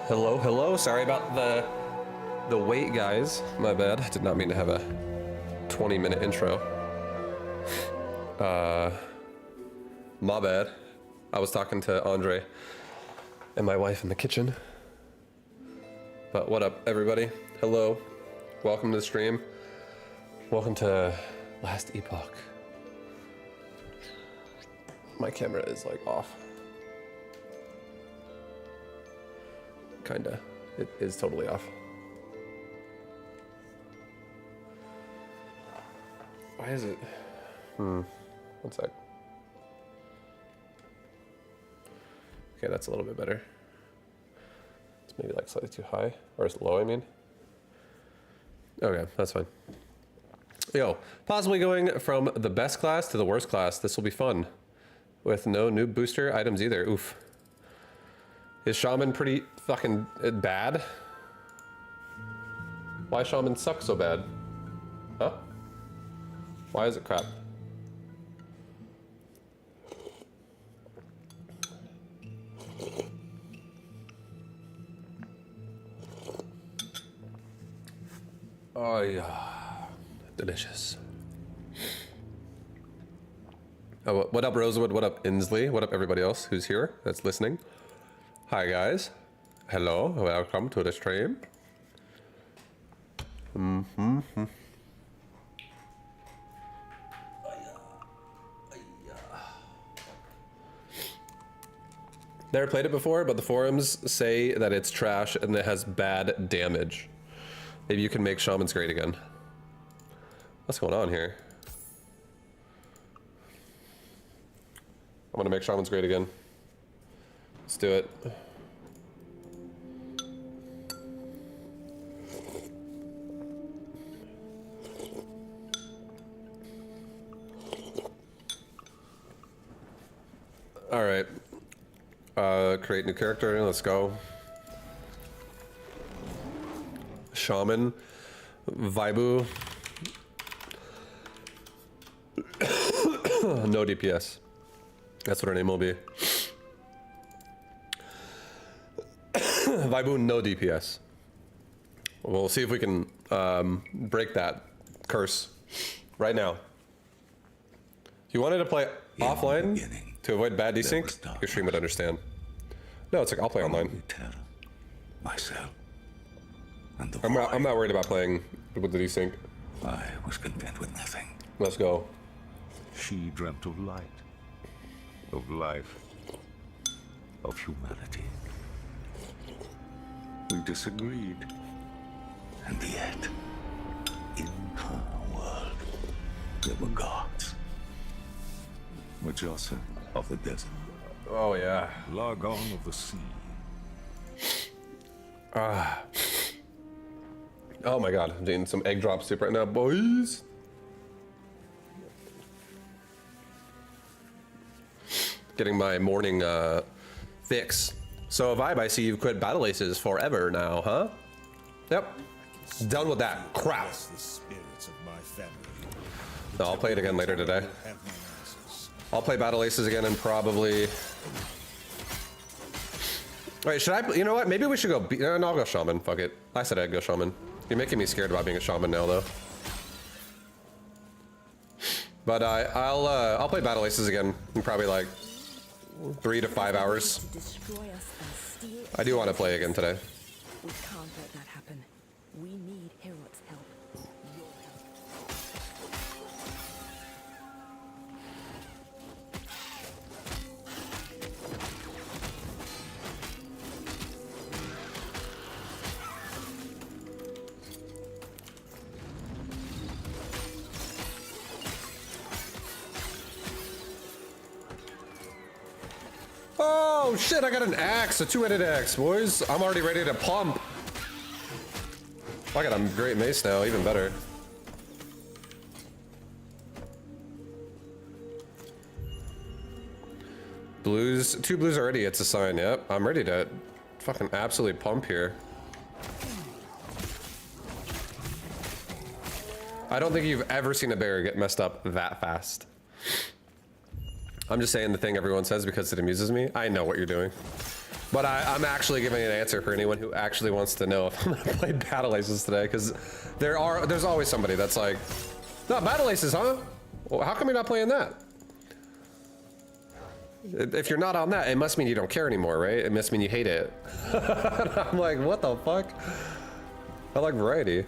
Hello, hello. Sorry about the wait, guys. My bad. I did not mean to have a 20-minute intro. My bad. I was talking to Andre and my wife in the kitchen. But what up, everybody? Hello. Welcome to the stream. Welcome to Last Epoch. My camera is like off. Kinda. It is totally off. Why is it? One sec. Okay, that's a little bit better. It's maybe like slightly too high. Or is it low, I mean? Okay, that's fine. Yo, possibly going from the best class to the worst class. This will be fun. With no new booster items either. Oof. Is Shaman pretty fucking bad? Why Shaman suck so bad? Huh? Why is it crap? Oh yeah, delicious. Oh, what up, Rosewood? What up, Inslee? What up, everybody else who's here that's listening? Hi, guys. Hello. Welcome to the stream. Never played it before, but the forums say that it's trash and it has bad damage. Maybe you can make Shamans great again. What's going on here? I'm gonna make Shamans great again. Let's do it. All right. Create new character. Let's go. Shaman. Vaibu. No DPS. That's what her name will be. Vaibu, no DPS. We'll see if we can break that curse right now. If you wanted to play offline to avoid bad desync, your stream would understand. No, it's like I'll play online. Myself and I'm not worried about playing with the desync. I was content with nothing. Let's go. She dreamt of light, of life, of humanity. We disagreed, and yet, in her world, there were gods. Majasa of the desert. Oh yeah. Largon of the sea. Oh my god, I'm eating some egg drop soup right now, boys. Getting my morning fix. So Vibe, I see you've quit Battle Aces forever now, huh? Yep. Done with that crap. No, I'll play it again later today. I'll play Battle Aces again and probably... Wait, should I... You know what? Maybe we should go... No, I'll go Shaman. Fuck it. I said I'd go Shaman. You're making me scared about being a Shaman now, though. But I'll play Battle Aces again in probably like 3 to 5 hours. I do want to play again today. We can't let that happen. We need Herot's help. Your Oh shit, I got an axe, a two-headed axe, boys. I'm already ready to pump. I got a great mace now, even better. Blues, 2 blues already, it's a sign, yep. I'm ready to fucking absolutely pump here. I don't think you've ever seen a bear get messed up that fast. I'm just saying the thing everyone says because it amuses me. I know what you're doing. But I'm actually giving an answer for anyone who actually wants to know if I'm gonna play Battle Aces today, because there's always somebody that's like, no, Battle Aces, huh? Well, how come you're not playing that? If you're not on that, it must mean you don't care anymore, right? It must mean you hate it. I'm like, what the fuck? I like variety.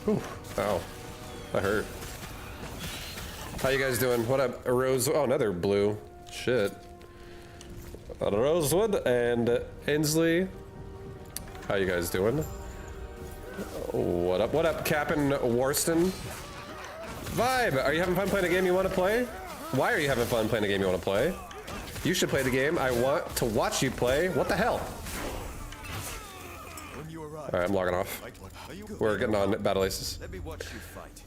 Ooh, ow. That hurt. How you guys doing? What up, Rose? Oh, another blue. Shit. Rosewood and Inslee. How you guys doing? What up? What up, Captain Warston? Vibe, are you having fun playing a game you want to play? Why are you having fun playing a game you want to play? You should play the game I want to watch you play. What the hell? Alright, I'm logging off. We're getting on Battle Aces.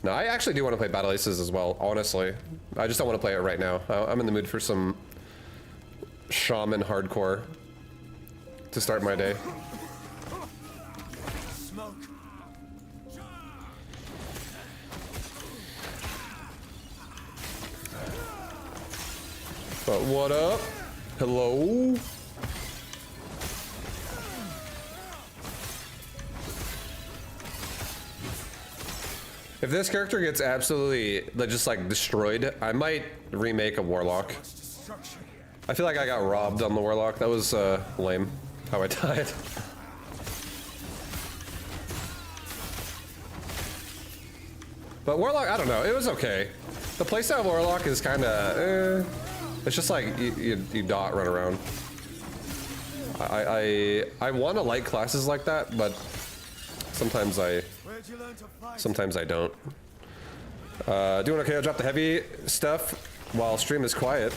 No, I actually do want to play Battle Aces as well, honestly. I just don't want to play it right now. I'm in the mood for some Shaman hardcore to start my day. But what up? Hello? If this character gets absolutely just like destroyed, I might remake a Warlock. I feel like I got robbed on the Warlock. That was lame, how I died. But Warlock, I don't know, it was okay. The playstyle of Warlock is kind of, it's just like you dot run around. I want to like classes like that, but sometimes I don't. Doing okay, I'll drop the heavy stuff while stream is quiet.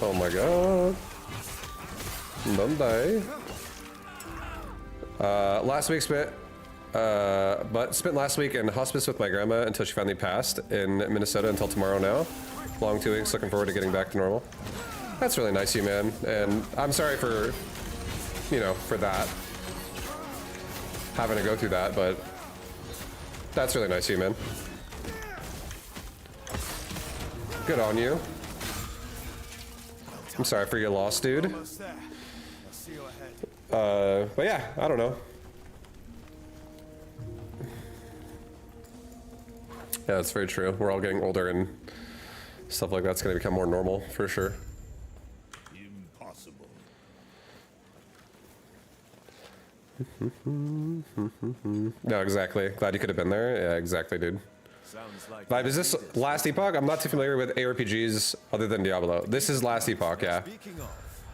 Oh my god. Don't die. Last week spent last week in hospice with my grandma until she finally passed in Minnesota until tomorrow now. Long 2 weeks, looking forward to getting back to normal. That's really nice of you, man. And I'm sorry for, you know, for that. Having to go through that, but that's really nice of you, man. Good on you. I'm sorry for your loss, dude. But yeah, I don't know. Yeah, that's very true. We're all getting older and stuff like that's going to become more normal for sure. Impossible. No, exactly. Glad you could have been there. Yeah, exactly, dude. Like Vibe, is this Last Epoch? I'm not too familiar with ARPGs other than Diablo. This is Last Epoch, yeah.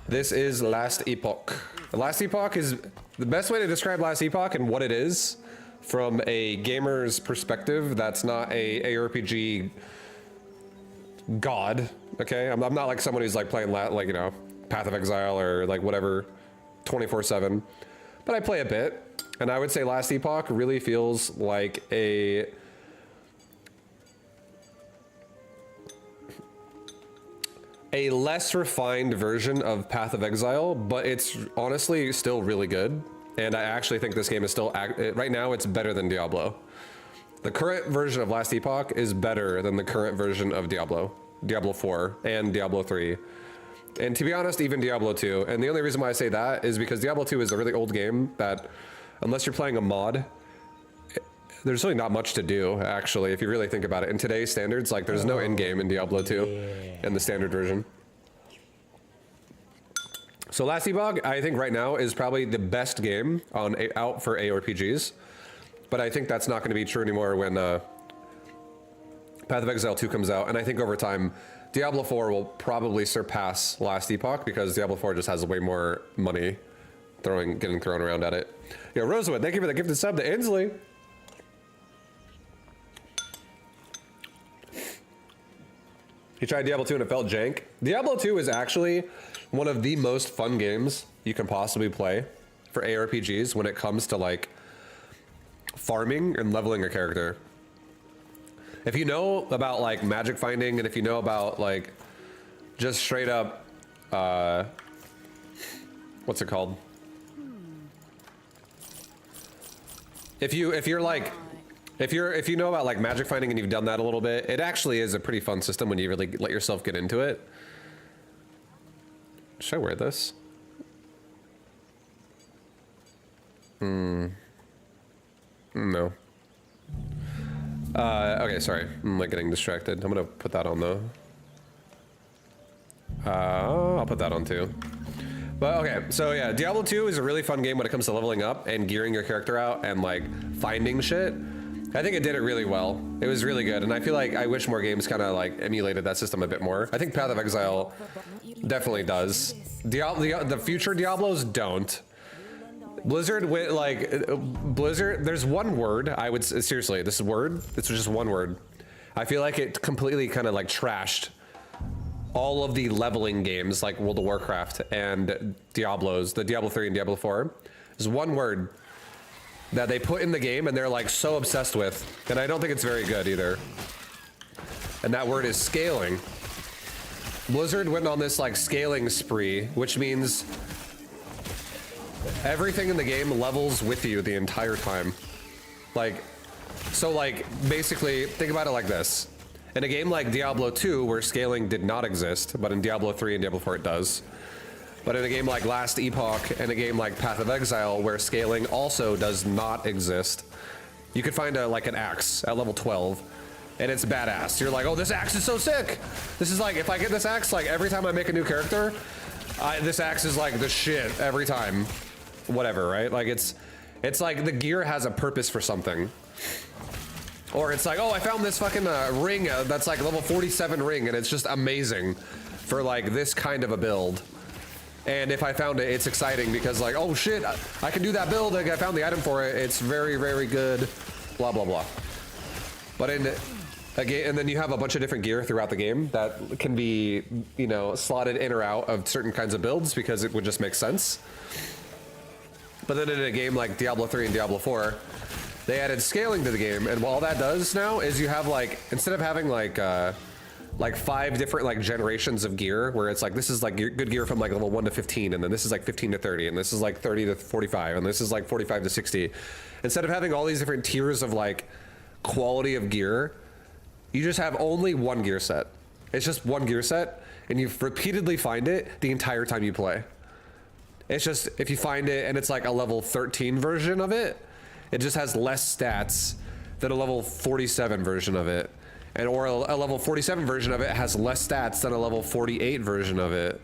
This is Last Epoch. Last Epoch is the best way to describe Last Epoch and what it is from a gamer's perspective. That's not a ARPG god, okay? I'm not like someone who's like playing like, you know, Path of Exile or like whatever 24/7. But I play a bit, and I would say Last Epoch really feels like a less refined version of Path of Exile, but it's honestly still really good. And I actually think this game is still, right now it's better than Diablo. The current version of Last Epoch is better than the current version of Diablo 4 and Diablo 3. And to be honest, even Diablo 2. And the only reason why I say that is because Diablo 2 is a really old game that, unless you're playing a mod, there's really not much to do, actually, if you really think about it. In today's standards, like, there's no in-game in Diablo 2 in the standard version. So Last Epoch, I think right now, is probably the best game out for ARPGs. But I think that's not going to be true anymore when Path of Exile 2 comes out. And I think over time, Diablo 4 will probably surpass Last Epoch because Diablo 4 just has way more money getting thrown around at it. Yo, Rosewood, thank you for the gifted sub to Inslee. He tried Diablo 2 and it felt jank. Diablo 2 is actually one of the most fun games you can possibly play for ARPGs when it comes to like farming and leveling a character. If you know about like magic finding and if you know about like just straight up, what's it called? if you're like, if you know about like magic finding and you've done that a little bit, it actually is a pretty fun system when you really let yourself get into it. Should I wear this? No. Okay, sorry. I'm like getting distracted. I'm gonna put that on though. I'll put that on too. But okay, so yeah, Diablo 2 is a really fun game when it comes to leveling up and gearing your character out and like finding shit. I think it did it really well. It was really good, and I feel like I wish more games kind of like emulated that system a bit more. I think Path of Exile definitely does. The future Diablos don't. Blizzard went like Blizzard. There's one word I would seriously. This word. This was just one word. I feel like it completely kind of like trashed all of the leveling games like World of Warcraft and Diablos, the Diablo 3 and Diablo 4. There's one word that they put in the game and they're like so obsessed with, and I don't think it's very good either. And that word is scaling. Blizzard went on this like scaling spree, which means everything in the game levels with you the entire time. Like, so like basically think about it like this. In a game like Diablo 2, where scaling did not exist, but in Diablo 3 and Diablo 4 it does. But in a game like Last Epoch and a game like Path of Exile, where scaling also does not exist, you could find like an axe at level 12, and it's badass. You're like, oh, this axe is so sick. This is like, if I get this axe, like every time I make a new character, this axe is like the shit every time. Whatever, right? Like it's like the gear has a purpose for something. Or it's like, oh, I found this fucking ring that's like level 47 ring, and it's just amazing for like this kind of a build. And if I found it, it's exciting because like, oh shit, I can do that build. Like I found the item for it. It's very, very good. Blah blah blah. But in a game, and then you have a bunch of different gear throughout the game that can be, you know, slotted in or out of certain kinds of builds because it would just make sense. But then in a game like Diablo 3 and Diablo 4, they added scaling to the game, and all that does now is you have like, instead of having like 5 different like generations of gear, where it's like this is like good gear from like level 1 to 15, and then this is like 15 to 30, and this is like 30 to 45, and this is like 45 to 60. Instead of having all these different tiers of like quality of gear, you just have only one gear set. It's just one gear set, and you repeatedly find it the entire time you play. It's just, if you find it and it's like a level 13 version of it, it just has less stats than a level 47 version of it. And or a level 47 version of it has less stats than a level 48 version of it.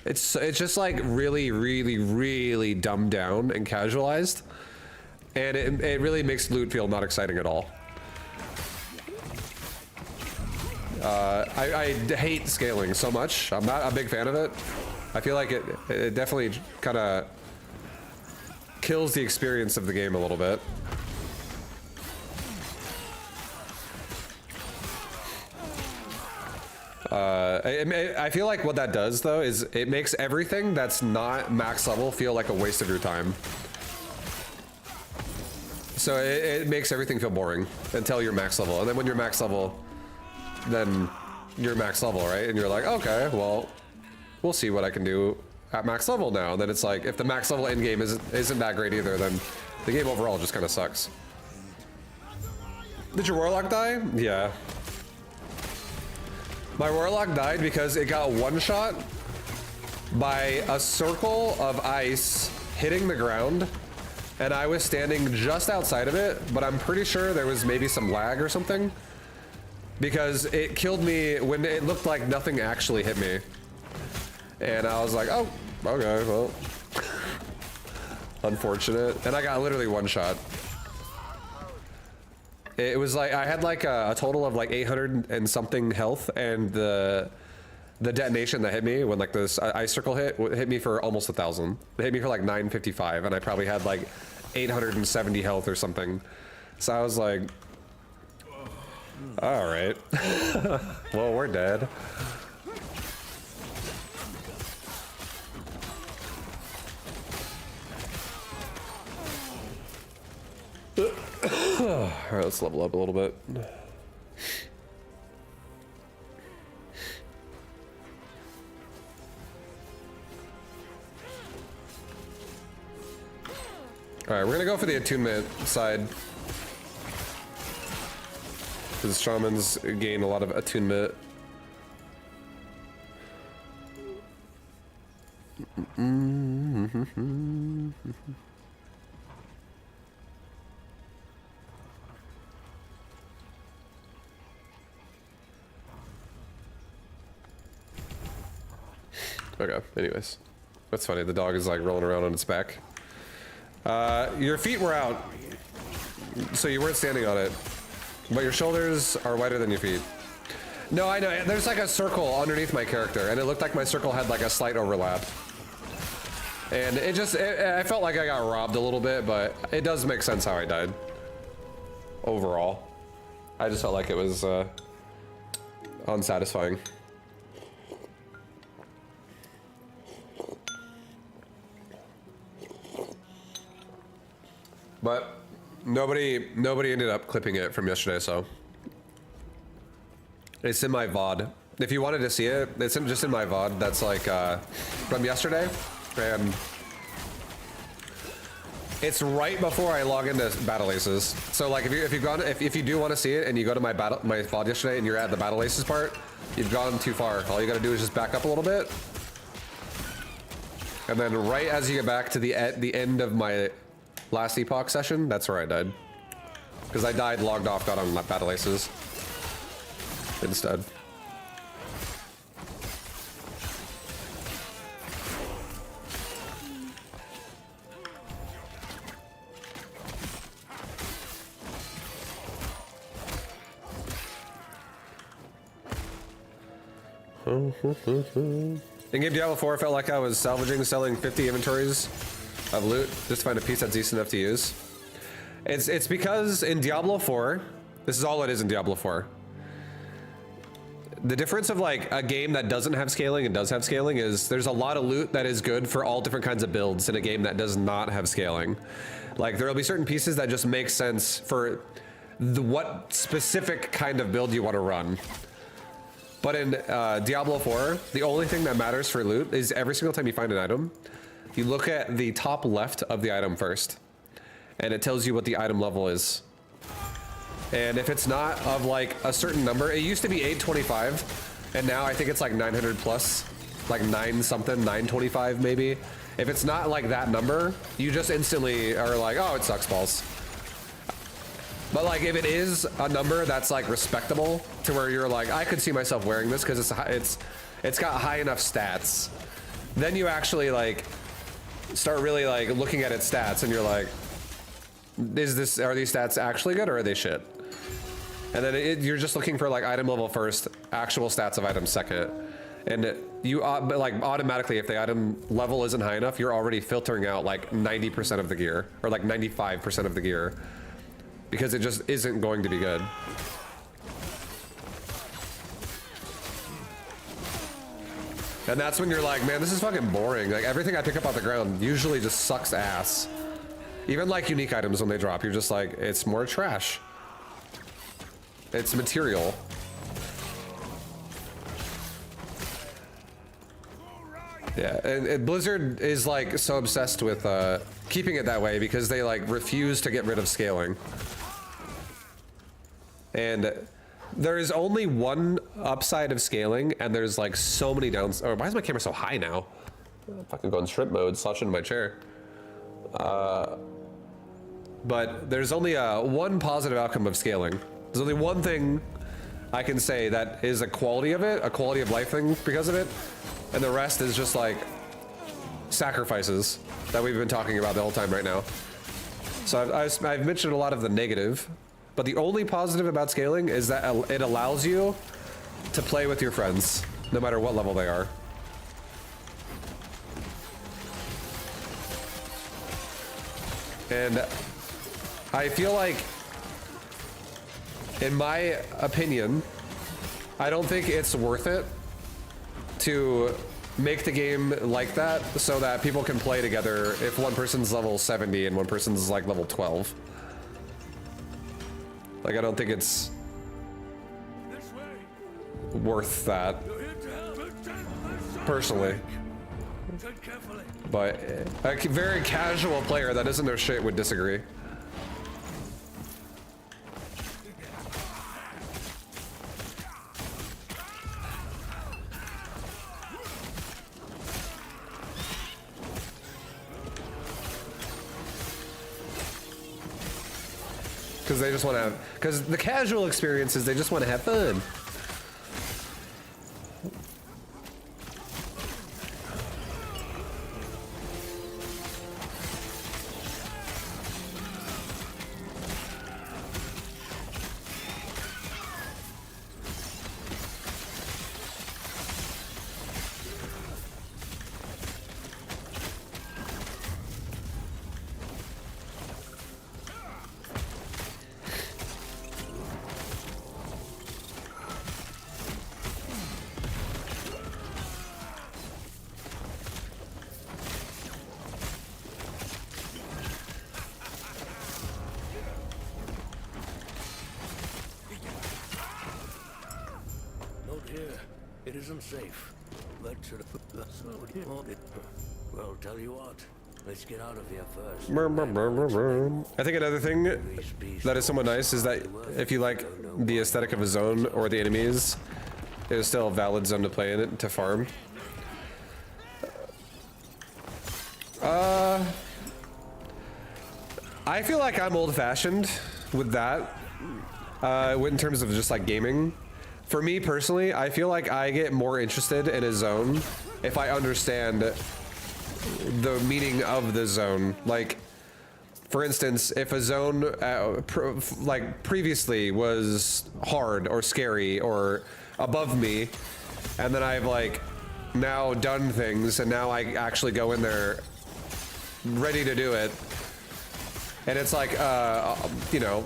It's just like really, really, really dumbed down and casualized. And it really makes loot feel not exciting at all. I hate scaling so much. I'm not a big fan of it. I feel like it definitely kind of kills the experience of the game a little bit. I feel like what that does though is it makes everything that's not max level feel like a waste of your time. So it makes everything feel boring until you're max level, and then when you're max level, then you're max level, right? And you're like, okay, well, we'll see what I can do at max level now. And then it's like, if the max level end game isn't that great either, then the game overall just kind of sucks. Did your Warlock die? Yeah. My Warlock died because it got one-shot by a circle of ice hitting the ground, and I was standing just outside of it, but I'm pretty sure there was maybe some lag or something, because it killed me when it looked like nothing actually hit me. And I was like, oh, okay, well, unfortunate. And I got literally one shot. It was like, I had like a total of like 800 and something health, and the detonation that hit me when like this ice circle hit me for almost 1,000. It hit me for like 955, and I probably had like 870 health or something. So I was like, all right, well, we're dead. All right, let's level up a little bit. All right, we're gonna go for the attunement side. Because shamans gain a lot of attunement. Okay, anyways. That's funny, the dog is like rolling around on its back. Your feet were out, so you weren't standing on it. But your shoulders are wider than your feet. No, I know, there's like a circle underneath my character, and it looked like my circle had like a slight overlap. And it just, I felt like I got robbed a little bit, but it does make sense how I died. Overall. I just felt like it was unsatisfying. But nobody ended up clipping it from yesterday, so it's in my VOD. If you wanted to see it, it's just in my VOD. That's like from yesterday, and it's right before I log into Battle Aces. So like if you do want to see it and you go to my VOD yesterday and you're at the Battle Aces part, you've gone too far. All you got to do is just back up a little bit, and then right as you get back to the end of my last Epoch session, that's where I died. Because I died, logged off, got on Battle Aces instead. In game Diablo 4, I felt like I was selling 50 inventories of loot just to find a piece that's decent enough to use. It's because in Diablo 4, this is all it is in Diablo 4. The difference of like a game that doesn't have scaling and does have scaling is there's a lot of loot that is good for all different kinds of builds in a game that does not have scaling. Like there'll be certain pieces that just make sense for what specific kind of build you want to run. But in Diablo 4, the only thing that matters for loot is every single time you find an item, you look at the top left of the item first, and it tells you what the item level is. And if it's not of like a certain number, it used to be 825, and now I think it's like 900 plus, like 9 something, 925 maybe. If it's not like that number, you just instantly are like, oh, it sucks balls. But like if it is a number that's like respectable to where you're like, I could see myself wearing this because it's got high enough stats, then you actually like start really like looking at its stats and you're like, are these stats actually good or are they shit? And then you're just looking for like item level first, actual stats of item second. And you like automatically, if the item level isn't high enough, you're already filtering out like 90% of the gear or like 95% of the gear because it just isn't going to be good. And that's when you're like, man, this is fucking boring. Like everything I pick up off the ground usually just sucks ass. Even like unique items when they drop, you're just like, it's more trash. It's material. Yeah, and Blizzard is like so obsessed with keeping it that way because they like refuse to get rid of scaling. And there is only one upside of scaling, and there's like so many downs. Oh, why is my camera so high now? I'm fucking going shrimp mode, slouching in my chair. But there's only one positive outcome of scaling. There's only one thing I can say that is a quality of it, a quality of life thing because of it, and the rest is just like sacrifices that we've been talking about the whole time right now. So I've mentioned a lot of the negative, but the only positive about scaling is that it allows you to play with your friends, no matter what level they are. And I feel like, in my opinion, I don't think it's worth it to make the game like that so that people can play together if one person's level 70 and one person's like level 12. Like, I don't think it's worth that, personally. But a very casual player that doesn't know shit would disagree. Because they just want to have, because the casual experiences, they just want to have fun. It isn't safe. But should have put the well, tell you what. Let's get out of here first. I think another thing that is somewhat nice is that if you like the aesthetic of a zone or the enemies, there's still a valid zone to play in it to farm. I feel like I'm old-fashioned with that, in terms of just like gaming. For me personally, I feel like I get more interested in a zone if I understand the meaning of the zone. Like, for instance, if a zone like previously was hard or scary or above me, and then I've like now done things and now I actually go in there ready to do it, and it's like you know,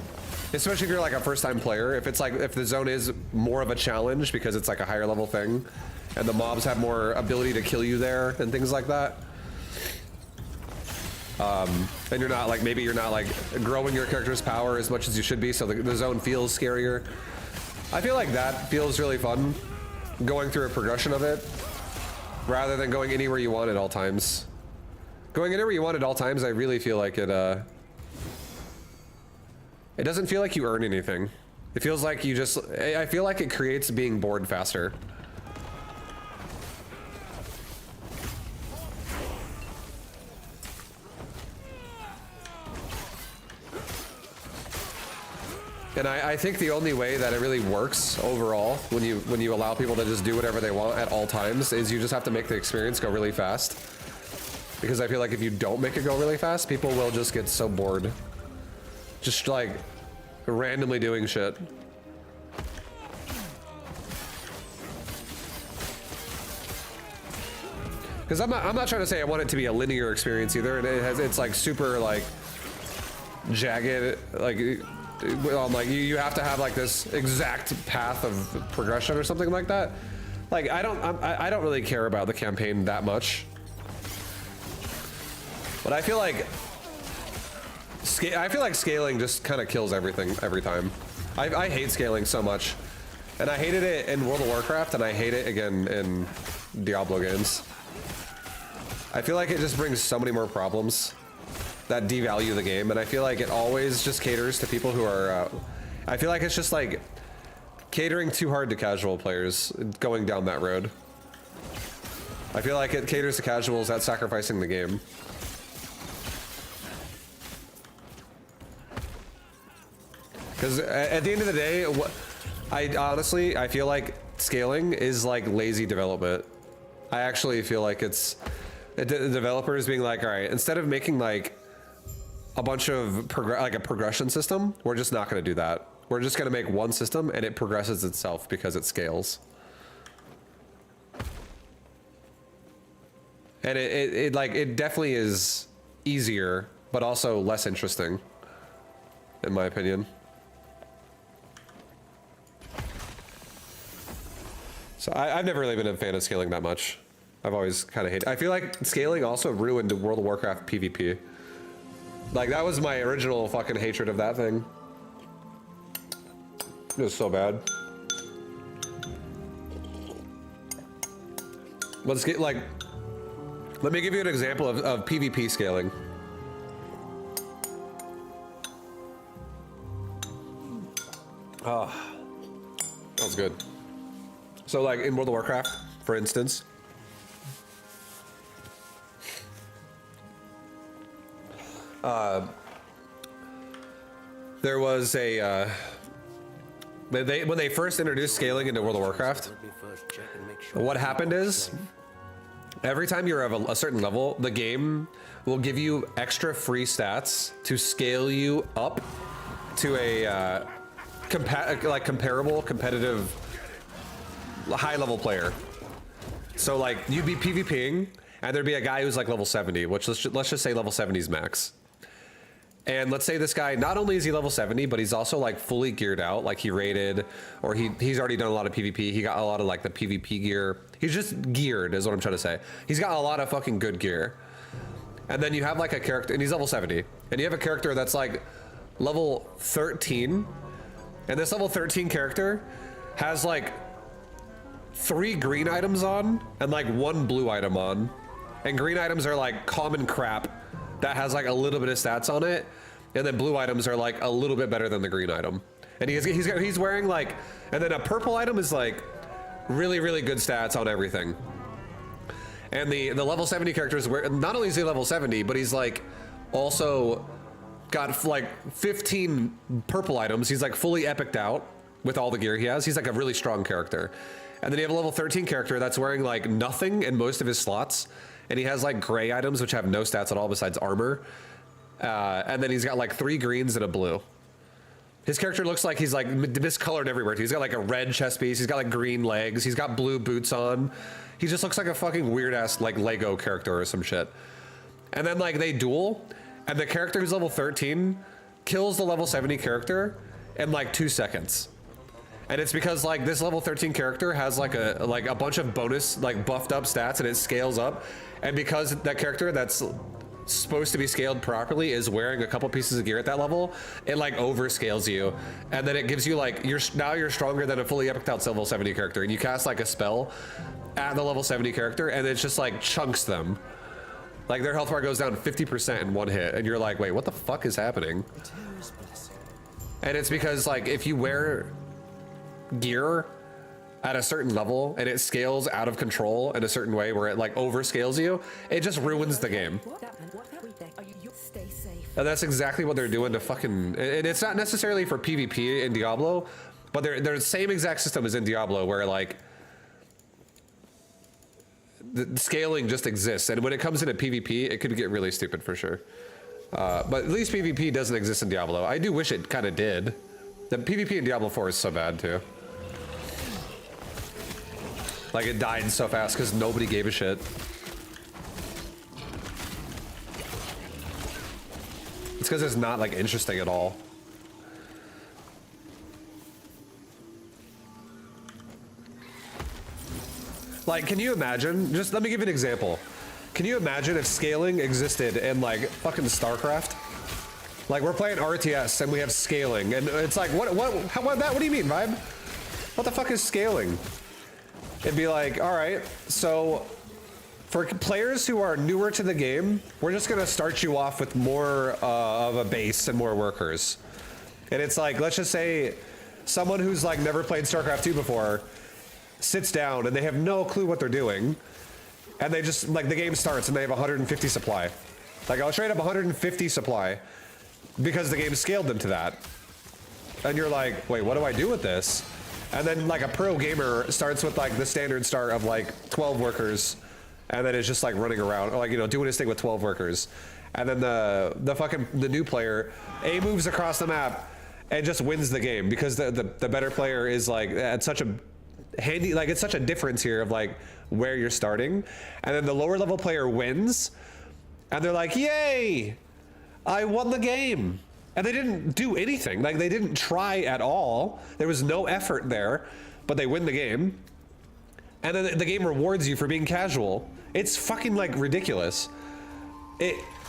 especially if you're like a first-time player, if it's like, if the zone is more of a challenge because it's like a higher level thing and the mobs have more ability to kill you there and things like that, and you're not like, maybe you're not like growing your character's power as much as you should be, so the zone feels scarier. I feel like that feels really fun, going through a progression of it rather than going anywhere you want at all times. Going anywhere you want at all times, I really feel like it doesn't feel like you earn anything. It feels like you just, I feel like it creates being bored faster. And I think the only way that it really works overall when you allow people to just do whatever they want at all times is you just have to make the experience go really fast. Because I feel like if you don't make it go really fast, people will just get so bored. Just like randomly doing shit. Because I'm not trying to say I want it to be a linear experience either, and it's like super like jagged, like you have to have like this exact path of progression or something like that. Like I don't really care about the campaign that much, but I feel like scaling just kind of kills everything every time. I hate scaling so much, and I hated it in World of Warcraft, and I hate it again in Diablo games. I feel like it just brings so many more problems that devalue the game, and I feel like it always just caters to people who are, I feel like it's just like catering too hard to casual players going down that road. I feel like it caters to casuals at sacrificing the game. Because at the end of the day, I feel like scaling is like lazy development. I actually feel like it's the developers being like, all right, instead of making like a bunch of like a progression system, we're just not going to do that. We're just going to make one system and it progresses itself because it scales. And it definitely is easier, but also less interesting, in my opinion. So I've never really been a fan of scaling that much. I've always kind of hated. I feel like scaling also ruined World of Warcraft PvP. Like that was my original fucking hatred of that thing. It was so bad. But like, Let me give you an example of PvP scaling. Oh, that was good. So like in World of Warcraft, for instance, there was a, when they first introduced scaling into World of Warcraft, Let me first check and make sure. what happened is, every time you're of a certain level, the game will give you extra free stats to scale you up to a comparable, competitive, high-level player. So like you'd be PvPing, and there'd be a guy who's like level 70, which let's just say level 70 is max. And let's say this guy, not only is he level 70, but he's also like fully geared out, like he raided, or he's already done a lot of PvP. He got a lot of like the PvP gear. He's just geared, is what I'm trying to say. He's got a lot of fucking good gear. And then you have like a character, and he's level 70, and you have a character that's like level 13, and this level 13 character has like 3 green items on and like 1 blue item on, and green items are like common crap that has like a little bit of stats on it, and then blue items are like a little bit better than the green item. And he's wearing like, and then a purple item is like really, really good stats on everything. And the level 70 character is where not only is he level 70, but he's like also got like 15 purple items. He's like fully epicked out with all the gear he has. He's like a really strong character. And then you have a level 13 character that's wearing like nothing in most of his slots. And he has like gray items, which have no stats at all besides armor. And then he's got like 3 greens and a blue. His character looks like he's like miscolored everywhere too. He's got like a red chest piece. He's got like green legs. He's got blue boots on. He just looks like a fucking weird ass like Lego character or some shit. And then like they duel, and the character who's level 13 kills the level 70 character in like 2 seconds. And it's because like this level 13 character has like a bunch of bonus like buffed up stats, and it scales up. And because that character that's supposed to be scaled properly is wearing a couple pieces of gear at that level, it like overscales you, and then it gives you like you're stronger than a fully epicked out level 70 character, and you cast like a spell at the level 70 character, and it's just like chunks them. Like their health bar goes down 50% in 1 hit, and you're like, wait, what the fuck is happening? And it's because like if you wear gear at a certain level and it scales out of control in a certain way where it like overscales you, it just ruins the game. Stay safe. And that's exactly what they're doing to fucking, and it's not necessarily for PvP in Diablo, but they're the same exact system as in Diablo where like the scaling just exists, and when it comes into PvP it could get really stupid for sure. But at least PvP doesn't exist in Diablo. I do wish it kind of did. The PvP in Diablo 4 is so bad too. Like it died so fast because nobody gave a shit. It's because it's not like interesting at all. Like, can you imagine? Just let me give you an example. Can you imagine if scaling existed in like fucking StarCraft? Like we're playing RTS and we have scaling, and it's like, what do you mean, Vibe? What the fuck is scaling? It'd be like, all right, so for players who are newer to the game, we're just gonna start you off with more of a base and more workers. And it's like, let's just say someone who's like never played StarCraft 2 before sits down and they have no clue what they're doing, and they just like the game starts and they have 150 supply. Like I'll straight up 150 supply because the game scaled them to that. And you're like, wait, what do I do with this? And then like a pro gamer starts with like the standard start of like 12 workers, and then it's just like running around, or like, you know, doing his thing with 12 workers. And then the new player moves across the map and just wins the game because the better player is like at such a handy, like it's such a difference here of like where you're starting. And then the lower level player wins, and they're like, yay, I won the game. And they didn't do anything. Like they didn't try at all. There was no effort there, but they win the game. And then the game rewards you for being casual. It's fucking like ridiculous.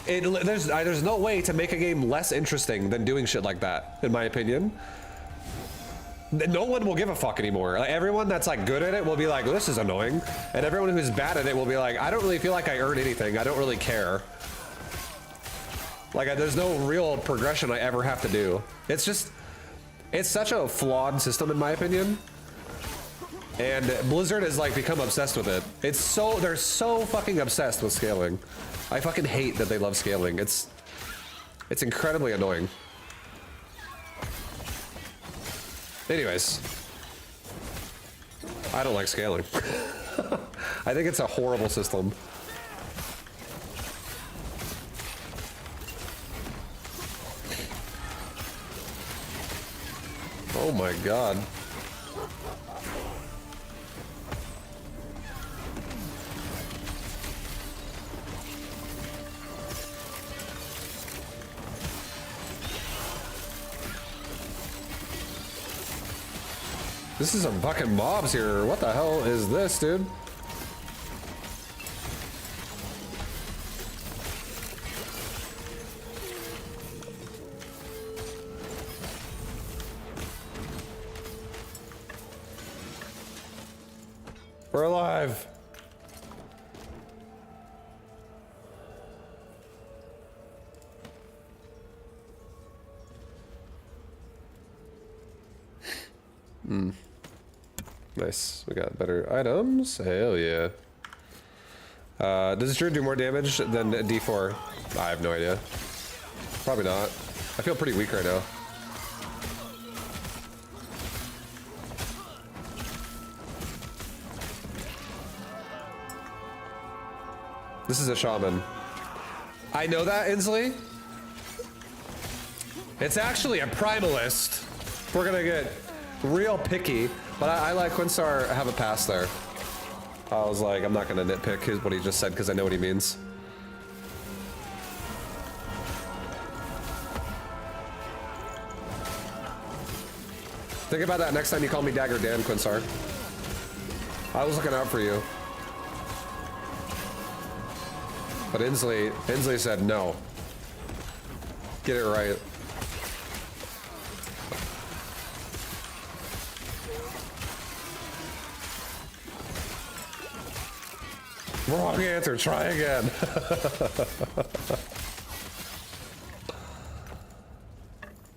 There's no way to make a game less interesting than doing shit like that, in my opinion. no one will give a fuck anymore. Like, everyone that's like good at it will be like, this is annoying. And everyone who's bad at it will be like, I don't really feel like I earn anything. I don't really care. Like, there's no real progression I ever have to do. It's just, it's such a flawed system in my opinion. And Blizzard has like become obsessed with it. It's so, they're so fucking obsessed with scaling. I fucking hate that they love scaling. It's incredibly annoying. Anyways, I don't like scaling. I think it's a horrible system. Oh my god. This is some fucking mobs here. What the hell is this, dude? We're alive. Nice. We got better items. Hell yeah. Does Drew do more damage than D4? I have no idea. Probably not. I feel pretty weak right now. This is a shaman. I know that, Inslee. It's actually a primalist. We're gonna get real picky, but I let Quinstar have a pass there. I was like, I'm not gonna nitpick what he just said because I know what he means. Think about that next time you call me Dagger Dan, Quinstar. I was looking out for you. But Inslee said no. Get it right. Wrong answer, try again.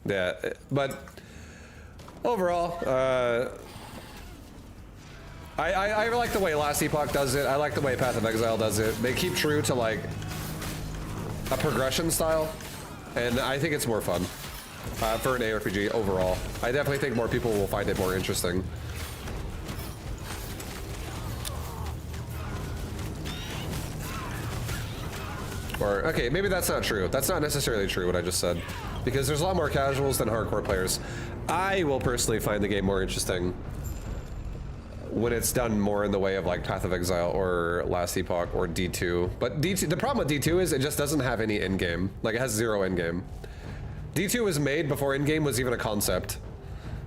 Yeah, but overall, I like the way Last Epoch does it. I like the way Path of Exile does it. They keep true to like a progression style, and I think it's more fun for an ARPG overall. I definitely think more people will find it more interesting. Or, okay, maybe that's not true. That's not necessarily true what I just said, because there's a lot more casuals than hardcore players. I will personally find the game more interesting when it's done more in the way of like Path of Exile or Last Epoch or D2. But D2, the problem with D2 is it just doesn't have any in-game. Like, it has zero in-game. D2 was made before in-game was even a concept.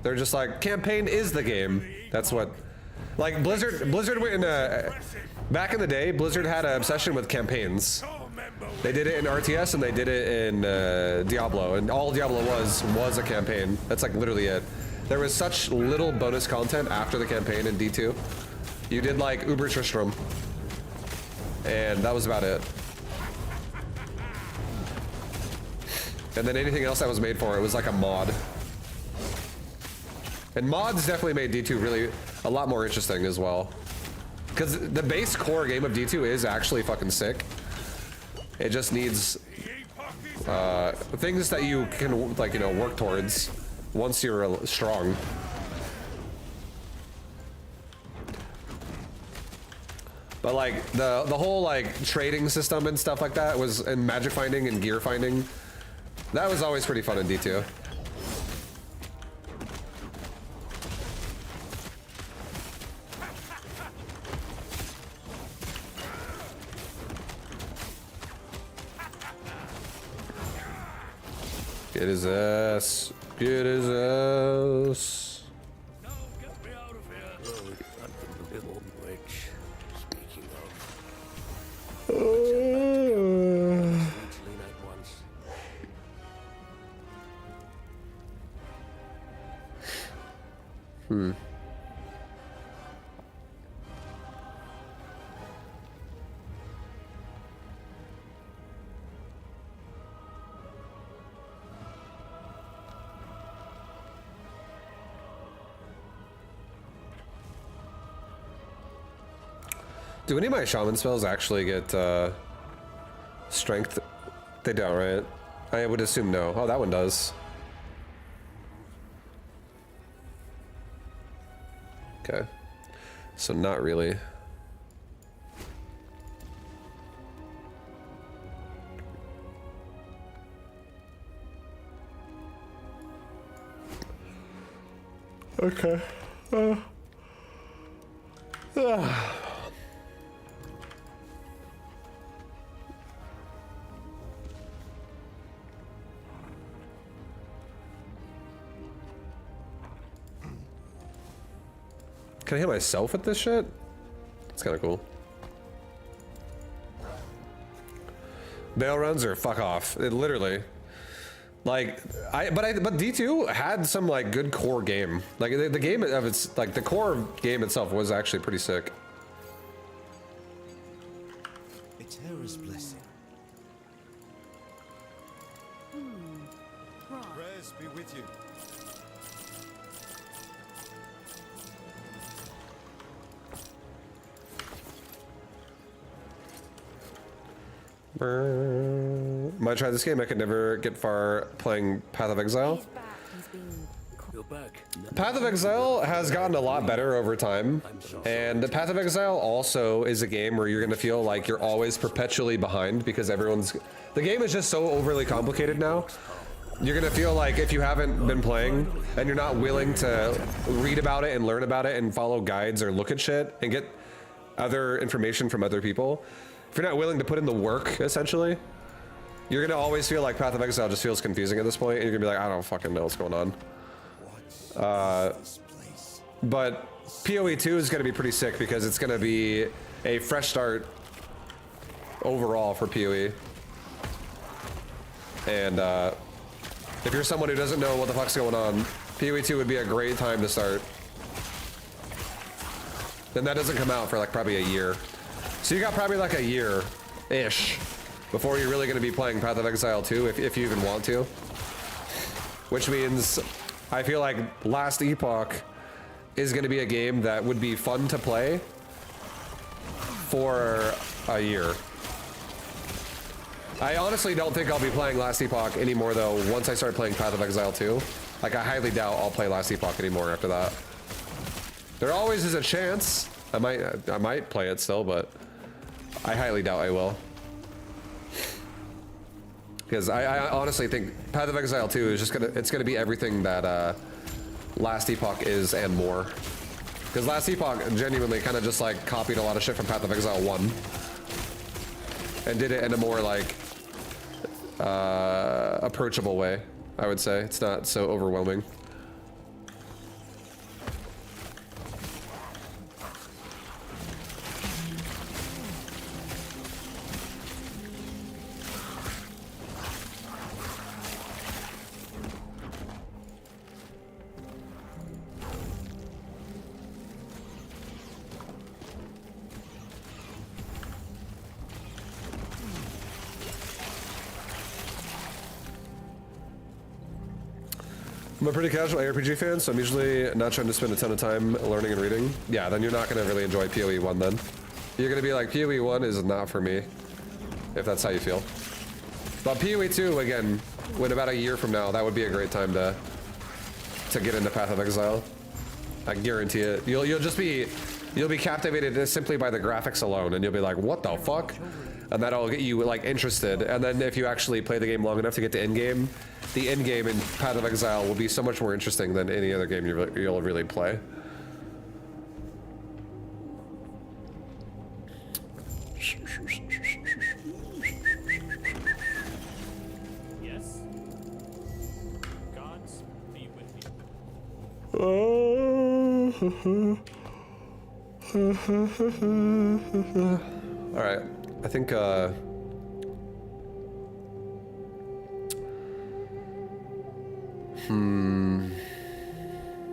They're just like, campaign is the game. That's what, like Blizzard went in back in the day, Blizzard had an obsession with campaigns. They did it in RTS and they did it in Diablo, and all Diablo was a campaign. That's like literally it. There was such little bonus content after the campaign in D2. You did like Uber Tristram, and that was about it. And then anything else that was made for it was like a mod. And mods definitely made D2 really a lot more interesting as well. Because the base core game of D2 is actually fucking sick. It just needs things that you can, like, you know, work towards once you're strong. But like the whole like trading system and stuff like that was, and magic finding and gear finding, that was always pretty fun in D2. Get his ass. Get his ass. No, get me out of here. Oh, under the little bridge. Speaking of. Lean at once. Do any of my shaman spells actually get strength? They don't, right? I would assume no. Oh, that one does. Okay. So not really. Okay. Can I hit myself with this shit? It's kind of cool. Bail runs or fuck off. It literally, like, but D2 had some like good core game. Like the game of its, like the core game itself was actually pretty sick. It's Hera's blessing. Prayers be with you. Might try this game. I could never get far playing Path of Exile. He's back. He's been You're back. Path of Exile has gotten a lot better over time, and the Path of Exile also is a game where you're going to feel like you're always perpetually behind because the game is just so overly complicated now. You're going to feel like if you haven't been playing and you're not willing to read about it and learn about it and follow guides or look at shit and get other information from other people, if you're not willing to put in the work, essentially, you're gonna always feel like Path of Exile just feels confusing at this point, and you're gonna be like, I don't fucking know what's going on. But PoE 2 is gonna be pretty sick because it's gonna be a fresh start overall for PoE. And if you're someone who doesn't know what the fuck's going on, PoE 2 would be a great time to start. And that doesn't come out for like probably a year. So you got probably like a year-ish before you're really going to be playing Path of Exile 2, if you even want to. Which means I feel like Last Epoch is going to be a game that would be fun to play for a year. I honestly don't think I'll be playing Last Epoch anymore though once I start playing Path of Exile 2. Like I highly doubt I'll play Last Epoch anymore after that. There always is a chance. I might play it still, but I highly doubt I will. Because I honestly think Path of Exile 2 is just it's gonna be everything that Last Epoch is and more. Because Last Epoch genuinely kind of just like copied a lot of shit from Path of Exile 1. And did it in a more like approachable way, I would say. It's not so overwhelming. I'm a pretty casual ARPG fan, so I'm usually not trying to spend a ton of time learning and reading. Yeah, then you're not going to really enjoy PoE 1 then. You're going to be like, PoE 1 is not for me, if that's how you feel. But PoE 2, again, when about a year from now, that would be a great time to get into Path of Exile. I guarantee it. You'll be captivated simply by the graphics alone, and you'll be like, what the fuck? And that'll get you like interested. And then if you actually play the game long enough to get to end game, the end game in Path of Exile will be so much more interesting than any other game you'll really play. Yes. Gods be with you. All right, I think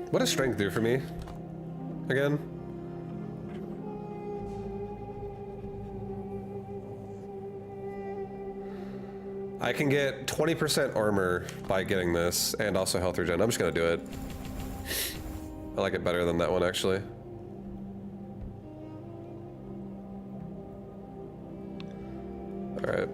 What does strength do for me? Again? I can get 20% armor by getting this, and also health regen. I'm just gonna do it. I like it better than that one, actually. Alright.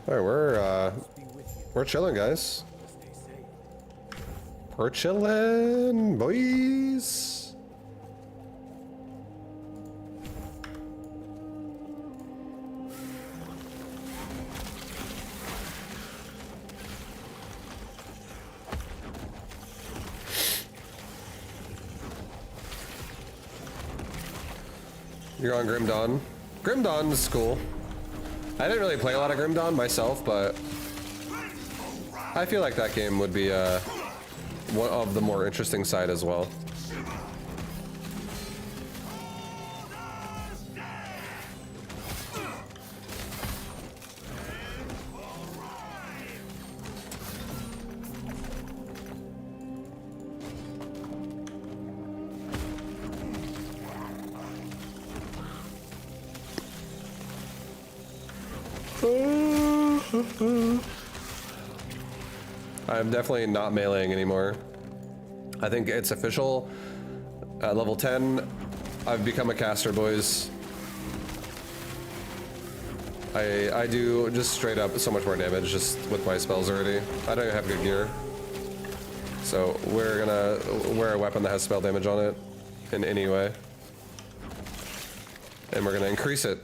Alright, we're chilling, guys. We're chilling, boys. You're on Grim Dawn. Grim Dawn is cool. I didn't really play a lot of Grim Dawn myself, but I feel like that game would be one of the more interesting side as well. I'm definitely not meleeing anymore. I think it's official. At level 10, I've become a caster, boys. I do just straight up so much more damage just with my spells already. I don't even have good gear. So we're gonna wear a weapon that has spell damage on it in any way. And we're gonna increase it.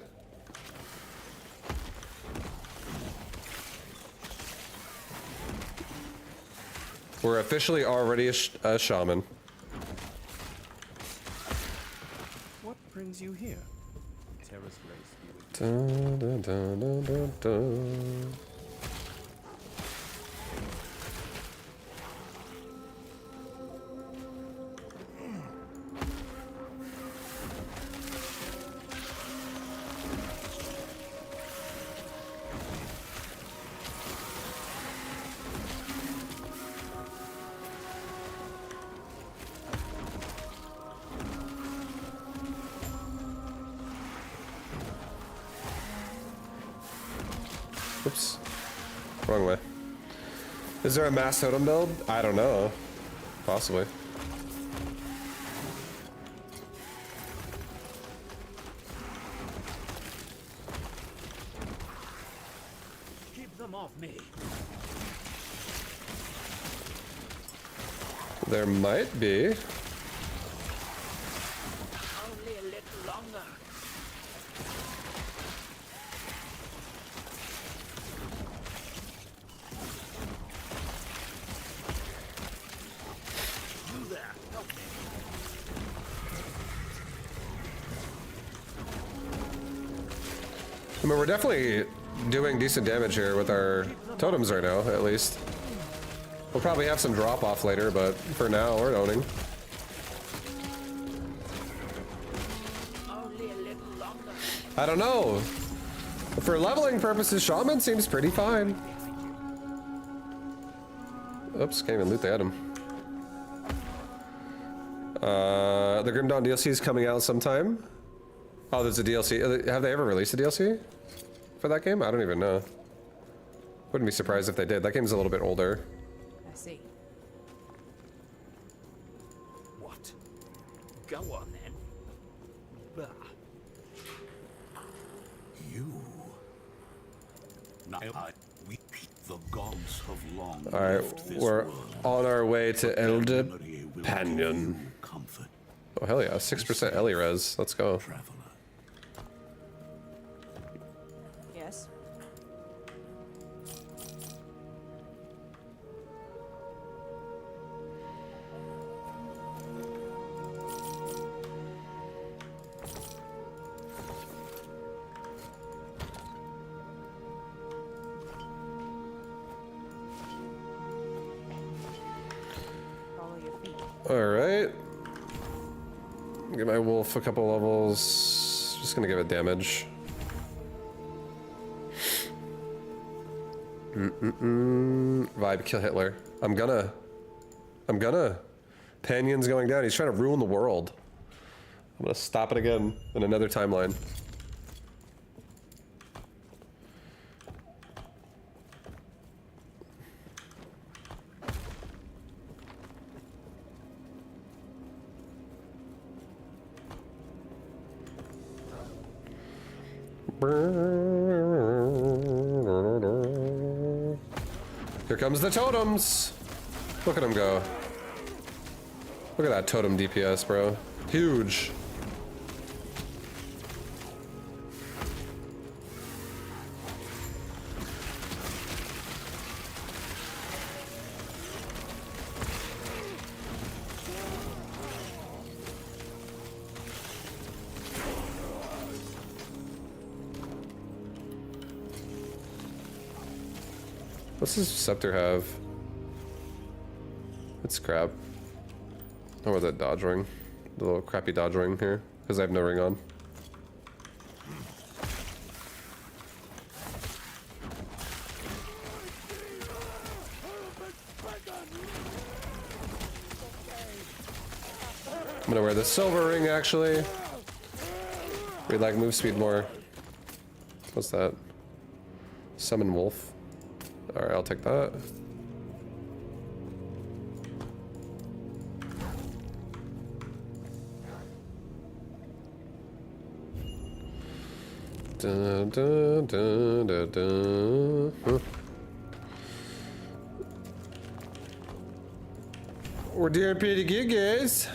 We're officially already a shaman. What brings you here? Terra's race. Dun, dun, dun, dun, dun, dun. Oops. Wrong way. Is there a mass totem build? I don't know. Possibly. Keep them off me. There might be. Only a little longer. You there, help me. I mean, we're definitely doing decent damage here with our totems right now, at least. We'll probably have some drop off later, but for now, we're owning. Only a little longer. I don't know. For leveling purposes, Shaman seems pretty fine. Oops, can't even loot the item. The Grim Dawn DLC is coming out sometime. Oh, there's a DLC. Have they ever released a DLC for that game? I don't even know. Wouldn't be surprised if they did. That game's a little bit older. I see. What? Go on then. Bah. You. Now, we the gods have long All right, left this we're world. on our way to Elder Memory will Panion. give you comfort, Oh, hell yeah. 6% Ellie res. Let's go. traveler. Yes. Follow your feet. All right. Give my wolf a couple levels. Just gonna give it damage. Vibe, kill Hitler. I'm gonna. Panion's going down. He's trying to ruin the world. I'm gonna stop it again in another timeline. Here comes the totems. Look at him go. Look at that totem DPS, bro. Huge. What's his scepter have? It's crap. Oh, that dodge ring. The little crappy dodge ring here. Because I have no ring on. I'm gonna wear the silver ring actually. We'd like move speed more. What's that? Summon wolf. Alright, I'll take that. Dun, dun, dun, dun, dun. Huh. We're doing pretty good, guys.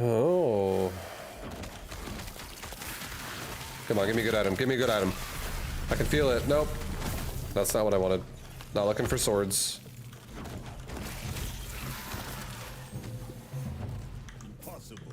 Oh. Come on, give me a good item. Give me a good item. I can feel it. Nope. That's not what I wanted. Not looking for swords. Impossible.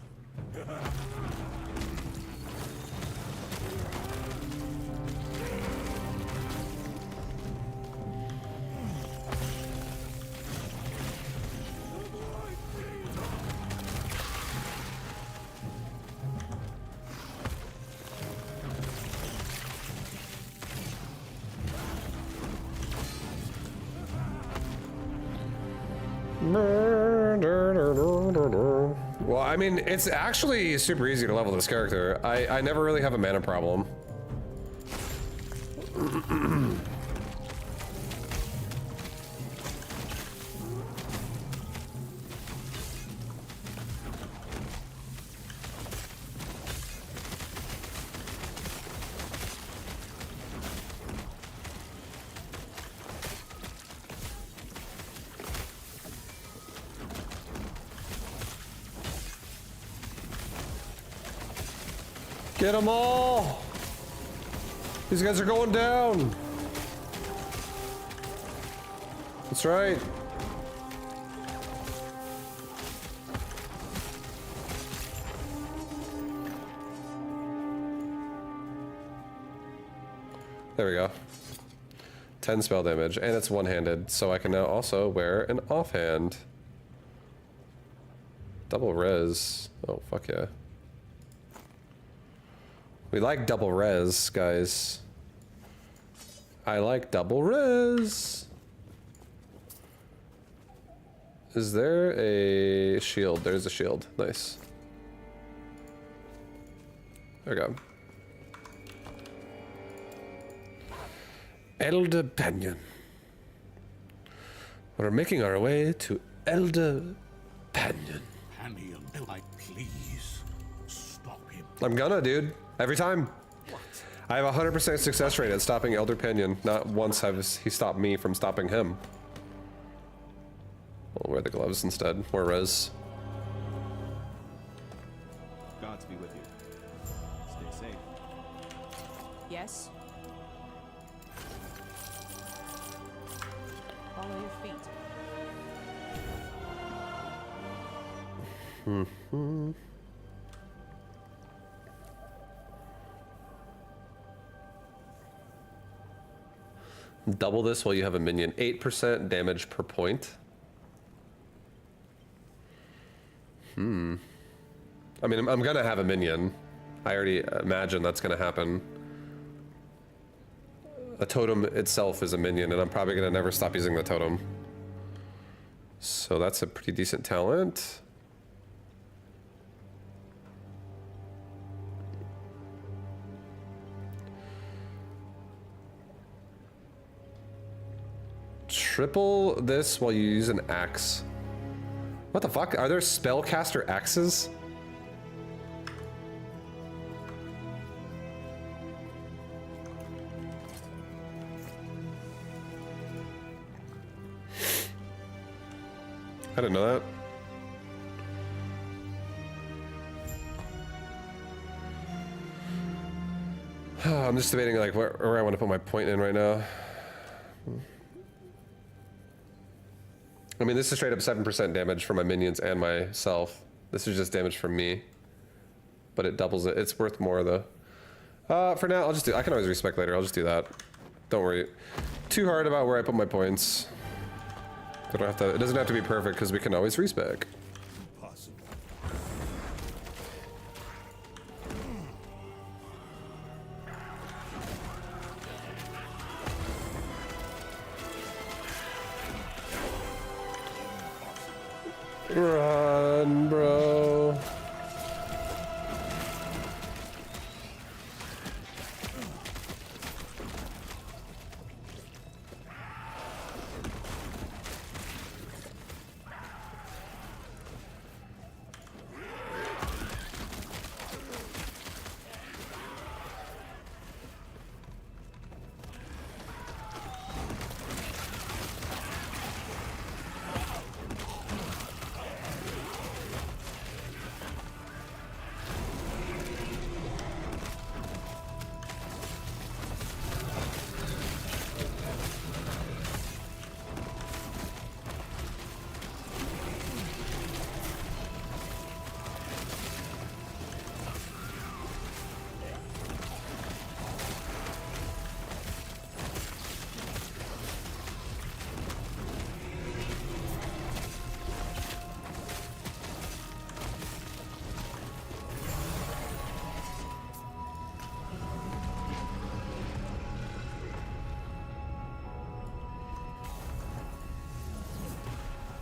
Well, I mean, it's actually super easy to level this character. I never really have a mana problem. Get them all! These guys are going down! That's right. There we go. 10 spell damage, and it's one-handed, so I can now also wear an offhand. Double res. Oh, fuck yeah. We like double res, guys. I like double res. Is there a shield? There's a shield. Nice. There we go. Elder Panion. We're making our way to Elder Panion. Panion, please stop him. I'm gonna, dude. Every time. I have a 100% success rate at stopping Elder Panion. Not once has he stopped me from stopping him. I'll wear the gloves instead. More res. Gods be with you. Stay safe. Yes? Follow your feet. Double this while you have a minion. 8% damage per point. I mean, I'm gonna have a minion. I already imagine that's gonna happen. A totem itself is a minion, and I'm probably gonna never stop using the totem. So that's a pretty decent talent. Triple this while you use an axe. What the fuck? Are there spellcaster axes? I didn't know that. I'm just debating like where I want to put my point in right now. I mean, this is straight up 7% damage for my minions and myself. This is just damage from me, but it doubles it. It's worth more though. For now, I'll just do, I can always respec later. I'll just do that. Don't worry too hard about where I put my points. I don't have to, it doesn't have to be perfect because we can always respec. Possible. Run, bro.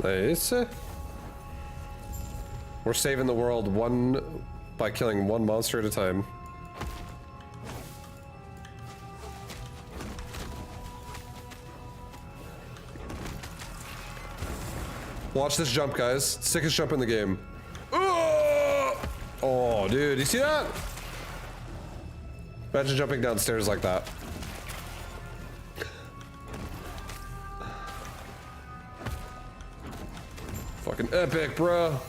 Nice. We're saving the world by killing one monster at a time. Watch this jump, guys. Sickest jump in the game. Oh, dude, you see that? Imagine jumping downstairs like that. Fucking epic, bro.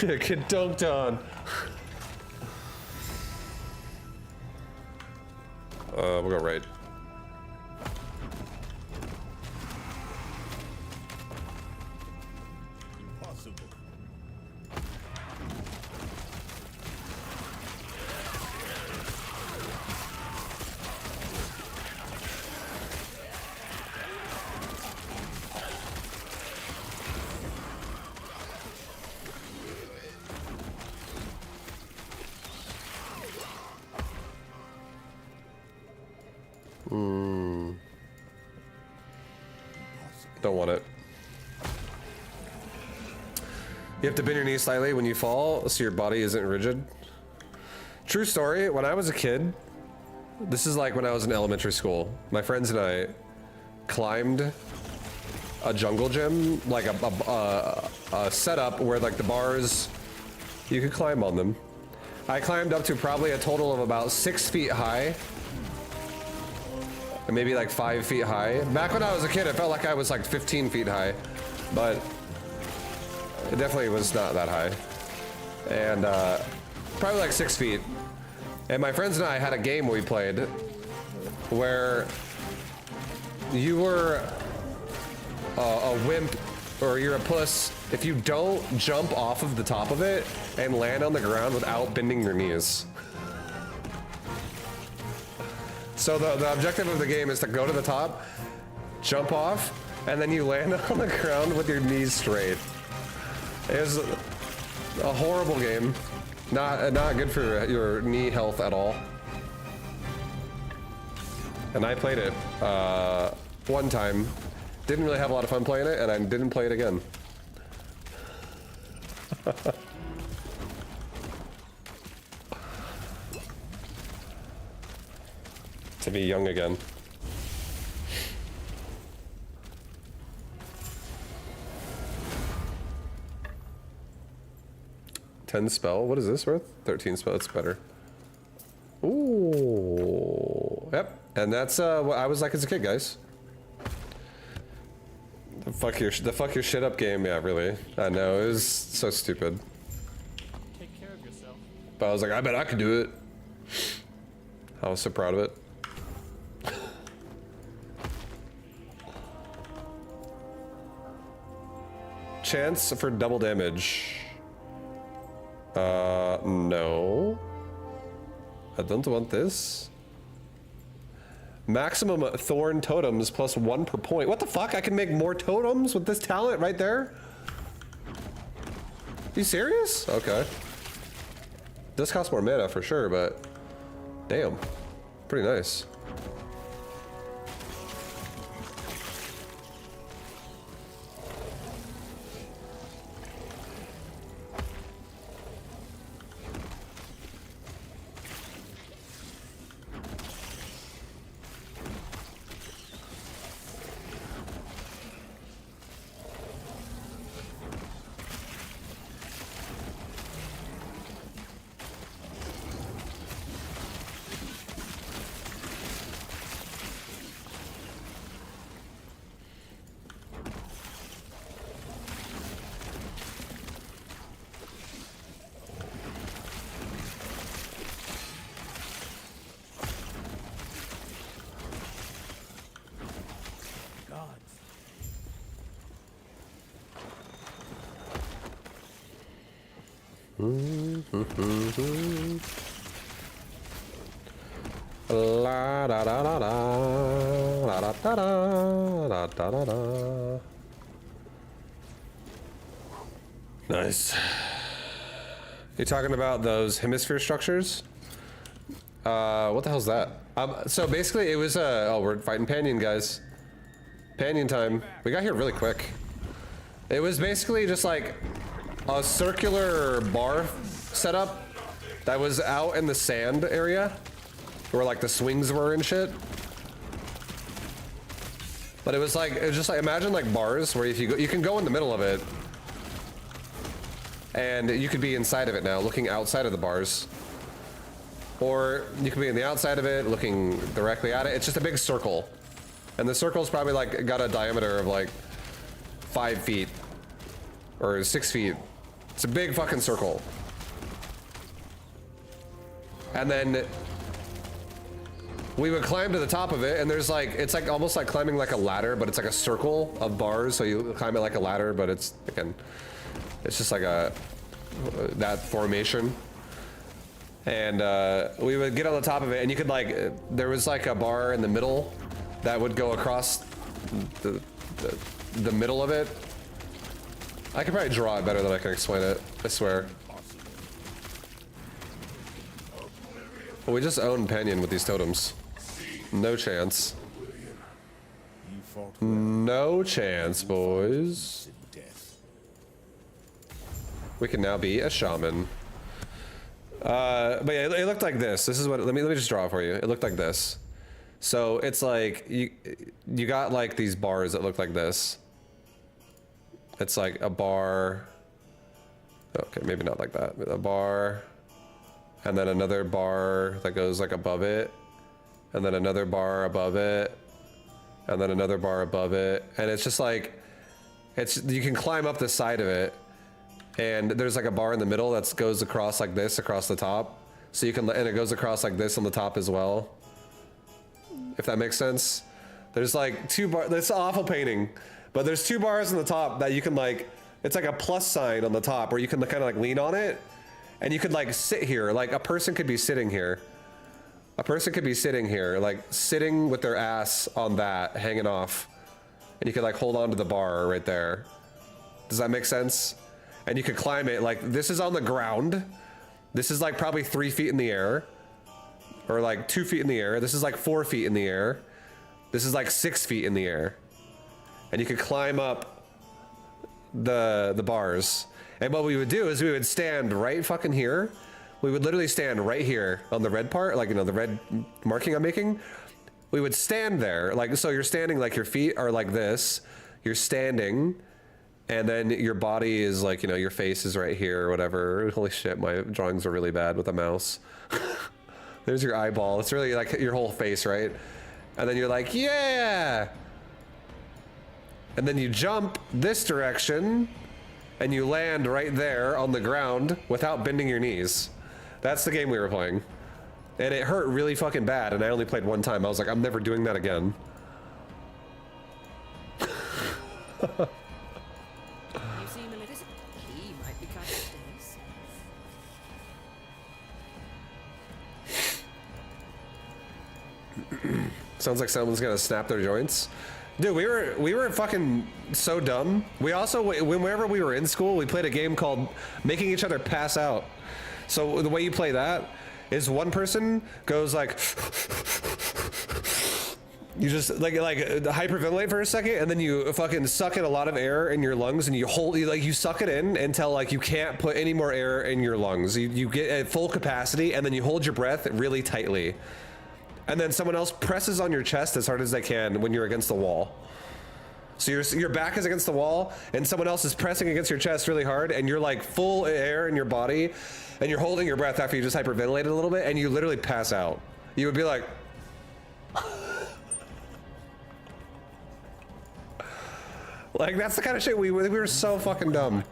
Get dunked on. We'll go right. Impossible. Don't want it. You have to bend your knees slightly when you fall so your body isn't rigid. True story, when I was a kid, this is like when I was in elementary school, my friends and I climbed a jungle gym, like a setup where like the bars, you could climb on them. I climbed up to probably a total of about 6 feet high. Maybe like 5 feet high. Back when I was a kid, it felt like I was like 15 feet high, but it definitely was not that high. And probably like 6 feet. And my friends and I had a game we played where you were a wimp or you're a puss if you don't jump off of the top of it and land on the ground without bending your knees. So the objective of the game is to go to the top, jump off, and then you land on the ground with your knees straight. It was a horrible game. Not good for your knee health at all. And I played it one time. Didn't really have a lot of fun playing it, and I didn't play it again. To be young again. $10 spell. What is this worth? 13 spell. It's better. Ooh. Yep. And that's what I was like as a kid, guys. The fuck your shit up game. Yeah, really. I know. It was so stupid. Take care of yourself. But I was like, I bet I could do it. I was so proud of it. Chance for double damage. No. I don't want this. Maximum thorn totems plus 1 per point. What the fuck? I can make more totems with this talent right there? You serious? Okay. This costs more mana for sure, but damn. Pretty nice. La da da da da la da da da da da da. Nice. You talking about those hemisphere structures? What the hell's that? So basically it was oh, we're fighting Panion, guys. Panion time. We got here really quick. It was basically just like a circular bar setup that was out in the sand area where like the swings were and shit. But it was just like imagine like bars where if you go, you can go in the middle of it and you could be inside of it now looking outside of the bars, or you could be in the outside of it looking directly at it. It's just a big circle, and the circle's probably like got a diameter of like 5 feet or 6 feet. It's a big fucking circle. And then we would climb to the top of it, and there's like, it's like almost like climbing like a ladder, but it's like a circle of bars, so you climb it like a ladder, but it's, again, it's just like that formation. And we would get on the top of it, and you could like, there was like a bar in the middle that would go across the middle of it. I could probably draw it better than I can explain it, I swear. Well, we just own Panion with these totems. No chance. You fought well. No chance, boys. In death. We can now be a shaman. But yeah, it looked like this. This is what, let me just draw it for you. It looked like this. So it's like, you got like these bars that look like this. It's like a bar. Okay, maybe not like that. A bar. And then another bar that goes like above it. And then another bar above it. And then another bar above it. And it's just like, you can climb up the side of it. And there's like a bar in the middle that goes across like this, across the top. So you can, and it goes across like this on the top as well. If that makes sense. There's like two bars, that's awful painting. But there's two bars on the top that you can like, it's like a plus sign on the top where you can kind of like lean on it. And you could like sit here, like a person could be sitting here. A person could be sitting here, like sitting with their ass on that, hanging off. And you could like hold on to the bar right there. Does that make sense? And you could climb it, like this is on the ground. This is like probably 3 feet in the air. Or like 2 feet in the air. This is like 4 feet in the air. This is like 6 feet in the air. And you could climb up the bars. And what we would do is we would stand right fucking here. We would literally stand right here on the red part, like, you know, the red marking I'm making. We would stand there, like, so you're standing, like your feet are like this. You're standing. And then your body is like, you know, your face is right here or whatever. Holy shit, my drawings are really bad with a mouse. There's your eyeball. It's really like your whole face, right? And then you're like, yeah! And then you jump this direction and you land right there on the ground without bending your knees. That's the game we were playing. And it hurt really fucking bad, and I only played one time. I was like, I'm never doing that again. He might be upstairs. Sounds like someone's gonna snap their joints. Dude, we were fucking so dumb. We also, whenever we were in school, we played a game called Making Each Other Pass Out. So the way you play that is one person goes like, you just like hyperventilate for a second, and then you fucking suck in a lot of air in your lungs, and you suck it in until like you can't put any more air in your lungs. You get at full capacity, and then you hold your breath really tightly. And then someone else presses on your chest as hard as they can when you're against the wall. So your back is against the wall, and someone else is pressing against your chest really hard, and you're like full air in your body, and you're holding your breath after you just hyperventilated a little bit, and you literally pass out. You would be like, like that's the kind of shit we were so fucking dumb.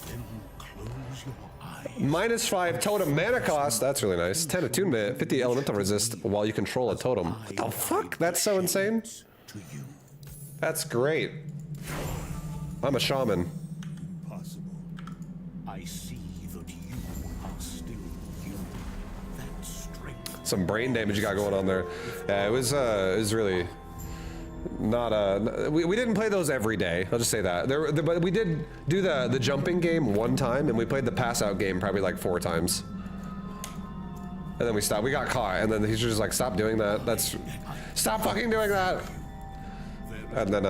Then close your eyes. -5 totem mana cost. That's really nice. 10 attunement, 50 elemental resist while you control a totem. What the fuck? That's so insane. To you. That's great. I'm a shaman. Impossible. I see that you are still you. That strength. Some brain damage you got going on there. Yeah, it was really not we didn't play those every day. I'll just say that. But we did do the jumping game one time, and we played the pass out game probably like 4 times. And then we stopped. We got caught, and then he's just like, stop doing that. Stop fucking doing that. And then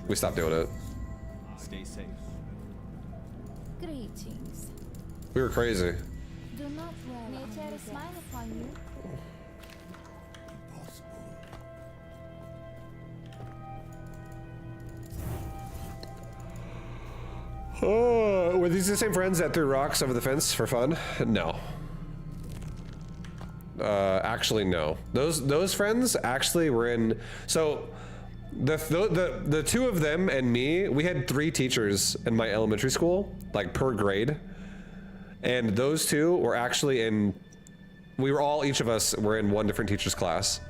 we stopped doing it. Stay safe. Greetings. We were crazy. Do not worry. Nature is smile upon you. Oh, were these the same friends that threw rocks over the fence for fun? No. Actually, no. Those friends actually were in. So, the 2 of them and me, we had 3 teachers in my elementary school, like per grade, and those 2 were actually in. We were all, each of us were in one different teacher's class.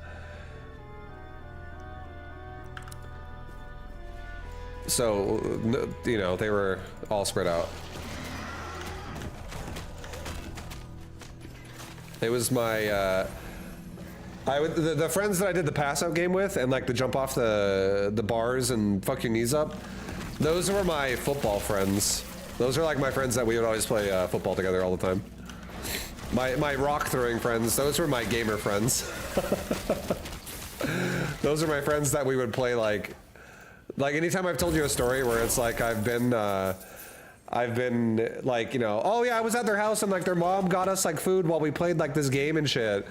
So, you know, they were all spread out. It was my, the friends that I did the pass out game with, and like the jump off the bars and fuck your knees up, those were my football friends. Those are like my friends that we would always play football together all the time. My rock throwing friends, those were my gamer friends. Those are my friends that we would play like anytime I've told you a story where it's like I've been like, you know, oh yeah, I was at their house and like their mom got us like food while we played like this game and shit.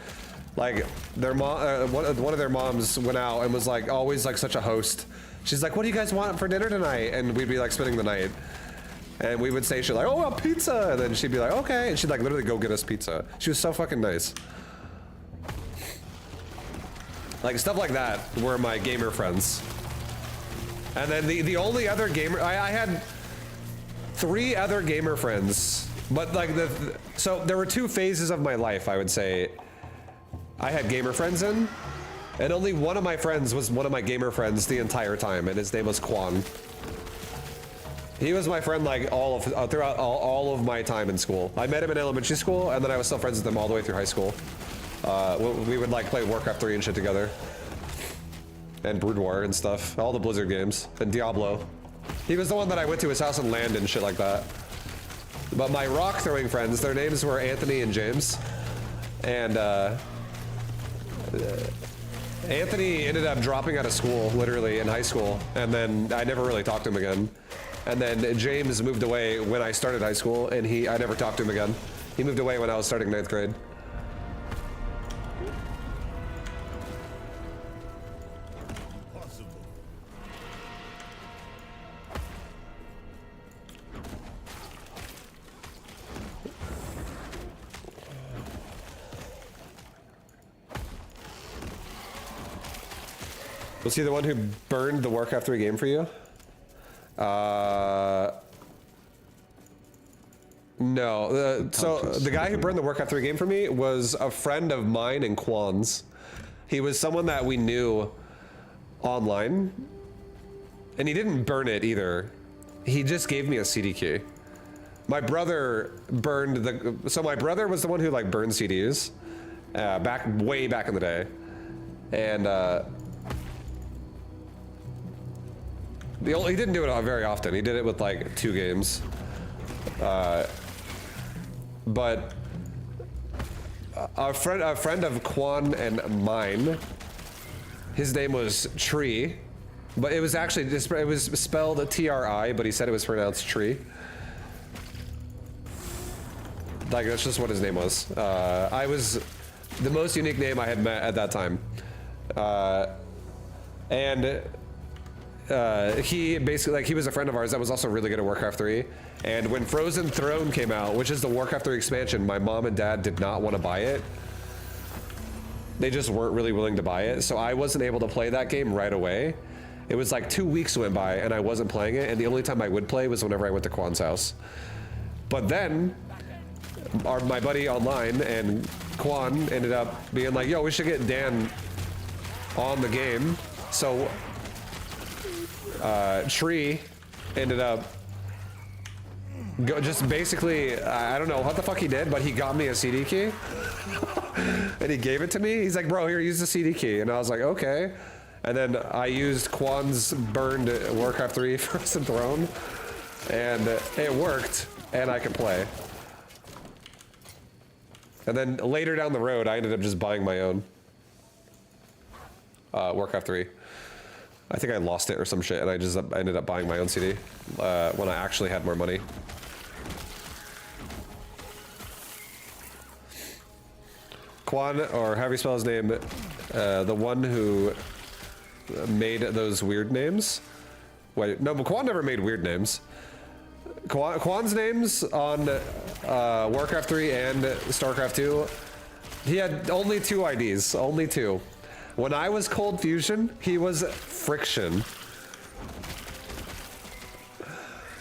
Like their mom, one of their moms went out and was like always like such a host. She's like, what do you guys want for dinner tonight? And we'd be like spending the night. And we would say shit like, oh, well, pizza. And then she'd be like, okay. And she'd like literally go get us pizza. She was so fucking nice. Like stuff like that were my gamer friends. And then the only other gamer, I had 3 other gamer friends, but like so there were 2 phases of my life, I would say. I had gamer friends in, and only one of my friends was one of my gamer friends the entire time, and his name was Quan. He was my friend like throughout all of my time in school. I met him in elementary school, and then I was still friends with him all the way through high school. We would like play Warcraft 3 and shit together. And Brood War and stuff. All the Blizzard games. And Diablo. He was the one that I went to his house and land and shit like that. But my rock throwing friends, their names were Anthony and James. And Anthony ended up dropping out of school, literally, in high school. And then I never really talked to him again. And then James moved away when I started high school, and I never talked to him again. He moved away when I was starting 9th grade. Was he the one who burned the Warcraft 3 game for you? No. So the guy who burned the Warcraft 3 game for me was a friend of mine and Quan's. He was someone that we knew online. And he didn't burn it either. He just gave me a CD key. My brother burned so my brother was the one who like burned CDs way back in the day. And he didn't do it very often. He did it with like 2 games. But a friend of Quan and mine, his name was Tree, but it was actually it was spelled T-R-I, but he said it was pronounced Tree. Like that's just what his name was. I was the most unique name I had met at that time, and. He basically, like, he was a friend of ours that was also really good at Warcraft 3. And when Frozen Throne came out, which is the Warcraft 3 expansion, my mom and dad did not want to buy it. They just weren't really willing to buy it. So I wasn't able to play that game right away. It was like 2 weeks went by and I wasn't playing it. And the only time I would play was whenever I went to Quan's house. But then my buddy online and Quan ended up being like, yo, we should get Dan on the game. So Tree ended up just basically, I don't know what the fuck he did, but he got me a CD key and he gave it to me. He's like, bro, here, use the CD key. And I was like, okay. And then I used Quan's burned Warcraft 3 Frozen Throne and it worked and I could play. And then later down the road, I ended up just buying my own Warcraft 3. I think I lost it or some shit, and I ended up buying my own CD when I actually had more money. Quan, or however you spell his name, the one who made those weird names. Wait, no, but Quan never made weird names. Quan's names on Warcraft 3 and StarCraft 2, he had only 2 IDs, only 2. When I was Cold Fusion, he was Friction.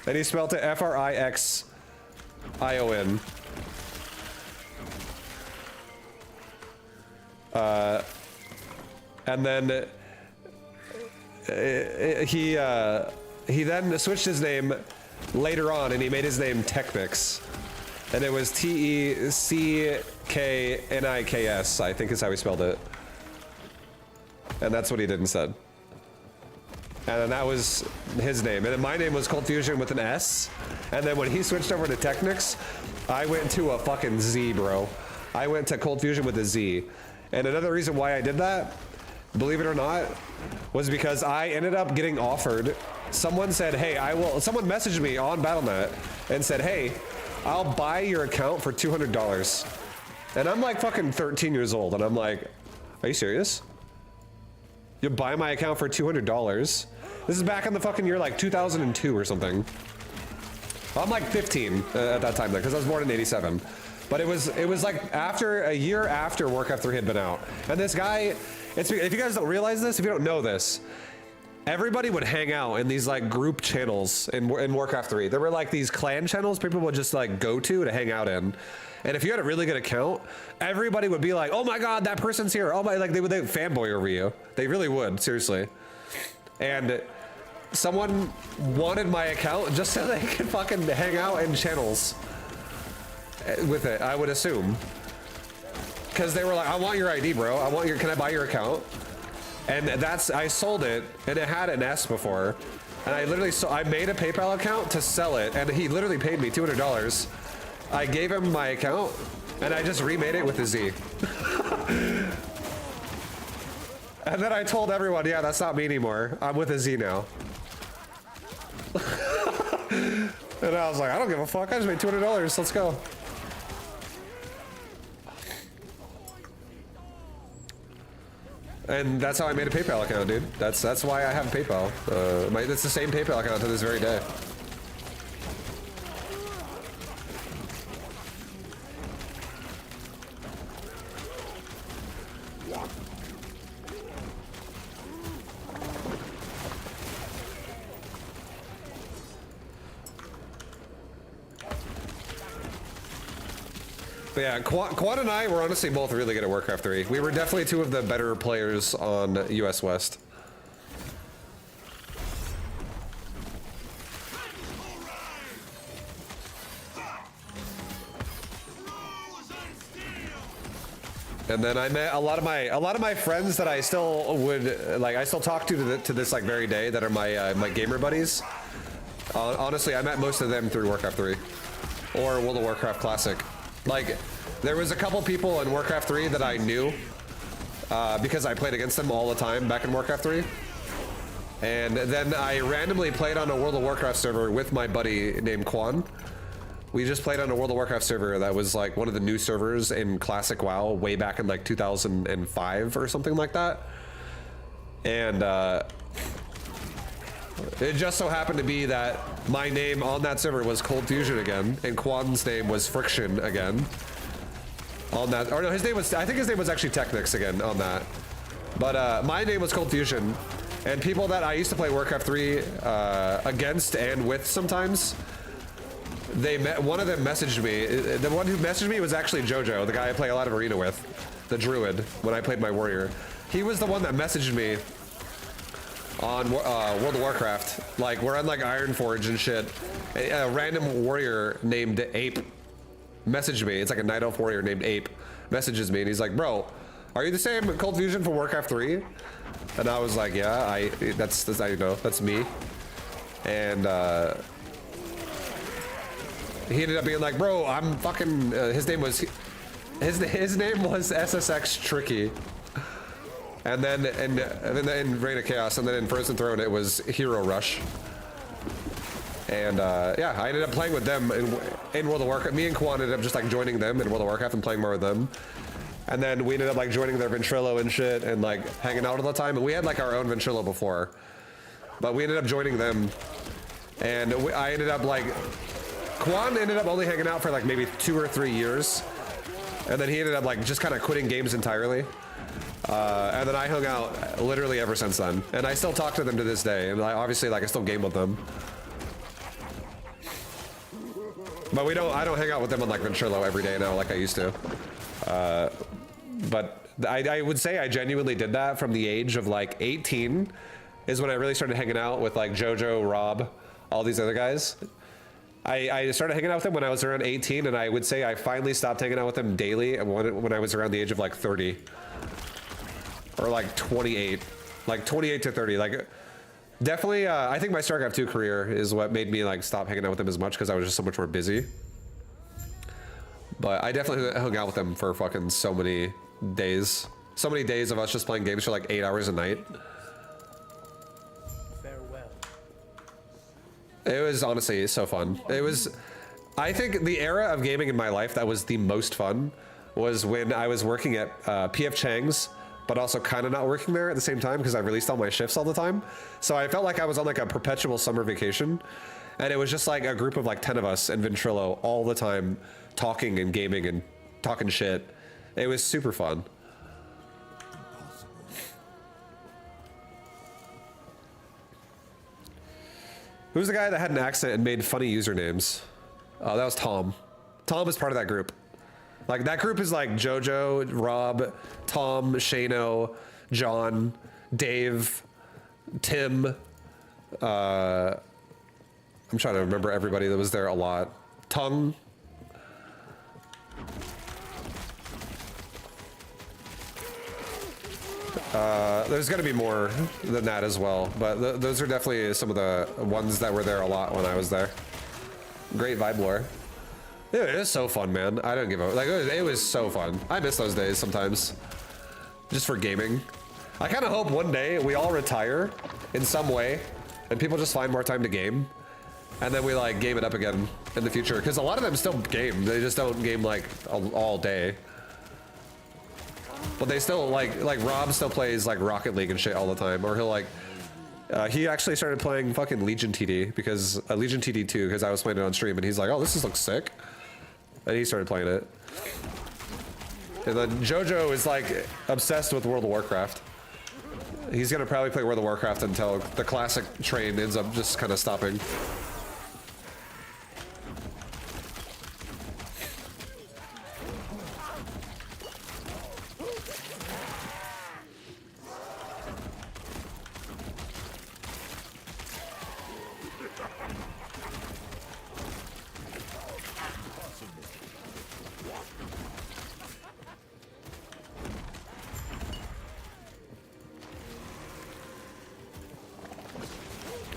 And he spelled it F-R-I-X-I-O-N. And then he then switched his name later on, and he made his name Technics. And it was T-E-C-K-N-I-K-S, I think is how he spelled it. And that's what he did instead. And then that was his name. And then my name was Cold Fusion with an S. And then when he switched over to Technics, I went to a fucking Z, bro. I went to Cold Fusion with a Z. And another reason why I did that, believe it or not, was because I ended up getting offered. Someone said, hey, someone messaged me on Battle.net and said, hey, I'll buy your account for $200. And I'm like fucking 13 years old. And I'm like, are you serious? You'll buy my account for $200? This is back in the fucking year like 2002 or something. I'm like 15 at that time, because I was born in '87. But it was like a year after Warcraft 3 had been out. And this guy, if you guys don't realize this, if you don't know this, everybody would hang out in these like group channels in Warcraft 3. There were like these clan channels people would just like go to hang out in. And if you had a really good account, everybody would be like, oh my God, that person's here. Oh my, like they would fanboy over you. They really would, seriously. And someone wanted my account just so they could fucking hang out in channels with it, I would assume. Because they were like, I want your ID, bro. Can I buy your account? And I sold it, and it had an S before. And I made a PayPal account to sell it, and he literally paid me $200. I gave him my account, and I just remade it with a Z. And then I told everyone, yeah, that's not me anymore. I'm with a Z now. And I was like, I don't give a fuck. I just made $200. Let's go. And that's how I made a PayPal account, dude. That's why I have PayPal. It's the same PayPal account to this very day. But yeah, Quan and I were honestly both really good at Warcraft 3. We were definitely two of the better players on US West. And then I met a lot of my friends that I still would I still talk to this like very day that are my gamer buddies. Honestly, I met most of them through Warcraft 3 or World of Warcraft Classic. Like, there was a couple people in Warcraft 3 that I knew because I played against them all the time back in Warcraft 3. And then I randomly played on a World of Warcraft server with my buddy named Quan. We just played on a World of Warcraft server that was like one of the new servers in Classic WoW way back in like 2005 or something like that. And it just so happened to be that my name on that server was Cold Fusion again, and Quan's name was Friction again. On that, or no, I think his name was actually Technics again on that. But my name was Cold Fusion, and people that I used to play Warcraft 3 against and with sometimes, one of them messaged me. The one who messaged me was actually JoJo, the guy I play a lot of Arena with, the Druid, when I played my Warrior. He was the one that messaged me on World of Warcraft. Like, we're on like Ironforge and shit. A random warrior named Ape messaged me. It's like a Night Elf warrior named Ape messages me, and he's like, bro, are you the same Cold Fusion for Warcraft 3? And I was like, yeah, that's I know, that's me. And he ended up being like, bro, I'm fucking, his name was SSX Tricky. And then in Reign of Chaos, and then in Frozen Throne, it was Hero Rush. And yeah, I ended up playing with them in World of Warcraft. Me and Quan ended up just like joining them in World of Warcraft and playing more with them. And then we ended up like joining their Ventrilo and shit and like hanging out all the time. And we had like our own Ventrilo before, but we ended up joining them. And I ended up like, Quan ended up only hanging out for like maybe 2 or 3 years. And then he ended up like just kind of quitting games entirely. And then I hung out literally ever since then. And I still talk to them to this day. And obviously like I still game with them. But I don't hang out with them on like Ventrilo every day now like I used to. But I would say I genuinely did that from the age of like 18 is when I really started hanging out with like JoJo, Rob, all these other guys. I started hanging out with them when I was around 18, and I would say I finally stopped hanging out with them daily when I was around the age of like 30. Or like 28. Like 28 to 30. Like definitely, I think my StarCraft 2 career is what made me like stop hanging out with them as much because I was just so much more busy. But I definitely hung out with them for fucking so many days So many days of us just playing games for like 8 hours a night. Farewell. It was honestly so fun. It was, I think the era of gaming in my life that was the most fun was when I was working at PF Chang's, but also kind of not working there at the same time because I released all my shifts all the time. So I felt like I was on like a perpetual summer vacation. And it was just like a group of like 10 of us in Ventrilo all the time talking and gaming and talking shit. It was super fun. Who's the guy that had an accent and made funny usernames? Oh, that was Tom. Tom was part of that group. Like that group is like Jojo, Rob, Tom, Shano, John, Dave, Tim. I'm trying to remember everybody that was there a lot. Tongue. There's gonna be more than that as well, but those are definitely some of the ones that were there a lot when I was there. Great vibe lore. Yeah, it is so fun, man. I don't give a like. It was so fun. I miss those days sometimes, just for gaming. I kind of hope one day we all retire in some way, and people just find more time to game, and then we like game it up again in the future. Because a lot of them still game. They just don't game like all day. But they still like Rob still plays like Rocket League and shit all the time, or he'll like. He actually started playing fucking Legion TD because Legion TD 2 because I was playing it on stream and he's like, oh, this looks sick, and he started playing it. And then Jojo is like obsessed with World of Warcraft. He's gonna probably play World of Warcraft until the classic train ends up just kind of stopping.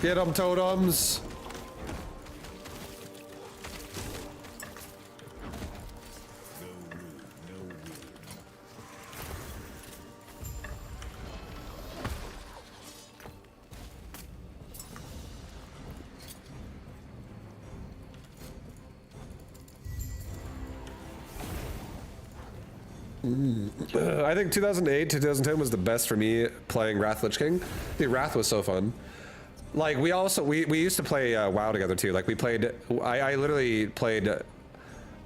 Get 'em, totems. I think 2008 to 2010 was the best for me playing Wrath Lich King. Dude, Wrath was so fun. Like we used to play WoW together too. Like we played, I literally played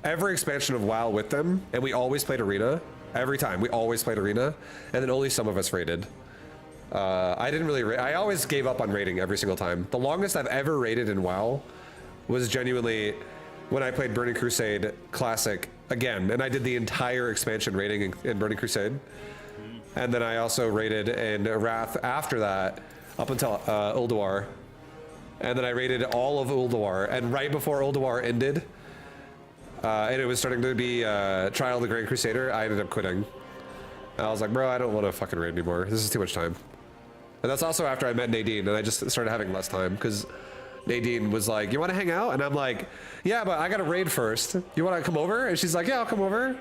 every expansion of WoW with them, and we always played Arena. Every time, we always played Arena, and then only some of us raided. I didn't really, I always gave up on raiding every single time. The longest I've ever raided in WoW was genuinely when I played Burning Crusade Classic again, and I did the entire expansion raiding in Burning Crusade. And then I also raided in Wrath after that, up until Ulduar. And then I raided all of Ulduar, and right before Ulduar ended, and it was starting to be Trial of the Grand Crusader, I ended up quitting. And I was like, bro, I don't want to fucking raid anymore. This is too much time. And that's also after I met Nadine, and I just started having less time, because Nadine was like, you want to hang out? And I'm like, yeah, but I got to raid first. You want to come over? And she's like, yeah, I'll come over.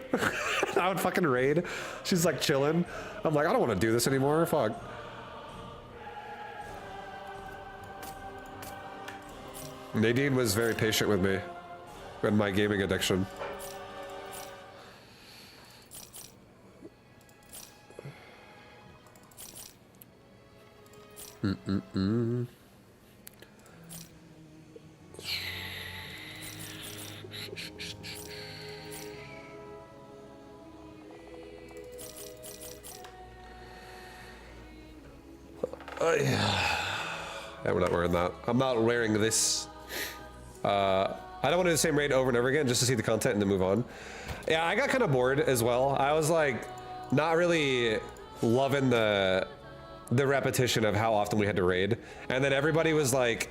I would fucking raid. She's like chilling. I'm like, I don't want to do this anymore. Fuck. Nadine was very patient with me and my gaming addiction. Yeah, we're not wearing that. I'm not wearing this. I don't want to do the same raid over and over again just to see the content and then move on. Yeah, I got kind of bored as well. I was like, not really loving the repetition of how often we had to raid. And then everybody was like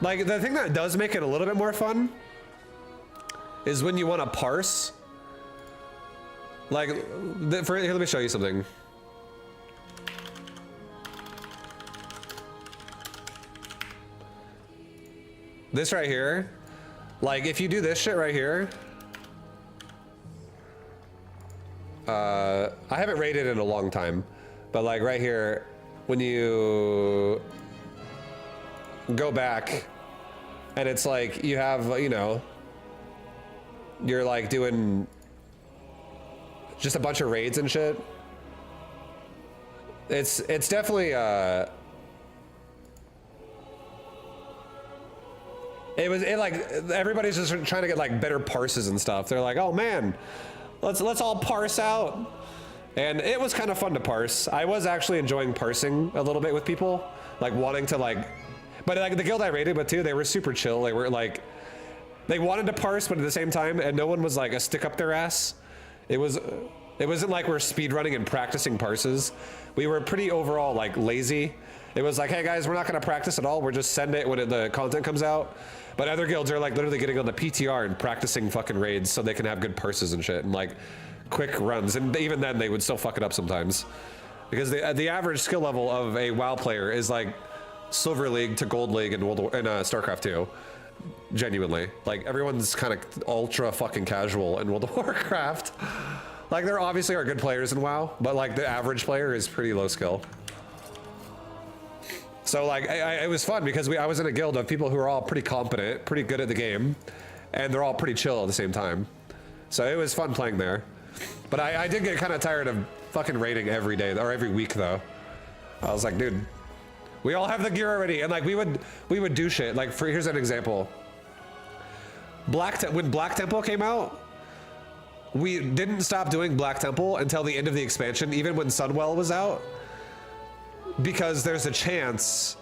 the thing that does make it a little bit more fun is when you want to parse. Like, here, let me show you something. This right here, like if you do this shit right here, I haven't raided in a long time, but like right here, when you go back and it's like you have, you know, you're like doing just a bunch of raids and shit. It's definitely it like everybody's just trying to get like better parses and stuff. They're like, oh man, let's all parse out. And it was kind of fun to parse. I was actually enjoying parsing a little bit with people, like wanting to like, but like the guild I raided with too, they were super chill. They were like, they wanted to parse, but at the same time, and no one was like a stick up their ass. It wasn't like we're speed running and practicing parses. We were pretty overall like lazy. It was like, hey guys, we're not gonna practice at all. We're just send it when the content comes out. But other guilds are like literally getting on the PTR and practicing fucking raids so they can have good parses and shit and like quick runs. And even then they would still fuck it up sometimes. Because the average skill level of a WoW player is like Silver League to Gold League in StarCraft 2. Genuinely. Like everyone's kind of ultra fucking casual in World of Warcraft. Like there obviously are good players in WoW, but like the average player is pretty low skill. So like it was fun because I was in a guild of people who are all pretty competent, pretty good at the game, and they're all pretty chill at the same time. So it was fun playing there. But I did get kind of tired of fucking raiding every day or every week though. I was like, dude, we all have the gear already, and like we would do shit. Like here's an example. When Black Temple came out, we didn't stop doing Black Temple until the end of the expansion, even when Sunwell was out. Because there's a chance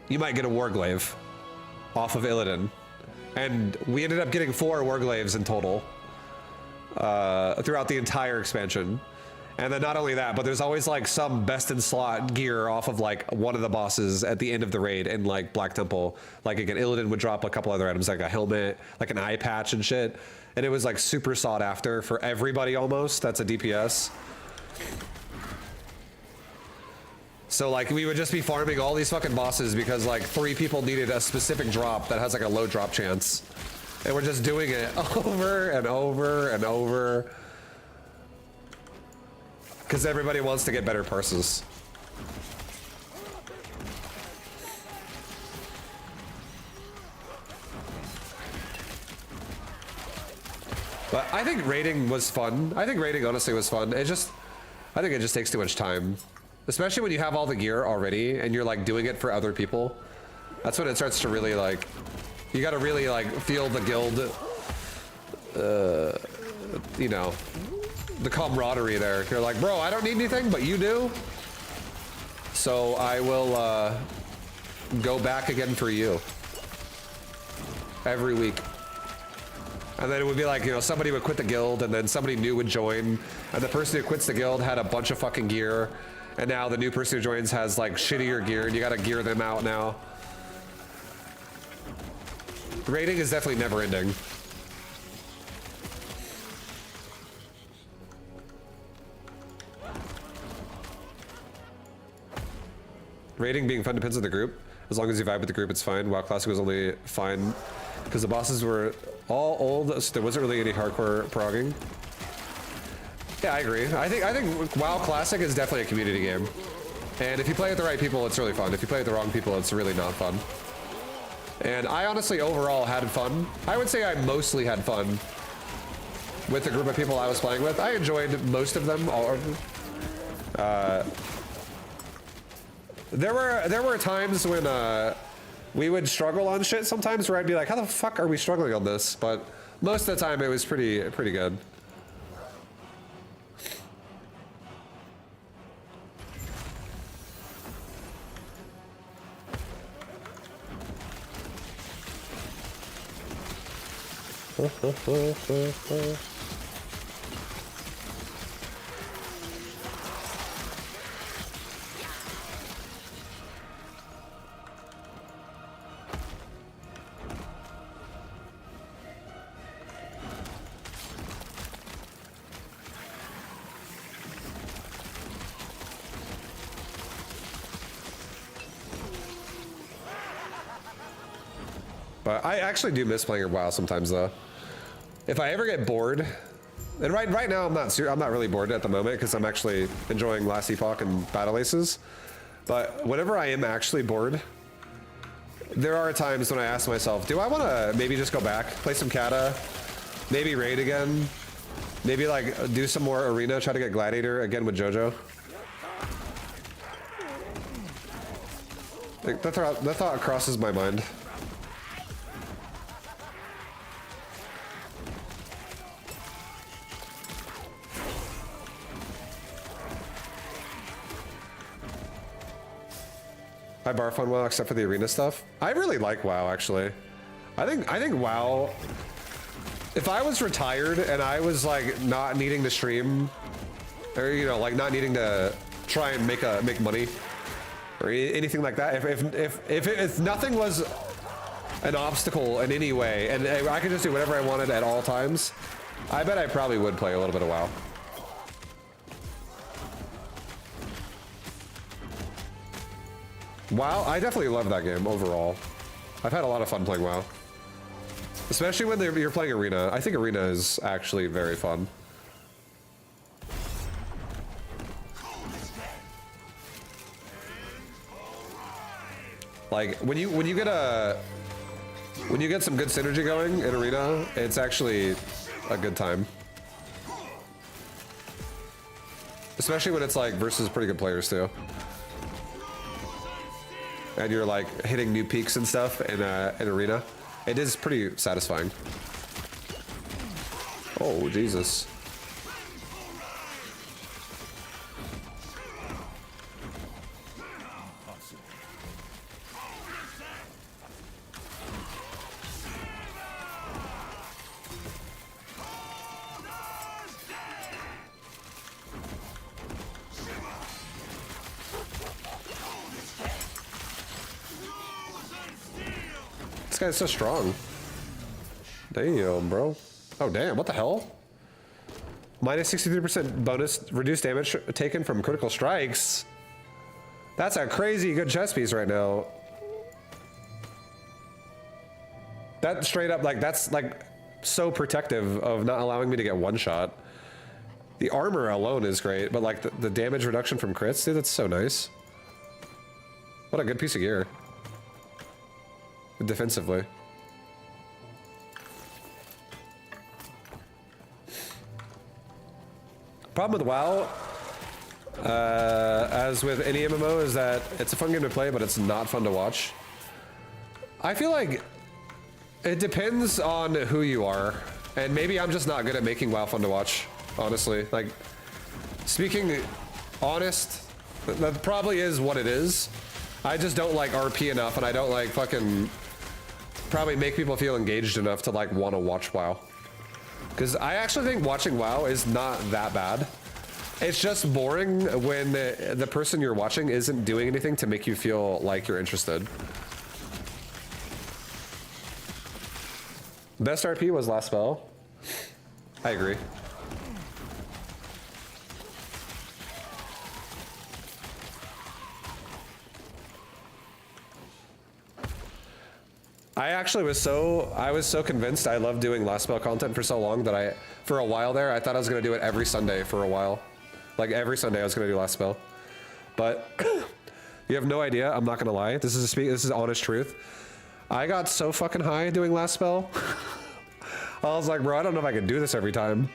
you might get a Warglaive off of Illidan. And we ended up getting 4 Warglaives in total throughout the entire expansion. And then not only that, but there's always like some best in slot gear off of like one of the bosses at the end of the raid in like Black Temple. Like again, Illidan would drop a couple other items like a helmet, like an eye patch and shit. And it was like super sought after for everybody almost. That's a DPS. So like we would just be farming all these fucking bosses because like 3 people needed a specific drop that has like a low drop chance. And we're just doing it over and over and over. Because everybody wants to get better parses. But I think raiding was fun. I think raiding honestly was fun. I think it just takes too much time. Especially when you have all the gear already and you're like doing it for other people. That's when it starts to really like, you gotta really like feel the guild, you know, the camaraderie there. You're like, bro, I don't need anything, but you do. So I will go back again for you. Every week. And then it would be like, you know, somebody would quit the guild and then somebody new would join. And the person who quits the guild had a bunch of fucking gear. And now the new person who joins has like shittier gear and you gotta gear them out now. Raiding is definitely never ending. Raiding being fun depends on the group. As long as you vibe with the group, it's fine. WoW Classic was only fine because the bosses were all old, so there wasn't really any hardcore progging. Yeah, I agree. I think WoW Classic is definitely a community game. And if you play with the right people, it's really fun. If you play with the wrong people, it's really not fun. And I honestly overall had fun. I would say I mostly had fun with the group of people I was playing with. I enjoyed most of them. All of them. There were times when we would struggle on shit sometimes where I'd be like, how the fuck are we struggling on this? But most of the time it was pretty good. But I actually do miss playing WoW sometimes though. If I ever get bored And right now I'm not really bored at the moment because I'm actually enjoying Last Epoch and Battle Aces. But whenever I am actually bored, there are times when I ask myself, do I want to maybe just go back, play some Kata, maybe raid again, maybe like do some more arena, try to get Gladiator again with JoJo. Like, that thought crosses my mind. I barf on WoW except for the arena stuff. I really like WoW actually. I think WoW. If I was retired and I was like not needing to stream, or you know, like not needing to try and make money or anything like that, if nothing was an obstacle in any way, and I could just do whatever I wanted at all times, I bet I probably would play a little bit of WoW. WoW, I definitely love that game overall. I've had a lot of fun playing WoW. Especially when you're playing Arena. I think Arena is actually very fun. Like when you get some good synergy going in Arena, it's actually a good time. Especially when it's like versus pretty good players too. And you're like hitting new peaks and stuff in Arena. It is pretty satisfying. Oh, Jesus. This guy's so strong. Damn, bro. Oh, damn. What the hell? Minus 63% bonus reduced damage taken from critical strikes. That's a crazy good chess piece right now. That straight up, like, that's like so protective of not allowing me to get one shot. The armor alone is great, but like the damage reduction from crits, dude, that's so nice. What a good piece of gear. Defensively. Problem with WoW, as with any MMO, is that it's a fun game to play, but it's not fun to watch. I feel like it depends on who you are, and maybe I'm just not good at making WoW fun to watch, honestly. Like, speaking honest, that probably is what it is. I just don't like RP enough, and I don't like fucking probably make people feel engaged enough to like want to watch WoW. Because I actually think watching WoW is not that bad. It's just boring when the person you're watching isn't doing anything to make you feel like you're interested. Best RP was Last Spell. I agree. I was so convinced I loved doing Last Spell content for so long that for a while there, I thought I was gonna do it every Sunday for a while. Like every Sunday I was gonna do Last Spell. But you have no idea, I'm not gonna lie. This is honest truth. I got so fucking high doing Last Spell. I was like, bro, I don't know if I can do this every time.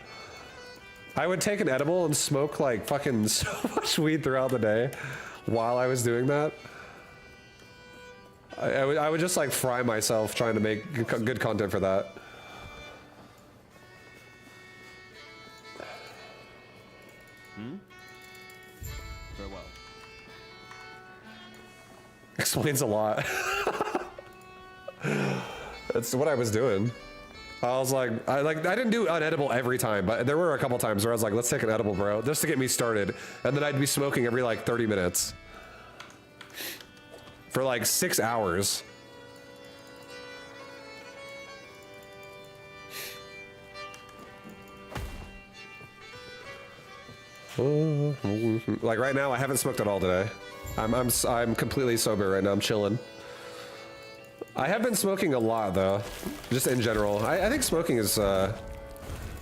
I would take an edible and smoke like fucking so much weed throughout the day while I was doing that. I would just like fry myself trying to make good content for that. Farewell. Explains a lot. That's what I was doing. I was like, I didn't do an edible every time, but there were a couple times where I was like, let's take an edible, bro, just to get me started. And then I'd be smoking every like 30 minutes. For like 6 hours. Like right now, I haven't smoked at all today. I'm completely sober right now. I'm chilling. I have been smoking a lot though, just in general. I think smoking is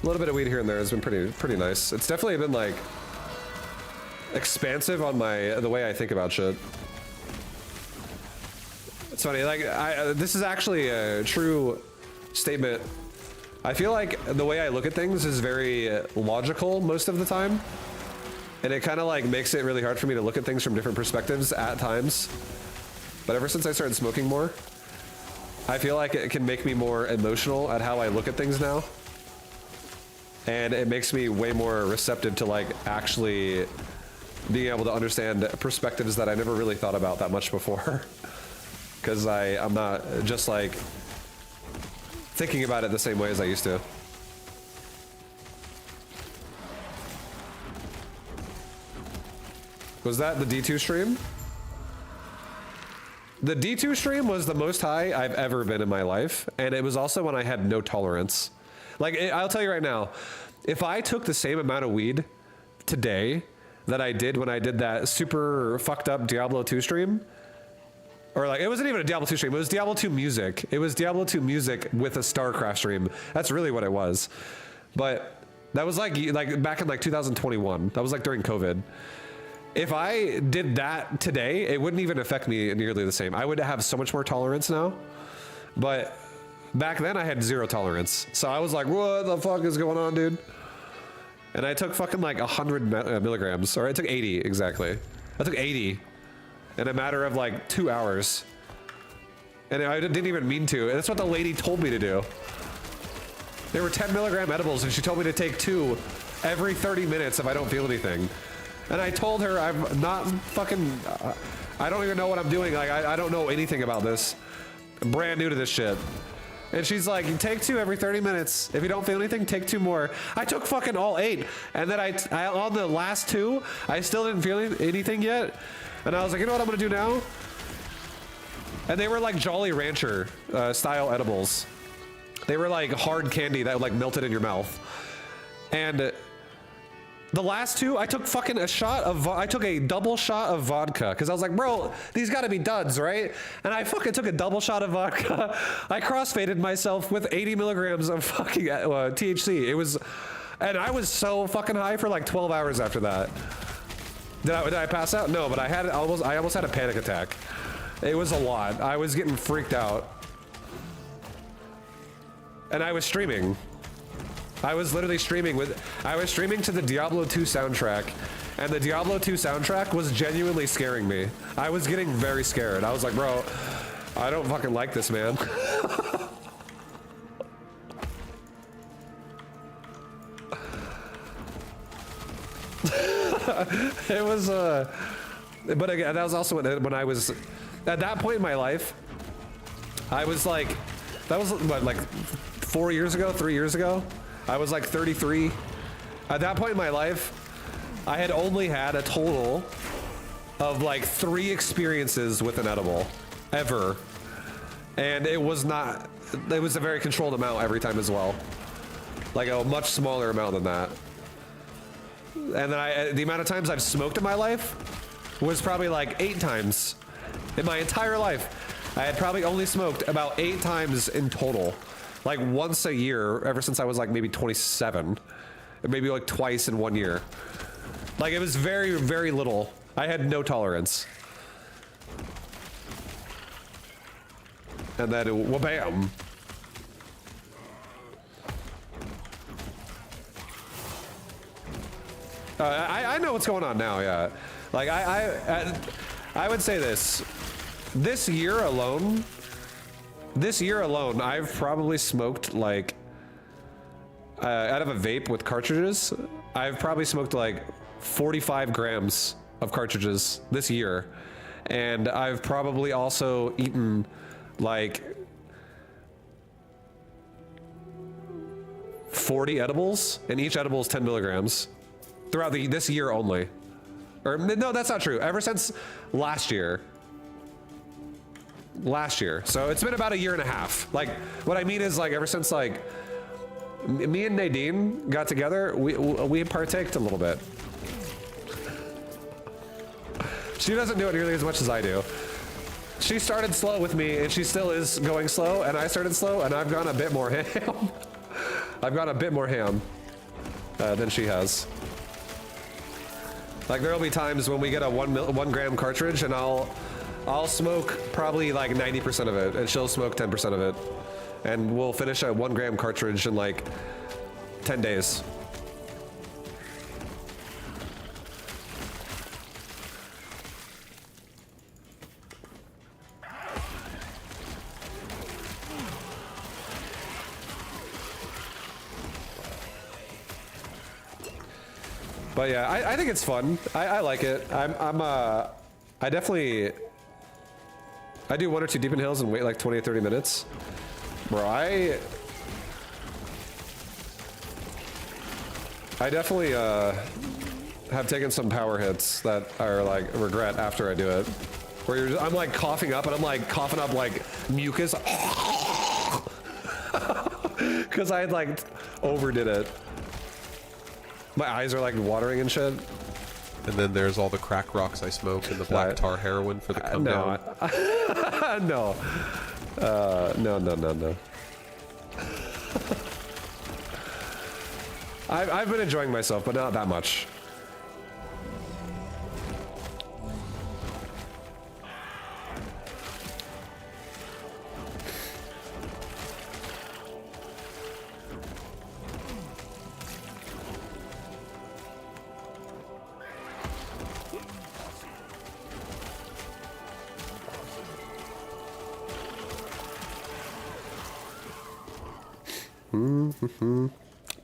A little bit of weed here and there has been pretty nice. It's definitely been like expansive on the way I think about shit. It's funny, like this is actually a true statement. I feel like the way I look at things is very logical most of the time, and it kind of like makes it really hard for me to look at things from different perspectives at times. But ever since I started smoking more, I feel like it can make me more emotional at how I look at things now. And it makes me way more receptive to like actually being able to understand perspectives that I never really thought about that much before. Because I'm not just like thinking about it the same way as I used to. Was that the D2 stream? The D2 stream was the most high I've ever been in my life, and it was also when I had no tolerance. Like, I'll tell you right now, if I took the same amount of weed today that I did when I did that super fucked up Diablo 2 stream, or like, it wasn't even a Diablo 2 stream, it was Diablo 2 music. It was Diablo 2 music with a StarCraft stream. That's really what it was. But that was like back in like 2021. That was like during COVID. If I did that today, it wouldn't even affect me nearly the same. I would have so much more tolerance now. But back then I had zero tolerance. So I was like, what the fuck is going on, dude? And I took fucking like 100 milligrams, or I took 80 exactly. I took 80 in a matter of like 2 hours. And I didn't even mean to. And that's what the lady told me to do. They were 10 milligram edibles, and she told me to take 2 every 30 minutes if I don't feel anything. And I told her I'm not fucking, I don't even know what I'm doing. Like, I don't know anything about this. I'm brand new to this shit. And she's like, you take 2 every 30 minutes. If you don't feel anything, take 2 more. I took fucking all 8. And then I on the last 2, I still didn't feel anything yet. And I was like, you know what I'm gonna do now? And they were like Jolly Rancher style edibles. They were like hard candy that like melted in your mouth. And the last 2, I took fucking I took a double shot of vodka, because I was like, bro, these gotta be duds, right? And I fucking took a double shot of vodka. I crossfaded myself with 80 milligrams of fucking THC. It was, and I was so fucking high for like 12 hours after that. Did I pass out? No, but I almost had a panic attack. It was a lot. I was getting freaked out. And I was streaming. I was literally streaming I was streaming to the Diablo 2 soundtrack, and the Diablo 2 soundtrack was genuinely scaring me. I was getting very scared. I was like, bro, I don't fucking like this, man. It was, but again, that was also when I was, at that point in my life, I was like, that was what, like 4 years ago, 3 years ago? I was like 33. At that point in my life, I had only had a total of like 3 experiences with an edible, ever. And it was a very controlled amount every time as well. Like a much smaller amount than that. And then the amount of times I've smoked in my life was probably like 8 times. In my entire life, I had probably only smoked about 8 times in total. Like once a year, ever since I was like maybe 27. Maybe like twice in 1 year. Like it was very, very little. I had no tolerance. And then, wha-bam. I know what's going on now, yeah. Like I would say this. This year alone, I've probably smoked like, out of a vape with cartridges, I've probably smoked like 45 grams of cartridges this year. And I've probably also eaten like 40 edibles, and each edible is 10 milligrams throughout this year only. Or no, that's not true. Ever since last year. So it's been about 1.5 years. Like, what I mean is, like, ever since, like, me and Nadine got together, we partaked a little bit. She doesn't do it nearly as much as I do. She started slow with me, and she still is going slow, and I started slow, and I've gone a bit more ham. I've got a bit more ham than she has. Like there'll be times when we get a 1 gram cartridge and I'll smoke probably like 90% of it and she'll smoke 10% of it. And we'll finish a 1 gram cartridge in like 10 days. But yeah, I think it's fun. I like it. I definitely, I do 1 or 2 deep inhales and wait like 20 or 30 minutes. Bro, I definitely have taken some power hits that are like regret after I do it. Where you're I'm like coughing up and I'm like coughing up like mucus. Because I had like overdid it. My eyes are like watering and shit. And then there's all the crack rocks I smoke and the black tar heroin for the come down. No. No. I've been enjoying myself, but not that much.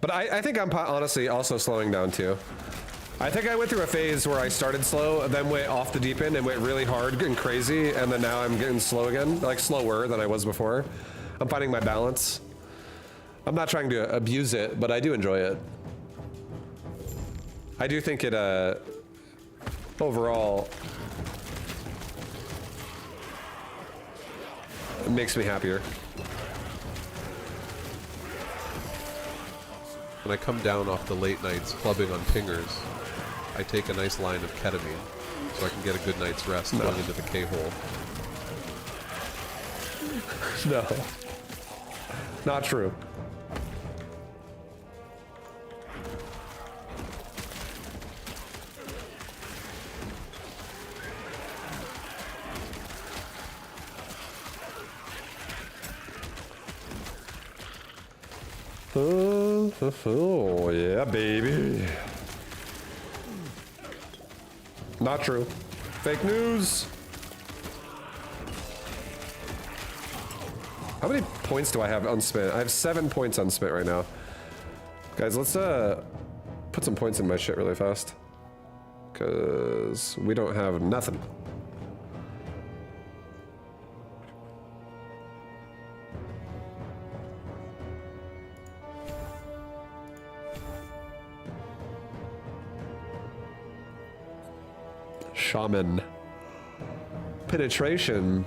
But I think I'm honestly also slowing down too. I think I went through a phase where I started slow, then went off the deep end and went really hard and crazy, and then now I'm getting slow again, like slower than I was before. I'm finding my balance. I'm not trying to abuse it, but I do enjoy it. I do think it, overall, it makes me happier. When I come down off the late nights clubbing on pingers, I take a nice line of ketamine so I can get a good night's rest going into the K-hole. No. Not true. Oh, yeah, baby. Not true. Fake news. How many points do I have unspent? I have 7 points unspent right now. Guys, let's put some points in my shit really fast. Because we don't have nothing. Shaman. Penetration.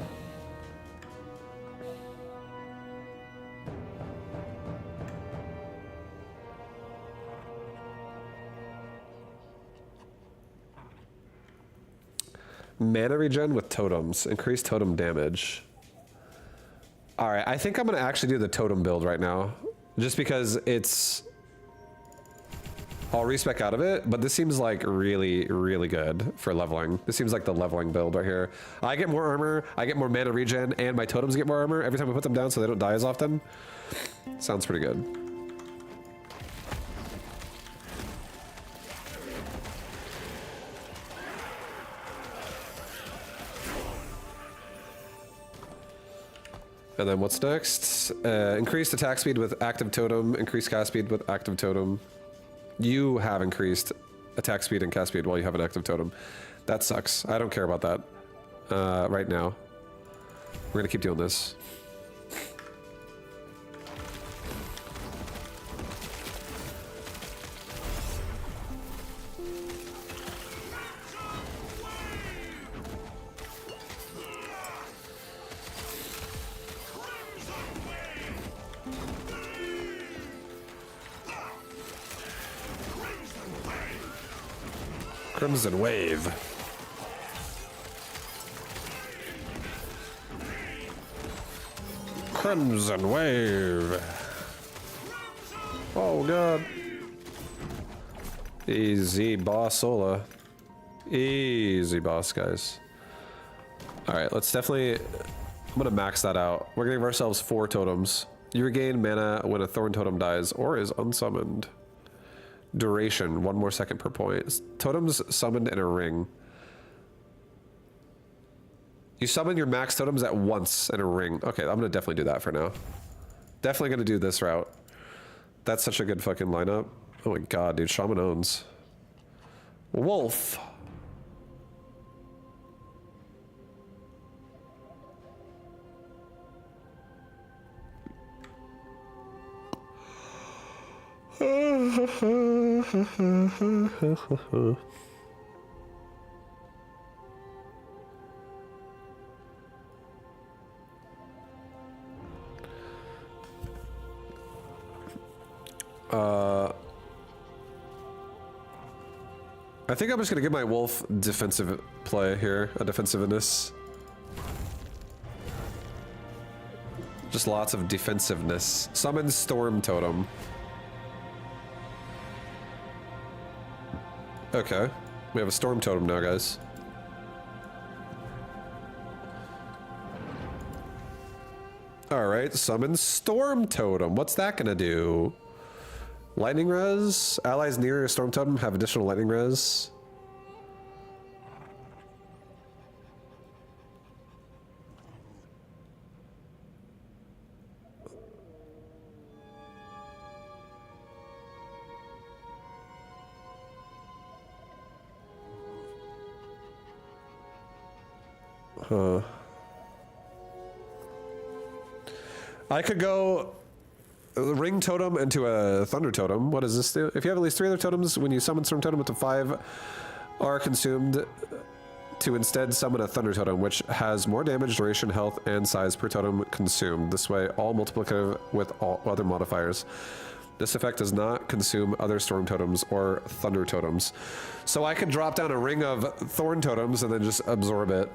Mana regen with totems. Increase totem damage. Alright, I think I'm gonna actually do the totem build right now. Just because it's... I'll respec out of it, but this seems like really, really good for leveling. This seems like the leveling build right here. I get more armor, I get more mana regen, and my totems get more armor every time I put them down so they don't die as often. Sounds pretty good. And then what's next? Increased attack speed with active totem, increased cast speed with active totem. You have increased attack speed and cast speed while you have an active totem. That sucks. I don't care about that right now. We're gonna keep doing this. Crimson Wave. Crimson Wave. Oh god. Easy boss, Ola. Easy boss, guys. Alright, let's definitely... I'm gonna max that out. We're gonna give ourselves 4 totems. You regain mana when a thorn totem dies or is unsummoned. Duration, 1 more second per point. Totems summoned in a ring. You summon your max totems at once in a ring. Okay, I'm gonna definitely do that for now. Definitely gonna do this route. That's such a good fucking lineup. Oh my god, dude, Shaman owns. Wolf. I think I'm just gonna give my wolf defensive play here, a defensiveness. Just lots of defensiveness. Summon Storm Totem. Okay, we have a Storm Totem now, guys. Alright, summon Storm Totem. What's that gonna do? Lightning res. Allies near a Storm Totem have additional lightning res. Huh. I could go Ring Totem into a Thunder Totem. What does this do? If you have at least 3 other totems, when you summon Storm Totem, up to 5 are consumed to instead summon a Thunder Totem, which has more damage, duration, health, and size per totem consumed. This way, all multiplicative with all other modifiers. This effect does not consume other Storm Totems or Thunder Totems. So I could drop down a ring of Thorn Totems and then just absorb it.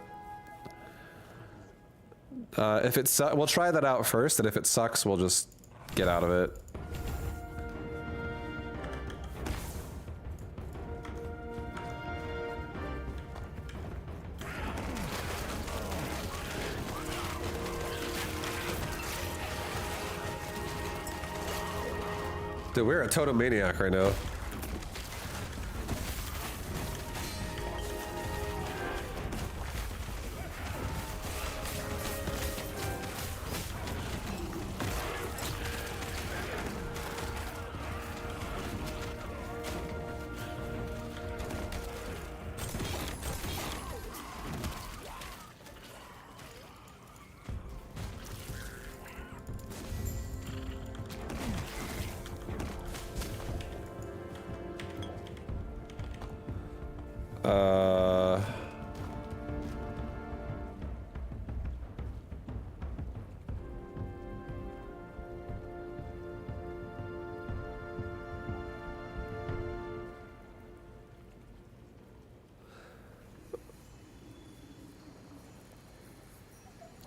If it we'll try that out first, and if it sucks, we'll just get out of it. Dude, we're a totem maniac right now.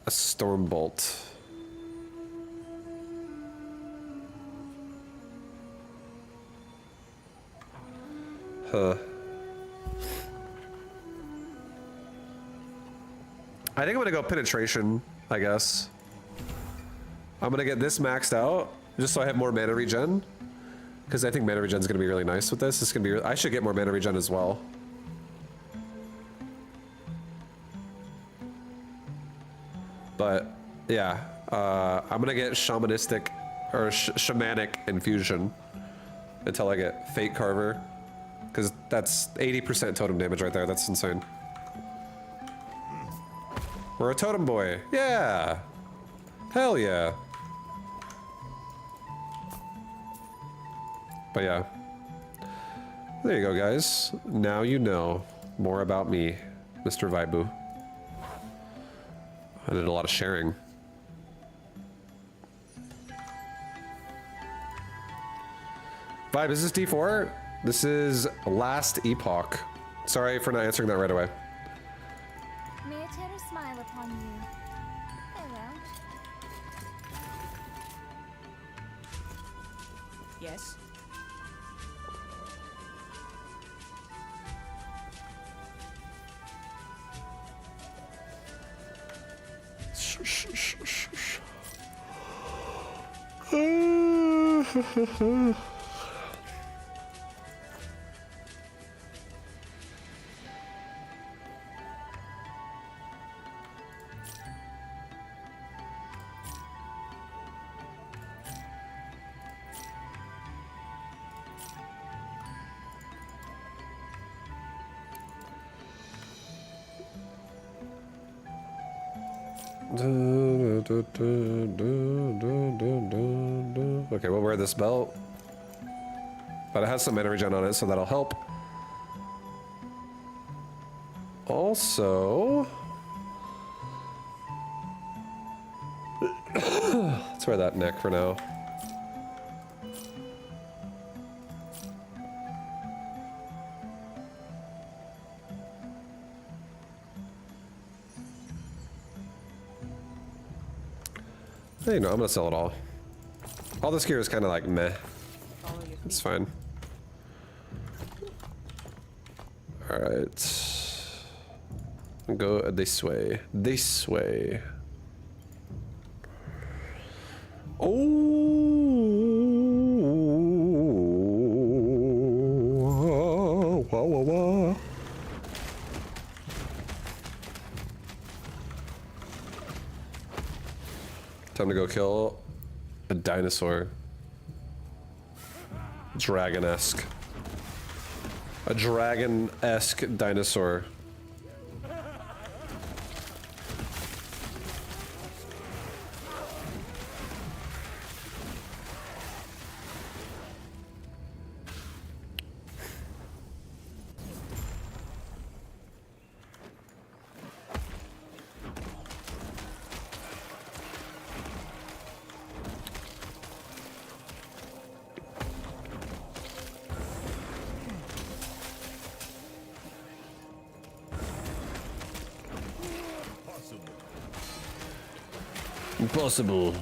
A Storm Bolt. Huh. I think I'm gonna go Penetration, I guess. I'm gonna get this maxed out, just so I have more mana regen. Because I think mana regen is gonna be really nice with this. It's gonna be. I should get more mana regen as well. But yeah, I'm gonna get shamanistic or shamanic infusion until I get Fate Carver, because that's 80% totem damage right there. That's insane. We're a totem boy. Yeah. Hell yeah. But yeah. There you go, guys. Now you know more about me, Mr. Vaibu. I did a lot of sharing. Vibe, is this D4? This is Last Epoch. Sorry for not answering that right away. May a terror smile upon you. Farewell. Yes? Okay, we'll wear this belt. But it has some mana regen on it, so that'll help. Also... let's wear that neck for now. Hey, no, I'm gonna sell it all. All this gear is kind of like meh. Follow your It's feet. fine. Alright. Go this way. This way. Oh. Wah, wah, wah. Time to go kill a dinosaur. Dragon-esque. A dragon-esque dinosaur. Impossible.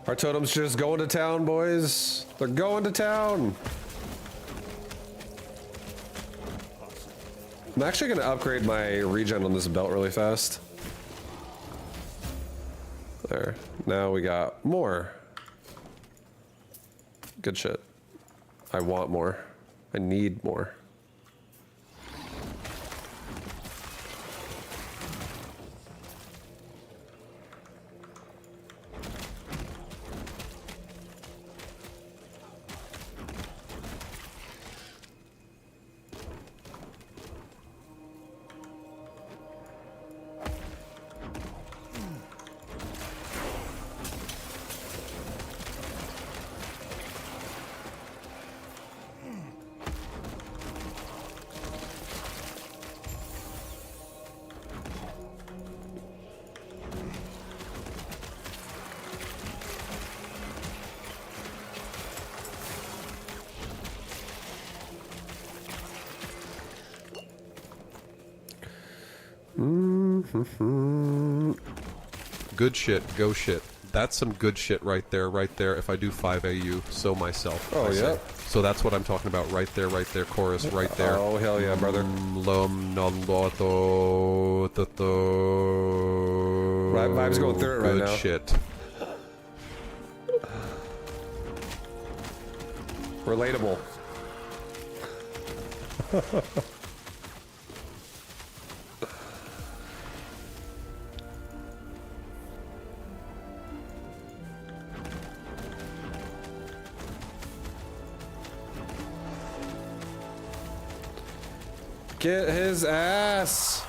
Our totem's just going to town, boys. They're going to town. I'm actually going to upgrade my regen on this belt really fast. There. Now we got more. Good shit. I want more. I need more. Good shit, go shit. That's some good shit right there, if I do 5 AU, so myself. Oh, I say. yeah. So that's what I'm talking about right there, chorus, right there. Oh, hell yeah, brother. Vibe's going through it right now. Good shit. Relatable. Get his ass.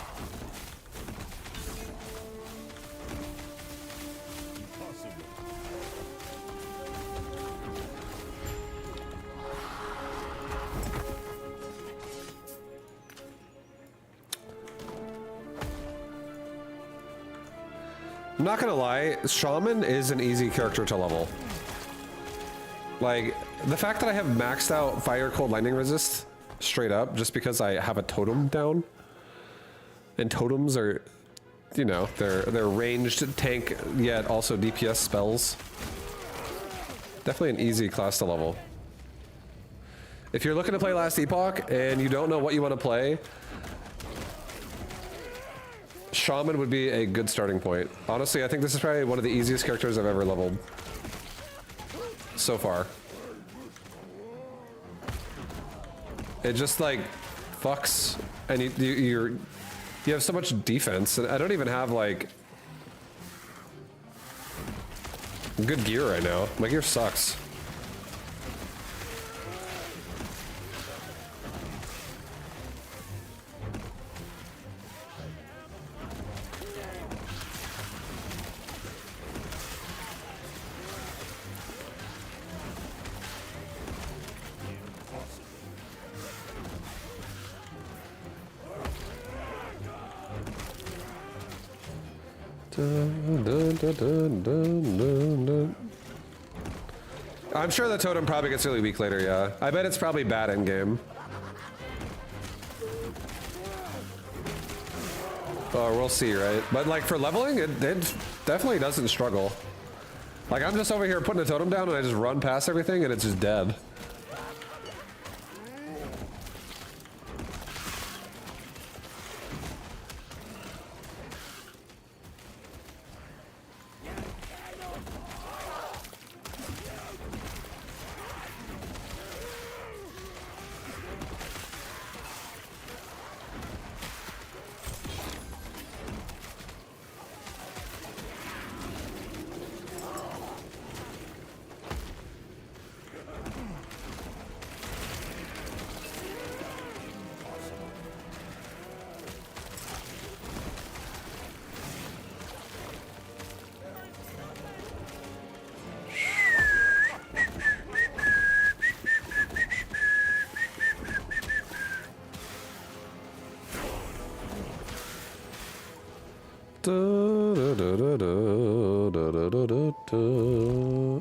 I'm not gonna lie, Shaman is an easy character to level. Like, the fact that I have maxed out fire, cold, lightning resist straight up just because I have a totem down. And totems are, you know, they're ranged tank yet also DPS spells. Definitely an easy class to level. If you're looking to play Last Epoch and you don't know what you want to play, Shaman would be a good starting point. Honestly, I think this is probably one of the easiest characters I've ever leveled so far. It just like fucks, and you have so much defense, and I don't even have like good gear right now. My gear sucks. I'm sure the totem probably gets really weak later, yeah. I bet it's probably bad in game. Oh, we'll see, right? But like for leveling, it definitely doesn't struggle. Like I'm just over here putting a totem down and I just run past everything and it's just dead.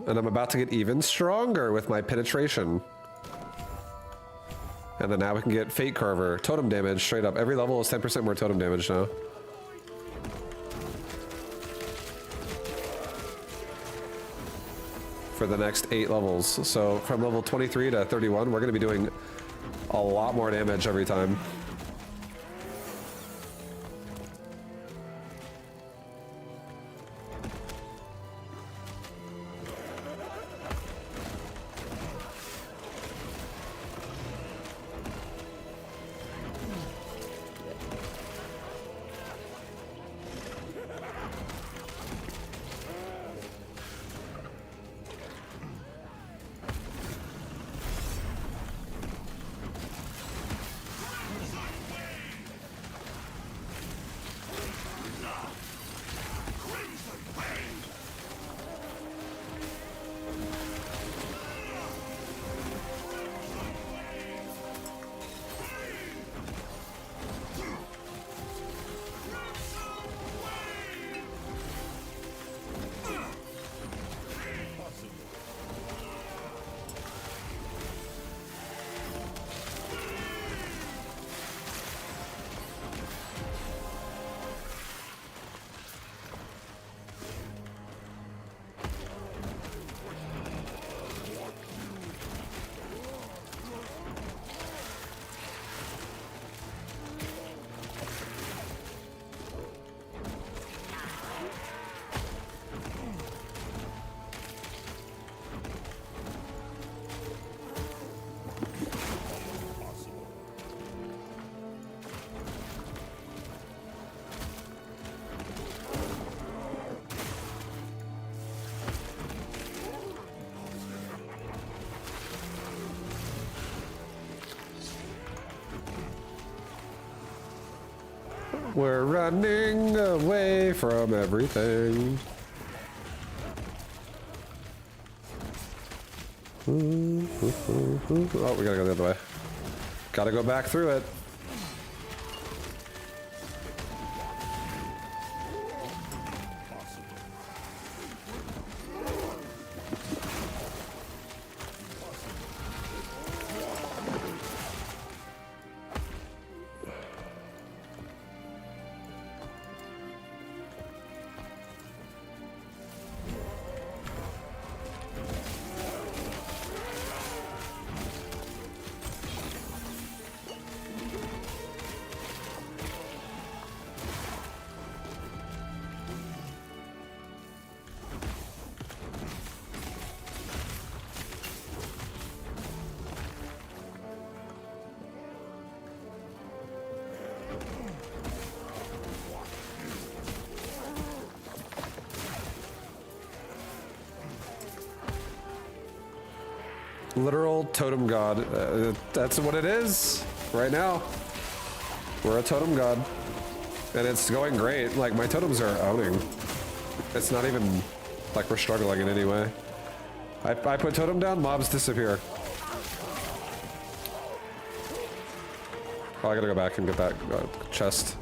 And I'm about to get even stronger with my penetration. And then now we can get Fate Carver, totem damage, straight up. Every level is 10% more totem damage now. For the next 8 levels. So from level 23 to 31, we're going to be doing a lot more damage every time. We're running away from everything. Oh, we gotta go the other way. Gotta go back through it. Possible. literal totem god. That's what it is right now. We're a totem god. And it's going great. Like, my totems are owning. It's not even like we're struggling in any way. I put totem down, mobs disappear. Oh, I gotta go back and get that chest.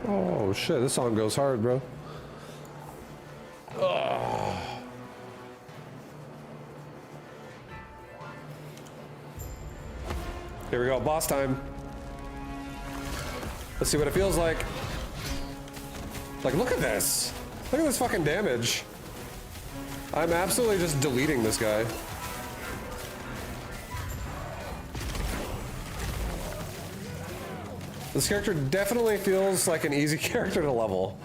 Oh shit, this song goes hard, bro. Ugh. Here we go, boss time. Let's see what it feels like. Like, look at this. Look at this fucking damage. I'm absolutely just deleting this guy. This character definitely feels like an easy character to level.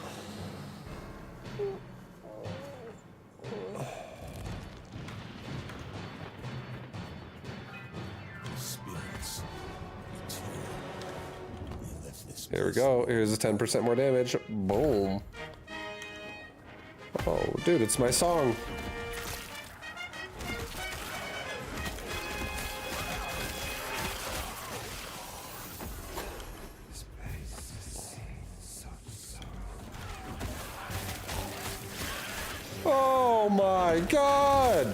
Spirits. Here we go. Here's a 10% more damage. Boom. Oh, dude, it's my song. Oh my god!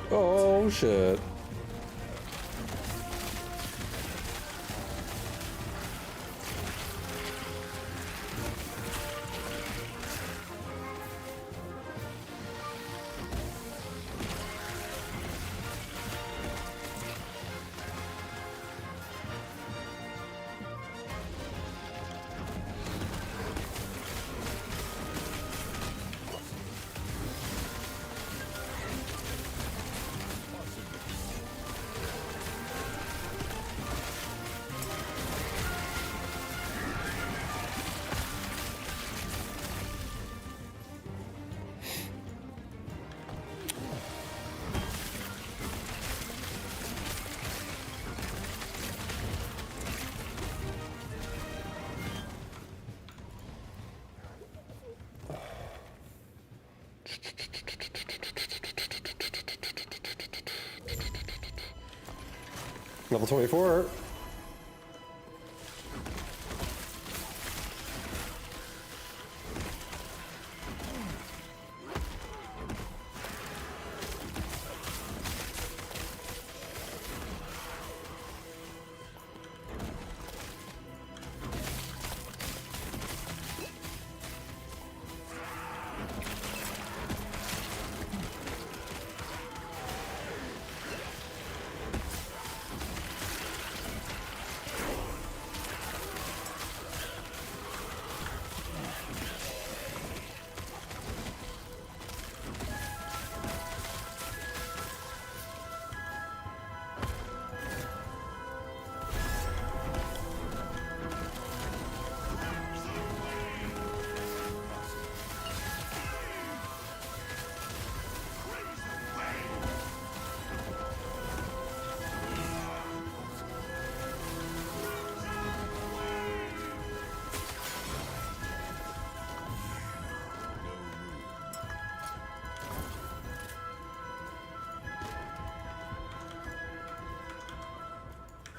Oh shit. Level 24.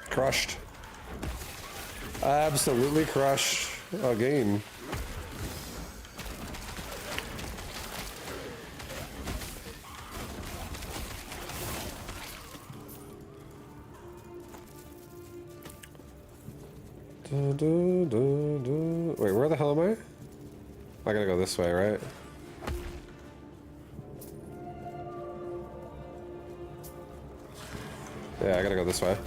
Crushed. Absolutely crushed again. Wait, where the hell am I? I gotta go this way, right? Yeah, I gotta go this way.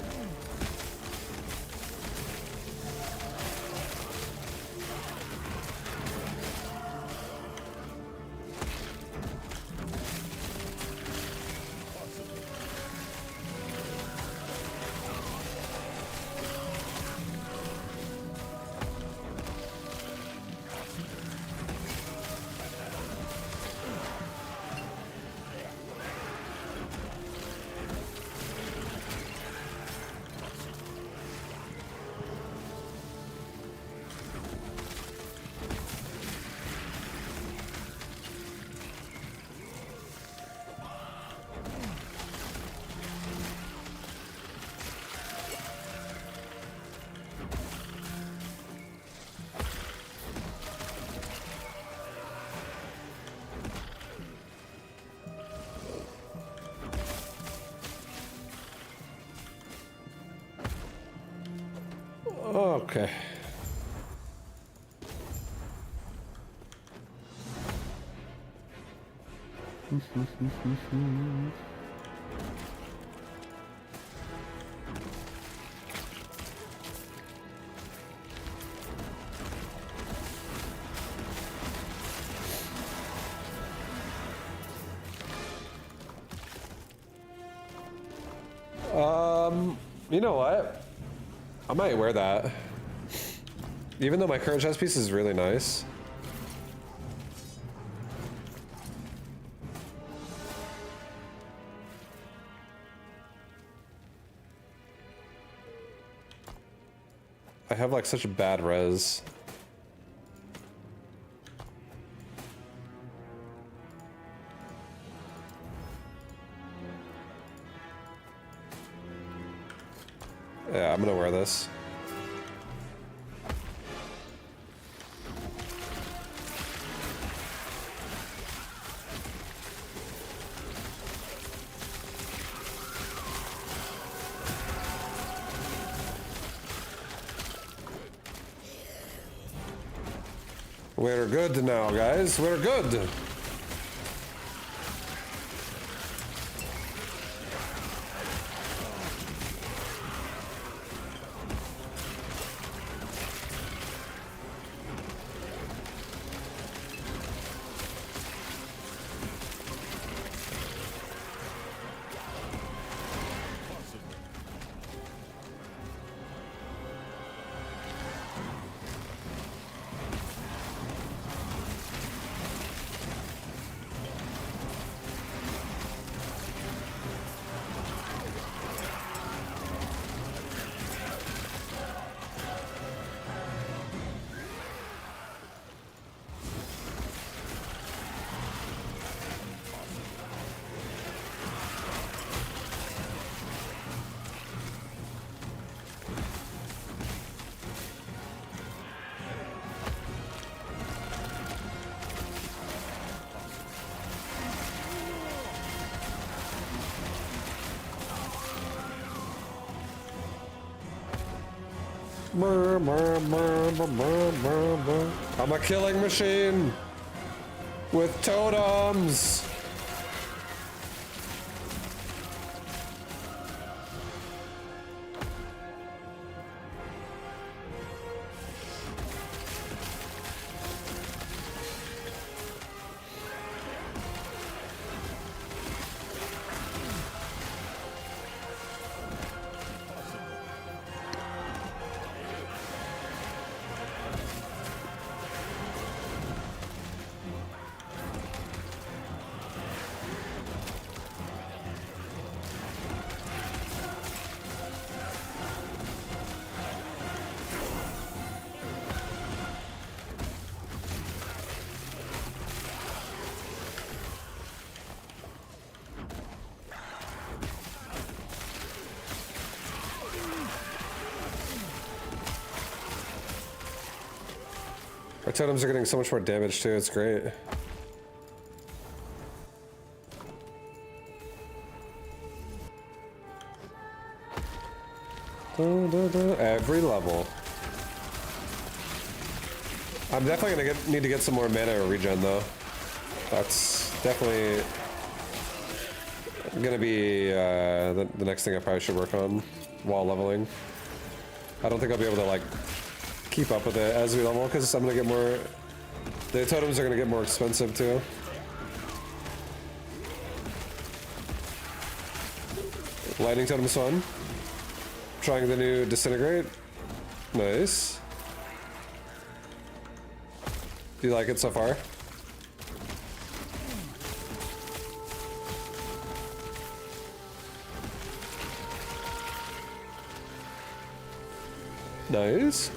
Okay. You know what? I might wear that. Even though my current chest piece is really nice. I have like such a bad res. Yeah, I'm gonna wear this. We're good now, guys. We're good. I'm a killing machine with totems. Our totems are getting so much more damage too, it's great. Every level. I'm definitely gonna need to get some more mana regen though. That's definitely gonna be the next thing I probably should work on while leveling. I don't think I'll be able to like keep up with it as we level because I'm gonna get more. The totems are gonna get more expensive too. Lightning totem's fun. Trying the new disintegrate. Nice. Do you like it so far? Nice.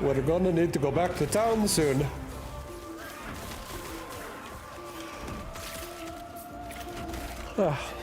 We're gonna need to go back to town soon. Ah.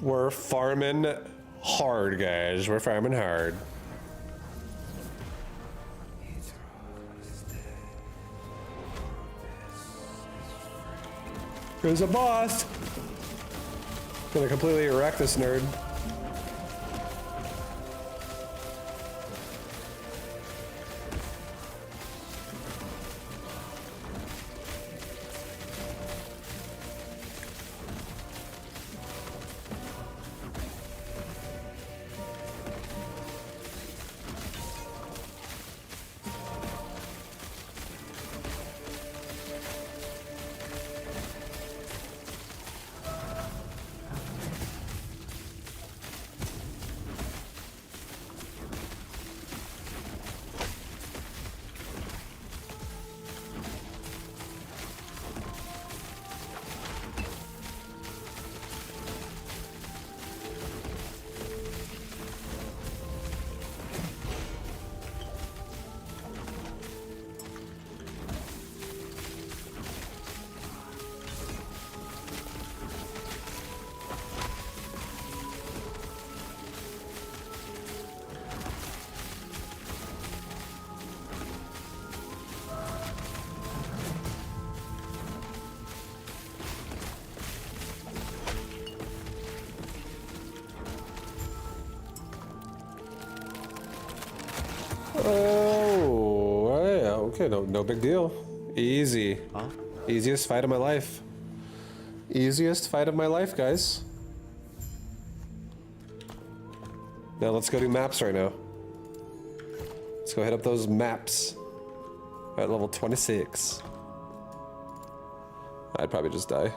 We're farming hard, guys. We're farming hard. There's a boss. Gonna completely wreck this nerd. Oh, yeah, okay, no big deal. Easy. Huh? Easiest fight of my life. Easiest fight of my life, guys. Now let's go do maps right now. Let's go hit up those maps. At level 26. I'd probably just die.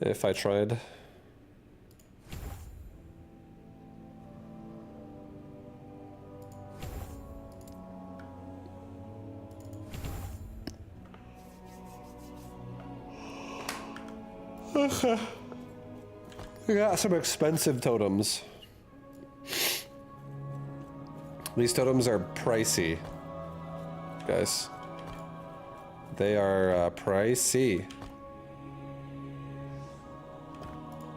If I tried. We got some expensive totems. These totems are pricey, guys. They are pricey.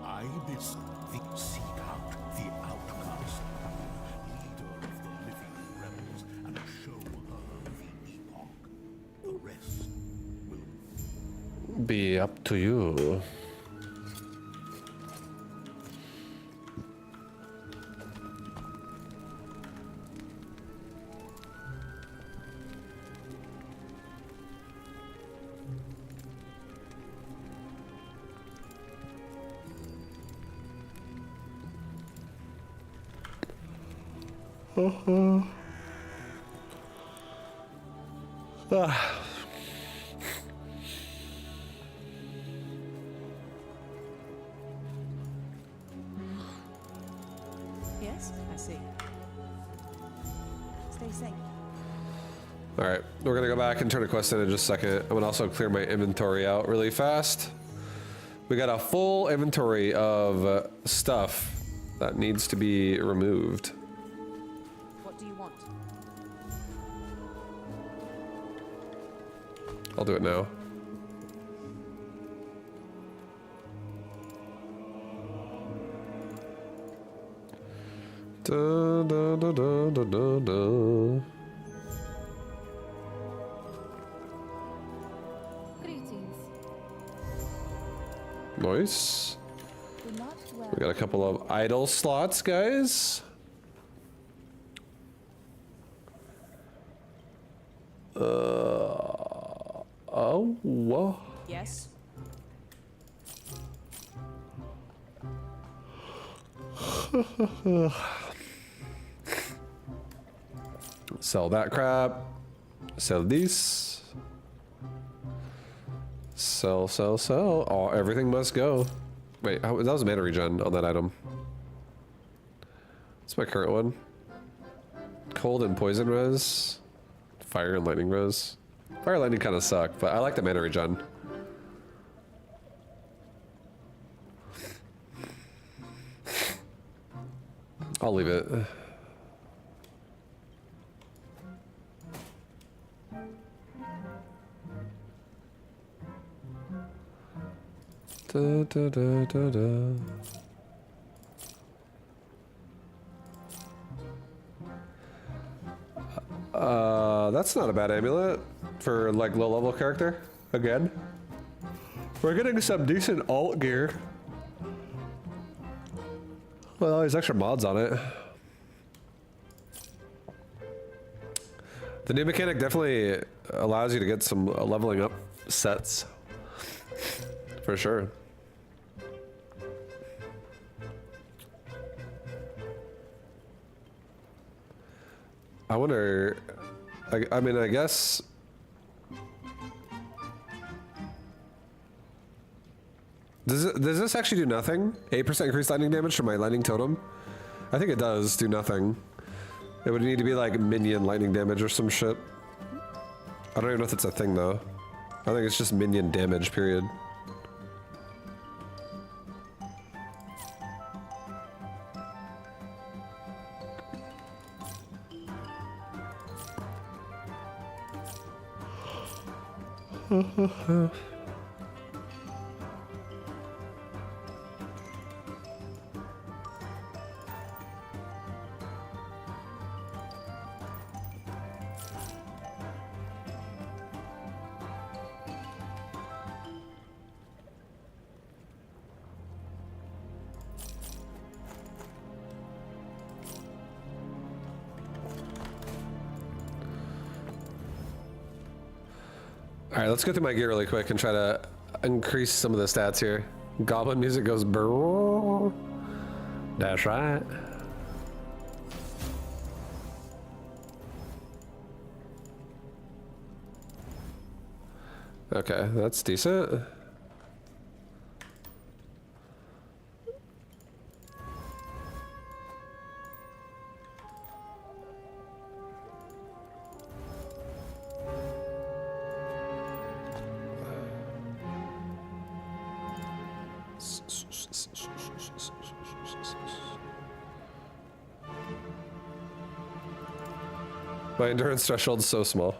I listen. Seek out the outcast, leader of the living rebels, and show her the epoch. The rest will Be up to you. Yes, I see. Stay safe. Alright, we're gonna go back and turn a quest in just a second. I'm gonna also clear my inventory out really fast. We got a full inventory of stuff that needs to be removed. What do you want? I'll do it now. Da, da, da, da, da, da, da. Greetings. Nice. Do not dwell. We got a couple of idle slots, guys. Oh, whoa. Yes. Sell that crap. Sell this. Sell, sell, sell. Oh, everything must go. Wait, that was mana regen on that item. That's my current one. Cold and poison res. Fire and lightning res. Fire and lightning kind of suck, but I like the mana regen. I'll leave it. Da, da, da, da, da. That's not a bad amulet for like low level character. Again, we're getting some decent alt gear. Well, there's extra mods on it. The new mechanic definitely allows you to get some leveling up sets. For sure. I wonder, I mean, I guess. Does this actually do nothing? 8% increased lightning damage from my lightning totem? I think it does do nothing. It would need to be like minion lightning damage or some shit. I don't even know if it's a thing though. I think it's just minion damage, period. All right, let's go through my gear really quick and try to increase some of the stats here. Goblin music goes brrrr. That's right. Okay, that's decent. My endurance threshold is so small.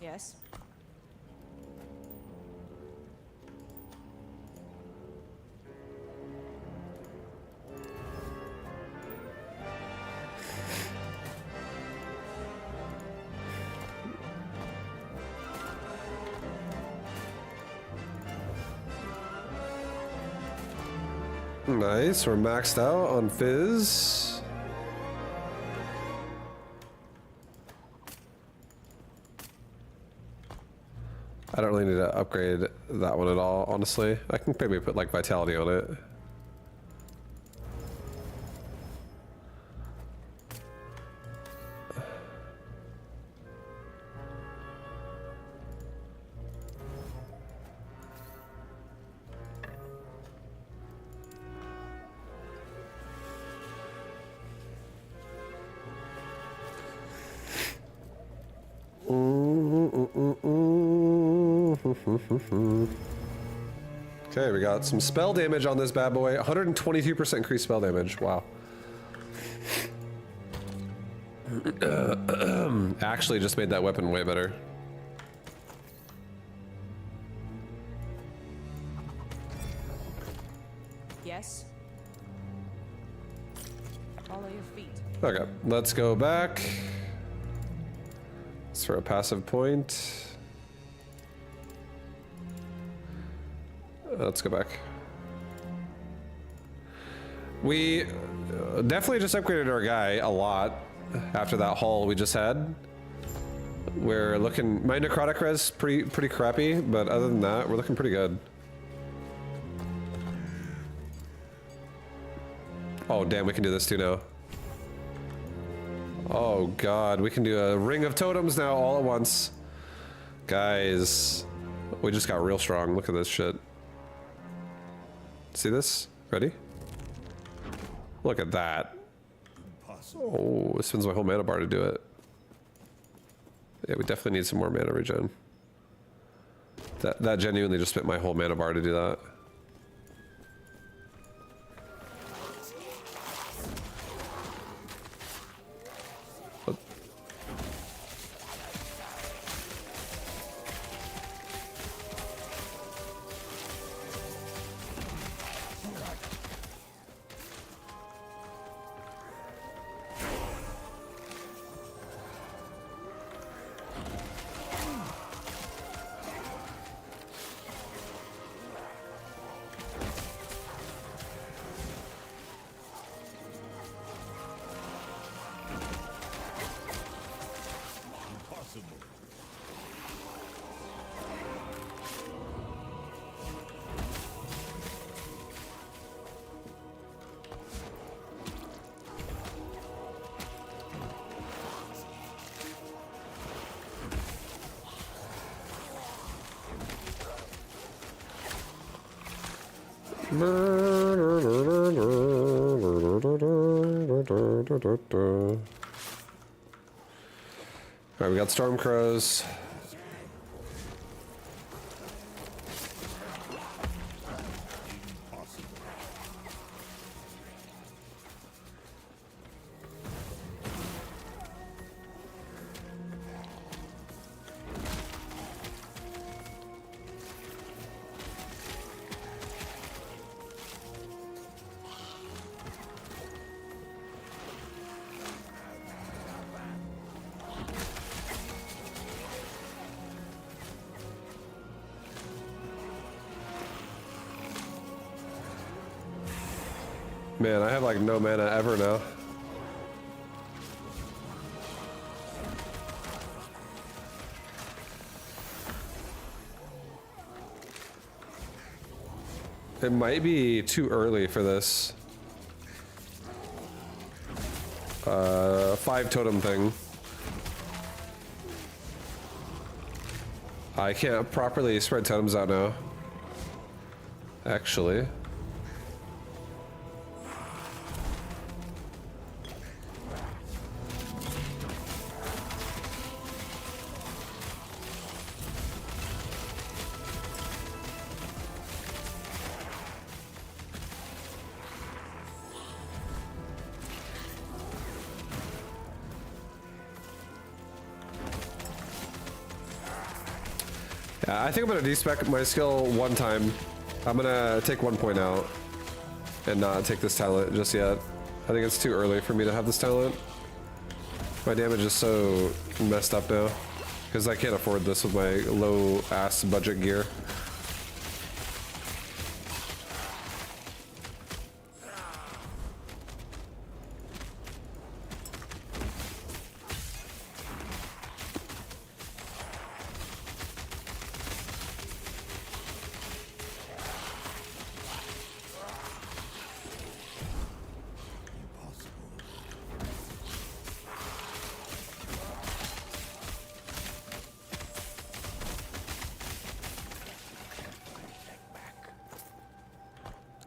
Yes. Nice, we're maxed out on Fizz. I don't really need to upgrade that one at all, honestly. I can maybe put like Vitality on it. Okay, we got some spell damage on this bad boy. 122% increased spell damage. Wow. Actually just made that weapon way better. Yes. Follow your feet. Okay, let's go back. It's for a passive point. Let's go back. We definitely just upgraded our guy a lot after that haul we just had. We're looking, my necrotic res pretty crappy, but other than that, we're looking pretty good. Oh damn, we can do this too now. Oh god, we can do a ring of totems now all at once. Guys, we just got real strong. Look at this shit. See this? Ready? Look at that. Oh, it spends my whole mana bar to do it. Yeah, we definitely need some more mana regen. That genuinely just spent my whole mana bar to do that. Alright, we got storm crows. Man, I have like no mana ever now. It might be too early for this. 5 totem thing. I can't properly spread totems out now. Actually. Yeah, I think I'm gonna despec my skill one time. I'm gonna take 1 point out and not take this talent just yet. I think it's too early for me to have this talent. My damage is so messed up now because I can't afford this with my low ass budget gear.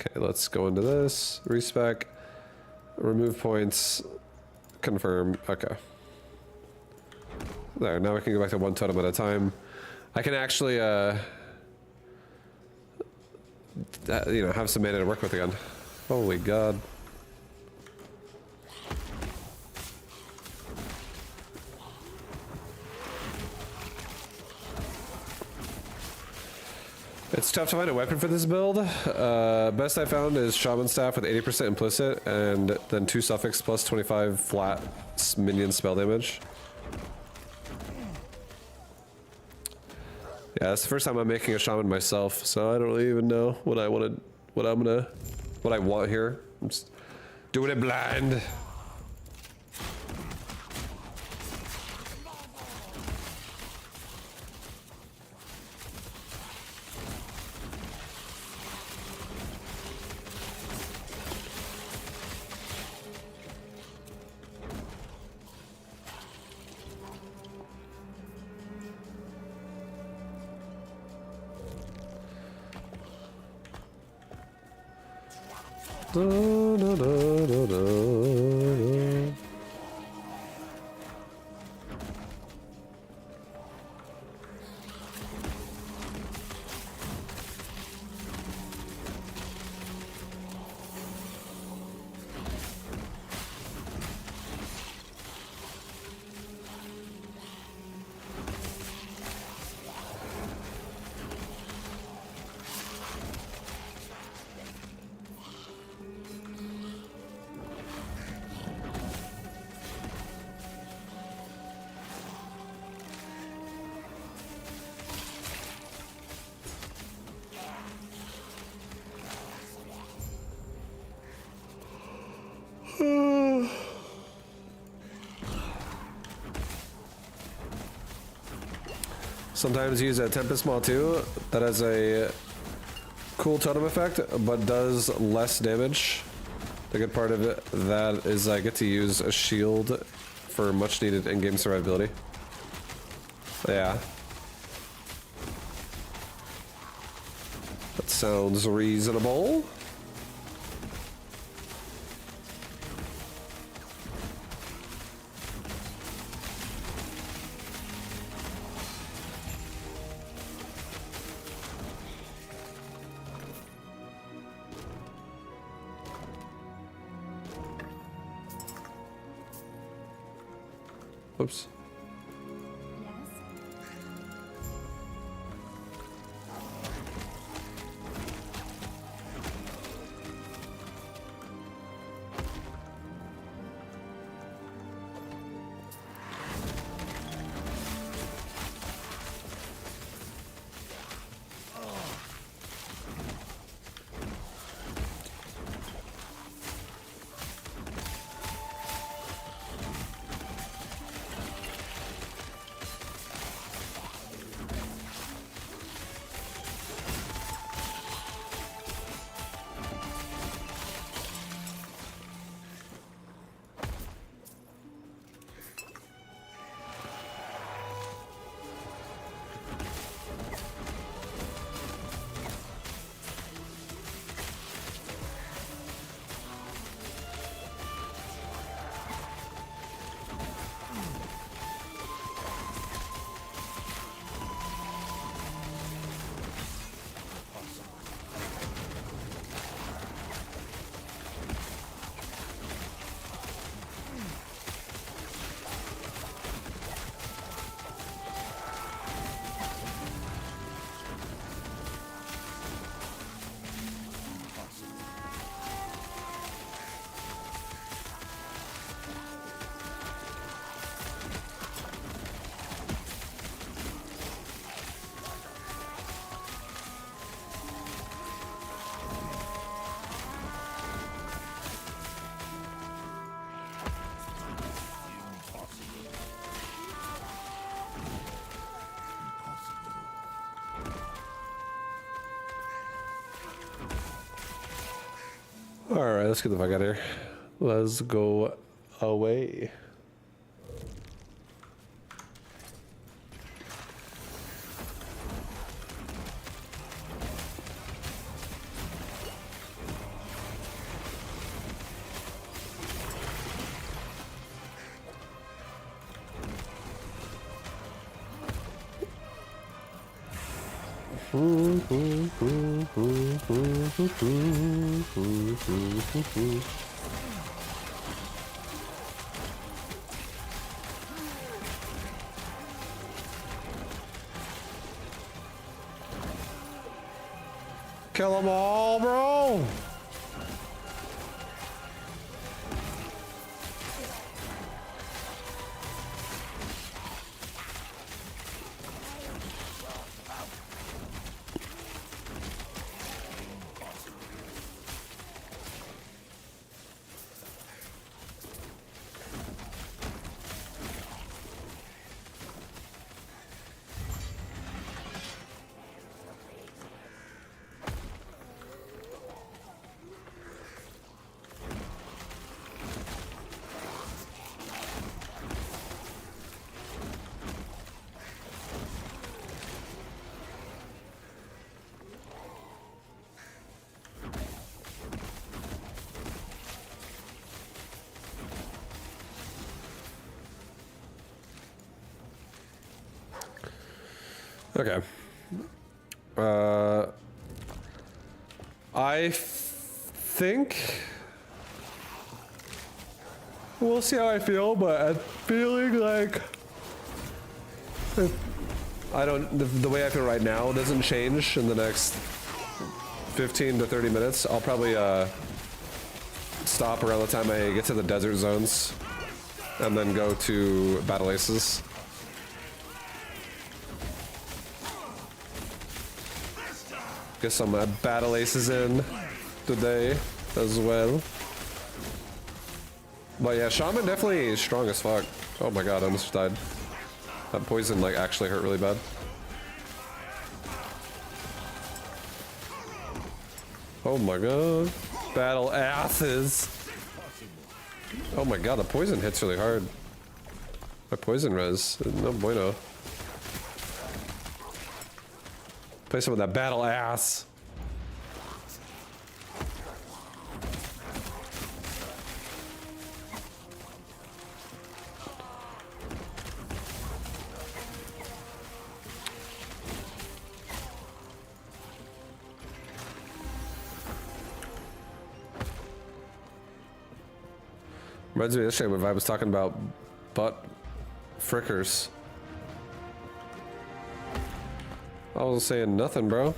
Okay, let's go into this. Respec. Remove points. Confirm. Okay. There, now we can go back to 1 totem at a time. I can actually, you know, have some mana to work with again. Holy god. It's tough to find a weapon for this build. Best I found is Shaman Staff with 80% implicit and then 2 suffix plus 25 flat minion spell damage. Yeah, it's the first time I'm making a Shaman myself, so I don't really even know what I want here. I'm just doing it blind. Da, da, da, da, da. Sometimes use a Tempest Maw too. That has a cool totem effect, but does less damage. The good part of it that is I get to use a shield for much needed in-game survivability. Yeah. That sounds reasonable. Oops. let's get the fuck out of here. Let's go away. Kill them all, bro! Okay. I think we'll see how I feel, but I'm feeling like I don't. The way I feel right now doesn't change in the next 15 to 30 minutes. I'll probably stop around the time I get to the desert zones, and then go to Battle Aces. Get some Battle Aces in today as well. But yeah, Shaman definitely strong as fuck. Oh my god, I almost died. That poison like actually hurt really bad. Oh my god. Battle Asses. Oh my god, the poison hits really hard. My poison res, no bueno. Play some of that battle ass. Reminds me of yesterday when I was talking about butt frickers. I wasn't saying nothing, bro. What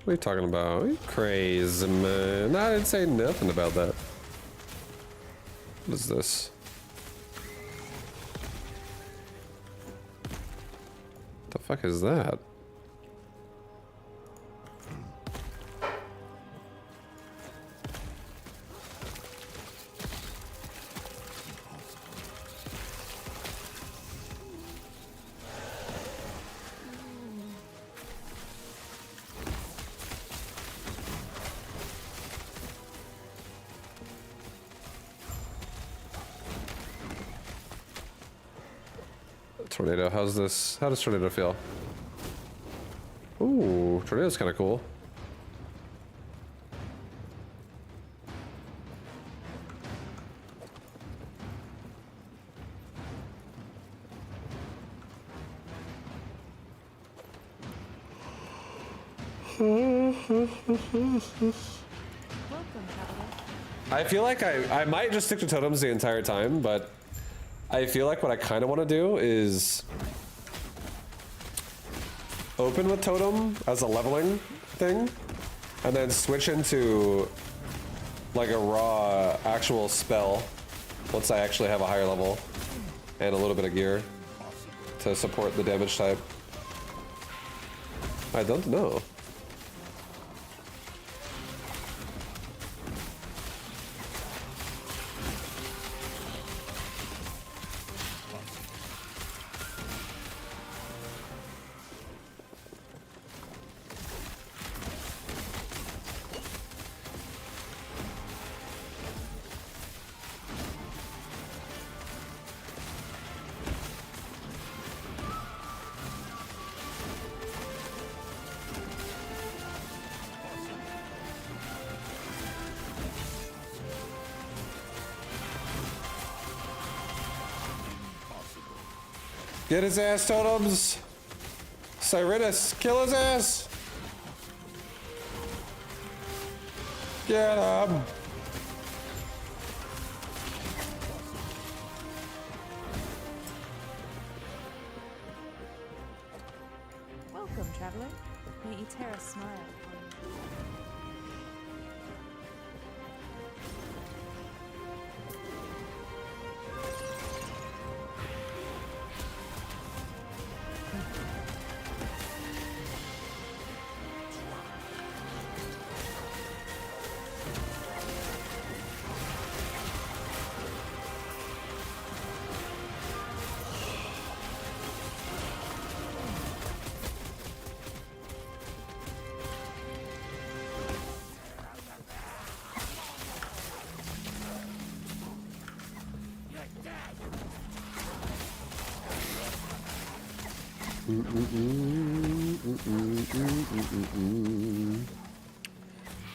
are you talking about? You crazy, man. I didn't say nothing about that. What is this? What the fuck is that? Tornado, how's this? How does tornado feel? Ooh, tornado's kind of cool. I feel like I might just stick to totems the entire time, but I feel like what I kind of want to do is open with totem as a leveling thing, and then switch into like a raw actual spell once I actually have a higher level and a little bit of gear to support the damage type. I don't know. Get his ass, totems! Cyrus, kill his ass! Get him! Welcome, traveler. May Eterra smile upon you.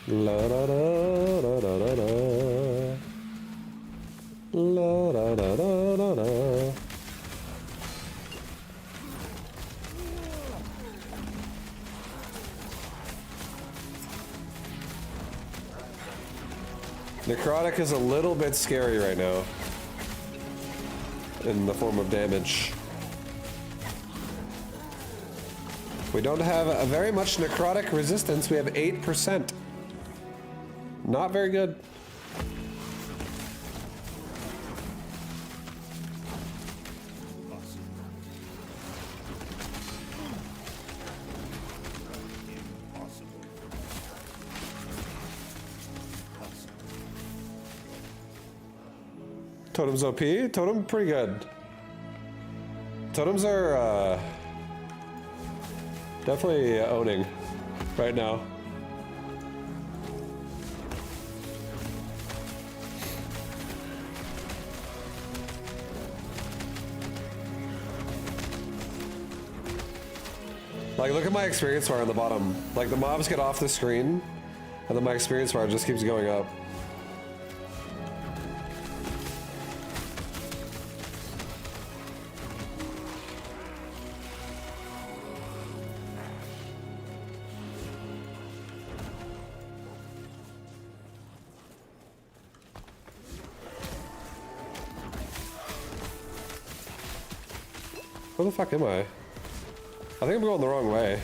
La da da da da da da. La da da da da da. Necrotic is a little bit scary right now in the form of damage. We don't have a very much necrotic resistance. We have 8%. Not very good. Totem's OP? Totem pretty good. Totems are definitely owning right now. Like, look at my experience bar on the bottom. Like, the mobs get off the screen, and then my experience bar just keeps going up. Where the fuck am I? I think I'm going the wrong way.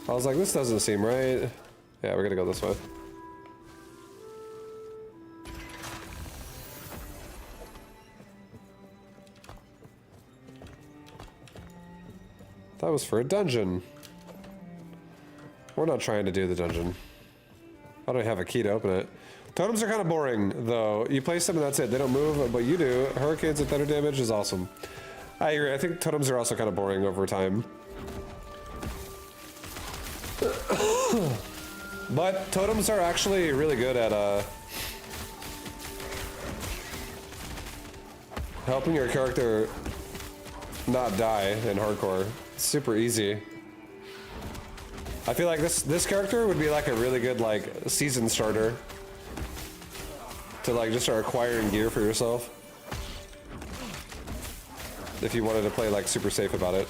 I was like, this doesn't seem right. Yeah, we're gonna go this way. That was for a dungeon. We're not trying to do the dungeon. I don't have a key to open it. Totems are kind of boring, though. You place them and that's it. They don't move, but you do. Hurricanes and thunder damage is awesome. I agree. I think totems are also kind of boring over time. But totems are actually really good at helping your character not die in hardcore. It's super easy. I feel like this character would be like a really good like season starter to like just start acquiring gear for yourself if you wanted to play like super safe about it.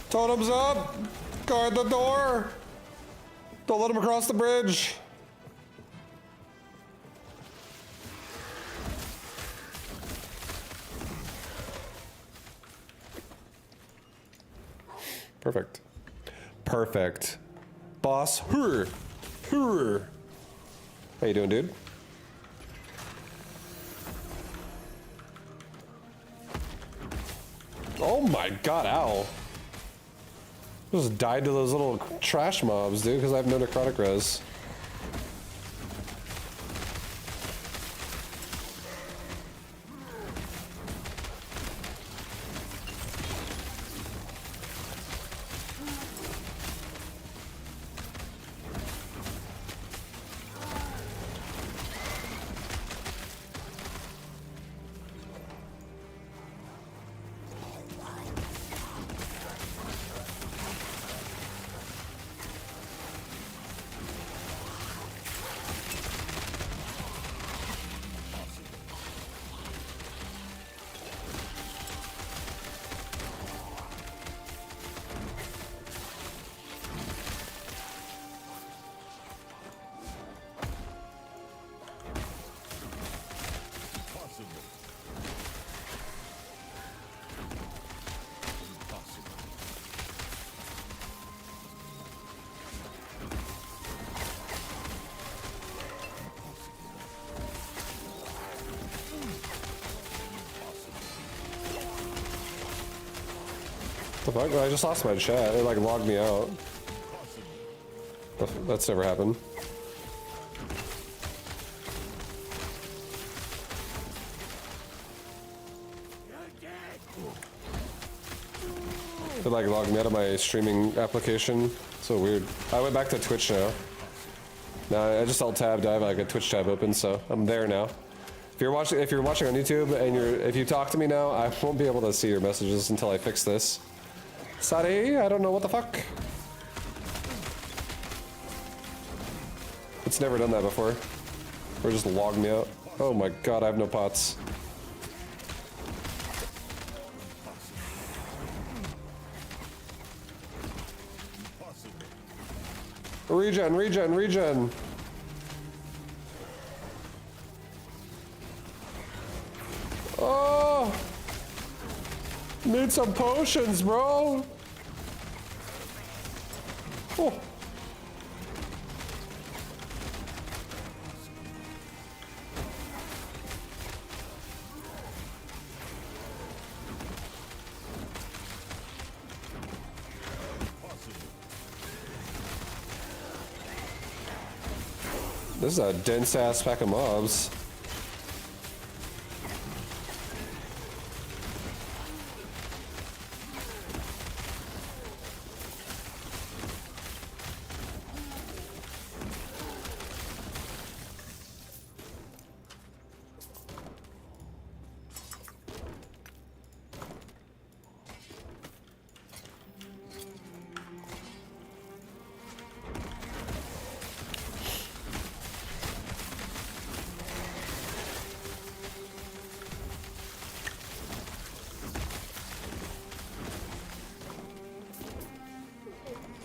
Totems up! Guard the door! Don't let him across the bridge. Perfect. Perfect. Boss. Hurr. Hurr. How you doing, dude? Oh my god, ow. Just died to those little trash mobs, dude, because I have no necrotic res. The fuck? I just lost my chat. It like logged me out. That's never happened. It like logged me out of my streaming application. So weird. I went back to Twitch now. Now I just alt tabbed. I have like a Twitch tab open, so I'm there now. If you're watching on YouTube and if you talk to me now, I won't be able to see your messages until I fix this. Sorry, I don't know what the fuck. It's never done that before. Or just logged me out. Oh my god, I have no pots. Regen, regen, regen. Oh! Need some potions, bro. Oh. This is a dense ass pack of mobs.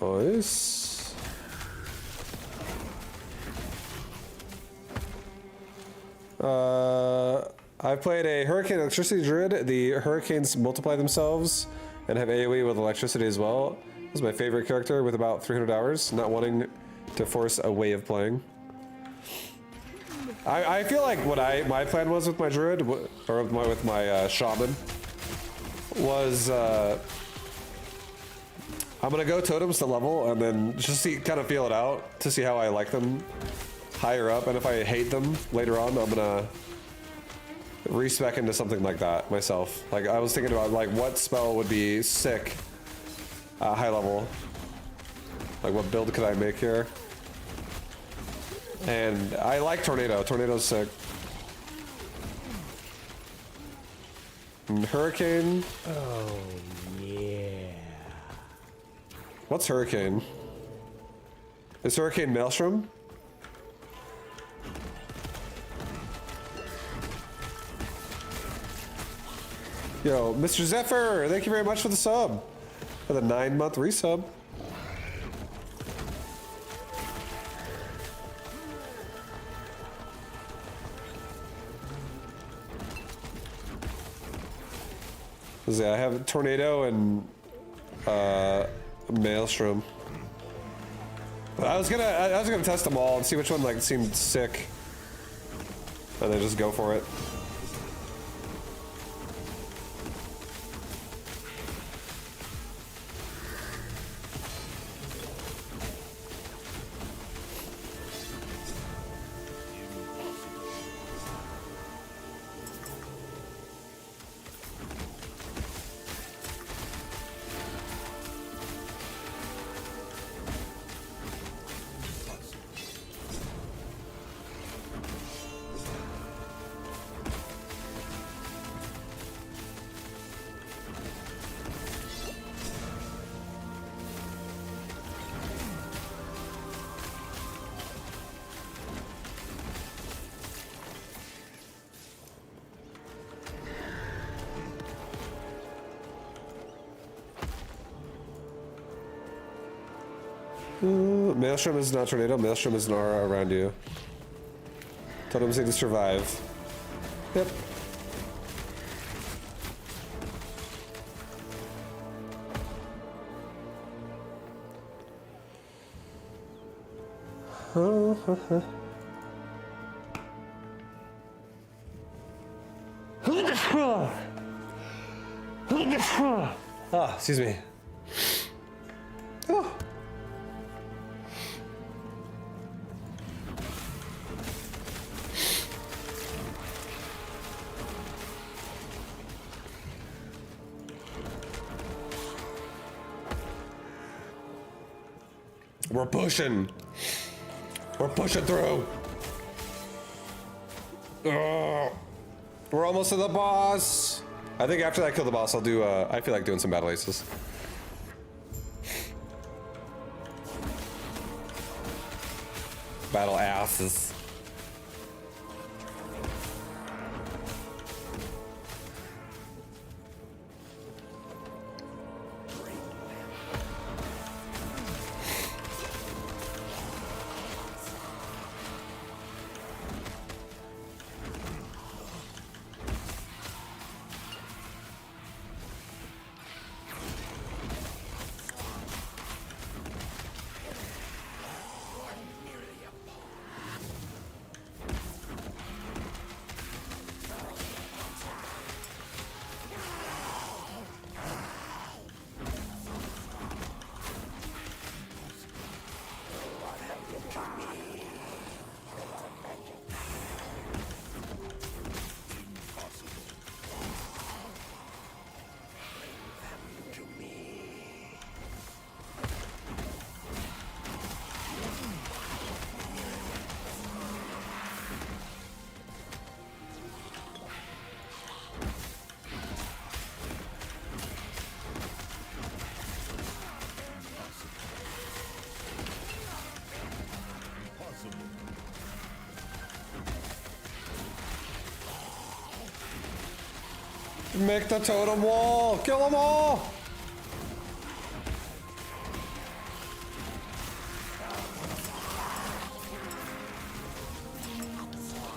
Nice. I've played a Hurricane Electricity Druid. The Hurricanes multiply themselves and have AoE with electricity as well. This is my favorite character with about 300 hours, not wanting to force a way of playing. I feel like what my plan was with my Druid, or with my Shaman, was I'm gonna go totems to level and then just kind of feel it out to see how I like them higher up, and if I hate them later on, I'm gonna respec into something like that myself. Like I was thinking about like what spell would be sick high level. Like what build could I make here? And I like Tornado. Tornado's sick. And Hurricane. Oh, yeah. What's Hurricane? Is Hurricane Maelstrom? Yo, Mr. Zephyr, thank you very much for the sub. For the 9-month resub. See, I have tornado and maelstrom. But I was gonna test them all and see which one like seemed sick, and then just go for it. Maelstrom is not tornado. Maelstrom is an aura around you. Totems need to survive. Yep. Ah, excuse me. Oh. We're pushing. We're pushing through. Ugh. We're almost to the boss. I think after I kill the boss, I'll do, I feel like doing some battle aces. Battle asses. Make the totem wall! Kill them all!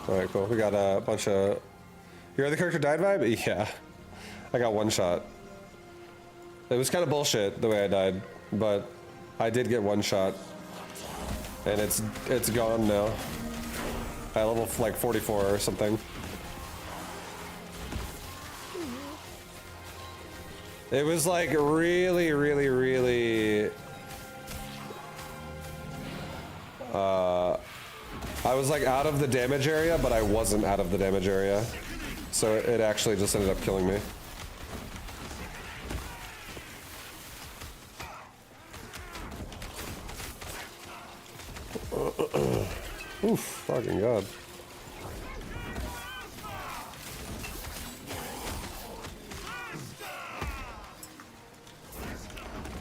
Alright, cool. We got a bunch of... You're the character died vibe? Yeah. I got one shot. It was kind of bullshit the way I died, but I did get one shot. And it's gone now. At level like 44 or something. It was like really, really, really... I was like out of the damage area, but I wasn't out of the damage area. So it actually just ended up killing me. Oof, fucking god.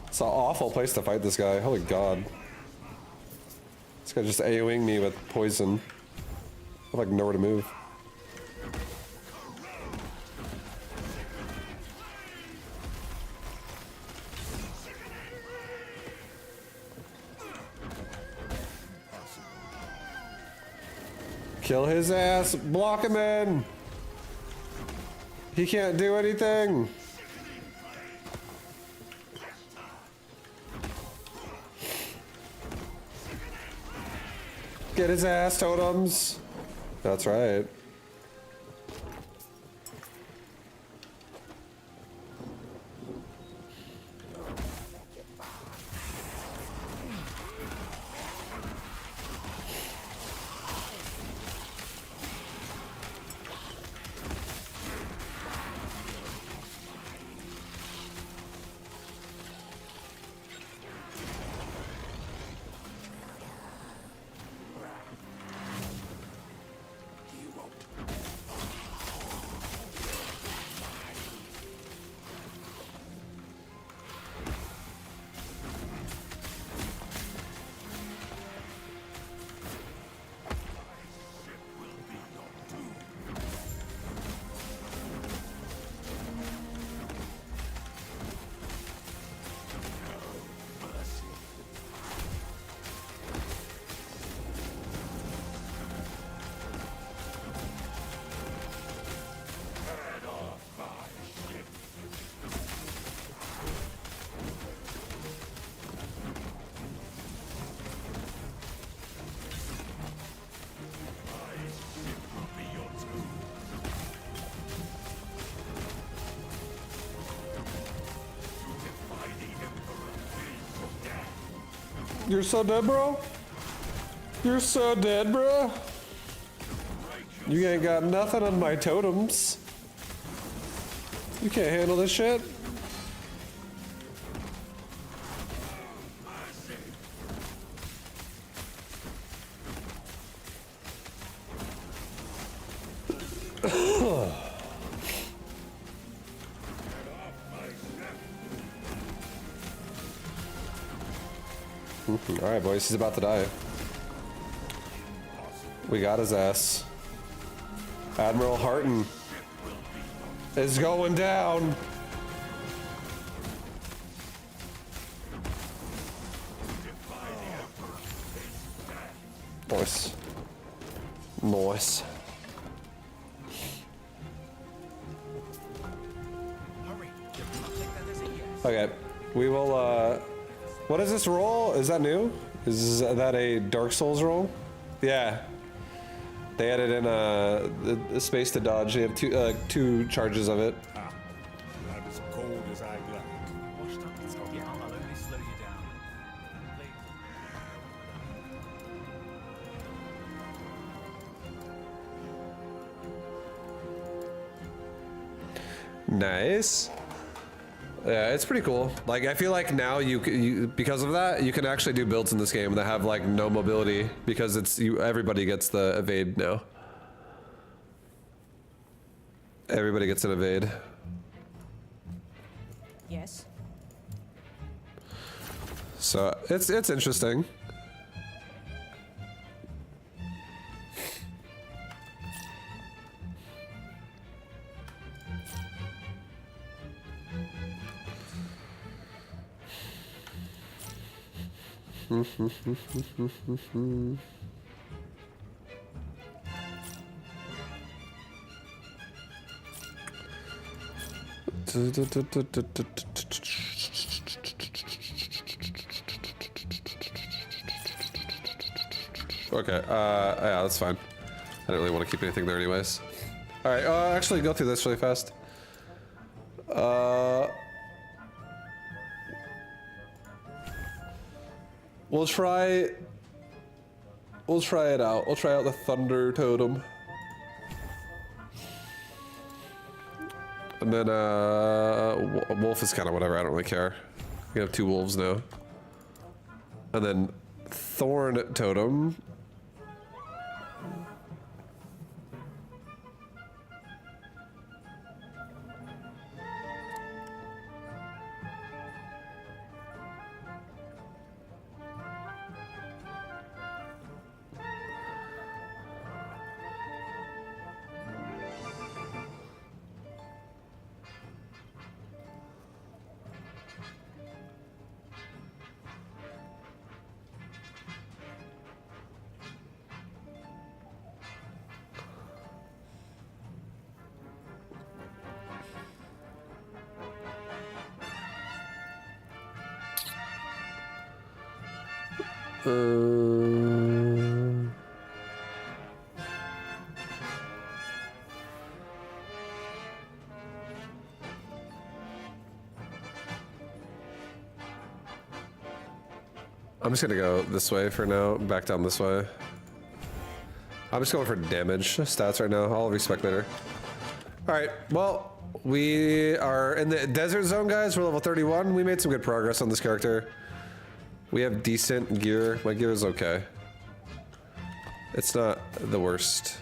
It's an awful place to fight this guy. Holy god. This guy just AoEing me with poison. I have like nowhere to move. Kill his ass! Block him in! He can't do anything! Get his ass, totems. That's right. You're so dead, bro. You're so dead, bro. You ain't got nothing on my totems. You can't handle this shit. Alright, boys, he's about to die. We got his ass. Admiral Harton is going down. Nice. Nice. Okay, we will, what is this roll? Is that new? Is that a Dark Souls roll? Yeah. They added in a space to dodge. They have two charges of it. Ah, not as cold as I'd like. Washed up and stuff. Yeah, I'll only slow you down. Nice. Yeah, it's pretty cool. Like, I feel like now you because of that, you can actually do builds in this game that have like no mobility because it's everybody gets the evade now. Everybody gets an evade. Yes. So it's interesting. Okay, yeah, that's fine. I don't really want to keep anything there anyways. Alright, actually go through this really fast. We'll try it out. We'll try out the Thunder Totem. And then, Wolf is kind of whatever, I don't really care. We have 2 wolves now. And then Thorn Totem. I'm just gonna go this way for now, back down this way. I'm just going for damage stats right now. I'll respect later. All right, well, we are in the desert zone, guys. We're level 31. We made some good progress on this character. We have decent gear. My gear is okay. It's not the worst.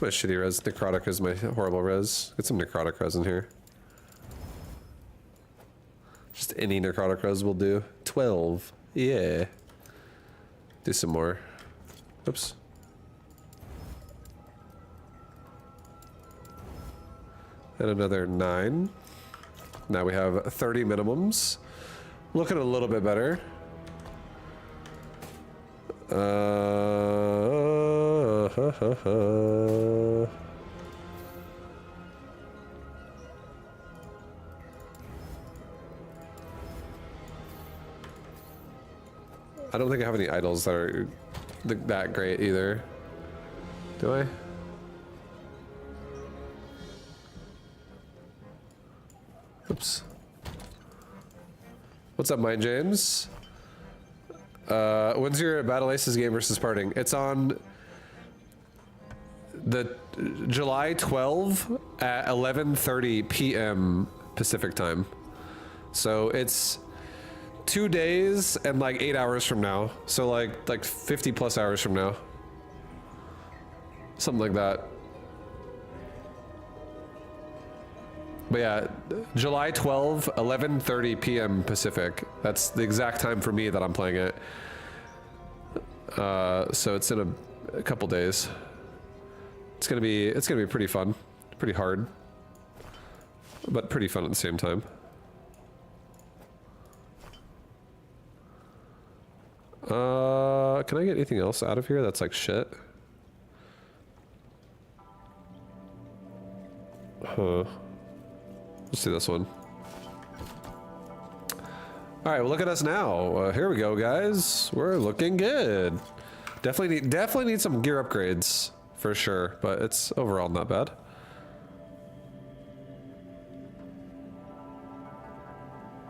That's my shitty res. Necrotic is my horrible res. Get some necrotic res in here. Just any necrotic res will do. 12. Yeah. Do some more. Oops. And another 9. Now we have 30 minimums. Looking a little bit better. I don't think I have any idols that are that great either. Do I? Oops. What's up, Mind James? When's your Battle Aces game versus parting? It's on the July 12 at 11:30 p.m. Pacific time. So it's 2 days and like 8 hours from now. So like 50 plus hours from now. Something like that. But yeah, July 12, 11:30 p.m. Pacific. That's the exact time for me that I'm playing it. So it's in a couple days. It's gonna be pretty fun, pretty hard, but pretty fun at the same time. Can I get anything else out of here that's like shit? Huh. Let's do this one. All right, well, look at us now. Here we go, guys. We're looking good. Definitely need some gear upgrades for sure, but it's overall not bad.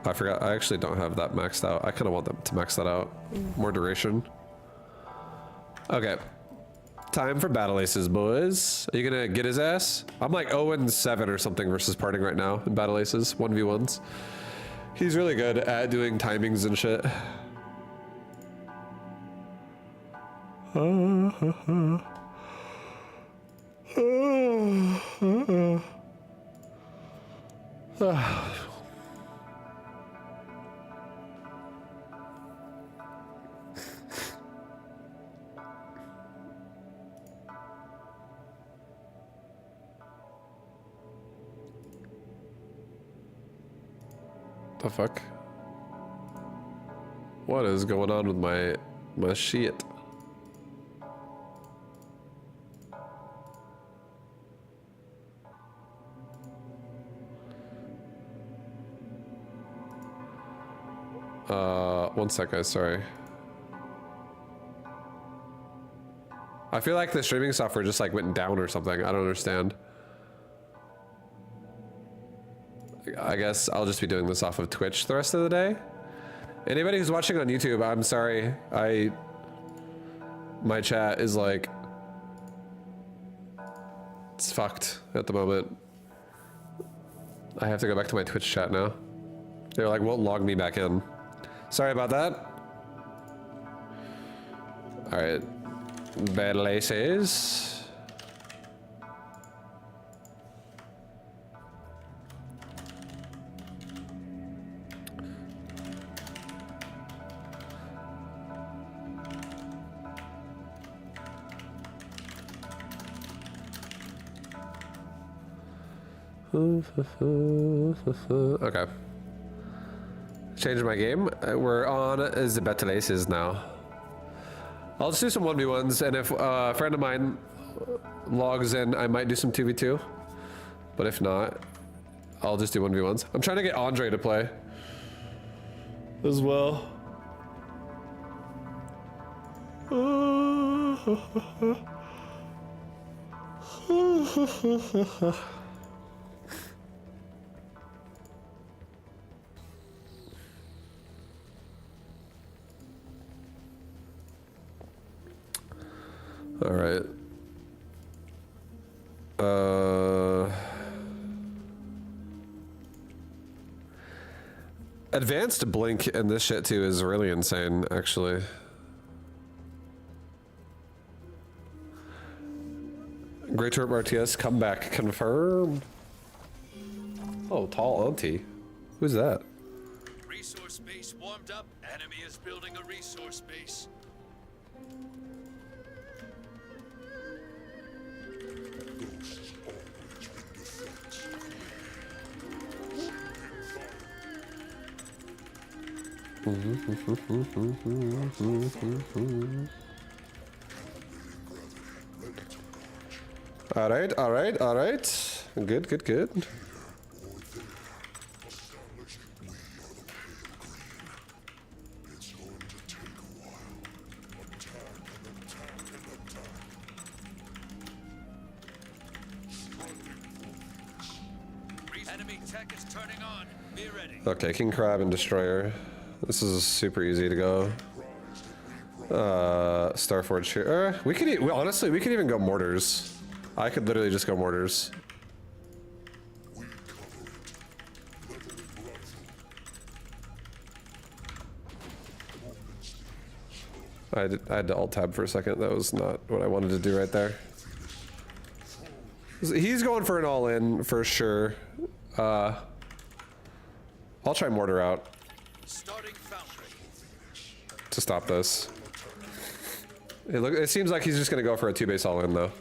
I forgot. I actually don't have that maxed out. I kind of want them to max that out. More duration. Okay. Time for Battle Aces, boys. Are you gonna get his ass? I'm like 0-7 or something versus parting right now in Battle Aces, 1v1s. He's really good at doing timings and shit. The fuck? What is going on with my shit? One sec, guys, sorry. I feel like the streaming software just like went down or something. I don't understand. I guess I'll just be doing this off of Twitch the rest of the day. Anybody who's watching on YouTube, I'm sorry. My chat is like, it's fucked at the moment. I have to go back to my Twitch chat now. They're like, won't log me back in. Sorry about that. All right, Battle Aces. Okay. Changing my game. We're on Zebetalaces now. I'll just do some 1v1s, and if a friend of mine logs in, I might do some 2v2. But if not, I'll just do 1v1s. I'm trying to get Andre to play as well. All right. Advanced blink and this shit too is really insane, actually. Great Turp RTS comeback confirmed. Oh, tall auntie. Who's that? Resource base warmed up. Enemy is building a resource base. All right, all right, all right. Good, good, good. Enemy tech is turning on. Be ready. Okay, King Crab and Destroyer. This is super easy to go. Starforge here. We could honestly, we could even go mortars. I could literally just go mortars. I had to alt tab for a second. That was not what I wanted to do right there. He's going for an all-in for sure. I'll try mortar out to stop this. It seems like he's just gonna go for a 2-base all-in though.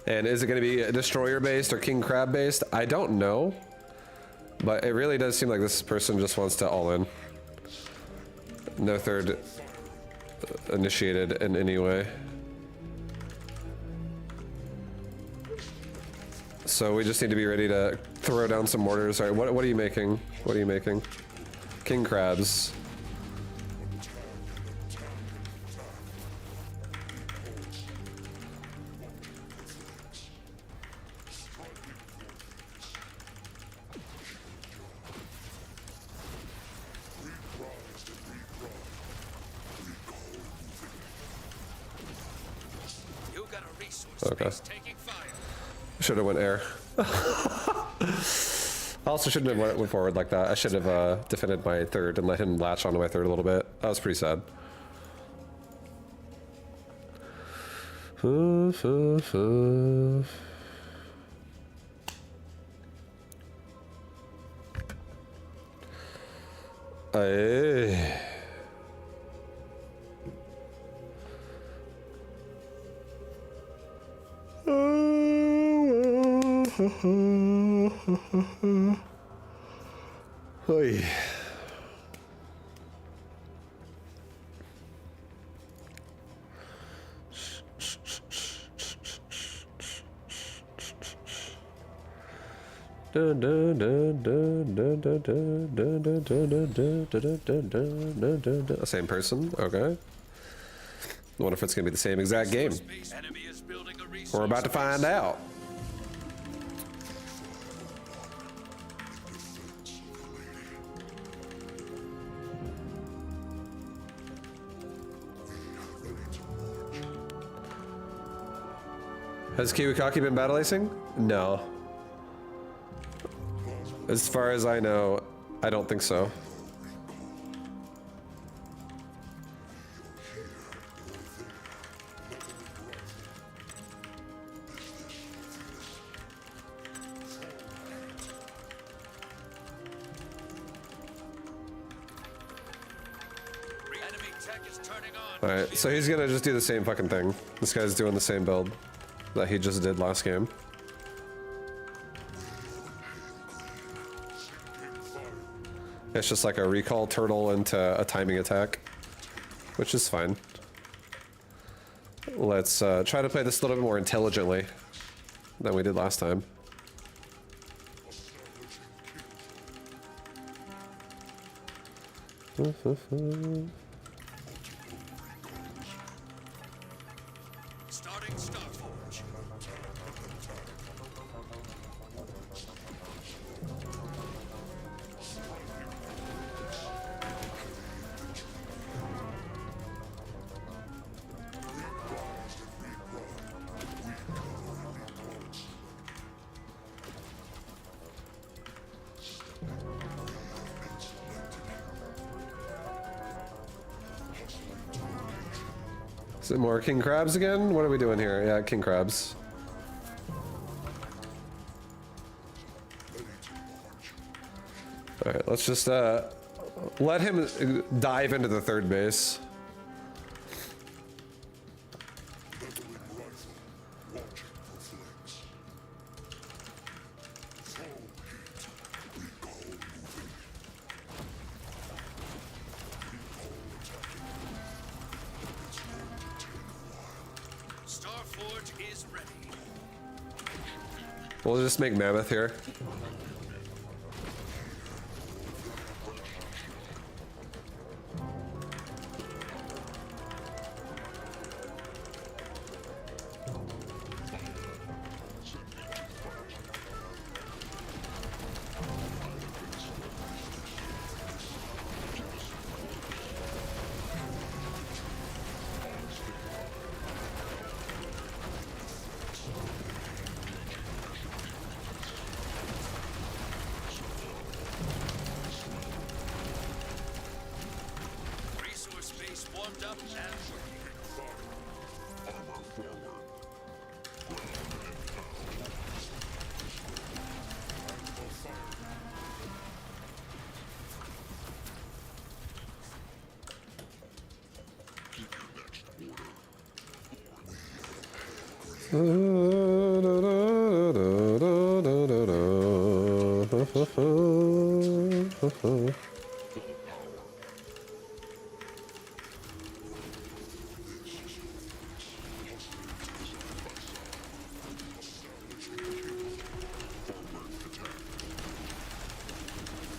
And is it gonna be Destroyer based or King Crab based? I don't know, but it really does seem like this person just wants to all-in. No third initiated in any way. So we just need to be ready to throw down some mortars. All right, what are you making? What are you making? King Crabs. You got a resource Okay. base taking fire. Should have went air. I also shouldn't have went forward like that. I should have defended my third and let him latch onto my third a little bit. That was pretty sad. Aye. Oy. Same person? Okay. I wonder if it's gonna be the same exact game. Enemy is building a resource We're about to find out. Has Kiwikaki been battle acing? No. As far as I know, I don't think so. Enemy tech is turning on. Alright, so he's gonna just do the same fucking thing. This guy's doing the same build that he just did last game. It's just like a recall turtle into a timing attack, which is fine. Let's try to play this a little bit more intelligently than we did last time. Starting Starforge. Is it more king crabs again? What are we doing here? Yeah, king crabs. All right, let's just let him dive into the third base. Starforge is ready. We'll just make mammoth here. Resource base warmed up and working.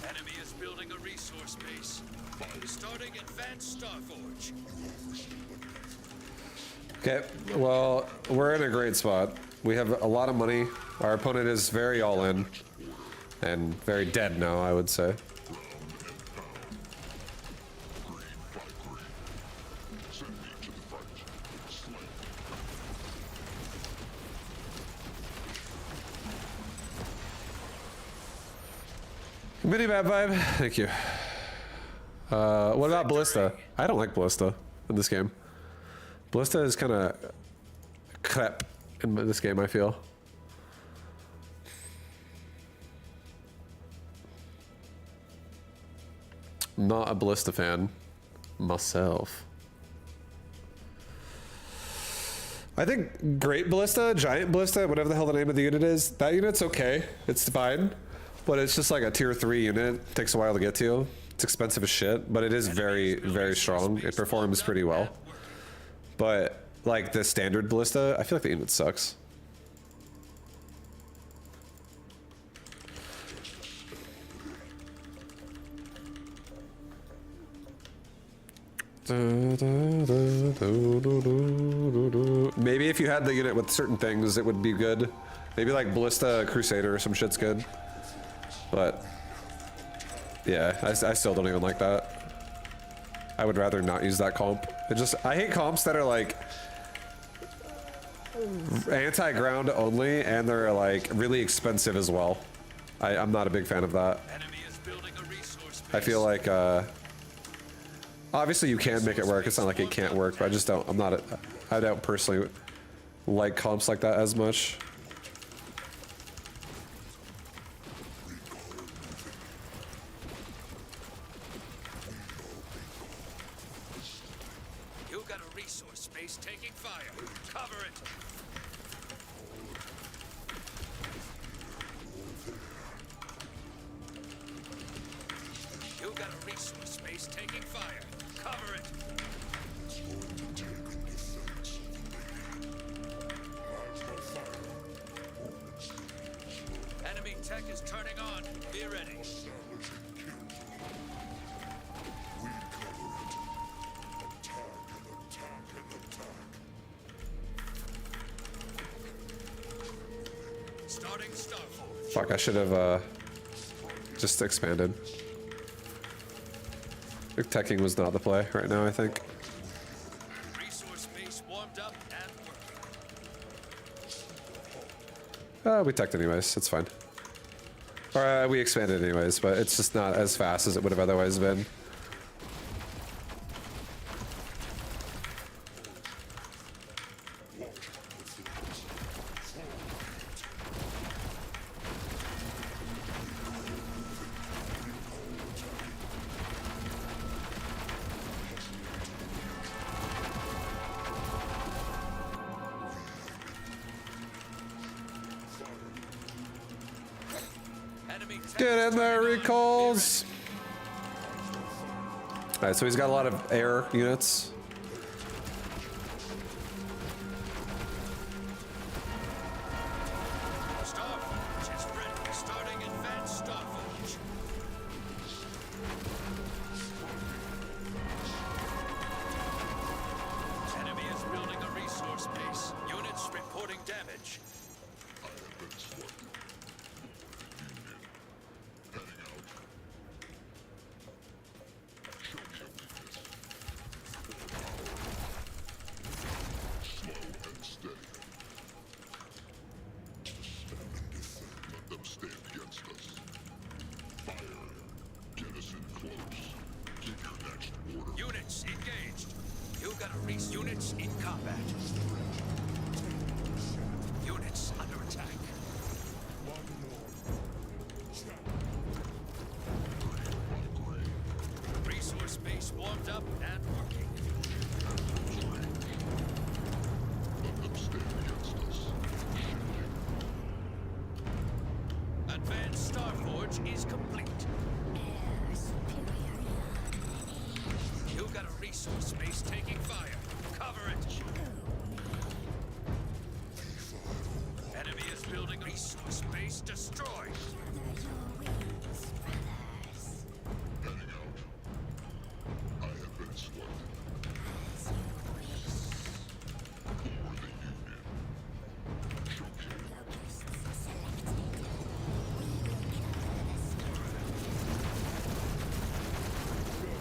Enemy is building a resource base. Starting advanced Starforge. Okay, well, we're in a great spot. We have a lot of money. Our opponent is very all in and very dead now, I would say. Mini map vibe, thank you. What about Ballista? I don't like Ballista in this game. Ballista is kind of crap in this game, I feel. Not a Ballista fan myself. I think Great Ballista, Giant Ballista, whatever the hell the name of the unit is, that unit's okay. It's fine. But it's just like a tier 3 unit. Takes a while to get to. It's expensive as shit, but it is very, very strong. It performs pretty well. But like the standard Ballista, I feel like the unit sucks. Maybe if you had the unit with certain things, it would be good. Maybe like Ballista Crusader or some shit's good. But yeah, I still don't even like that. I would rather not use that comp. I hate comps that are like anti-ground only and they're like really expensive as well. I'm not a big fan of that. Enemy is building a resource base. I feel like obviously you can make it work. It's not like it can't work, but I don't personally like comps like that as much. You got a resource space taking fire. Cover it. You resource space taking fire. Cover it. Enemy tech is turning on. Be ready. Starting Starfall. Fuck, I should have just expanded. Teching was not the play right now, I think. Resource base warmed up and working. We teched anyways, it's fine. Or we expanded anyways, but it's just not as fast as it would have otherwise been. Enemy tech Get is in there, turning on. recalls! Alright, so he's got a lot of air units. Starforge is ready. Starting advanced Starforge. Enemy is building a resource base. Units reporting damage. Units engaged. You got a reach. Units in combat. Units under attack. Resource base warmed up and working. Advanced Starforge is complete. You got a resource base taking fire. Cover it. Enemy is building resource base destroyed.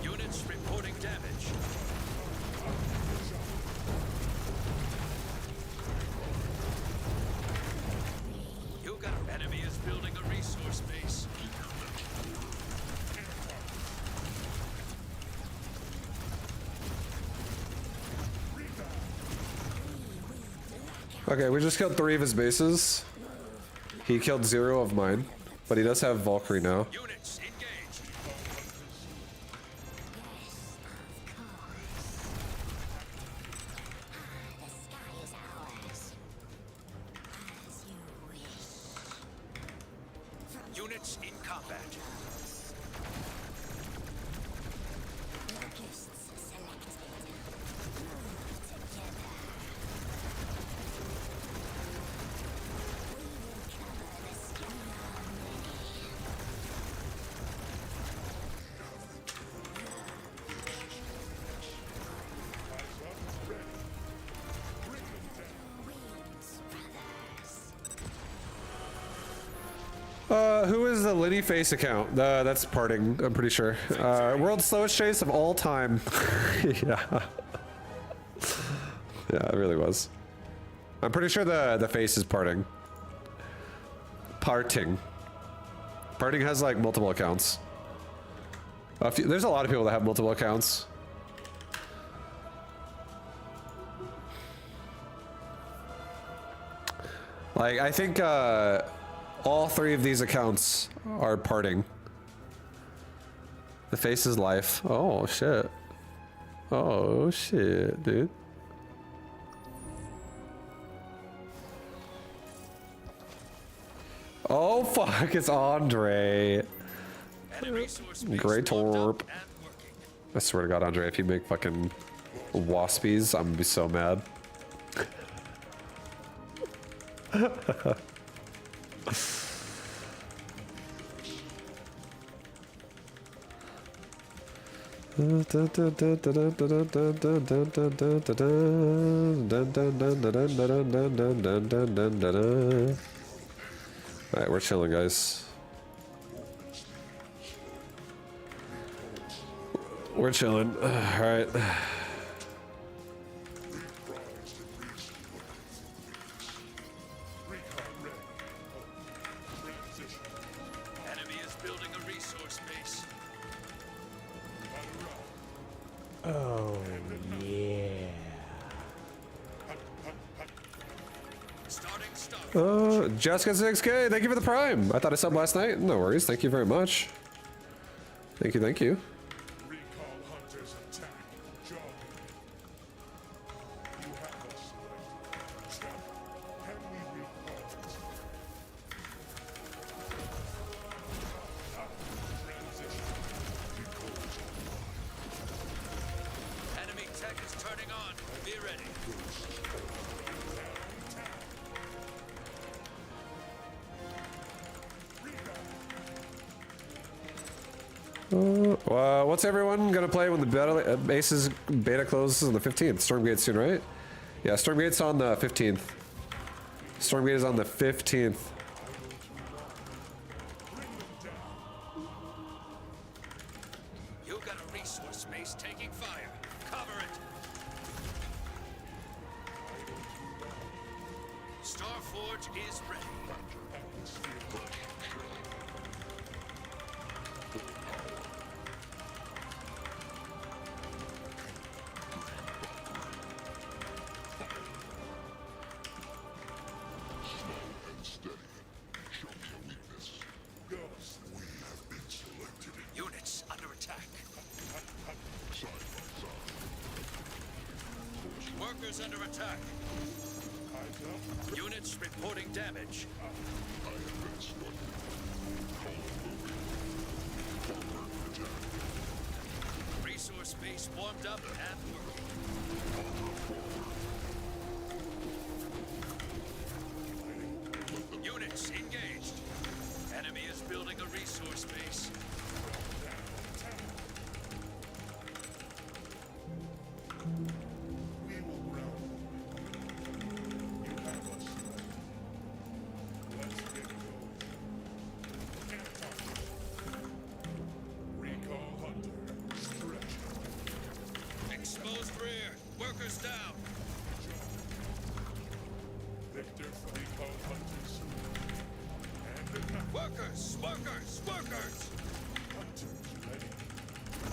Units reporting damage. You got an enemy is building a resource base. Okay, we just killed 3 of his bases. He killed 0 of mine, but he does have Valkyrie now. Units engaged. Units in combat. Who is the Liddy Face account? That's parting, I'm pretty sure. World's slowest chase of all time. Yeah. Yeah, it really was. I'm pretty sure the face is parting. Parting has like multiple accounts. There's a lot of people that have multiple accounts. Like, I think all 3 of these accounts are parting. The face is life. Oh, shit. Oh, shit, dude. Oh, fuck, it's Andre. Enemy resource base Great warmed torp. up and working. I swear to God, Andre, if you make fucking waspies, I'm gonna be so mad. Alright, we're chilling, guys. We're chilling. Alright. Enemy is building a resource base. Starting stop. Jessica 6K, thank you for the prime. I thought I subbed last night. No worries. Thank you very much. Thank you, thank you. Recall hunters attack. Job. You have us selected. Stop. Can we recall? Transition. Enemy tech is turning on. Be ready. What's everyone gonna play when the beta closes on the 15th? Stormgate's soon, right? Yeah, Stormgate's on the 15th. Stormgate is on the 15th. You got a resource base taking fire. Cover it. Starforge is ready. Units under attack. Workers under attack. Units reporting damage. Resource base warmed up and working. Units engaged. Enemy is building a resource base. We will ground. You have us selected. Let's get going. Can't talk. Recall hunter. Stretch. Exposed rear. Workers down. Victor, recall hunters. And attack. Workers! Workers! Workers! Hunters ready.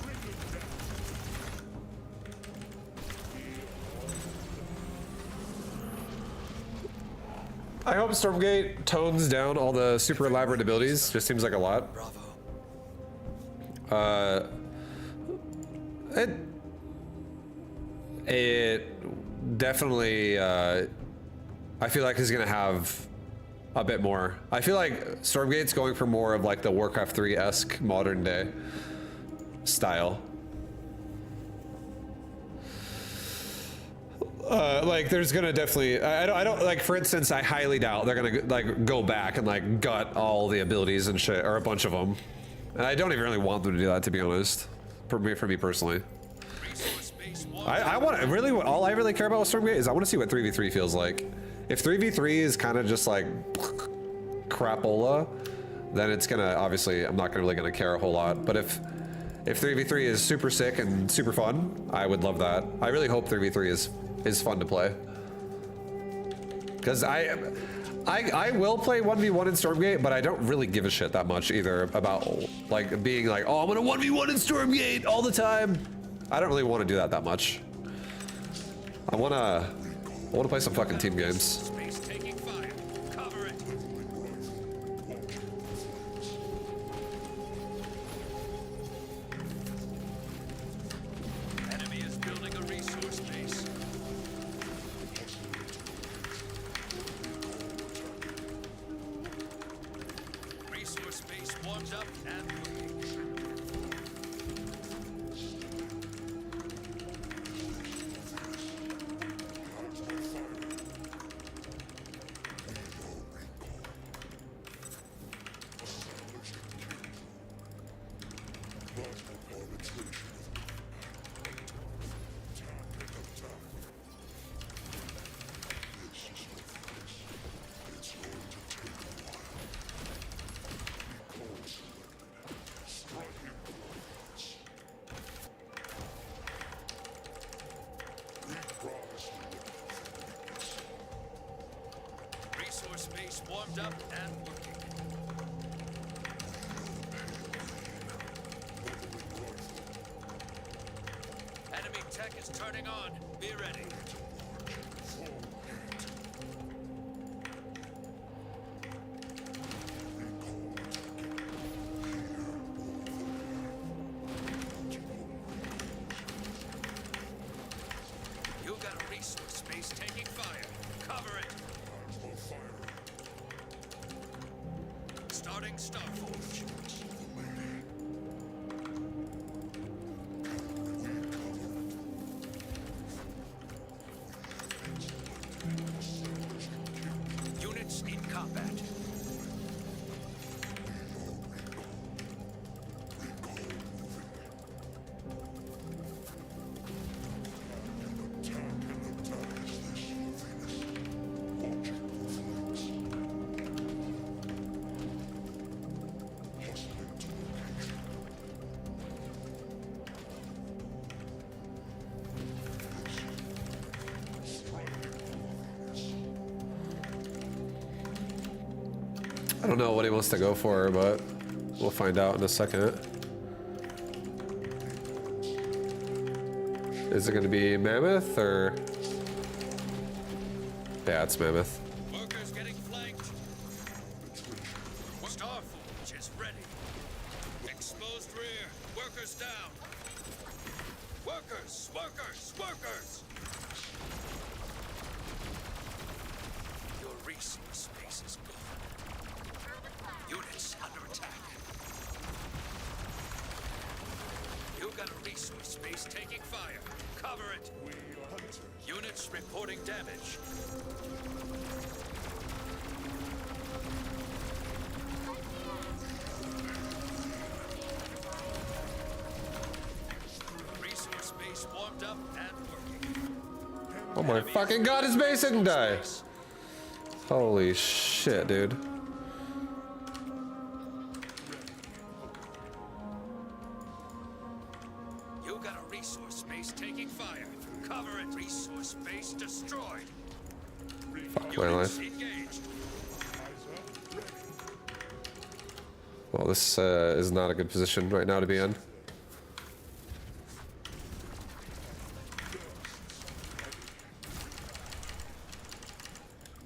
Bring them down. I hope Stormgate tones down all the super elaborate abilities. Just seems like a lot. It definitely, I feel like is gonna have a bit more. I feel like Stormgate's going for more of like the Warcraft 3-esque modern day style. Like there's gonna definitely, I don't like, for instance, I highly doubt they're gonna like go back and like gut all the abilities and shit, or a bunch of them. And I don't even really want them to do that, to be honest. For me personally. Resource base warmed I want to really, all I really care about with Stormgate is I want to see what 3v3 feels like. If 3v3 is kind of just like crapola, then it's gonna, obviously I'm not really gonna care a whole lot. But if 3v3 is super sick and super fun, I would love that. I really hope 3v3 is fun to play. Because I will play 1v1 in Stormgate, but I don't really give a shit that much either about like being like, oh, I'm gonna 1v1 in Stormgate all the time. I don't really want to do that much. I wanna play some fucking team games. Space taking fire. Cover it. Enemy is building a resource base. Resource base warmed up and working. warmed up and working. Enemy tech is turning on. Be ready. You got a resource space taking fire. Cover it. Starting Starforge. Units in combat. I don't know what he wants to go for, but we'll find out in a second. Is it going to be Mammoth or? Yeah, it's Mammoth. Workers getting flanked. Starforge is ready. Exposed rear. Workers down. Workers! Workers! Workers! Your resource space is gone. Units under attack. You got a resource space taking fire. Cover it. We are hunters. Units reporting damage. Resource space warmed up and working. Oh my fucking god, his base didn't die! Holy shit, dude. You got a resource space taking fire. Cover it. Resource space destroyed. Fuck my life. Engaged. Well, this is not a good position right now to be in.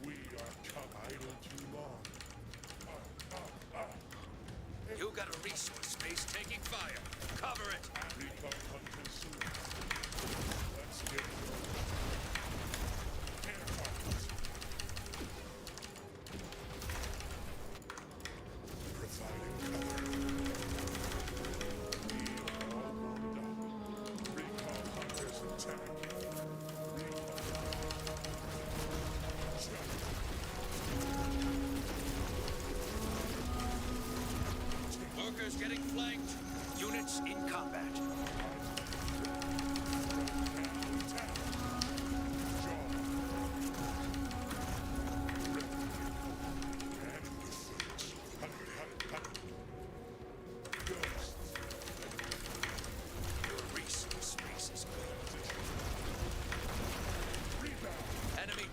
We are come idle too long. You got a resource space taking fire. Cover it. Recon hunters soon. Let's get going. Air targets. Providing cover. We are all warmed up. Recon hunters attack. Workers getting flanked. Units in combat. Your resource space is gone. Enemy.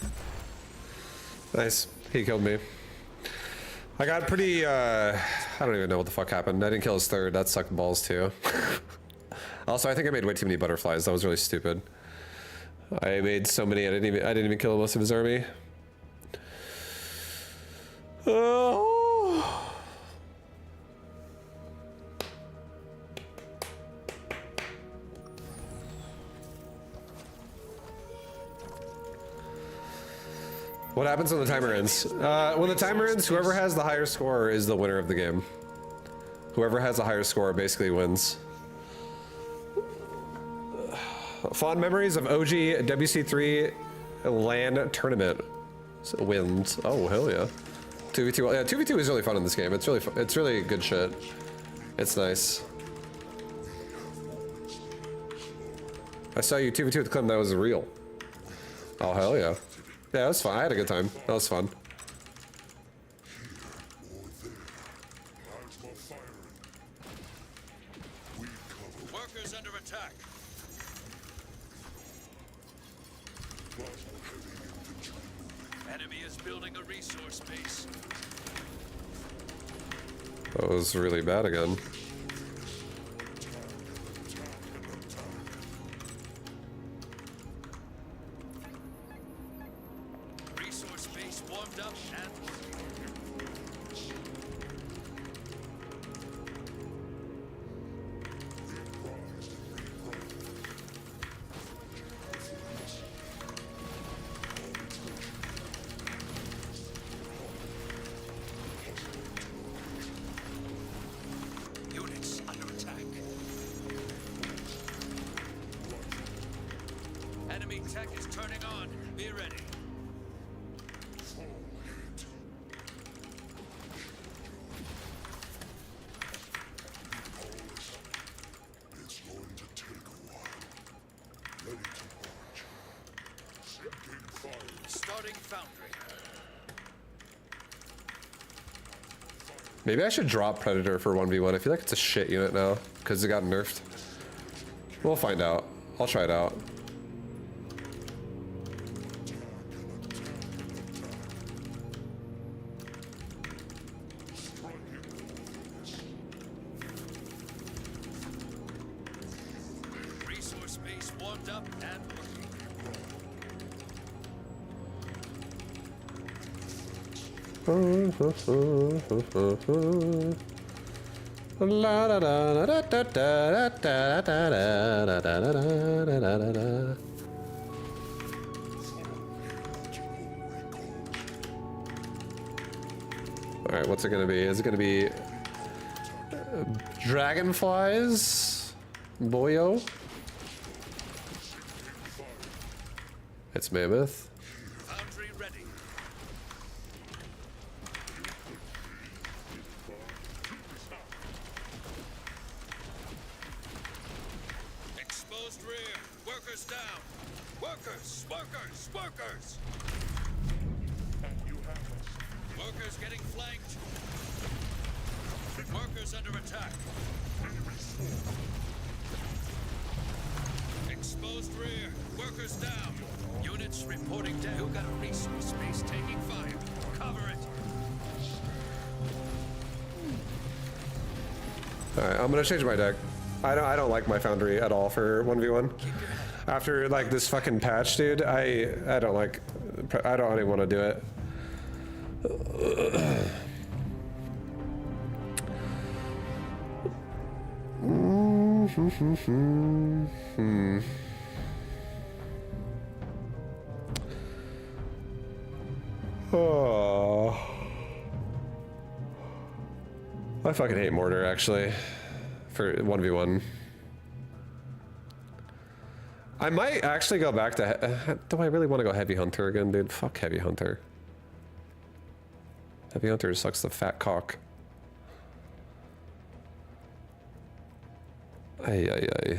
Nice. He killed me. I got pretty, I don't even know what the fuck happened. I didn't kill his third. That sucked balls too. Also, I think I made way too many butterflies. That was really stupid. I made so many. I didn't even kill most of his army. Oh. What happens when the timer ends? When the timer ends, whoever has the higher score is the winner of the game. Whoever has a higher score basically wins. Fond memories of OG WC3 LAN tournament wins. Oh hell yeah! 2v2. Yeah, 2v2 is really fun in this game. It's really fun. It's really good shit. It's nice. I saw you 2v2 with Clem. That was real. Oh hell yeah! Yeah, it was fun. I had a good time. That was fun. Workers under attack. Enemy is building a resource base. That was really bad again. Resource base warmed up and units under attack. Enemy tech is turning on. Be ready. It's going to take a while. Ready to march. Setting fire. Starting foundry. Maybe I should drop Predator for 1v1. I feel like it's a shit unit now because it got nerfed. We'll find out. I'll try it out. Resource base warmed up and working. La da da da da da da da da da da da da. All right, what's it gonna be? Is it gonna be dragonflies, boyo? It's mammoth. Foundry ready. Exposed rear. Workers down. Workers, workers, workers. You have us. Workers getting flanked. Workers under attack. Exposed rear. Workers down. Units reporting down. You got a resource base taking fire. Cover it. All right, I'm gonna change my deck. I don't like my foundry at all for 1v1. After like this fucking patch, dude, I don't like. I don't even want to do it. Oh. I fucking hate mortar actually for 1v1. I might actually go back to. Do I really want to go heavy hunter again, dude? Fuck heavy hunter. Heavy hunter sucks the fat cock. Ay ay ay.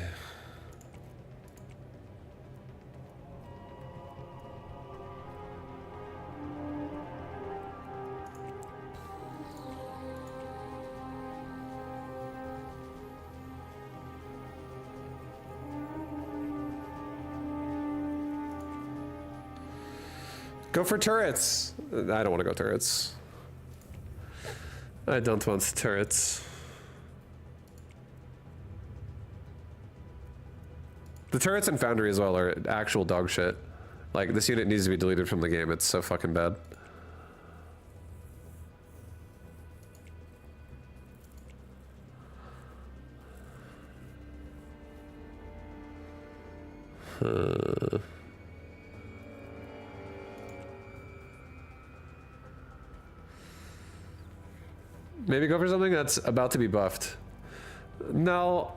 Go for turrets. I don't want to go turrets. I don't want turrets. The turrets and foundry as well are actual dog shit. Like, this unit needs to be deleted from the game. It's so fucking bad. Maybe go for something that's about to be buffed. No,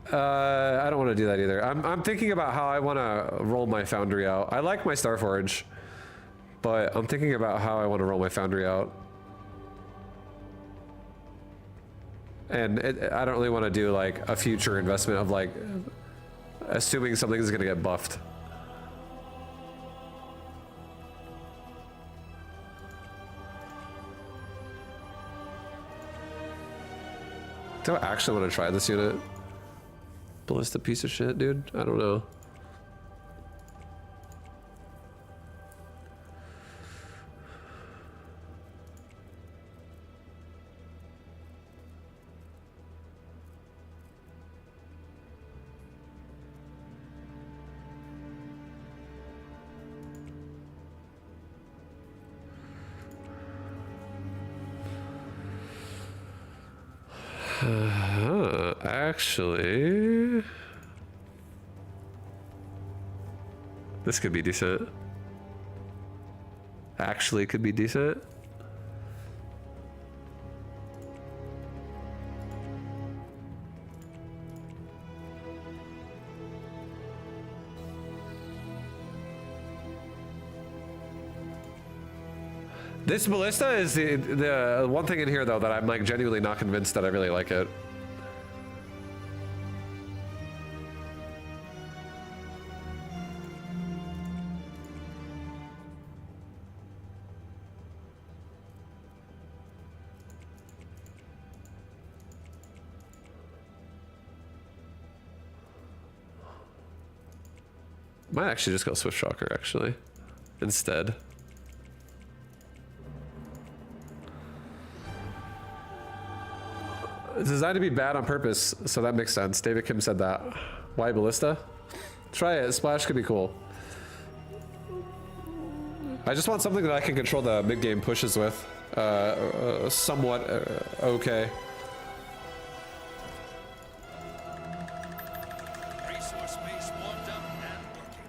I don't want to do that either. I'm thinking about how I want to roll my foundry out. I like my Starforge, but I'm thinking about how I want to roll my foundry out. And I don't really want to do like a future investment of like assuming something is going to get buffed. Do I actually want to try this unit? Ballista piece of shit, dude. I don't know. Actually, this could be decent. Actually, could be decent. This ballista is the one thing in here though that I'm like genuinely not convinced that I really like it. Might actually just go Swift Shocker actually instead. It's designed to be bad on purpose, so that makes sense. David Kim said that. Why Ballista? Try it. Splash could be cool. I just want something that I can control the mid-game pushes with. Somewhat okay. Resource base warmed up and working.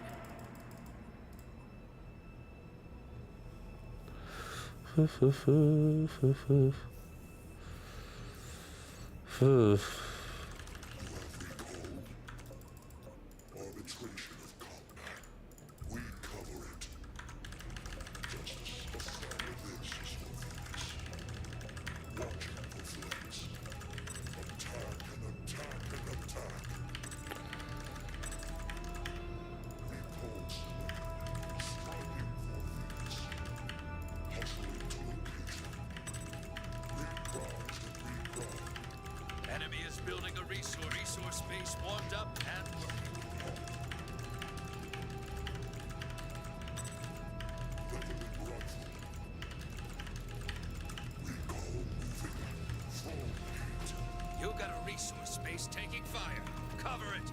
Arbitration of combat. We cover it. Justice of family this is for this. Watching for threats. Attack and attack and attack. Repulse. Striving for these. Hustling to location. Reprised and reprised. Enemy is building a resource base warmed up and working. Leveling rifle. Recall moving. Full heat. You got a resource base taking fire. Cover it.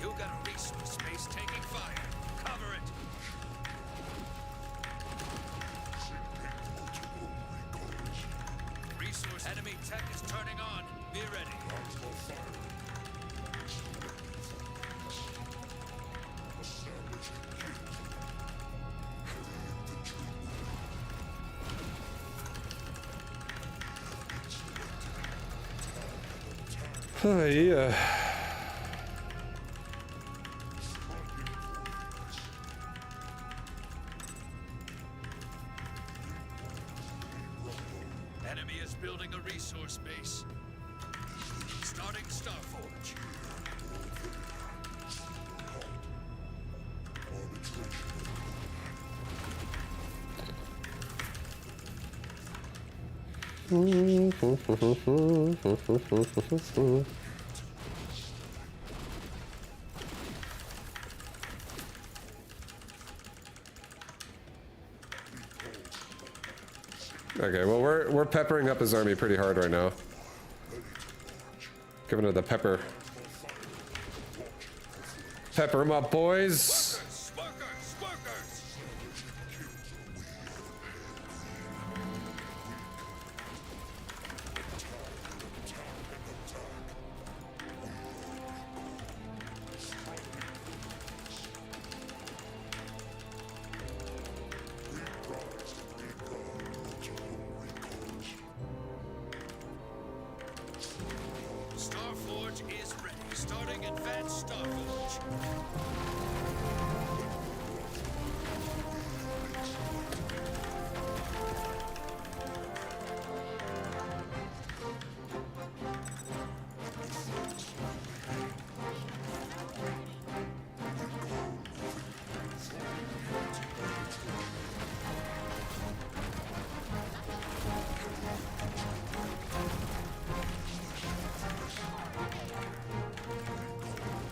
You got a resource base taking fire. Cover it. Multiple recalls. Resource enemy tech is turning on. Be ready. Plasma firing. Establishing heat. Carrying the true. Oh, yeah. Enemy is building a resource base. Starting Starforge. Okay, well we're peppering up his army pretty hard right now. Giving it the pepper. Pepper 'em up, boys. Workers! Starforge is ready. Starting advanced Starforge.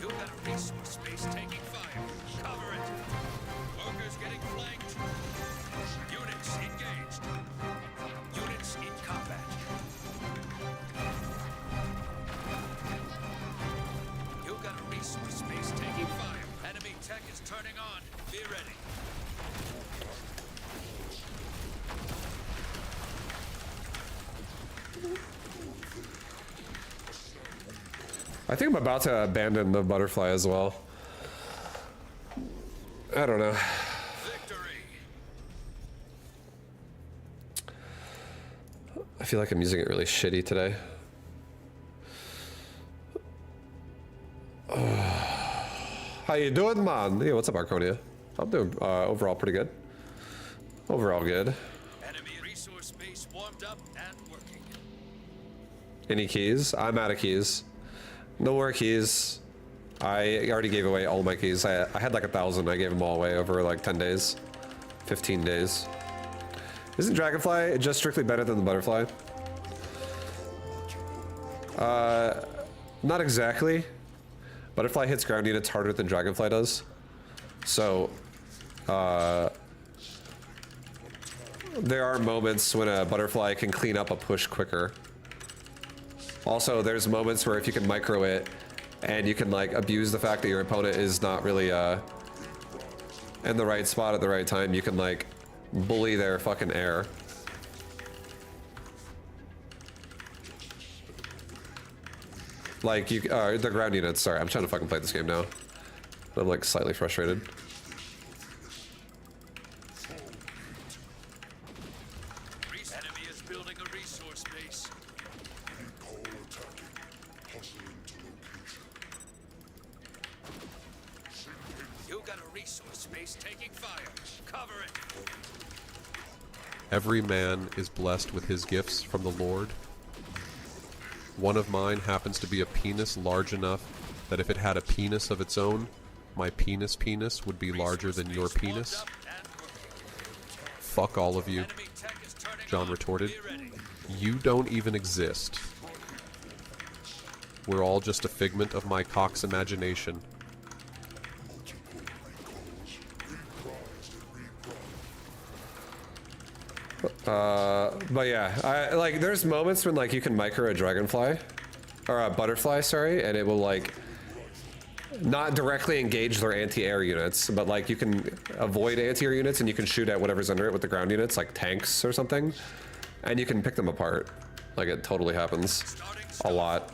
You got a resource base taking fire. Cover it. Workers getting flanked. Units engaged. Units in combat. You got a resource base taking fire. Enemy tech is turning on. Be ready. I think I'm about to abandon the butterfly as well. I don't know. Victory. I feel like I'm using it really shitty today. How you doing, man? Yeah, what's up, Arconia? I'm doing overall pretty good. Overall good. Enemy resource base warmed up and working. Any keys? I'm out of keys. No more keys. I already gave away all my keys. I had like 1,000. I gave them all away over like 10 days. 15 days. Isn't Dragonfly just strictly better than the Butterfly? Not exactly. Butterfly hits ground units harder than Dragonfly does. So, there are moments when a Butterfly can clean up a push quicker. Also, there's moments where if you can micro it, and you can like abuse the fact that your opponent is not really in the right spot at the right time, you can like bully their fucking air. Like you, the ground units. Sorry, I'm trying to fucking play this game now. I'm like slightly frustrated. Enemy is building a resource base. All attacking. Hustling to location. You got a resource base taking fire. Cover it. Every man is blessed with his gifts from the Lord. One of mine happens to be a penis large enough that if it had a penis of its own, my penis would be larger than your penis. Fuck all of you, Enemy tech is turning John on. retorted. Be ready. You don't even exist. We're all just a figment of my cock's imagination. But yeah, I like there's moments when like you can micro a dragonfly or a butterfly, sorry, and it will like not directly engage their anti-air units, but like you can avoid anti-air units and you can shoot at whatever's under it with the ground units, like tanks or something, and you can pick them apart. Like it totally happens a lot.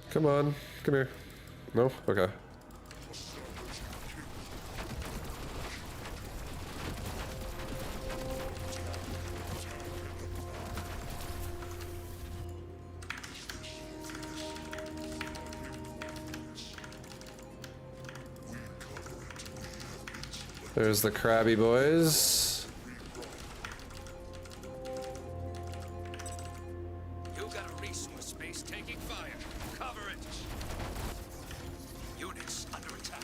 Come on, come here. No? Okay. There's the crabby boys. You got a resource space taking fire. Cover it. Units under attack.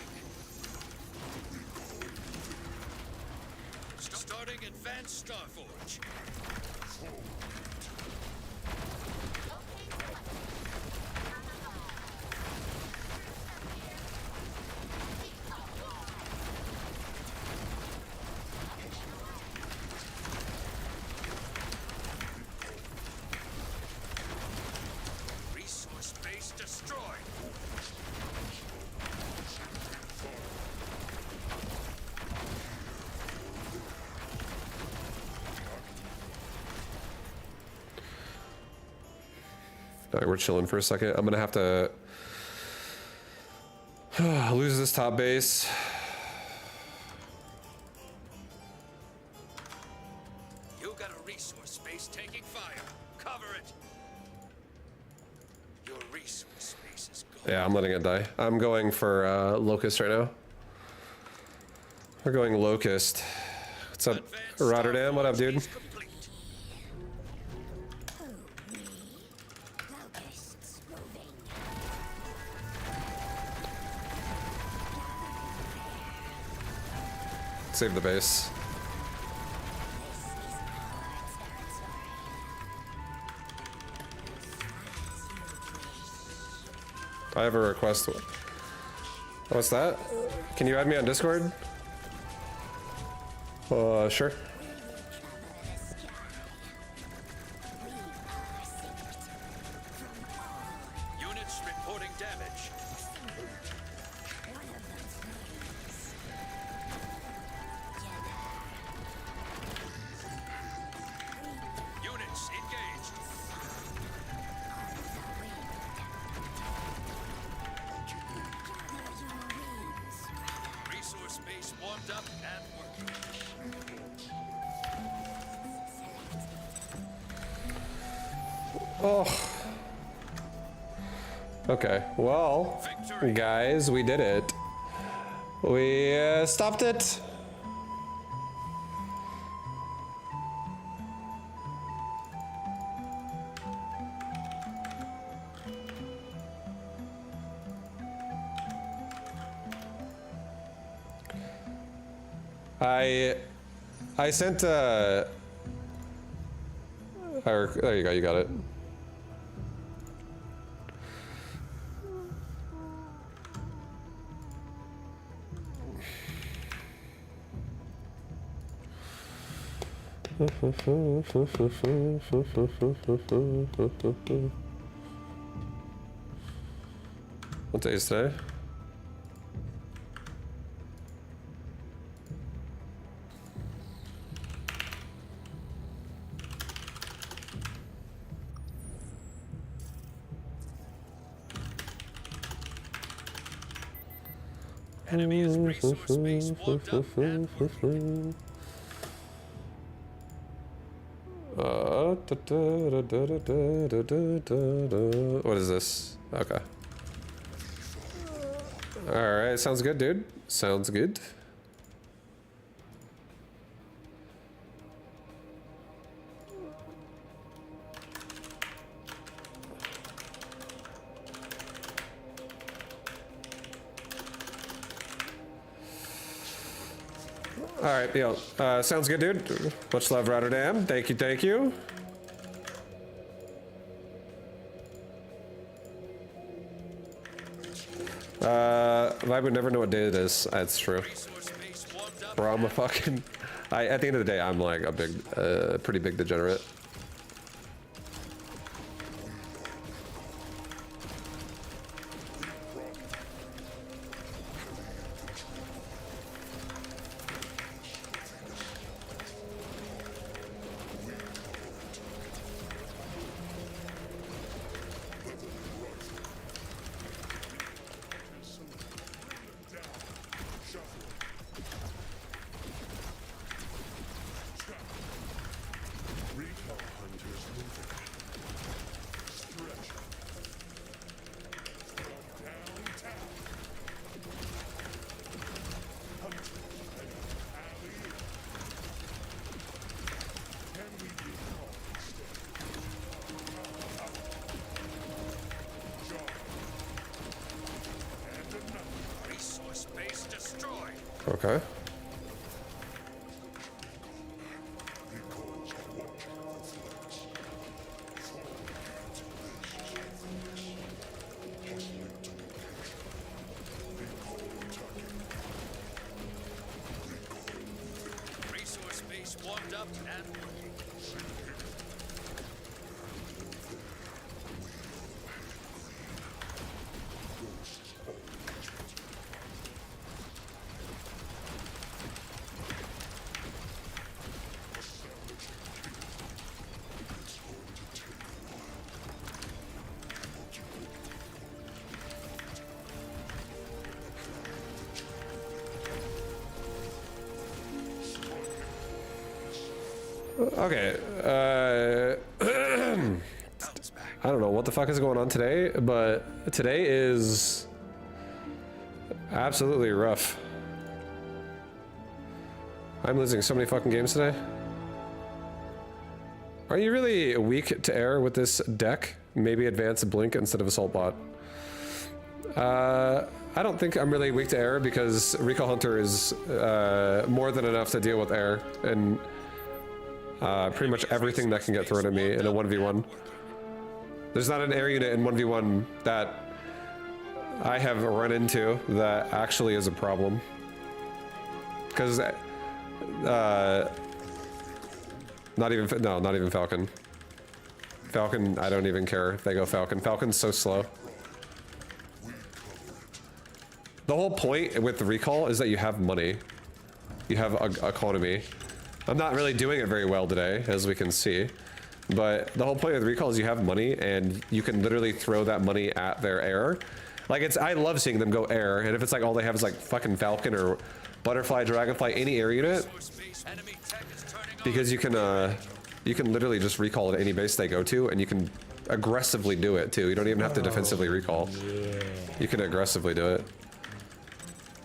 Starting advanced Starforge. Resource base destroyed. All right, we're chilling for a second. I'm gonna have to lose this top base. You got a resource space taking fire. Cover it. Your resource space is gone. Yeah, I'm letting it die. I'm going for Locust right now. We're going Locust. What's up, Advanced Rotterdam? What up, Starforge dude? is complete. Locusts moving. Save the base. I have a request. What's that? Can you add me on Discord? Sure. Units reporting damage. Units engaged. Resource base warmed up and working. Oh. Okay, well, Victory. guys, we did it. We stopped it. I sent or, there you go, you got it. What day is today? Enemy's resource base warmed up and working. What is this? Okay. Alright, sounds good, dude. Sounds good. Alright, yo, sounds good, dude. Much love, Rotterdam. Thank you, thank you. I would never know what day it is. That's true. Resource base warmed up. Bro, I'm a fucking... at the end of the day, I'm like a big, pretty big degenerate. Resource base destroyed. Okay. Resource base warmed up and working. Okay, Bounce back. I don't know what the fuck is going on today, but today is absolutely rough. I'm losing so many fucking games today. Are you really weak to air with this deck? Maybe advance blink instead of assault bot. I don't think I'm really weak to air because Recall Hunter is more than enough to deal with air and pretty much everything that can get thrown at me in a 1v1. There's not an air unit in 1v1 that I have run into that actually is a problem. Because Not even, no, not even Falcon. Falcon, I don't even care if they go Falcon. Falcon's so slow. The whole point with the recall is that you have money. You have economy. I'm not really doing it very well today, as we can see. But the whole point of the recall is you have money, and you can literally throw that money at their air. Like, it's, I love seeing them go air, and if it's like all they have is like fucking Falcon or Butterfly, Dragonfly, any air unit, because you can literally just recall at any base they go to, and you can aggressively do it too. You don't even have to defensively recall. You can aggressively do it.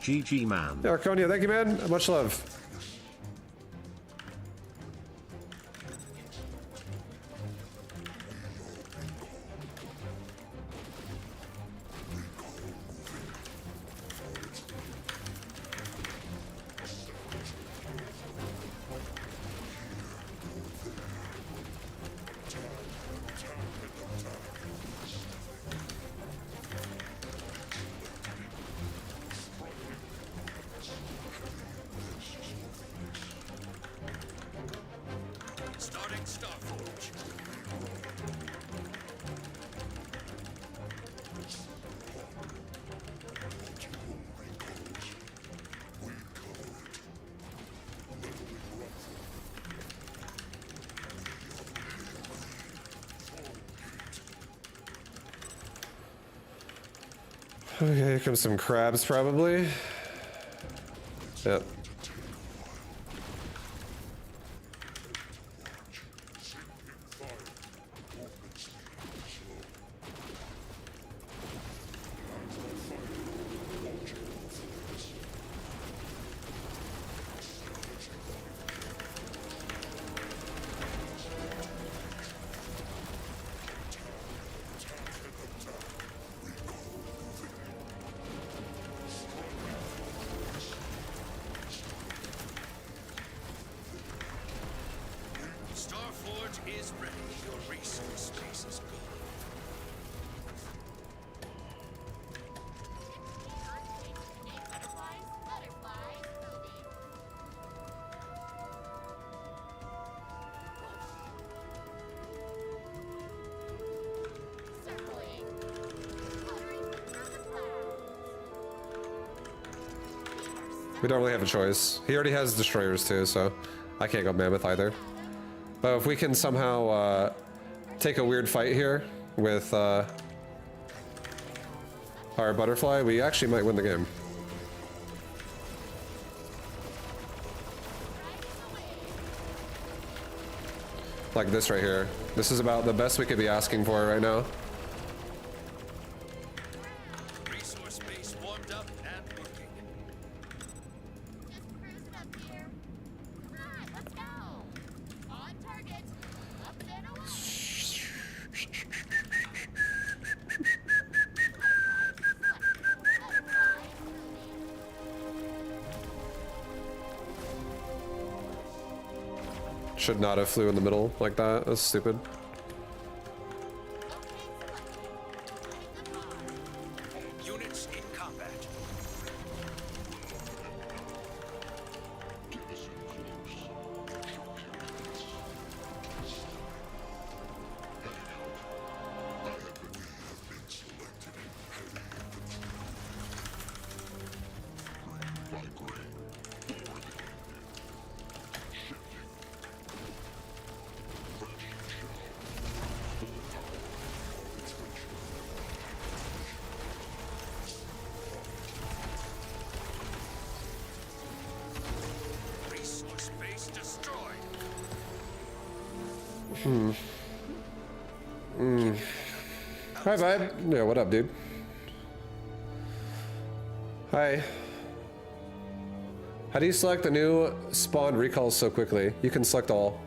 GG man. Yeah, Arconia, thank you, man. Much love. Okay, here comes some crabs, probably. Yep. We don't really have a choice. He already has destroyers too, so I can't go mammoth either. But if we can somehow take a weird fight here with our butterfly, we actually might win the game. Like this right here. This is about the best we could be asking for right now. Resource base warmed up and working. Just cruising up here. Come on, let's go. On target. Up and away. Should not have flew in the middle like that. That's stupid. Units in combat. Resource base destroyed. Hi, vibe. Yeah, what up, dude? Hi. How do you select the new spawn recalls so quickly? You can select all.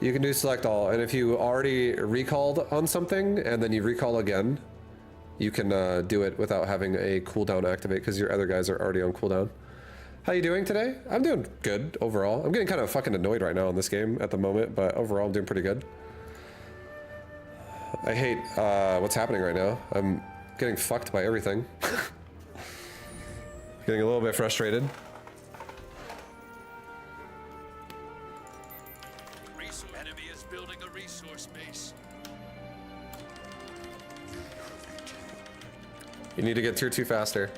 You can do select all, and if you already recalled on something and then you recall again, you can do it without having a cooldown activate because your other guys are already on cooldown. How you doing today? I'm doing good overall. I'm getting kind of fucking annoyed right now in this game at the moment, but overall I'm doing pretty good. I hate what's happening right now. I'm getting fucked by everything. Getting a little bit frustrated. You need to get tier 2 faster.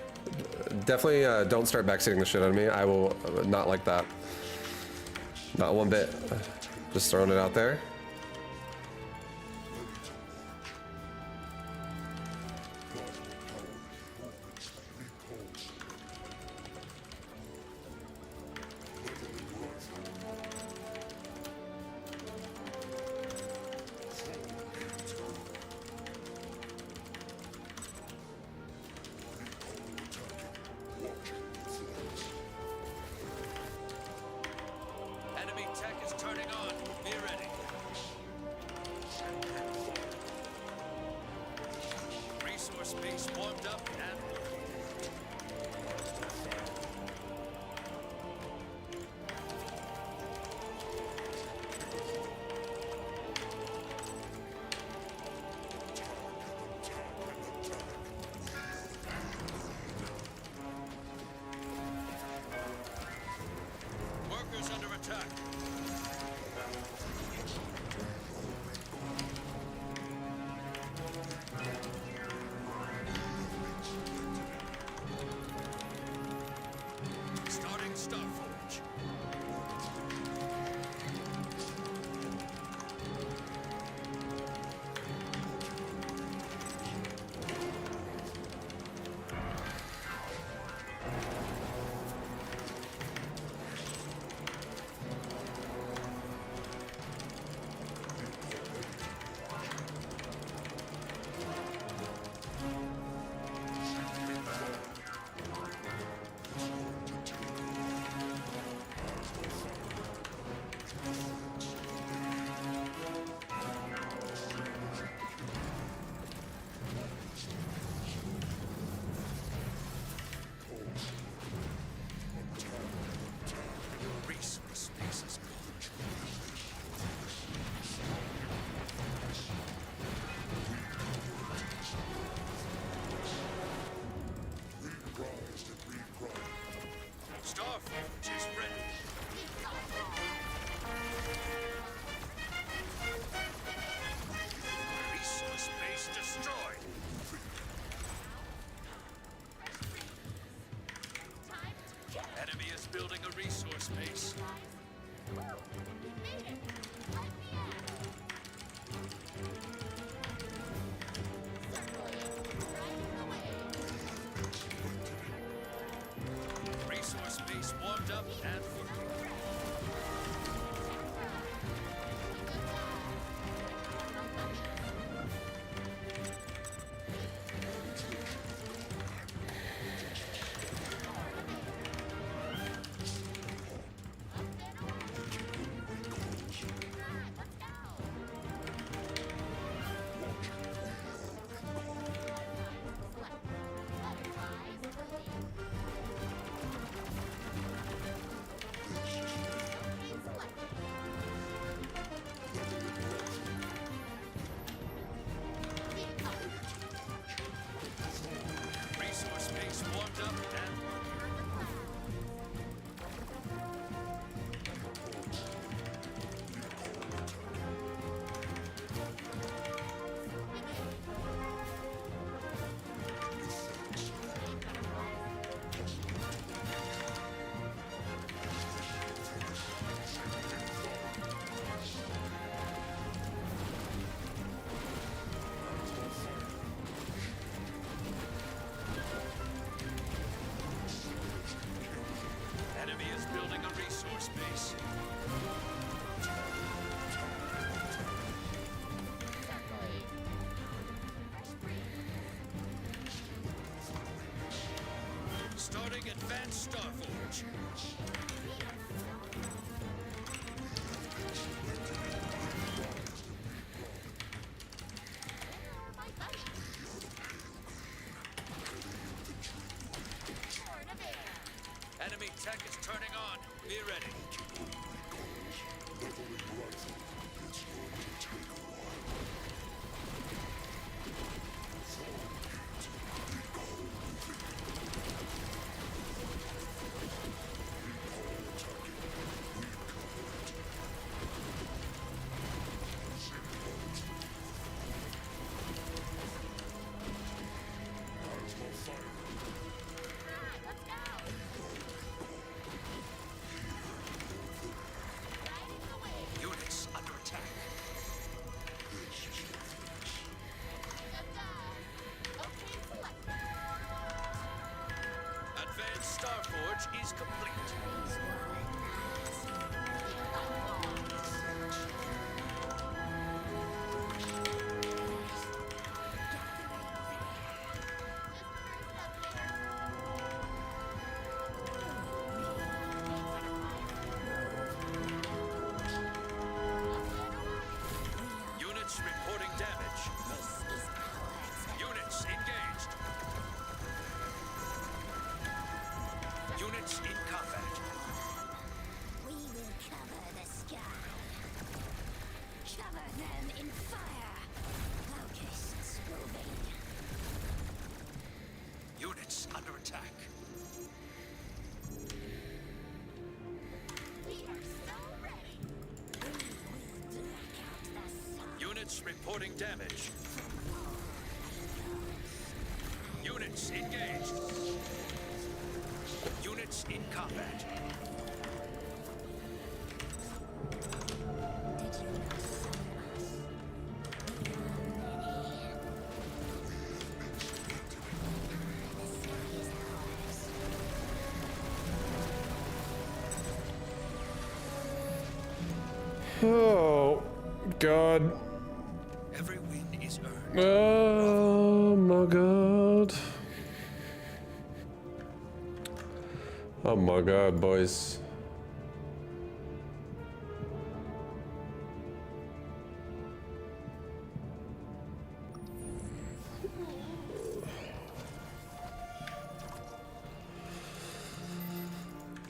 Definitely don't start backseating the shit out of me. I will not like that. Not one bit. Just throwing it out there. Enemy tech is turning on. Be ready. Resource base warmed up and working. Workers under attack. Starting Starforge. Resource base is gone. Starforge is ready. Resource base destroyed. Enemy is building a resource base. Resource base warmed up and working. Resource base warmed up and working. Enemy is building a resource base. Starting advanced Starforge. Enemy tech is turning on. Be ready. attack. We are so ready. Units reporting damage. Units engaged. Units in combat. Oh, God. Every win is earned. Oh, my God. Oh, my God, boys.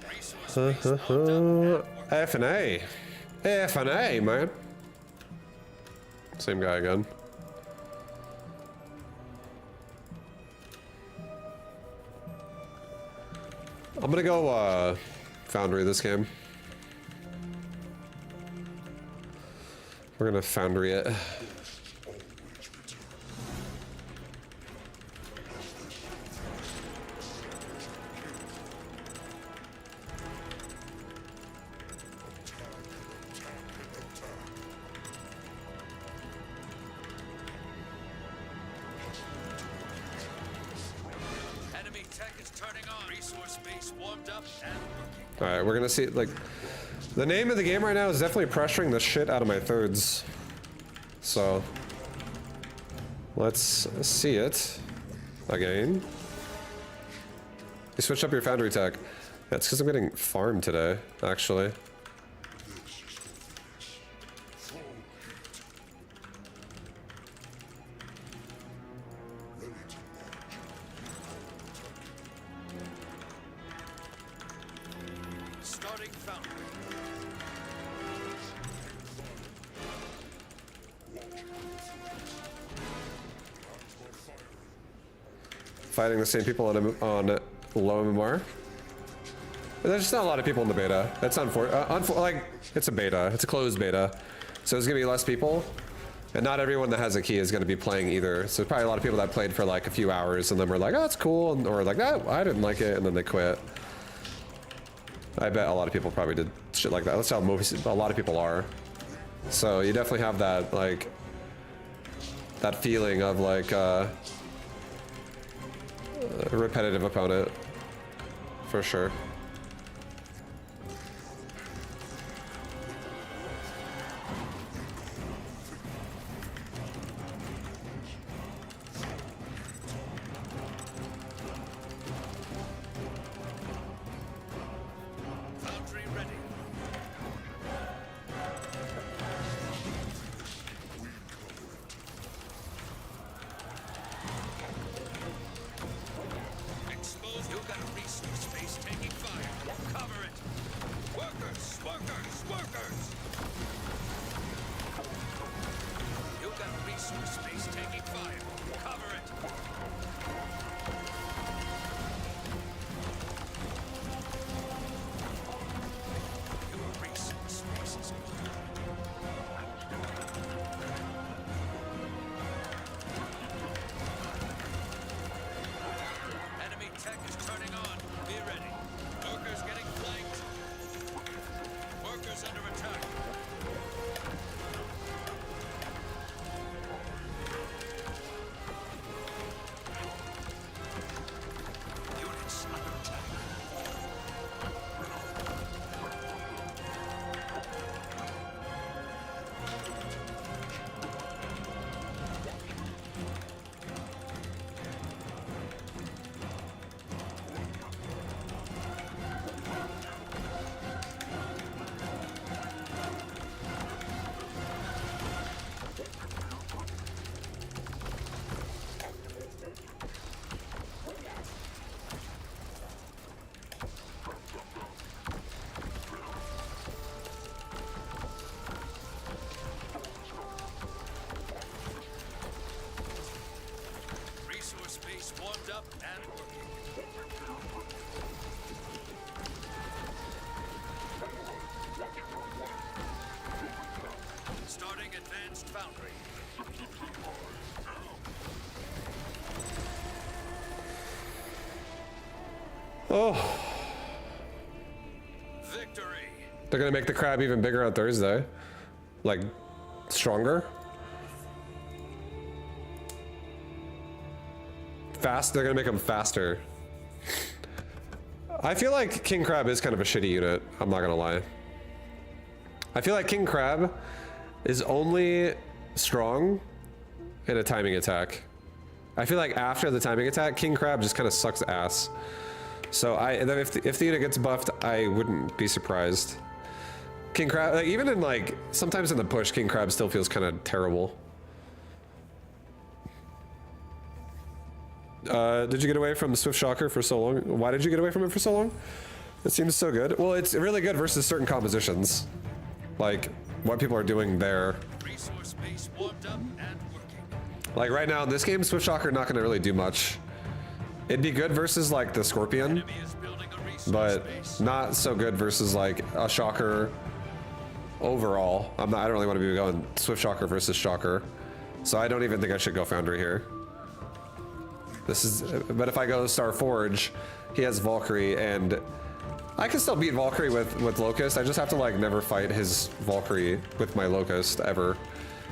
Resource base warmed up. F and A. F and A, man. Same guy again. I'm gonna go Foundry this game. We're gonna Foundry it. Enemy tech is turning on. Resource base warmed up and working. Alright, we're gonna see, like, the name of the game right now is definitely pressuring the shit out of my thirds. So, let's see it again. You switched up your Foundry tech. That's because I'm getting farmed today, actually. Starting foundry. Fighting the same people on low MMR. There's just not a lot of people in the beta. That's like, it's a beta. It's a closed beta. So there's gonna be less people. And not everyone that has a key is gonna be playing either. So probably a lot of people that played for like a few hours and then were like, oh, it's cool. Or like, oh, I didn't like it. And then they quit. I bet a lot of people probably did shit like that. That's how a lot of people are. So you definitely have that, like, that feeling of like, a repetitive opponent. For sure. Foundry ready. Expose. You got a resource base taking fire. warmed up and working. Starting advanced foundry. Oh, Victory. they're gonna make the crab even bigger on Thursday. Like, stronger. Fast, they're gonna make them faster. I feel like King Crab is kind of a shitty unit, I'm not gonna lie. I feel like King Crab is only strong in a timing attack. I feel like after the timing attack, King Crab just kind of sucks ass. So if the unit gets buffed, I wouldn't be surprised. King Crab, like, even in like, sometimes in the push, King Crab still feels kind of terrible. Did you get away from Swift Shocker for so long? Why did you get away from it for so long? It seems so good. Well, it's really good versus certain compositions. Like, what people are doing there. Resource base warmed up and working. Like right now in this game, Swift Shocker not gonna really do much. It'd be good versus like the Scorpion, Enemy is building a resource but base. not so good versus like a Shocker overall. I don't really want to be going Swift Shocker versus Shocker. So I don't even think I should go Foundry here. But if I go Star Forge, he has Valkyrie, and I can still beat Valkyrie with Locust. I just have to like never fight his Valkyrie with my Locust ever,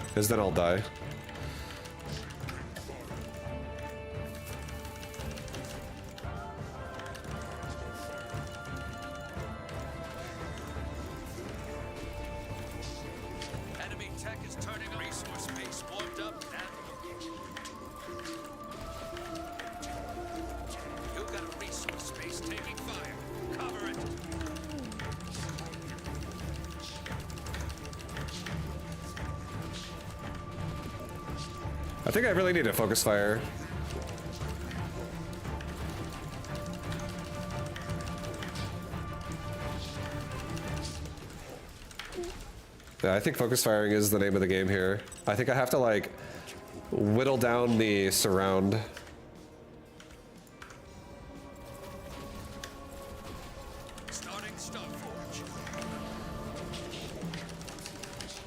because then I'll die. Enemy tech is turning on. Resource base warmed up and working. You got a resource base taking fire. Cover it. I think I really need to focus fire. Yeah, I think focus firing is the name of the game here. I think I have to like whittle down the surround. Starting Starforge.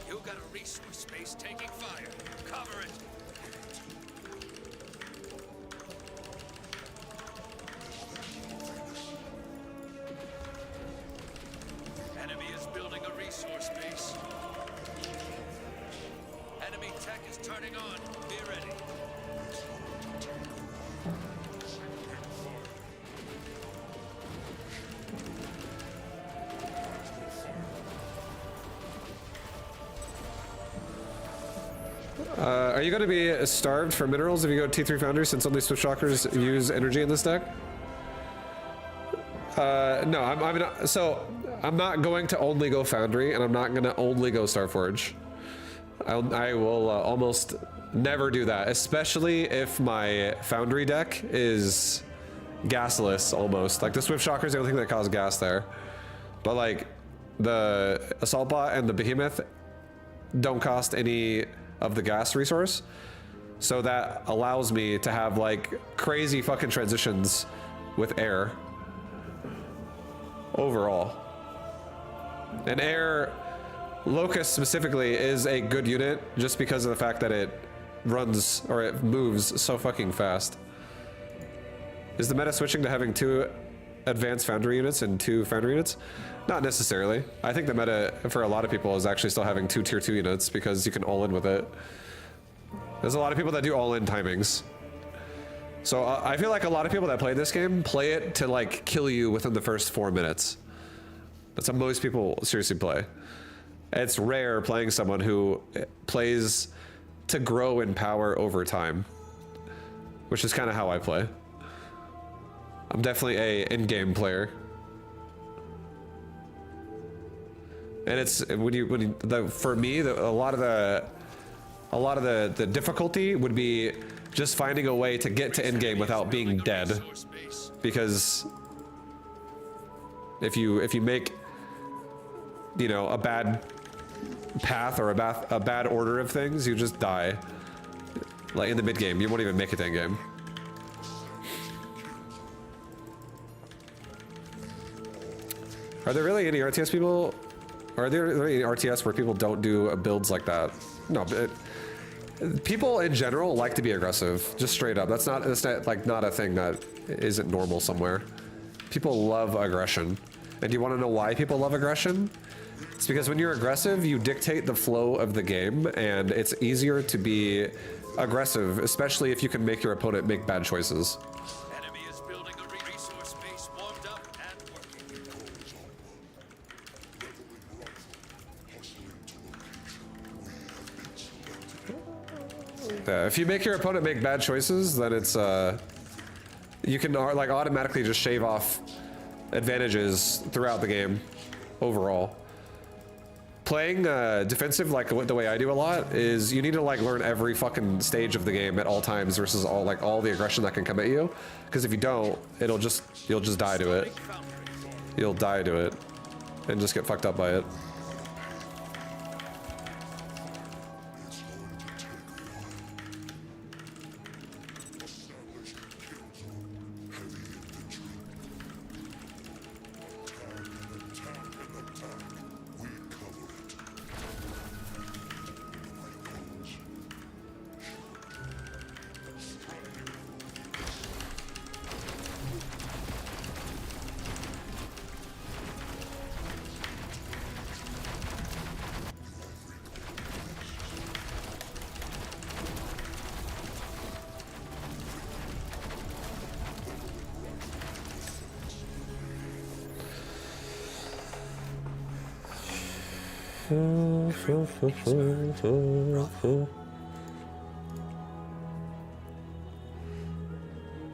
You got a resource base taking fire. Cover it. Enemy is building a resource base. Enemy tech is turning on. Be ready. Are you going to be starved for minerals if you go T3 Foundry since only Swift Shockers use energy in this deck? No, I'm not going to only go Foundry, and I'm not going to only go Starforge. I will almost never do that, especially if my Foundry deck is gasless almost. Like the Swift Shocker is the only thing that causes gas there. But like the Assault Bot and the Behemoth don't cost any of the gas resource. So that allows me to have like crazy fucking transitions with air overall. And air, Locust specifically, is a good unit just because of the fact that it runs, or it moves so fucking fast. Is the meta switching to having 2 advanced Foundry units and 2 Foundry units? Not necessarily. I think the meta for a lot of people is actually still having 2 tier 2 units because you can all in with it. There's a lot of people that do all in timings. So I feel like a lot of people that play this game play it to like kill you within the first 4 minutes. That's how most people seriously play. It's rare playing someone who plays to grow in power over time, which is kind of how I play. I'm definitely a in-game player. And it's for me, a lot of the difficulty would be just finding a way to get to endgame without being dead. Because if you make, you know, a bad path or a bad order of things, you just die. Like in the mid game, you won't even make it to end game. Are there really any RTS people? Are there really any RTS where people don't do builds like that? No, but people in general like to be aggressive, just straight up. That's not like not a thing that isn't normal somewhere. People love aggression. And do you want to know why people love aggression? It's because when you're aggressive, you dictate the flow of the game, and it's easier to be aggressive, especially if you can make your opponent make bad choices. Enemy is building a resource base warmed up and working. Yeah, if you make your opponent make bad choices, then it's you can like automatically just shave off advantages throughout the game overall. Playing defensive like the way I do a lot is you need to like learn every fucking stage of the game at all times versus all the aggression that can come at you, because if you don't, you'll just die to it. You'll die to it and just get fucked up by it.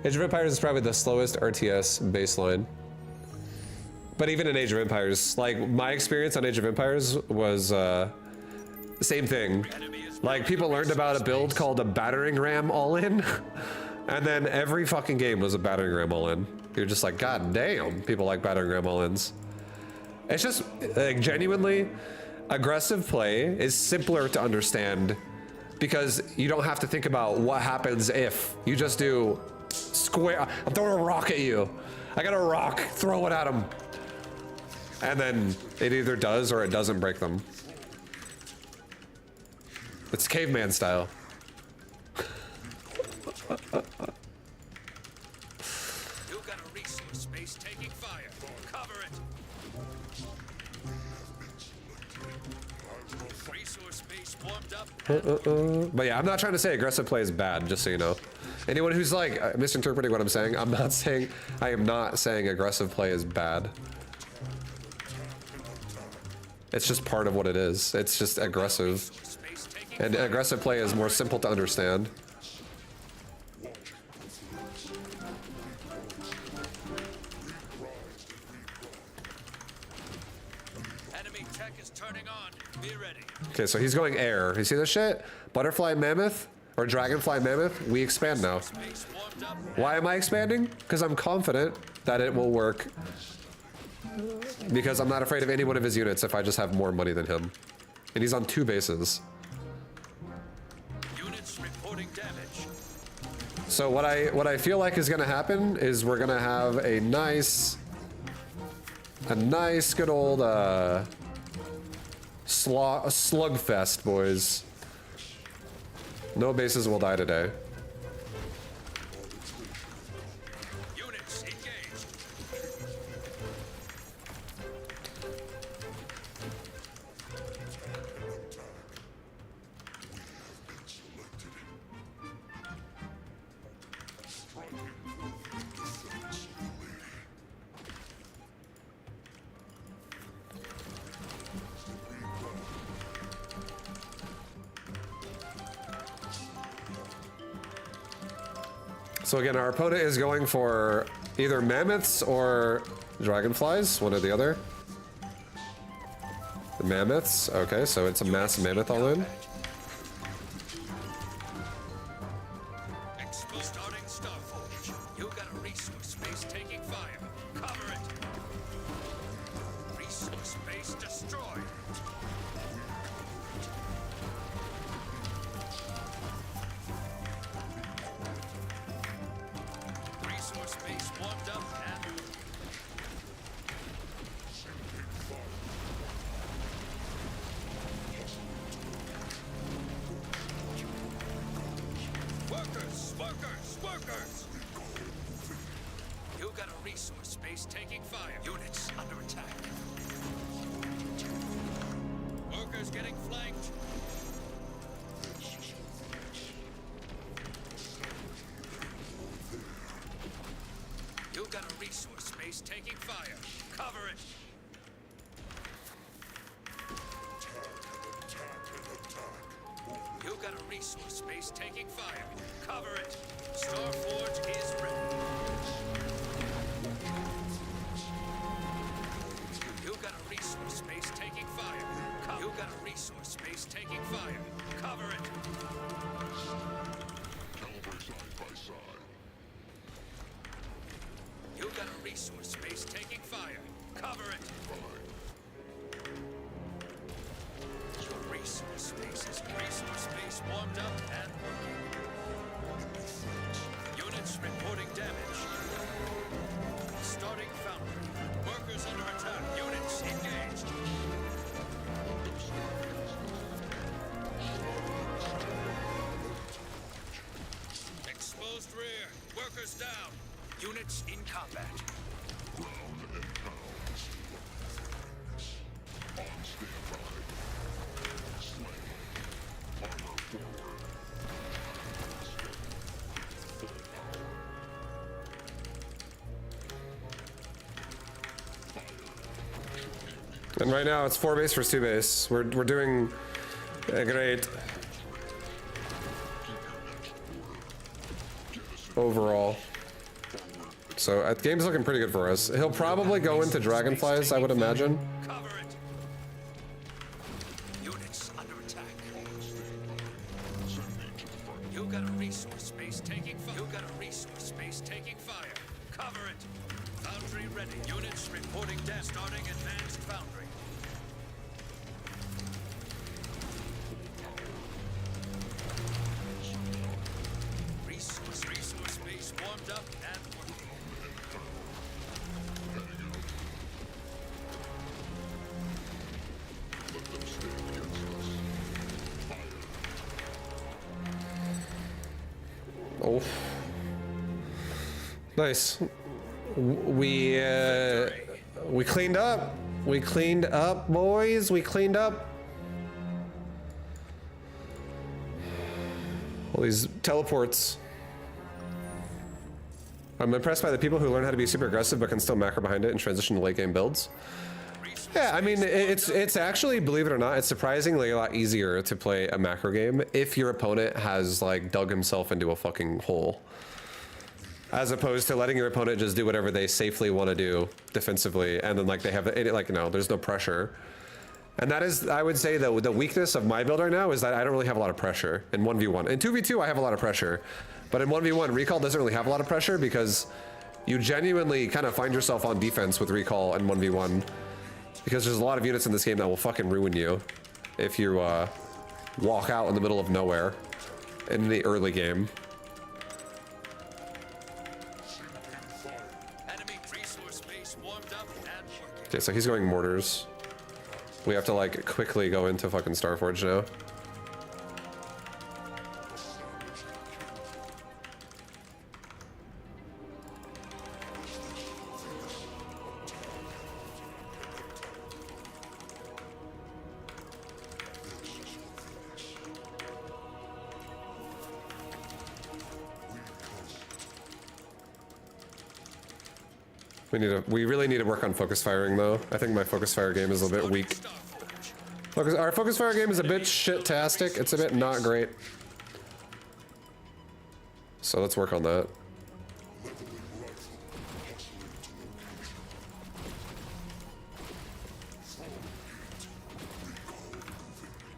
Age of Empires is probably the slowest RTS baseline. But even in Age of Empires, like my experience on Age of Empires was same thing. Like people learned about a build called a battering ram all-in, and then every fucking game was a battering ram all-in. You're just like, god damn, people like battering ram all-ins. It's just like genuinely, aggressive play is simpler to understand because you don't have to think about what happens if. You just do square. I'm throwing a rock at you. I got a rock, throw it at him. And then it either does or it doesn't break them. It's caveman style. You got a resource space taking fire. Cover it. Resource space warmed up. But yeah, I'm not trying to say aggressive play is bad, just so you know. Anyone who's like misinterpreting what I'm saying, I am not saying aggressive play is bad. It's just part of what it is. It's just aggressive. And aggressive play is more simple to understand. Enemy tech is turning on. Be ready. Okay, so he's going air. You see this shit? Butterfly mammoth or dragonfly mammoth? We expand now. Space warmed up. Why am I expanding? Because I'm confident that it will work. Because I'm not afraid of any one of his units if I just have more money than him. And he's on 2 bases. Units reporting damage. So what I feel like is gonna happen is we're gonna have a nice good old slugfest, boys. No bases will die today. Units engaged. So again, our opponent is going for either mammoths or dragonflies, one or the other. The mammoths, okay, so it's a mass mammoth all in. Starting Starforge. You got a resource space taking fire. Cover it. Resource space destroyed. Resource space warmed up and Workers! You got a resource space taking fire. Units under attack. Workers getting flanked. You got a resource space taking fire. Cover it. You got a resource space taking fire. Cover it. Starforge is ready. You got a resource space taking fire. You got a resource space taking fire. Cover it. Caliber side by side. You got a resource space taking fire. Cover it. Your resource space warmed up and working. Units reporting damage. Starting foundry. Workers under attack. Units engaged. Exposed rear. Workers down. Units in combat. Ground and pound. On standby. Slay. Armor forward. Full power. And right now it's 4 base versus 2 base. We're doing great overall. So the game's looking pretty good for us. He'll probably go into dragonflies, I would imagine. Cover it. Units under attack. You got a resource space taking fire. You got a resource space taking fire. Cover it. Foundry ready. Units reporting death. Starting advanced foundry. Resource space warmed up and working. Let them stand against us. Fire. Oh. Nice. We cleaned up. We cleaned up, boys. We cleaned up. All these teleports. I'm impressed by the people who learn how to be super aggressive but can still macro behind it and transition to late game builds. Yeah, I mean, it's actually, believe it or not, it's surprisingly a lot easier to play a macro game if your opponent has like dug himself into a fucking hole, as opposed to letting your opponent just do whatever they safely want to do defensively, and then like they have like, you know, there's no pressure. And that is, I would say, the weakness of my build right now is that I don't really have a lot of pressure in 1v1. In 2v2 I have a lot of pressure, but in 1v1 recall doesn't really have a lot of pressure because you genuinely kind of find yourself on defense with recall in 1v1, because there's a lot of units in this game that will fucking ruin you if you walk out in the middle of nowhere in the early game. Enemy resource space warmed up and working. Okay, so he's going mortars. We have to like quickly go into fucking Starforge now. We really need to work on focus firing though. I think my focus fire game is a bit weak. Our focus fire game is a bit shit-tastic. It's a bit not great. So let's work on that.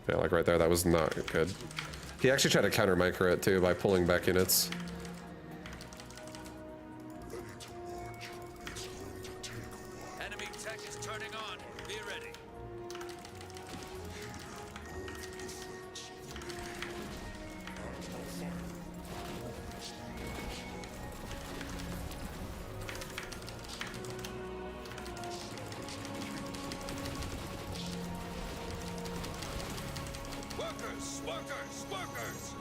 Yeah, like right there, that was not good. He actually tried to counter micro it too by pulling back units. Enemy tech is turning on. Be ready. Workers! Workers! Workers!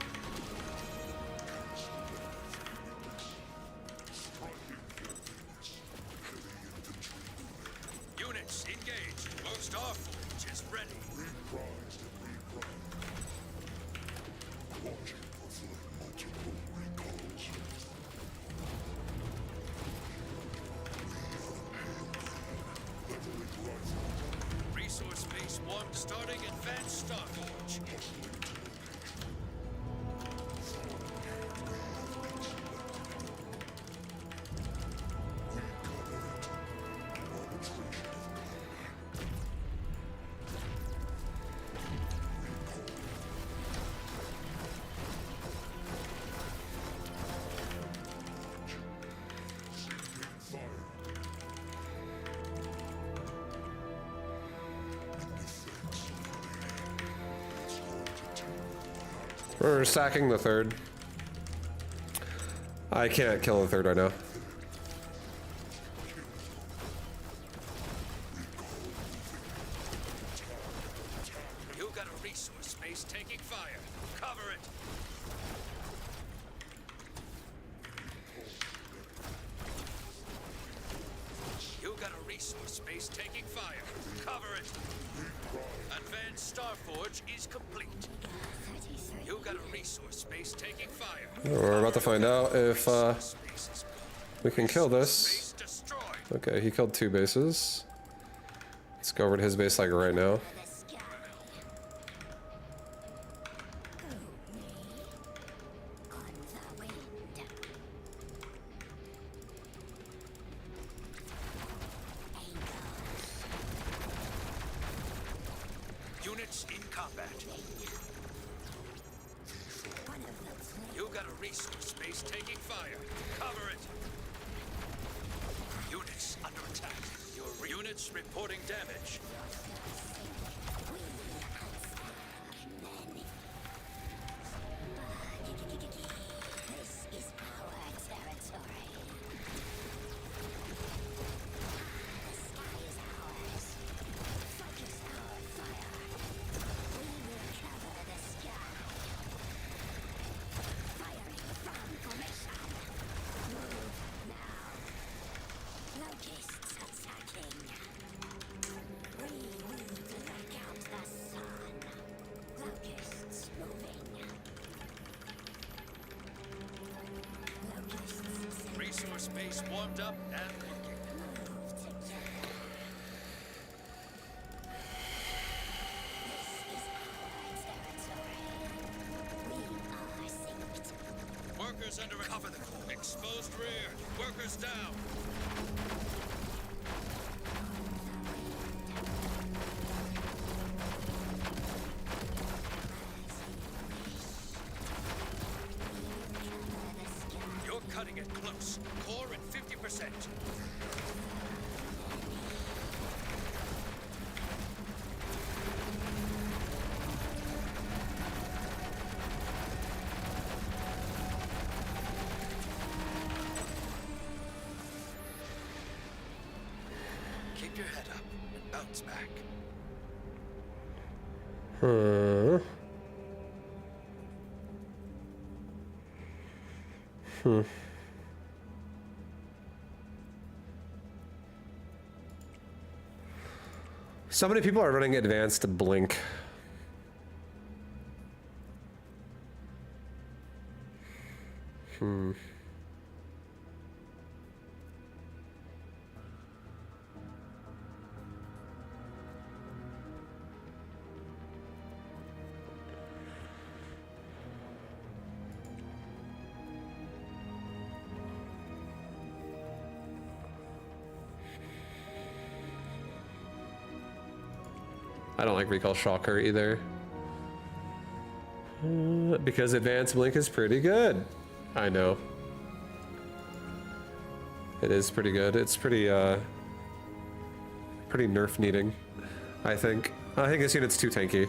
We're sacking the third. I can't kill the third right now. You got a resource space taking fire. Cover it. You got a resource space taking fire. Cover it. Advanced Starforge is complete. You got a resource space taking fire. We're about to find out if we can kill this. Space destroyed. Okay, he killed 2 bases. Let's go over to his base like right now. Units in combat. You got a resource space taking fire. Cover it. Units under attack. Your units reporting damage. This is our territory. The sky is ours. Focus our fire. We will cover the sky. Firing from formation. Move now. Locusts attacking. We will take out the sun. Locusts moving. Locusts Resource space warmed up and working. move together. This is our territory. We are synced. Workers under cover the core. Exposed rear. Workers down. You're cutting it close. Core at 50%. Keep your head up and bounce back. So many people are running advanced blink. I don't like Recall Shocker either. Because Advanced Blink is pretty good. I know. It is pretty good. It's pretty pretty nerf needing, I think. I think this unit's too tanky.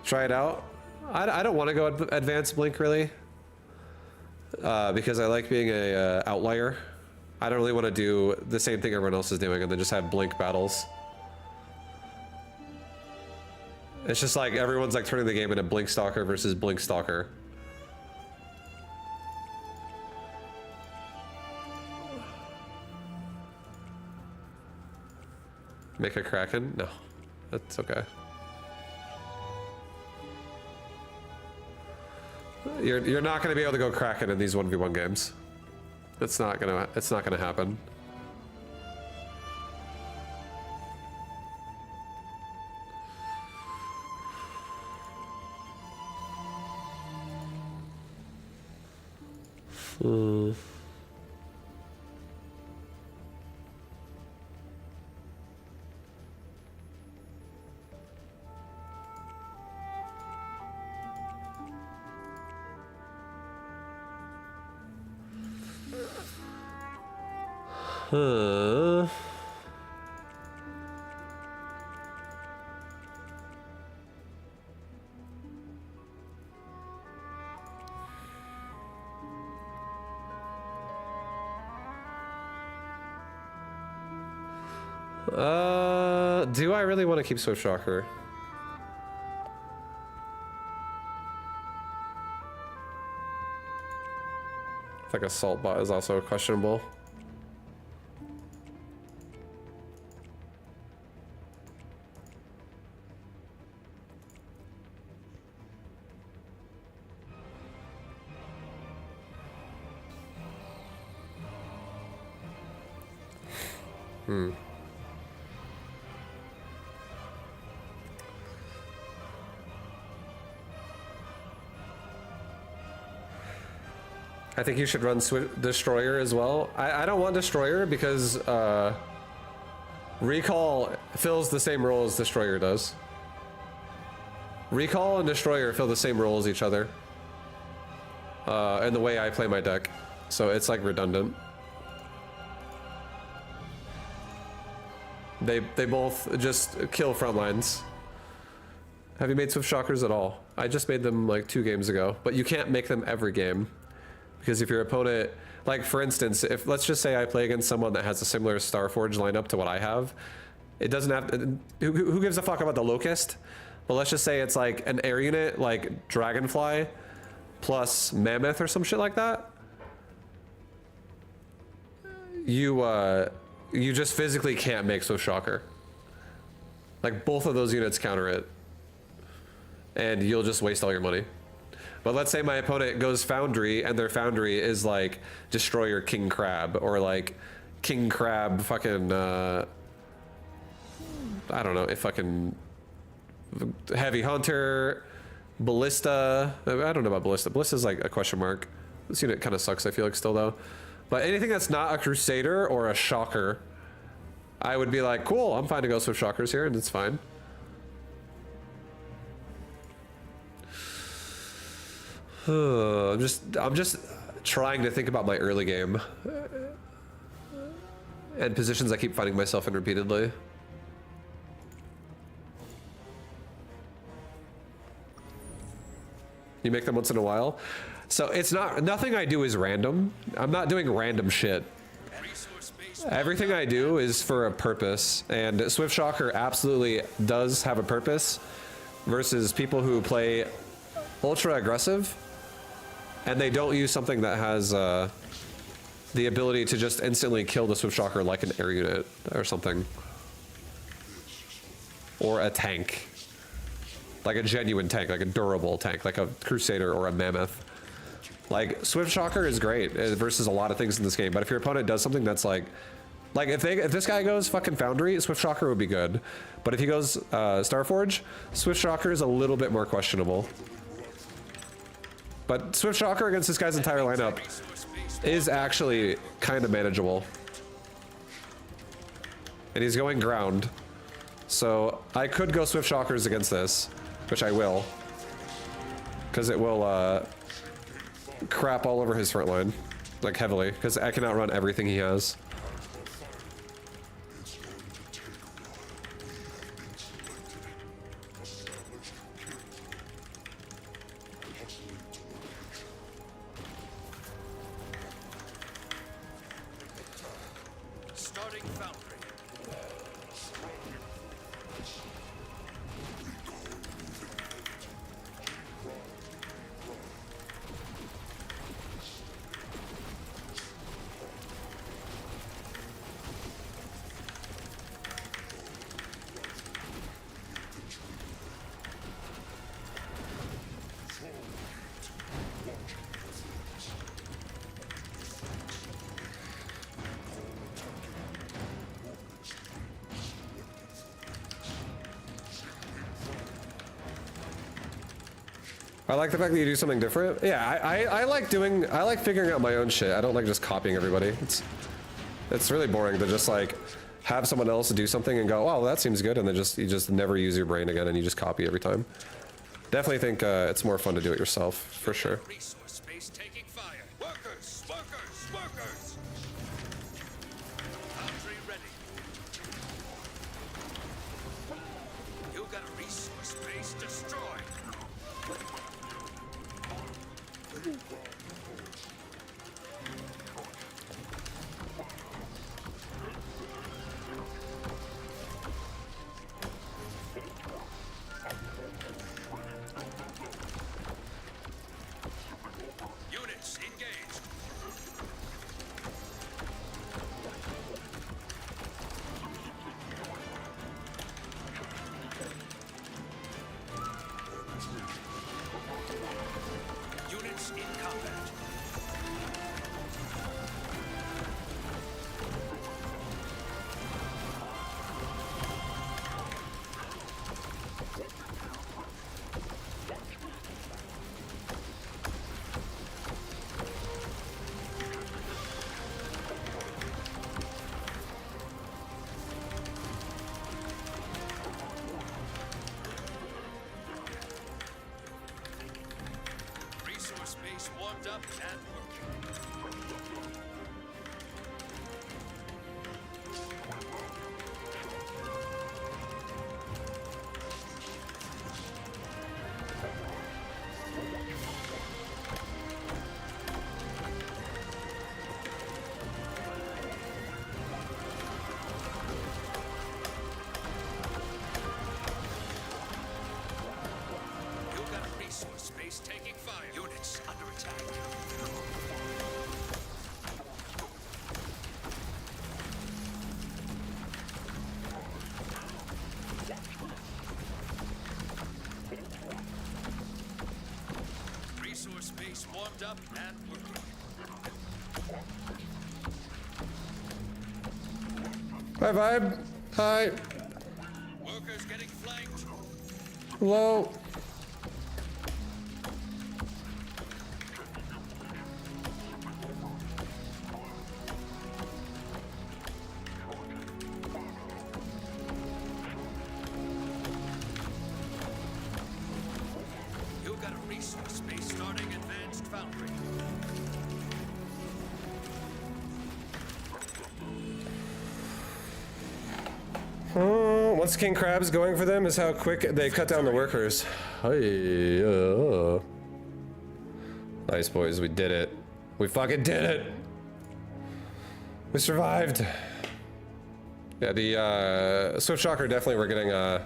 Try it out. I don't want to go Advanced Blink really. Because I like being a outlier. I don't really want to do the same thing everyone else is doing and then just have blink battles. It's just like everyone's like turning the game into Blink Stalker versus Blink Stalker. Make a Kraken? No, that's okay. You're not going to be able to go Kraken in these 1v1 games. It's not gonna happen. Do I really want to keep Swift Shocker? I think Assault Bot is also questionable. I think you should run Destroyer as well. I don't want Destroyer because Recall fills the same role as Destroyer does. Recall and Destroyer fill the same role as each other. In the way I play my deck. So it's like redundant. They both just kill front lines. Have you made Swift Shockers at all? I just made them like 2 games ago, but you can't make them every game. Because if your opponent, like for instance, if let's just say I play against someone that has a similar Starforge lineup to what I have, it doesn't have, who gives a fuck about the Locust? But let's just say it's like an air unit, like Dragonfly, plus Mammoth or some shit like that. You just physically can't make Swift Shocker. Like both of those units counter it. And you'll just waste all your money. But let's say my opponent goes Foundry and their Foundry is like Destroyer King Crab or like King Crab fucking, I don't know, if fucking Heavy Hunter, Ballista. I don't know about Ballista. Ballista's like a question mark. This unit kind of sucks, I feel like still though. But anything that's not a Crusader or a Shocker, I would be like, cool, I'm fine to go Swift Shockers here and it's fine. I'm just trying to think about my early game and positions I keep finding myself in repeatedly. You make them once in a while. So it's not, nothing I do is random. I'm not doing random shit. Everything I do is for a purpose, and Swift Shocker absolutely does have a purpose versus people who play ultra aggressive and they don't use something that has the ability to just instantly kill the Swift Shocker like an air unit or something. Or a tank. Like a genuine tank, like a durable tank, like a Crusader or a Mammoth. Like, Swift Shocker is great versus a lot of things in this game, but if your opponent does something that's like if this guy goes fucking Foundry, Swift Shocker would be good. But if he goes Starforge, Swift Shocker is a little bit more questionable. But Swift Shocker against this guy's entire lineup is actually kind of manageable. And he's going ground. So I could go Swift Shockers against this, which I will. Because it will crap all over his front line. Like heavily, because I can outrun everything he has. Starting Foundry. I like the fact that you do something different. Yeah, I like figuring out my own shit. I don't like just copying everybody. It's really boring to just like have someone else do something and go, oh, that seems good, and then you just never use your brain again and you just copy every time. Definitely think it's more fun to do it yourself, for sure. Resource space taking fire. Workers, workers, workers. Foundry ready. You got a resource space destroyed. Resource base warmed up and working. You got a resource base taking fire. Units under attack. Resource base warmed up and working. Hi, Vibe. Hi. Workers getting flanked. Hello. You got a resource base starting advanced foundry. Once King Crab's going for them is how quick they cut down the workers. Hey, nice, boys. We did it. We fucking did it. We survived. Yeah, the Swift Shocker definitely were getting a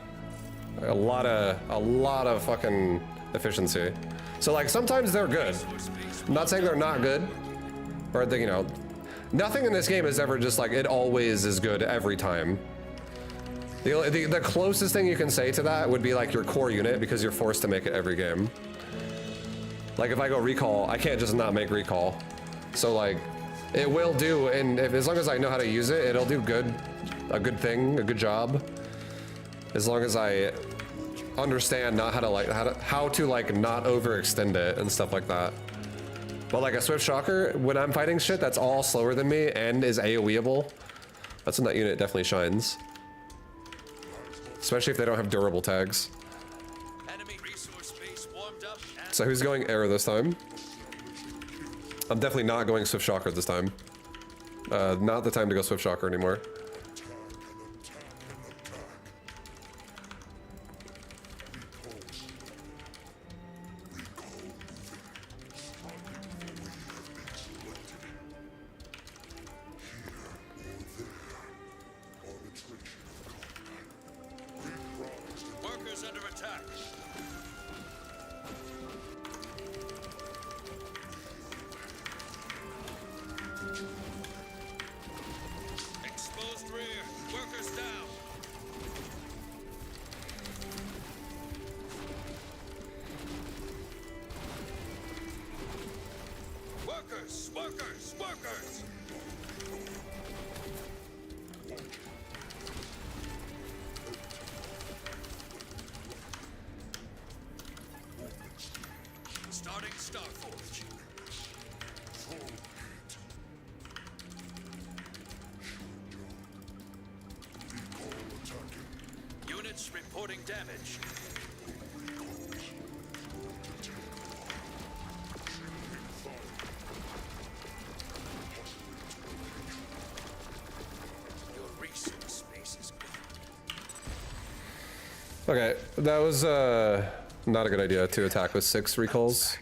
lot of fucking efficiency. So like sometimes they're good. I'm not saying they're not good, or you know, nothing in this game is ever just like it always is good every time. The closest thing you can say to that would be like your core unit, because you're forced to make it every game. Like if I go recall, I can't just not make recall. So like, it will do, and as long as I know how to use it, it'll do a good thing, a good job. As long as I understand not how to like not overextend it and stuff like that. But like a Swift Shocker, when I'm fighting shit that's all slower than me and is AoEable, that's when that unit definitely shines. Especially if they don't have durable tags. Enemy resource base warmed up and So who's going Arrow this time? I'm definitely not going Swift Shocker this time. Not the time to go Swift Shocker anymore. workers under attack. Exposed rear. Workers down. Workers! Workers! Workers! Starting Starforge. Units reporting damage. Your resource base is gone. Okay, that was not a good idea to attack with 6 recalls.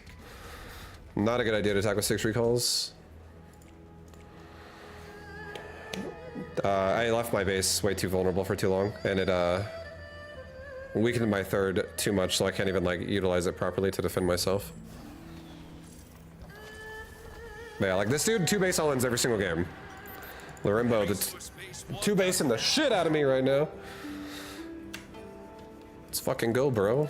Not a good idea to attack with 6 recalls. I left my base way too vulnerable for too long, and it weakened my third too much, so I can't even like utilize it properly to defend myself. But yeah, like this dude 2 base all-ins every single game. Larimbo, the 2 basing the shit out of me right now. Let's fucking go, bro.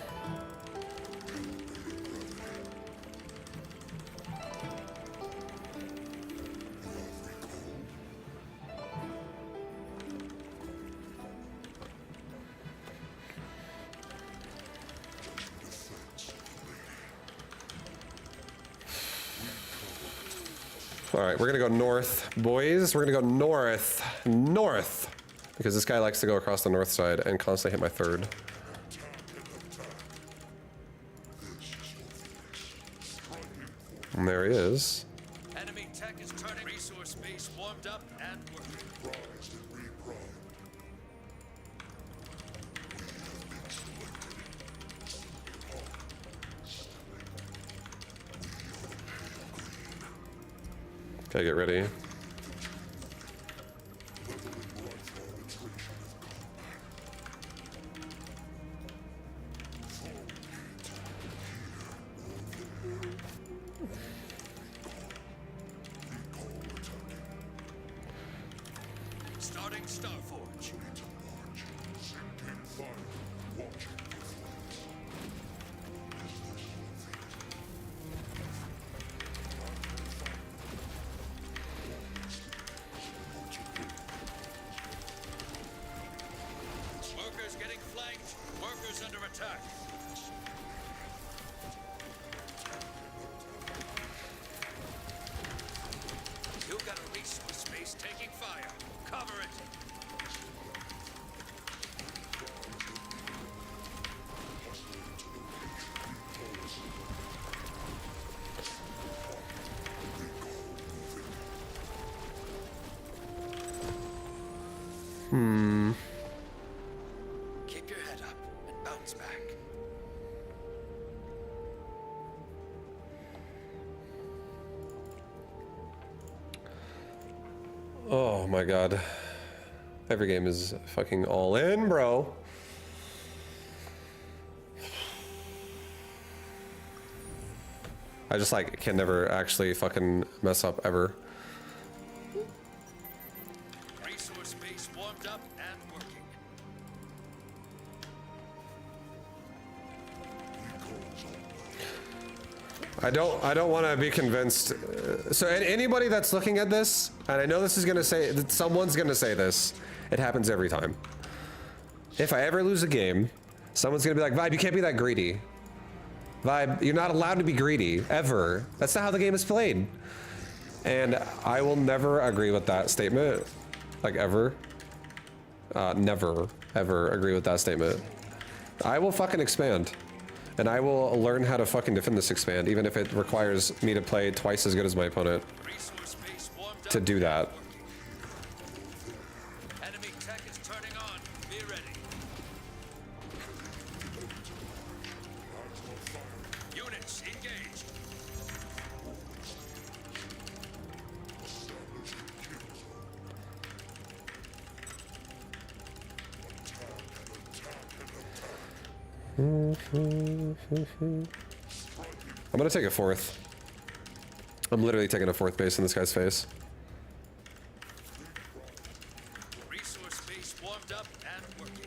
All right, we're gonna go north, boys. We're gonna go north, because this guy likes to go across the north side and constantly hit my third. And there he is. Enemy tech is turning. Resource base warmed up and working. Rise and reprime. Okay, get ready. Starting Starforge. Sinking fire. Watching for flames. Workers getting flanked. Workers under attack. You got a resource base taking fire. Cover it. Keep your head up and bounce back. Oh my god. Every game is fucking all in, bro. I just like can never actually fucking mess up ever. Resource base warmed up and working. I don't want to be convinced. So anybody that's looking at this, and I know this is gonna say that someone's gonna say this. It happens every time. If I ever lose a game, someone's gonna be like, Vibe, you can't be that greedy. Vibe, you're not allowed to be greedy ever. That's not how the game is played. And I will never agree with that statement, like ever. Never ever agree with that statement. I will fucking expand. And I will learn how to fucking defend this expand, even if it requires me to play twice as good as my opponent Resource base warmed up to do that. and working. Enemy tech is turning on. Be ready. Units engaged. I'm gonna take a fourth. I'm literally taking a fourth base in this guy's face. Resource base warmed up and working.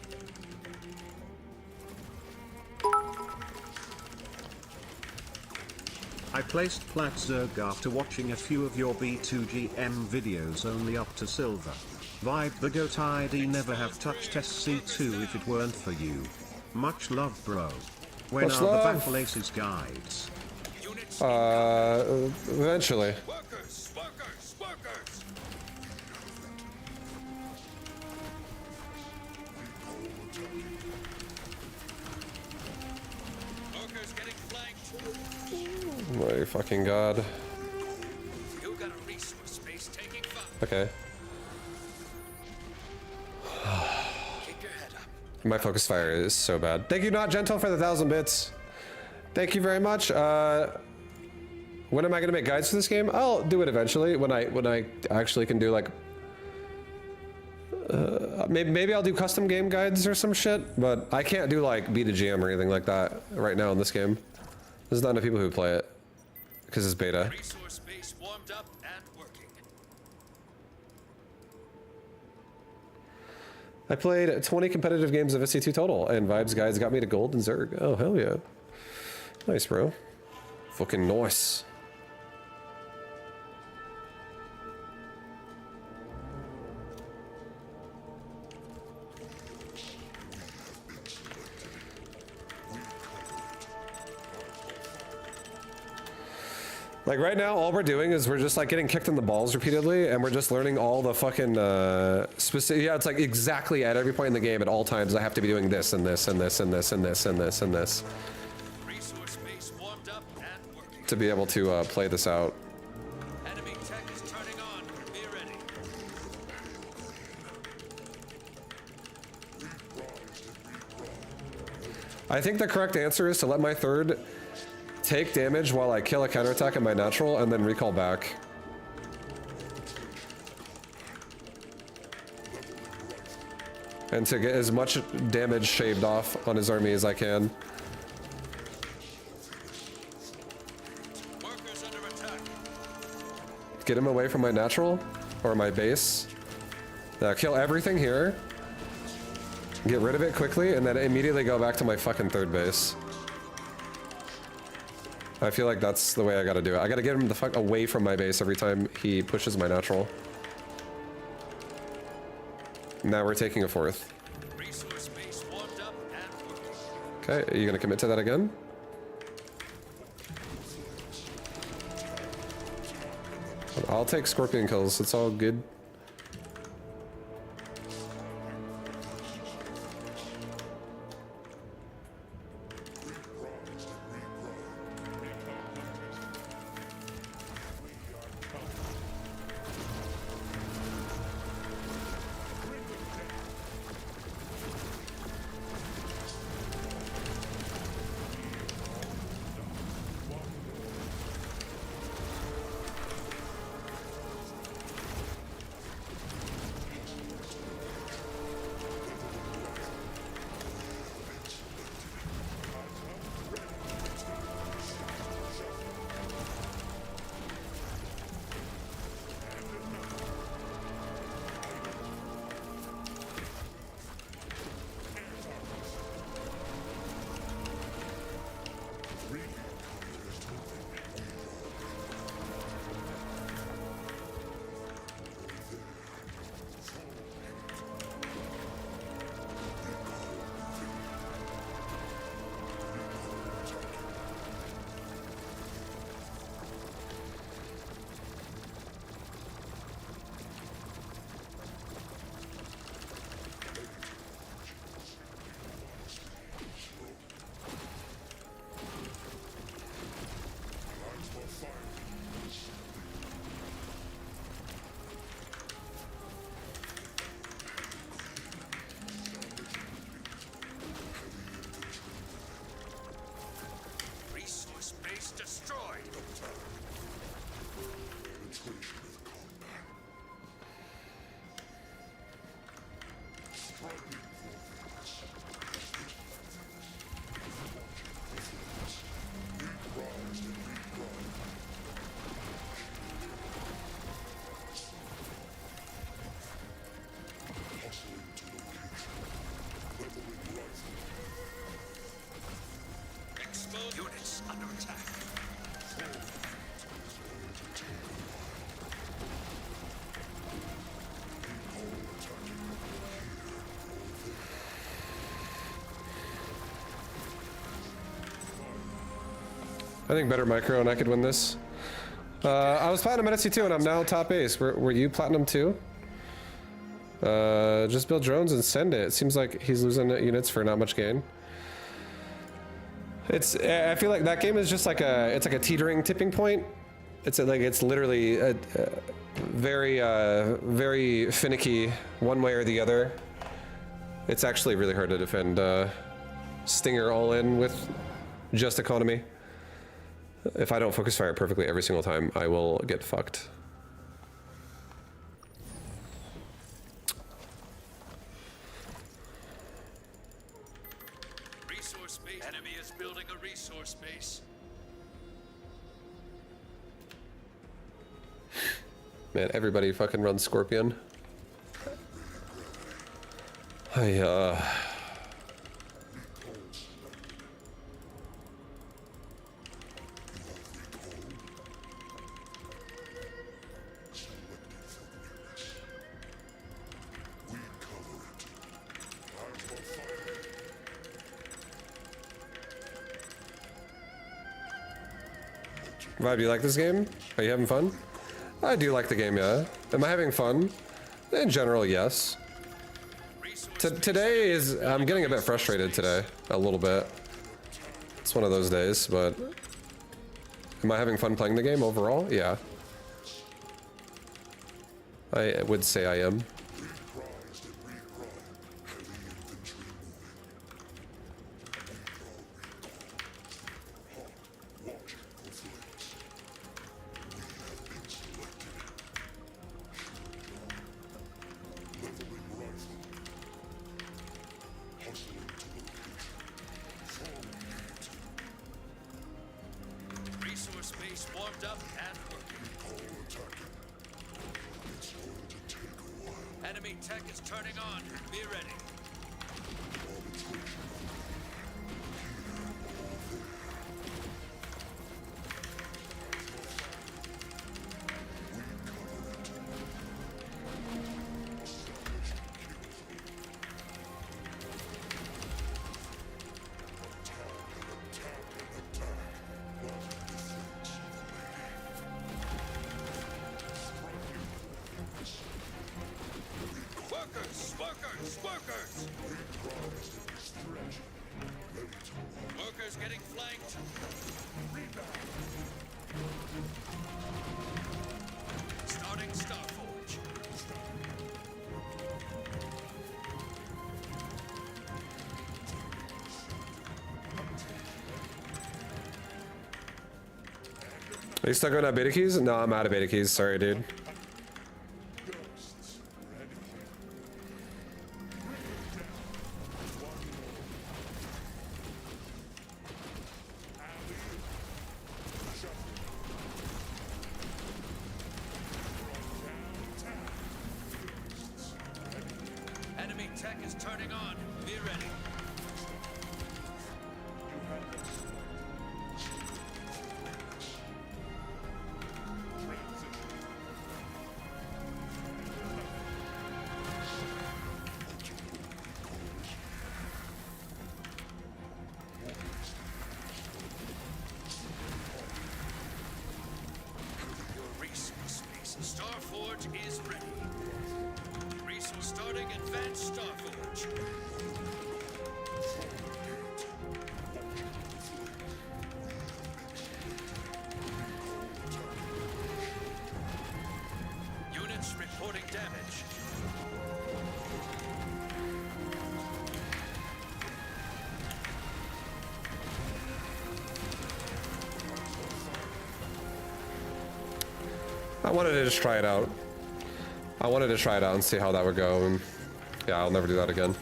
I placed Plat Zerg after watching a few of your B2GM videos only up to silver. Vibe the GOAT ID never have touched SC2 if it weren't for you. Much love, bro. When Much are love. the Battle Aces guides? Units Eventually. workers, workers, workers. Workers getting flanked. My fucking god. You got a resource base taking fire. Okay. Keep your head up. My focus fire is so bad. Thank you, Not Gentle, for the 1,000 bits. Thank you very much. When am I gonna make guides for this game? I'll do it eventually when I actually can do like maybe I'll do custom game guides or some shit, but I can't do like B2GM or anything like that right now in this game. There's not enough people who play it because it's beta. Resource base warmed up and working. I played 20 competitive games of SC2 total, and Vibes Guides got me to gold and Zerg. Oh, hell yeah. Nice, bro. Fucking nice. Like right now, all we're doing is we're just like getting kicked in the balls repeatedly, and we're just learning all the fucking specific. Yeah, it's like exactly at every point in the game, at all times, I have to be doing this and this and this and this and this and this and this. Resource base warmed up and working. to be able to play this out. Enemy tech is turning on. Be ready. I think the correct answer is to let my third take damage while I kill a counterattack at my natural and then recall back. And to get as much damage shaved off on his army as I can. Workers under attack. Get him away from my natural or my base. Now kill everything here. Get rid of it quickly and then immediately go back to my fucking third base. I feel like that's the way I gotta do it. I gotta get him the fuck away from my base every time he pushes my natural. Now we're taking a fourth. Resource base warmed up and working. Okay, are you gonna commit to that again? I'll take scorpion kills, it's all good. Resource base destroyed. Exposed units under attack. I think better micro and I could win this. I was platinum at SC2 and I'm now top ace. Were you platinum too? Just build drones and send it. It seems like he's losing units for not much gain. I feel like that game is just like it's like a teetering tipping point. It's literally a very, very finicky one way or the other. It's actually really hard to defend Stinger all in with just economy. If I don't focus fire perfectly every single time, I will get fucked. Resource base. Enemy is building a resource base. Man, everybody fucking runs Scorpion. Vibe, do you like this game? Are you having fun? I do like the game, yeah. Am I having fun? In general, yes. Today is... I'm getting a bit frustrated today. A little bit. It's one of those days, but... Am I having fun playing the game overall? Yeah. I would say I am. Resource base warmed up and working. Enemy tech is turning on. Be ready. Workers! Workers getting flanked. Starting Starforge. Are you still going out beta keys? No, I'm out of beta keys. Sorry, dude. Enemy tech is turning on. Be ready. Your resource base. Starforge is ready. Resource starting advanced Starforge. Units reporting damage. I wanted to just try it out. I wanted to try it out and see how that would go, and yeah, I'll never do that again.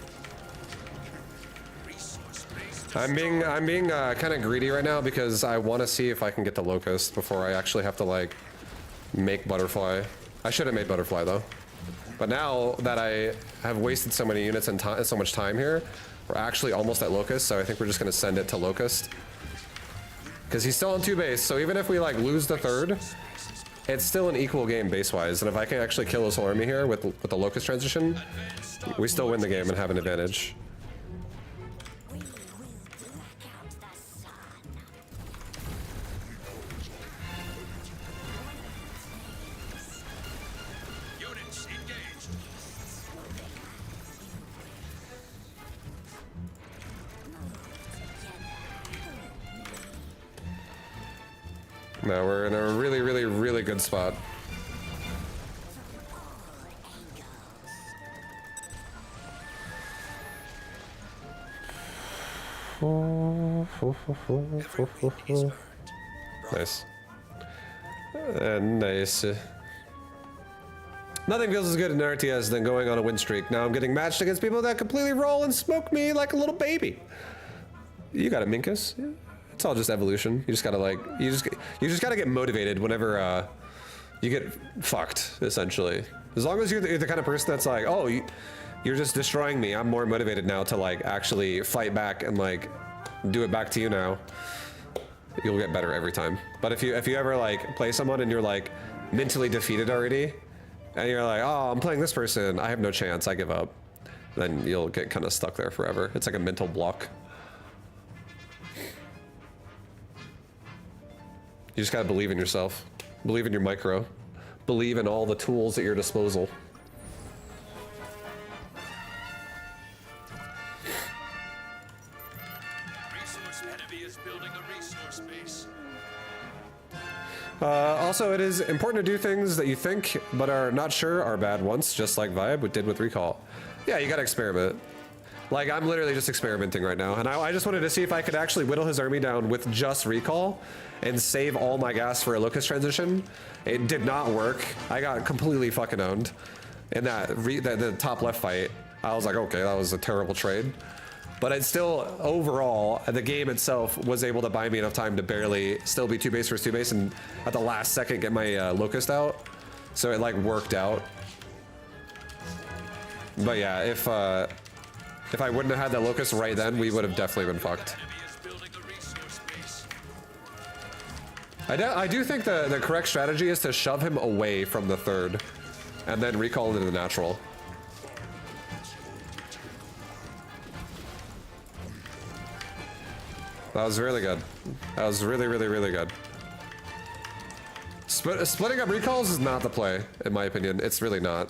I'm being kind of greedy right now because I want to see if I can get the locust before I actually have to like make butterfly. I should have made butterfly though, but now that I have wasted so many units and so much time here, we're actually almost at locust. So I think we're just gonna send it to locust because he's still on 2 base. So even if we like lose the third, it's still an equal game base-wise, and if I can actually kill his whole army here with the locust transition, we still win the game and have an advantage. Units engaged. Now we're in a really, really, really good spot. Nice. Nice. Nothing feels as good in RTS than going on a win streak. Now I'm getting matched against people that completely roll and smoke me like a little baby. You got it, Minkus. Yeah. It's all just evolution. You just gotta like, you just gotta get motivated whenever you get fucked, essentially. As long as you're the kind of person that's like, oh, you're just destroying me. I'm more motivated now to like actually fight back and like do it back to you now. You'll get better every time. But if you ever like play someone and you're like mentally defeated already, and you're like, oh, I'm playing this person, I have no chance, I give up, then you'll get kind of stuck there forever. It's like a mental block. You just gotta believe in yourself. Believe in your micro. Believe in all the tools at your disposal. Resource enemy is building a resource base. Also, it is important to do things that you think but are not sure are bad once, just like Vibe did with Recall. Yeah, you gotta experiment. Like, I'm literally just experimenting right now, and I just wanted to see if I could actually whittle his army down with just Recall and save all my gas for a Locust transition. It did not work. I got completely fucking owned in the top left fight. I was like, okay, that was a terrible trade. But it's still, overall, the game itself was able to buy me enough time to barely still be 2 base versus 2 base and at the last second get my Locust out. So it like worked out. But yeah, if I wouldn't have had that Locust right then, we would have definitely been fucked. I do think the correct strategy is to shove him away from the third and then recall into the natural. That was really good. That was really, really, really good. Splitting up recalls is not the play, in my opinion. It's really not.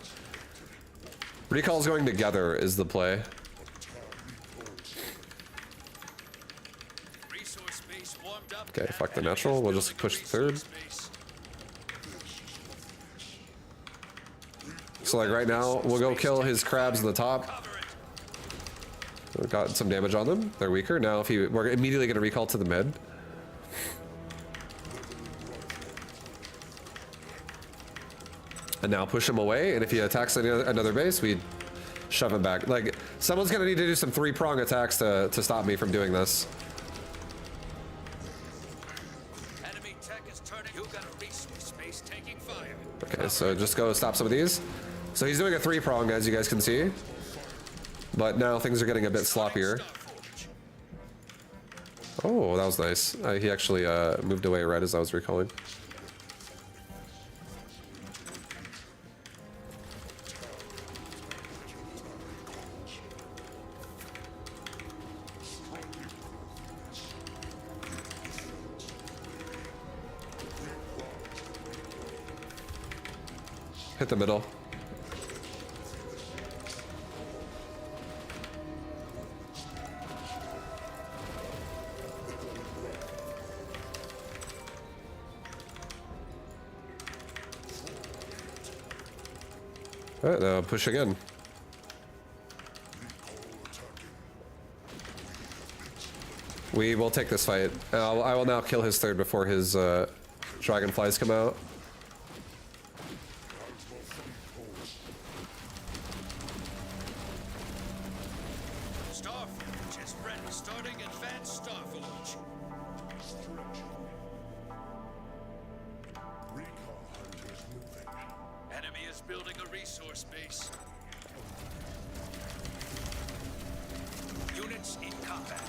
Recalls going together is the play. Okay, fuck the natural. We'll just push the third. So like right now, we'll go kill his crabs in the top. We got some damage on them. They're weaker. Now we're immediately gonna recall to the mid. And now push him away, and if he attacks another base, we shove him back. Like, someone's gonna need to do some 3-prong attacks to stop me from doing this. Enemy tech is turning. You got a resource space taking fire. Okay, so just go stop some of these. So he's doing a 3-prong, as you guys can see. But now things are getting a bit sloppier. Oh, that was nice. He actually moved away right as I was recalling. Hit the middle. All right, now push again. We will take this fight. I will now kill his third before his dragonflies come out. Starforge is ready. Starting advanced Starforge. Recall hunters moving. Enemy is building a resource base. Units in combat.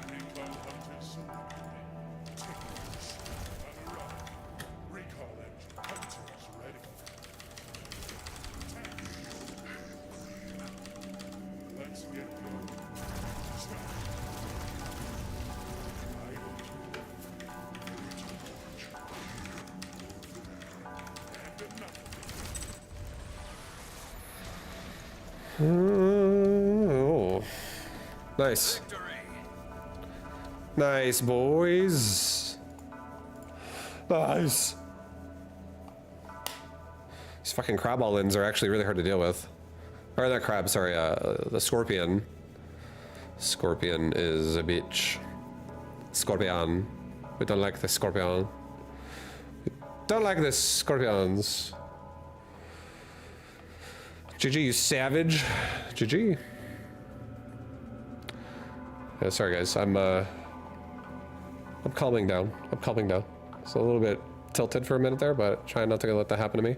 Recall hunters taking this on a run. Recall engine hunters ready. Let's get going. Stop. I will Oh, nice. Nice, boys. Nice. These fucking crab-all-ins are actually really hard to deal with. Or not crab, sorry, the scorpion. Scorpion is a bitch. Scorpion. We don't like the scorpion. We don't like the scorpions. GG, you savage. GG. Yeah, sorry guys, I'm calming down. I'm calming down. It's a little bit tilted for a minute there, but trying not to let that happen to me.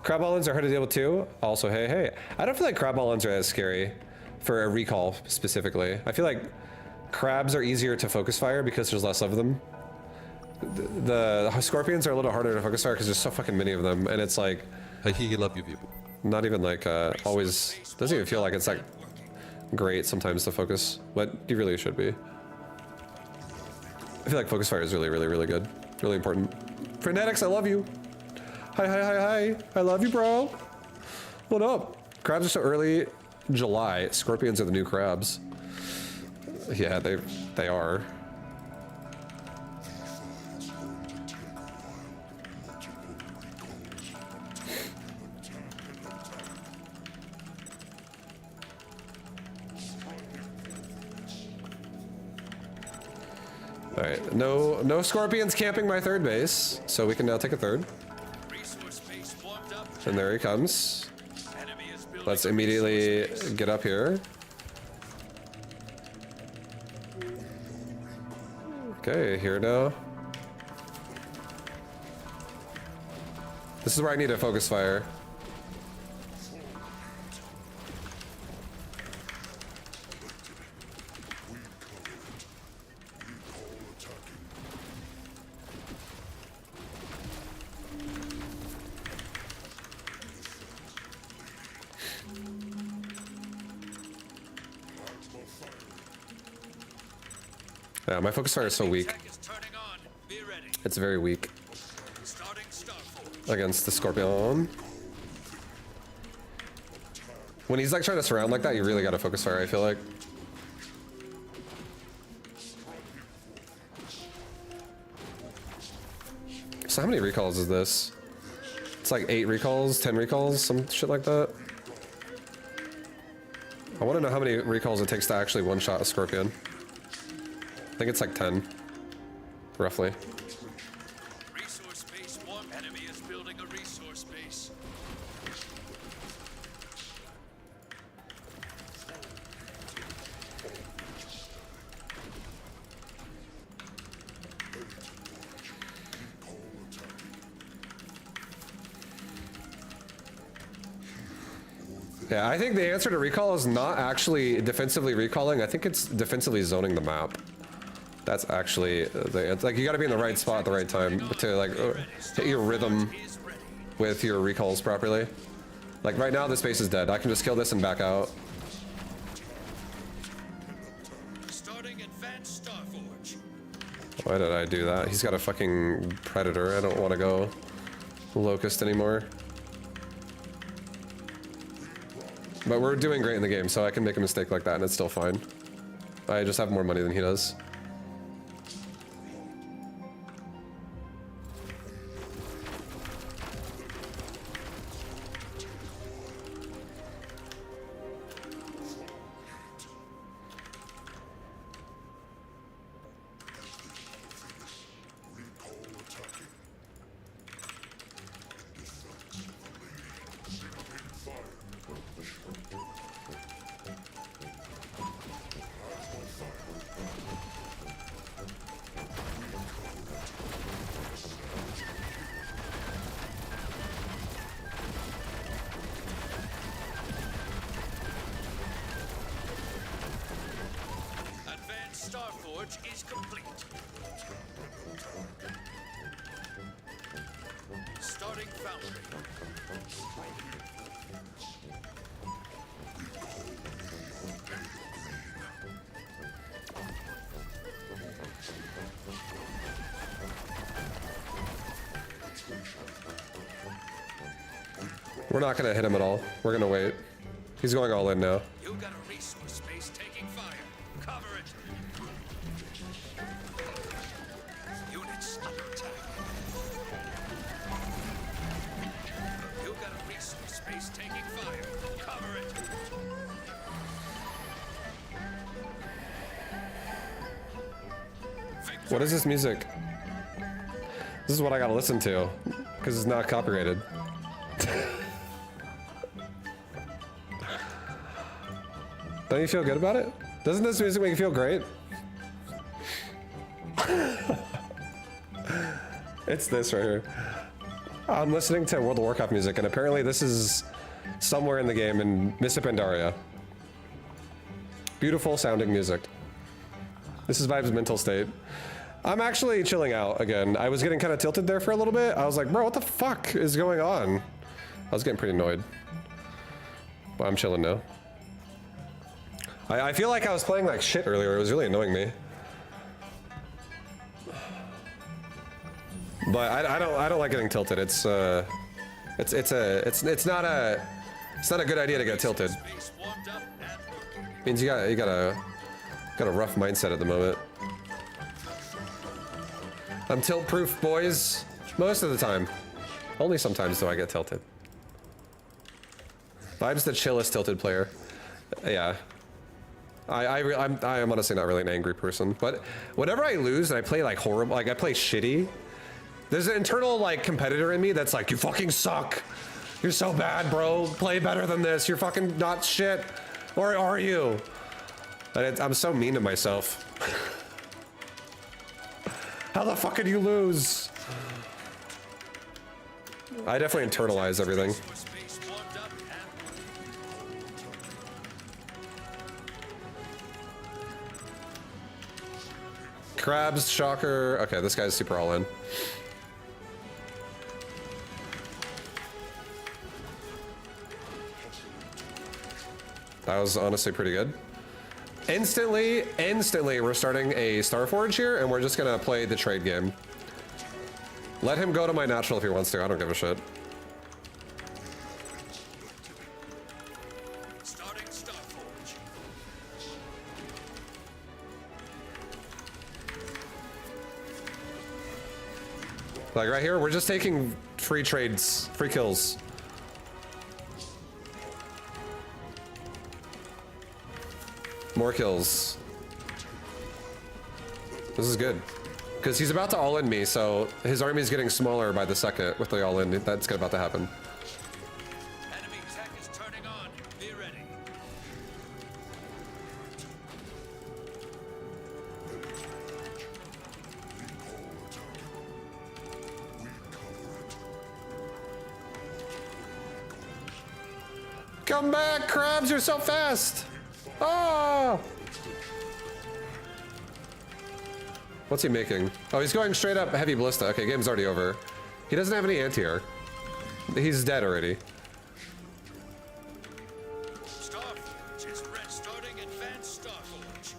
Crab all-ins are hard to deal with too. Also, hey. I don't feel like crab all-ins are as scary for a recall specifically. I feel like crabs are easier to focus fire because there's less of them. The scorpions are a little harder to focus fire because there's so fucking many of them, and it's like, He love you, people. not even like always, doesn't even feel like it's like great sometimes to focus, but you really should be. I feel like focus fire is really, really, really good. Really important. Frenetics, I love you. Hi. I love you, bro. What up? Crabs are so early July. Scorpions are the new crabs. Yeah, they are. All right, no scorpions camping my third base, so we can now take a third. Resource base warmed up. And there he comes. Enemy is building Let's a immediately resource base. get up here. Okay, here now. This is where I need a focus fire. Yeah, my focus fire is so weak. Tech is turning on. Be ready. It's very weak Starting Starforge. against the scorpion. When he's like trying to surround like that, you really gotta focus fire, I feel like. So how many recalls is this? It's like 8 recalls, 10 recalls, some shit like that. I want to know how many recalls it takes to actually one-shot a scorpion. I think it's like 10, roughly. Resource base warm. Enemy is building a resource base. Yeah, I think the answer to recall is not actually defensively recalling. I think it's defensively zoning the map. That's actually the answer. Like, you gotta be in the right spot at the right time to like hit your rhythm Is ready. with your recalls properly. Like right now, this base is dead. I can just kill this and back out. Starting advanced Starforge. Why did I do that? He's got a fucking predator. I don't want to go locust anymore. But we're doing great in the game, so I can make a mistake like that and it's still fine. I just have more money than he does. Advanced Starforge is complete. Starting Foundry. We're not gonna hit him at all. We're gonna wait. He's going all in now. You got a resource base taking fire. Cover it. Units under attack. You got a resource base taking fire. Cover it. What is this music? This is what I gotta listen to, because it's not copyrighted. Don't you feel good about it? Doesn't this music make you feel great? It's this right here. I'm listening to World of Warcraft music, and apparently this is somewhere in the game in Mists of Pandaria. Beautiful sounding music. This is Vibe's mental state. I'm actually chilling out again. I was getting kind of tilted there for a little bit. I was like, bro, what the fuck is going on? I was getting pretty annoyed. But I'm chilling now. I feel like I was playing like shit earlier. It was really annoying me. But I don't like getting tilted. It's not a good idea to get tilted. Base warmed up and working. Means you got a rough mindset at the moment. I'm tilt proof, boys. Most of the time. Only sometimes do I get tilted. Vibe's the chillest tilted player. Yeah. I'm honestly not really an angry person, but whenever I lose and I play like horrible, like I play shitty, there's an internal like competitor in me that's like, you fucking suck. You're so bad, bro. Play better than this. You're fucking not shit. Or are you? And I'm so mean to myself. How the fuck could you lose? I definitely internalize everything. Space warmed up and Crabs, shocker. Okay, this guy's super all in. That was honestly pretty good. Instantly, we're starting a Starforge here, and we're just gonna play the trade game. Let him go to my natural if he wants to. I don't give a shit. starting Starforge. Like right here, we're just taking free trades, free kills. More kills. This is good. Because he's about to all-in me, so his army's getting smaller by the second with the all-in. That's about to happen. Enemy tech is turning on. Be ready. Come back, crabs! You're so fast! Oh! What's he making? Oh, he's going straight up heavy ballista. Okay, game's already over. He doesn't have any anti-air. He's dead already. Starforge is starting advanced Starforge.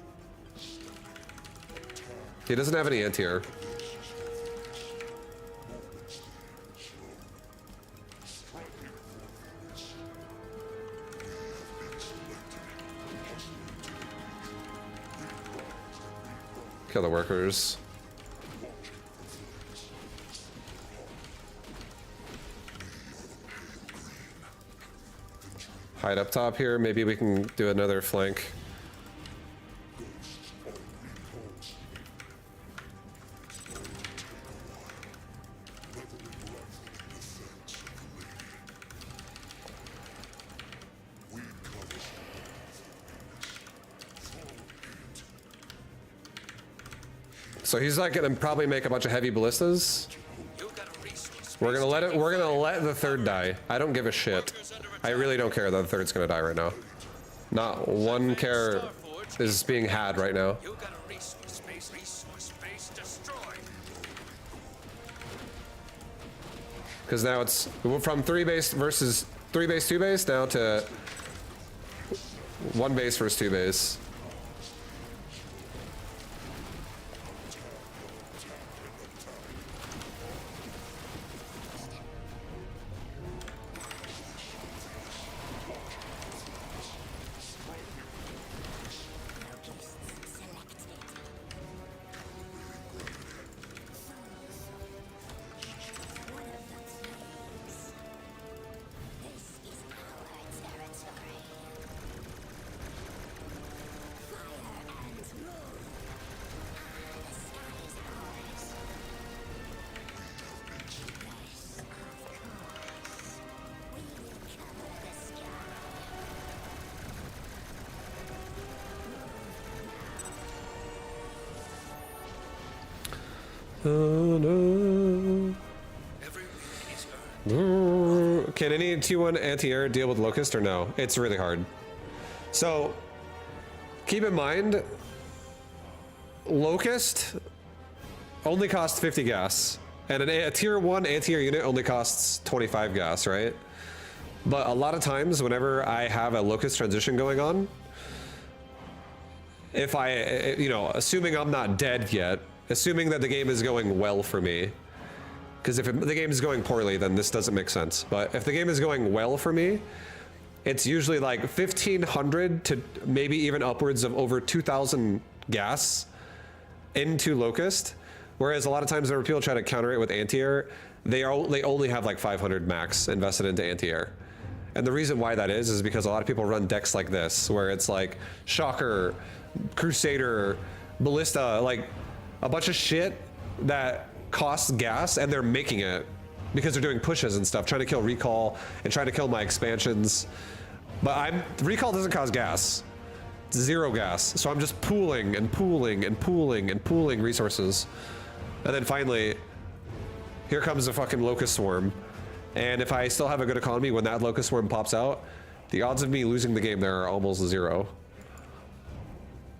He doesn't have any anti-air. Kill the workers. Hide up top here. Maybe we can do another flank. So he's like gonna probably make a bunch of heavy ballistas. We're gonna let the third die. I don't give a shit. I really don't care that the third's gonna die right now. Not one care is being had right now. You got a resource space destroyed. Because now it's from 3 base versus 3 base, 2 base now to 1 base versus 2 base. Can any T1 anti-air deal with Locust or no? It's really hard. So keep in mind, Locust only costs 50 gas, and a tier 1 anti-air unit only costs 25 gas, right? But a lot of times, whenever I have a Locust transition going on, if I, you know, assuming I'm not dead yet, assuming that the game is going well for me, because if the game is going poorly, then this doesn't make sense. But if the game is going well for me, it's usually like 1,500 to maybe even upwards of over 2,000 gas into Locust. Whereas a lot of times whenever people try to counter it with anti-air, they only have like 500 max invested into anti-air. And the reason why that is because a lot of people run decks like this, where it's like Shocker, Crusader, Ballista, like a bunch of shit that costs gas, and they're making it because they're doing pushes and stuff, trying to kill recall and trying to kill my expansions. But recall doesn't cause gas. It's 0 gas. So I'm just pooling and pooling and pooling and pooling resources. And then finally, here comes a fucking locust swarm. And if I still have a good economy when that locust swarm pops out, the odds of me losing the game there are almost 0.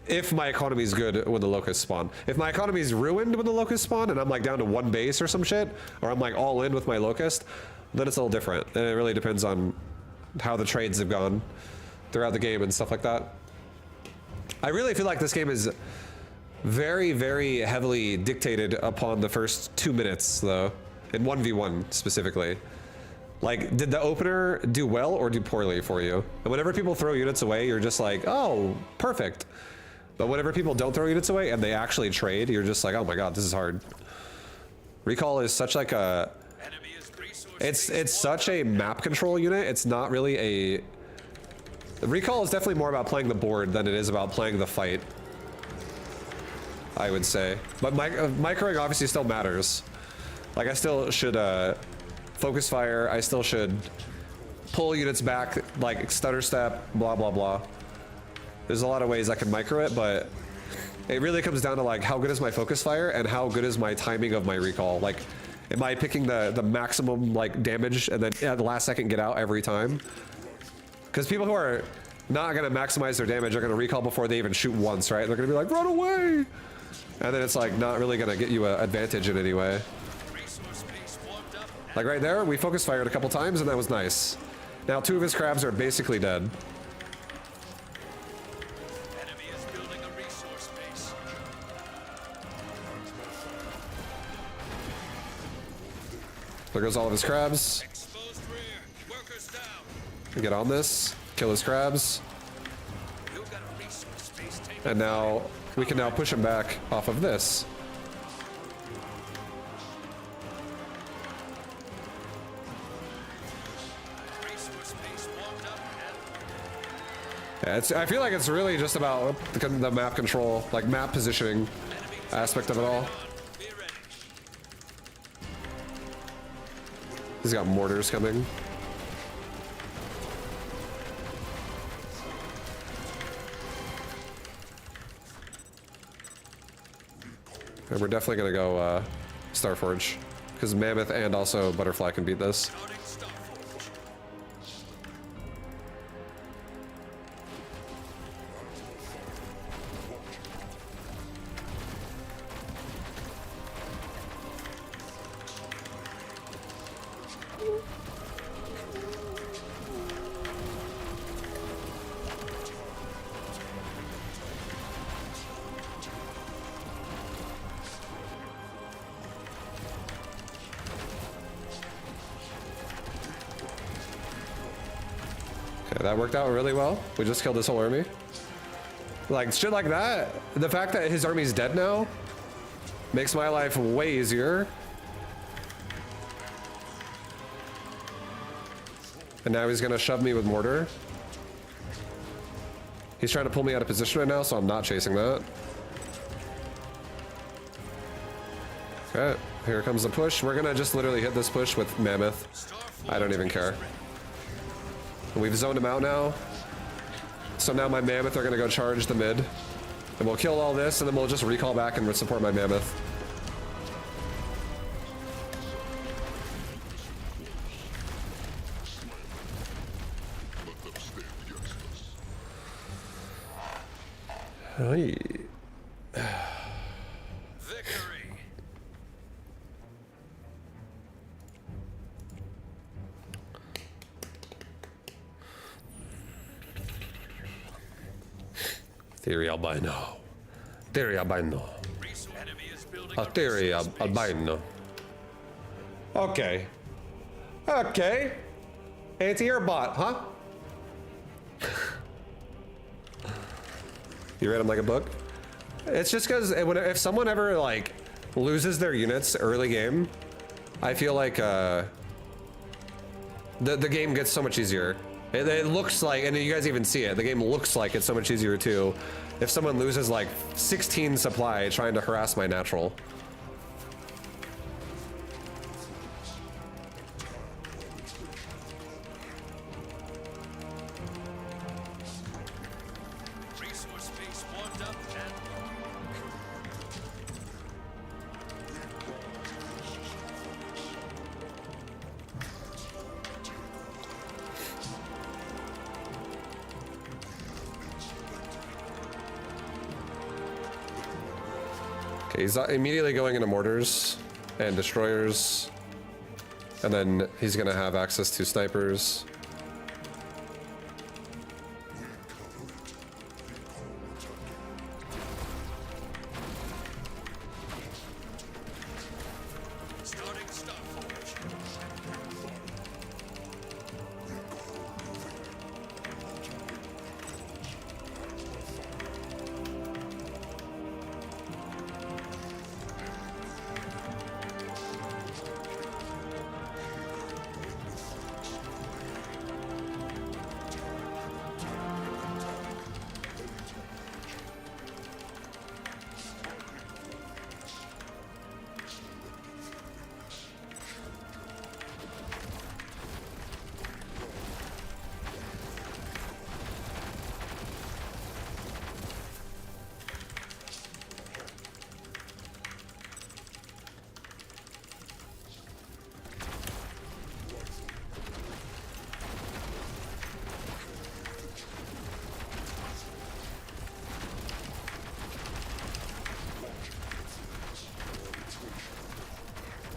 If my economy is good when the locusts spawn. If my economy is ruined when the locusts spawn and I'm like down to 1 base or some shit, or I'm like all in with my locust, then it's a little different. And it really depends on how the trades have gone throughout the game and stuff like that. I really feel like this game is very, very heavily dictated upon the first 2 minutes though, in 1v1 specifically. Like, did the opener do well or do poorly for you? And whenever people throw units away, you're just like, oh, perfect. But whenever people don't throw units away and they actually trade, you're just like, oh my god, this is hard. Recall is such like a... It's such a map control unit. It's not really a... Recall is definitely more about playing the board than it is about playing the fight, I would say. But microing obviously still matters. Like, I still should focus fire. I still should pull units back, like stutter step, blah, blah, blah. There's a lot of ways I can micro it, but it really comes down to like how good is my focus fire and how good is my timing of my recall. Like, am I picking the maximum like damage and then at the last second get out every time? Because people who are not gonna maximize their damage are gonna recall before they even shoot once, right? They're gonna be like, run away! And then it's like not really gonna get you an advantage in any way. Like right there, we focus fired a couple times and that was nice. Now 2 of his crabs are basically dead. Enemy is building a resource base. There goes all of his crabs. Exposed rear. Workers down. Get on this, kill his crabs. You got a resource base taken. And now we can now push him back off of this. Resource base warmed up and Yeah, I feel like it's really just about the map control, like map positioning aspect of it all. be ready. He's got mortars coming. And we're definitely gonna go Starforge, because Mammoth and also Butterfly can beat this. Starting Starforge. Okay, that worked out really well. We just killed this whole army. Like, shit like that, the fact that his army's dead now makes my life way easier. And now he's gonna shove me with mortar. He's trying to pull me out of position right now, so I'm not chasing that. Okay, here comes the push. We're gonna just literally hit this push with Mammoth. I don't even care. We've zoned him out now. So now my Mammoth are gonna go charge the mid. And we'll kill all this, and then we'll just recall back and support my Mammoth. Hey. Victory. Theory albino. Theory albino. Enemy is building A theory resource base. albino. Okay. Okay. Anti-air bot, huh? You read him like a book? It's just because if someone ever like loses their units early game, I feel like the the game gets so much easier. It looks like, and you guys even see it, the game looks like it's so much easier too. If someone loses like 16 supply trying to harass my natural. Resource base warmed up and Okay, he's immediately going into mortars and destroyers. And then he's gonna have access to snipers. starting Starforge.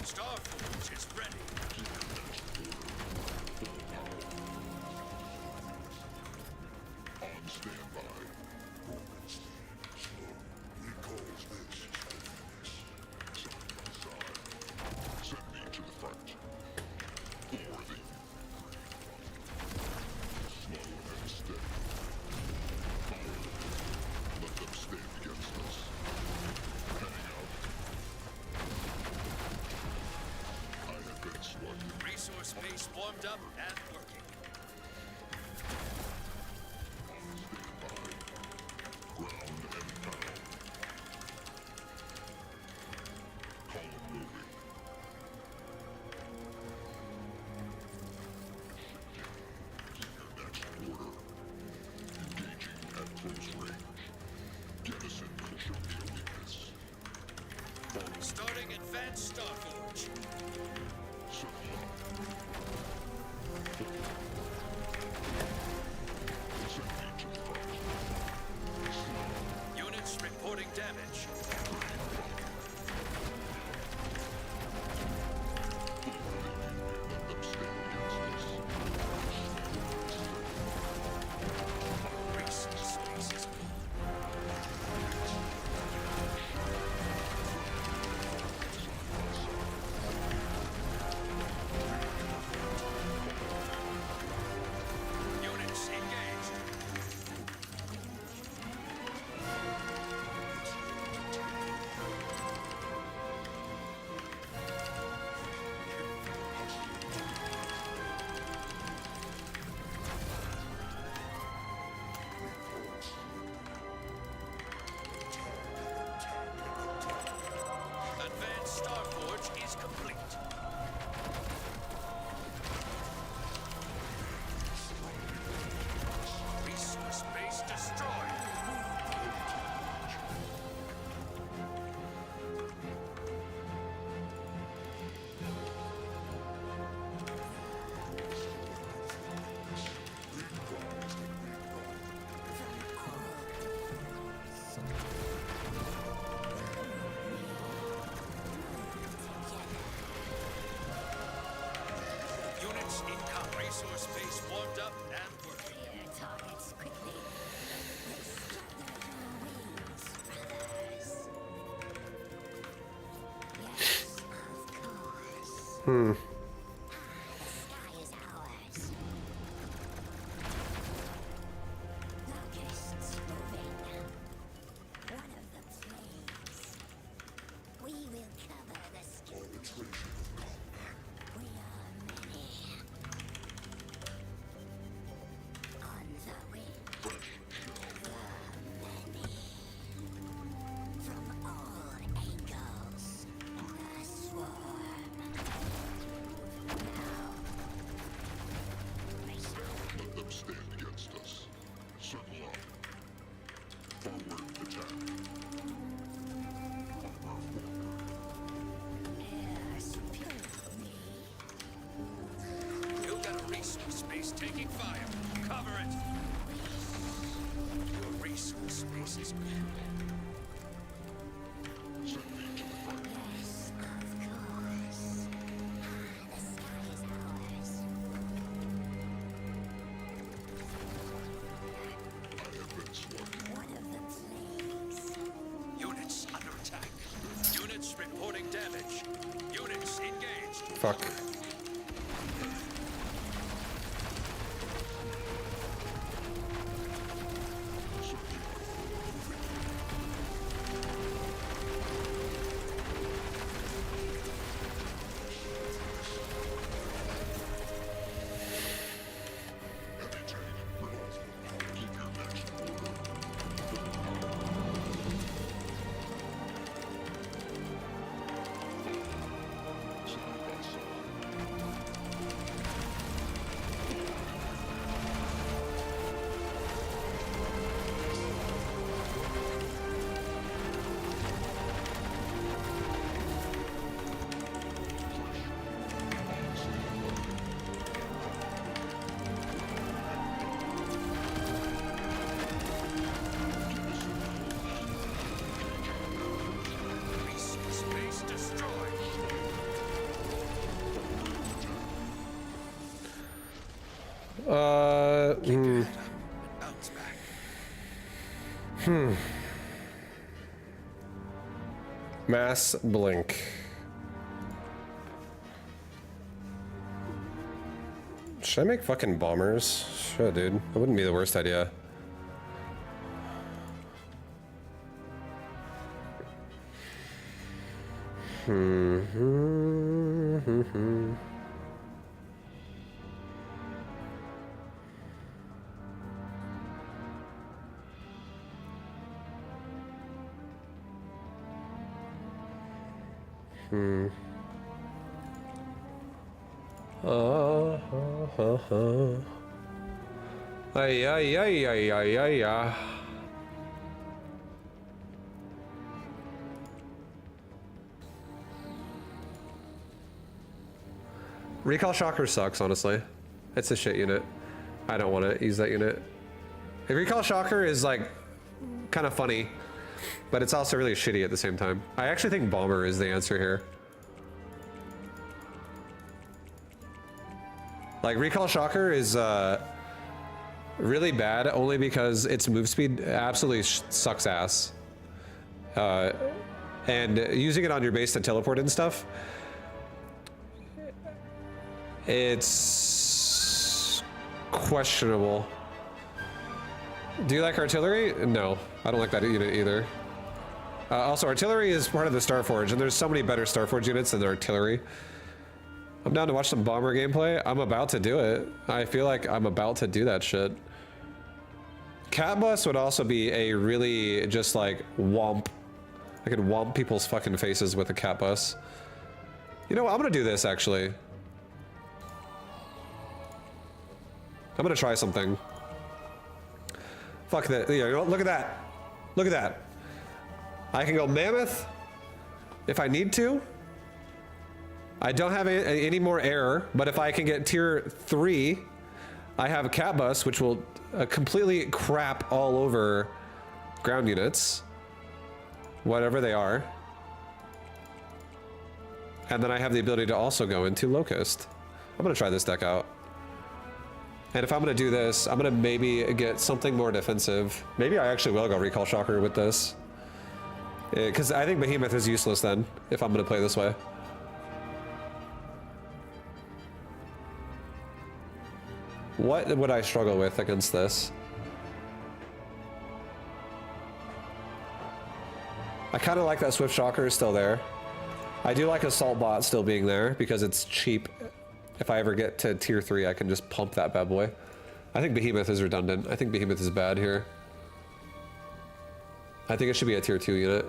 Starforge is ready. On standby. We calls this side by side. Send me to the front. Worthy. Slow and steady. Follow. Let them stand against us. Heading out. I have been selected. Resource base warmed up and working. Ground and pound. Column moving. Your next order. Engaging at close range. Jettison will show me a weakness. Starting advanced Starforge. Circle up. Send me to the front. Units reporting damage. Let them stand against us. Resource base is units engaged. Advanced Starforge is complete. Resource base destroyed. Units incoming. Resource base warmed up and working. Clear targets quickly. Brothers. Yes, of course. The sky is ours. Locusts moving. One of the plagues. We will cover the sky. We are many. fire. Cover it. Your resource space is gone. Units under attack. Units reporting damage. Units engaged. Fuck. Resource base destroyed. Bounce back. Mass blink. Should I make fucking bombers? Shit, dude. That wouldn't be the worst idea. Ay, ay, ay, ay, ay, ay, ay. Recall Shocker sucks, honestly. It's a shit unit. I don't want to use that unit. The Recall Shocker is like kind of funny, but it's also really shitty at the same time. I actually think Bomber is the answer here. Like, Recall Shocker is really bad only because its move speed absolutely sucks ass. And using it on your base to teleport and stuff, it's questionable. Do you like artillery? No, I don't like that unit either. Also, artillery is part of the Starforge, and there's so many better Starforge units than the artillery. I'm down to watch some bomber gameplay. I'm about to do it. I feel like I'm about to do that shit. Cat bus would also be a really just like womp. I could womp people's fucking faces with a cat bus. You know what? I'm gonna do this actually. I'm gonna try something. Fuck that. You know, look at that. Look at that. I can go mammoth if I need to. I don't have any more air, but if I can get tier 3, I have a cat bus, which will completely crap all over ground units, whatever they are. And then I have the ability to also go into Locust. I'm gonna try this deck out. And if I'm gonna do this, I'm gonna maybe get something more defensive. Maybe I actually will go Recall Shocker with this. Because I think Behemoth is useless then, if I'm gonna play this way. What would I struggle with against this? I kind of like that Swift Shocker is still there. I do like Assault Bot still being there because it's cheap. If I ever get to tier 3, I can just pump that bad boy. I think Behemoth is redundant. I think Behemoth is bad here. I think it should be a tier 2 unit.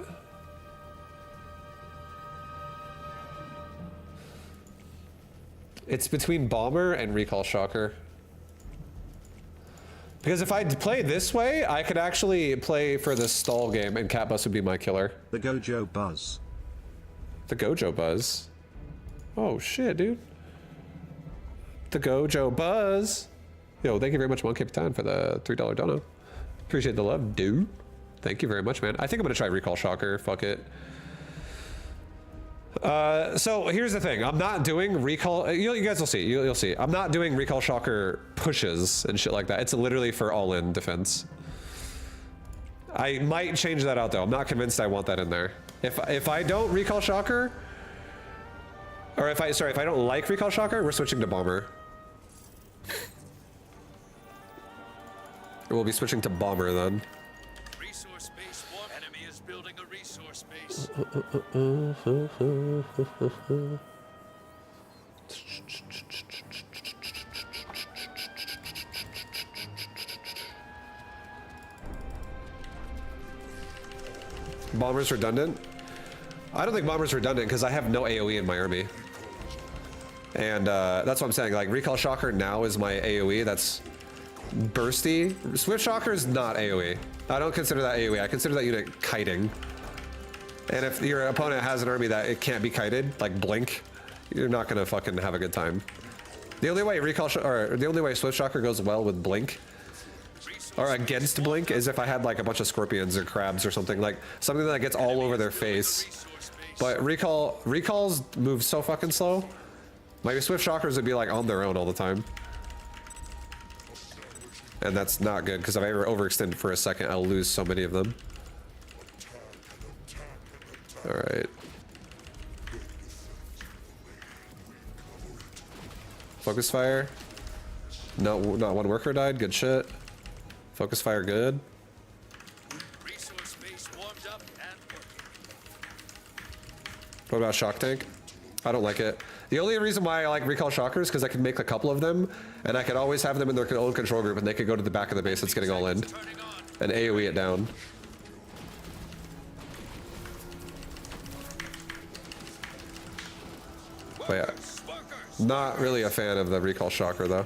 It's between Bomber and Recall Shocker. Because if I play this way, I could actually play for the stall game and Cat Bus would be my killer. The Gojo Buzz. The Gojo Buzz? Oh shit, dude. The Gojo Buzz. Yo, thank you very much, One Capitan, for the $3 dono. Appreciate the love, dude. Thank you very much, man. I think I'm gonna try Recall Shocker. Fuck it. So here's the thing. I'm not doing Recall. You guys will see. You'll see. I'm not doing Recall Shocker pushes and shit like that. It's literally for all-in defense. I might change that out though. I'm not convinced I want that in there. If I don't Recall Shocker, or if I don't like Recall Shocker, we're switching to Bomber. We'll be switching to Bomber then. Resource base warp. Enemy is building a resource base. Bomber's redundant? I don't think Bomber's redundant because I have no AoE in my army. And that's what I'm saying. Like, Recall Shocker now is my AoE. That's bursty. Swift Shocker is not AoE. I don't consider that AoE. I consider that unit kiting. And if your opponent has an army that it can't be kited, like Blink, you're not gonna fucking have a good time. The only way the only way Swift Shocker goes well with Blink, or against Blink, is if I had like a bunch of scorpions or crabs or something, like something that gets all over their face. But recalls move so fucking slow. My Swift Shockers would be like on their own all the time. And that's not good, because if I ever overextend for a second, I'll lose so many of them. Alright. Focus fire. No, not one worker died. Good shit. Focus fire good. Resource base warmed up and working. What about shock tank? I don't like it. The only reason why I like Recall Shockers is because I can make a couple of them, and I could always have them in their own control group, and they could go to the back of the base that's getting all in, and AoE it down. But yeah, not really a fan of the Recall Shocker though.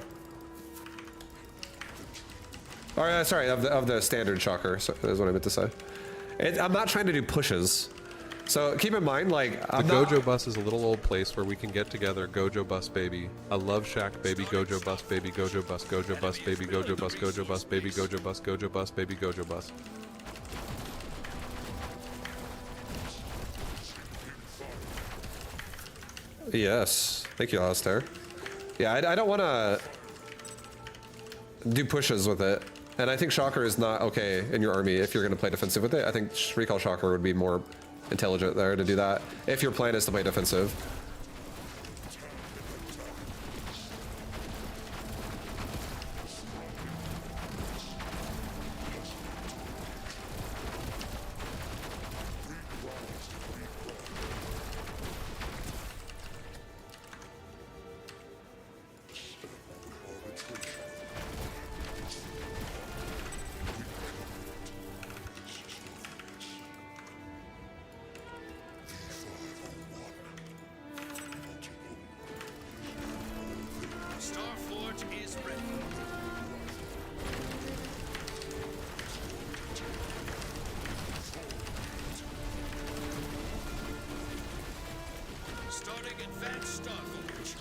Or sorry, of the standard Shocker, so is what I meant to say. I'm not trying to do pushes. So keep in mind, like, the Gojo bus is a little old place where we can get together. Gojo bus, baby. I love Shack, baby. Gojo bus, baby. Gojo bus, baby. Gojo bus, baby. Gojo bus, baby. Gojo bus. Yes. Thank you, Alistair. Yeah, I don't want to do pushes with it. And I think Shocker is not okay in your army if you're going to play defensive with it. I think Recall Shocker would be more intelligent there to do that if your plan is to play defensive. Starforge is ready. Starting advanced Starforge.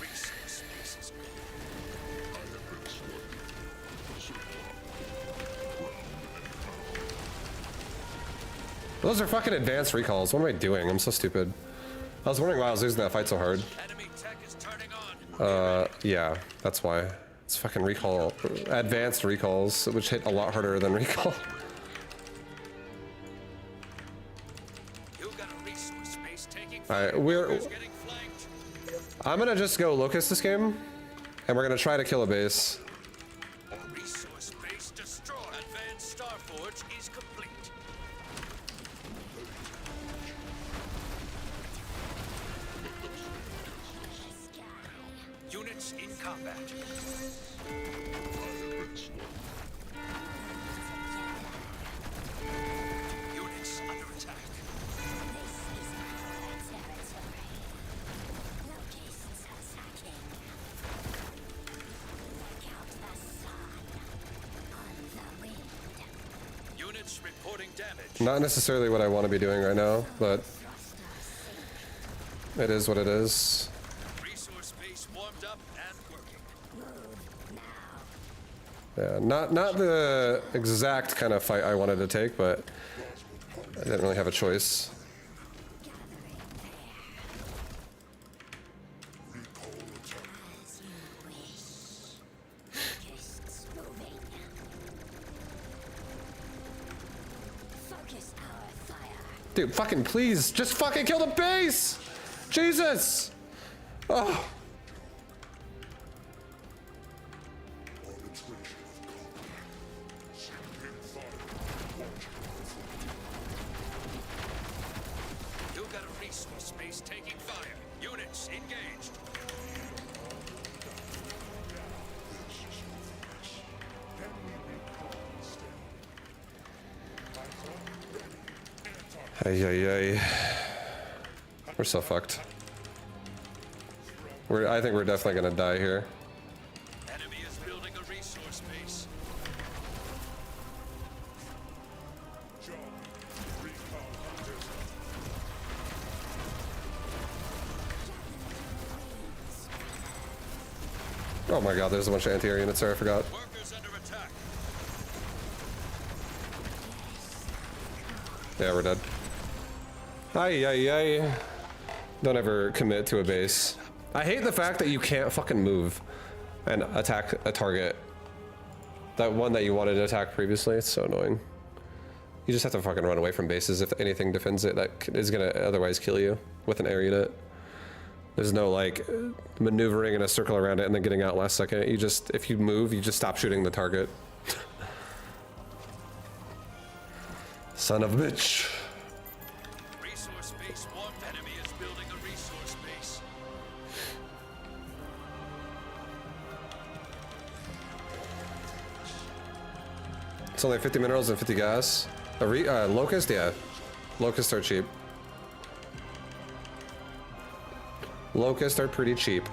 Resource base is Those are fucking advanced recalls. What am I doing? I'm so stupid. I was wondering why I was losing that fight so hard. enemy tech is turning on. Yeah, that's why. It's fucking recall. Advanced recalls, which hit a lot harder than recall. You got a resource base taking Alright, fire. Workers getting flanked. I'm gonna just go Locust this game, and we're gonna try to kill a base. Resource base destroyed. Advanced Starforge is complete. Units in combat. Units under attack. Units reporting damage. Not necessarily what I want to be doing right now, but it is what it is. Resource base warmed up and working. Yeah, not the exact kind of fight I wanted to take, but I didn't really have a choice. Dude, fucking please, just fucking kill the base! Jesus! Oh. You got a resource base taking fire. Units engaged. Ay, ay, ay. We're so fucked. I think we're definitely gonna die here. Enemy is building a resource base. Oh my god, there's a bunch of anti-air units there, I forgot. Workers under attack. Yeah, we're dead. Ay, ay, ay. Don't ever commit to a base. I hate the fact that you can't fucking move and attack a target. That one that you wanted to attack previously, it's so annoying. You just have to fucking run away from bases if anything defends it that is gonna otherwise kill you with an air unit. There's no like maneuvering in a circle around it and then getting out last second. You just, if you move, you just stop shooting the target. Son of a bitch. Resource base warmed. Enemy is building a resource base. It's only 50 minerals and 50 gas. Locust? Yeah. Locusts are cheap. Locusts are pretty cheap.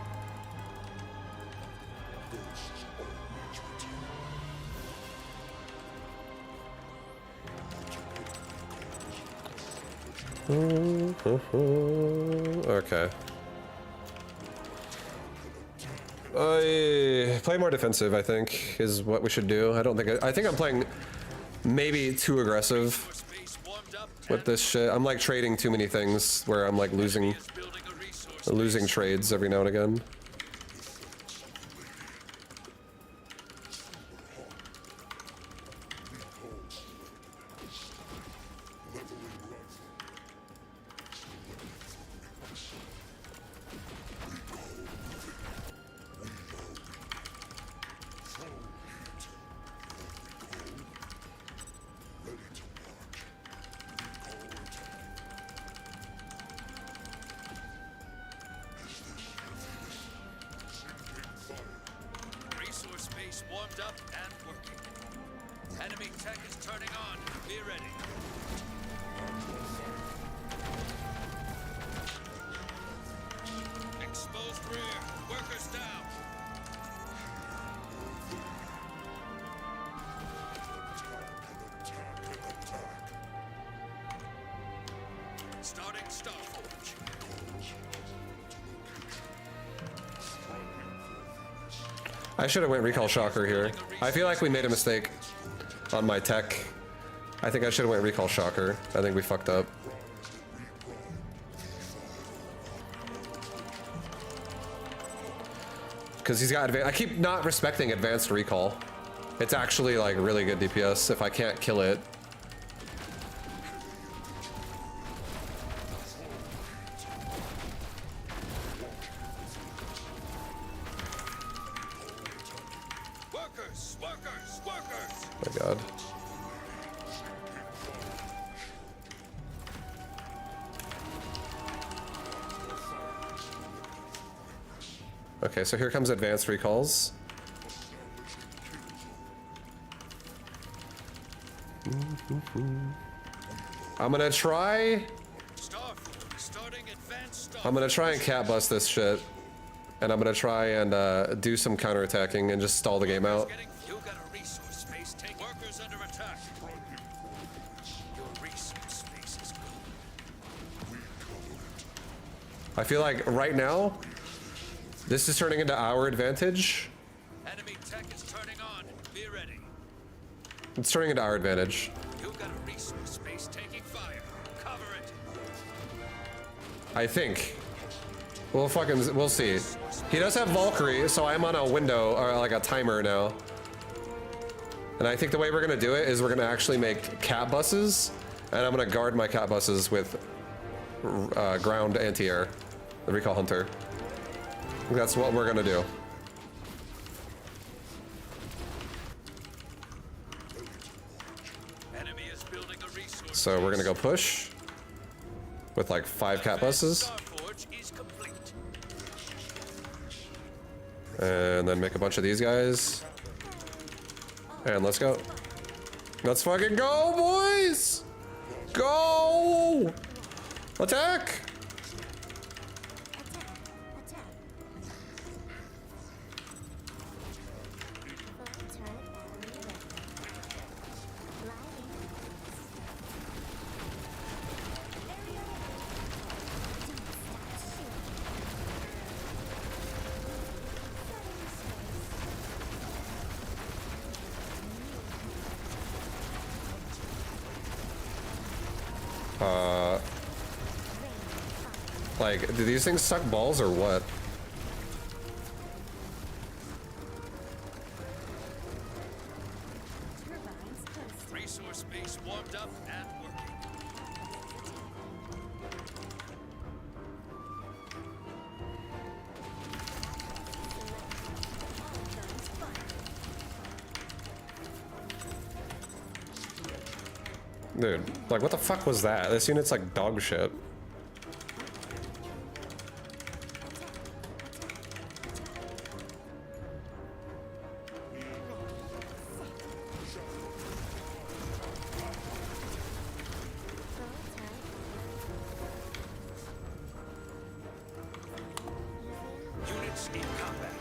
Okay. Play more defensive, I think, is what we should do. I think I'm playing maybe too aggressive Resource base warmed up. with this shit. I'm like trading too many things where I'm like losing Is building a resource base. trades every now and again. Resource base warmed up and working. Enemy tech is turning on. Be ready. Exposed rear. Workers down. Starting Starforge. I should have went recall shocker here. I feel like we made a mistake on my tech. I think I should have went recall shocker. I think we fucked up. Because he's got I keep not respecting advanced recall. It's actually like really good DPS if I can't kill it. Workers! Workers! Workers! Oh my god. Okay, so here comes advanced recalls. I'm gonna try. Starforge starting advanced Starforge. I'm gonna try and cat bust this shit, and I'm gonna try and do some counterattacking and just stall the game out. You got a resource space. Take workers under attack. I feel like right now, this is turning into our advantage. Enemy tech is turning on. Be ready. It's turning into our advantage. You've got a resource space taking fire. Cover it. I think. We'll see. He does have Valkyrie, so I'm on a window, or like a timer now. And I think the way we're gonna do it is we're gonna actually make cat buses, and I'm gonna guard my cat buses with ground anti-air, the recall hunter. That's what we're gonna do. Enemy is building a resource. So we're gonna go push with like 5 cat buses, Starforge is complete. and then make a bunch of these guys. And let's go. Let's fucking go, boys! Go! Attack! Like, do these things suck balls or what? Resource space warmed up and working. Dude, like what the fuck was that? This unit's like dog shit. Units in combat.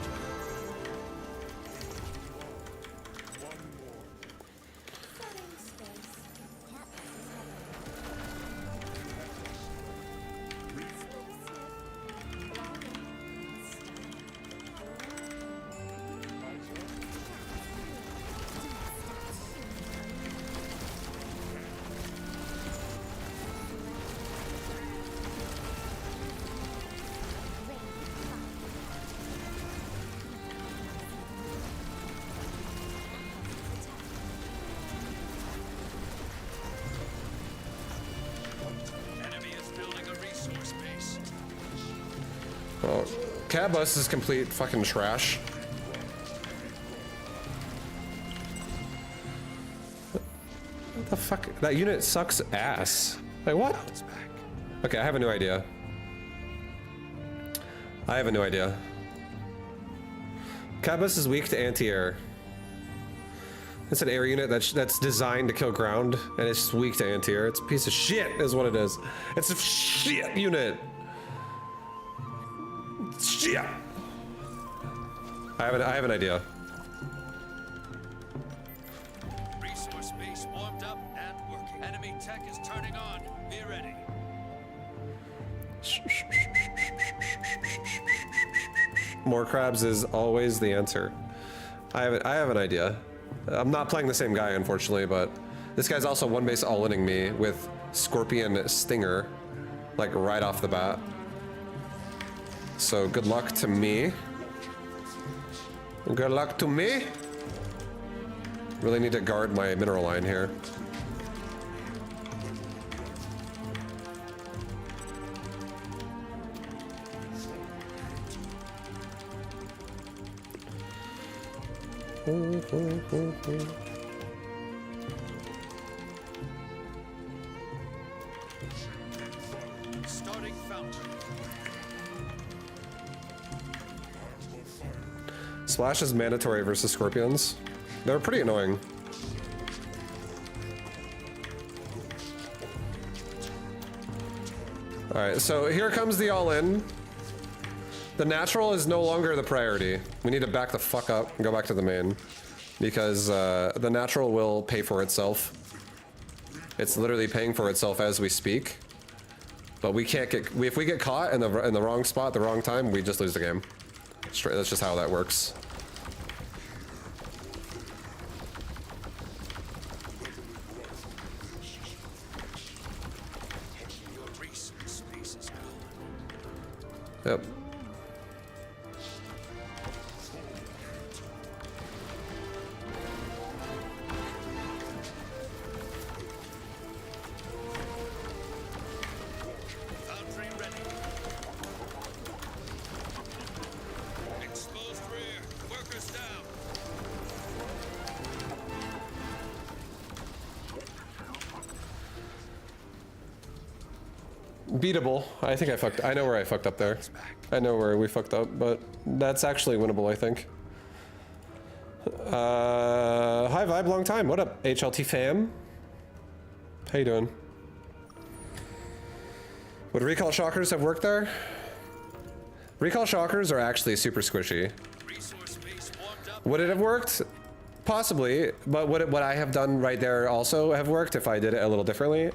Enemy is building a resource base. Well, cat bus is complete fucking trash. What the fuck? That unit sucks ass. Like what? Okay, I have a new idea. Cat bus is weak to anti-air. It's an air unit that's designed to kill ground, and it's just weak to anti-air. It's a piece of shit, is what it is. It's a shit unit. Shit. I have an idea. Resource base warmed up and working. Enemy tech is turning on. Be ready. More crabs is always the answer. I have an idea. I'm not playing the same guy, unfortunately, but this guy's also one base all-inning me with Scorpion Stinger, like right off the bat. So good luck to me. Good luck to me. Really need to guard my mineral line here. Starting fountain. Splash is mandatory versus Scorpions. They're pretty annoying. Alright, so here comes the all-in. The natural is no longer the priority. We need to back the fuck up and go back to the main. Because the natural will pay for itself. It's literally paying for itself as we speak. But we can't get, if we get caught in the wrong spot, the wrong time, we just lose the game. Straight, that's just how that works. Your resource base is gone. Yep. Foundry ready. Exposed rear. Workers down. Beatable. I think I know where I fucked up there. I know where we fucked up, but that's actually winnable, I think. Hi Vibe, long time. What up, HLT fam? How you doing? Would recall shockers have worked there? Recall shockers are actually super squishy. Resource base warmed up. Would it have worked? Possibly, but would I have done right there also have worked if I did it a little differently?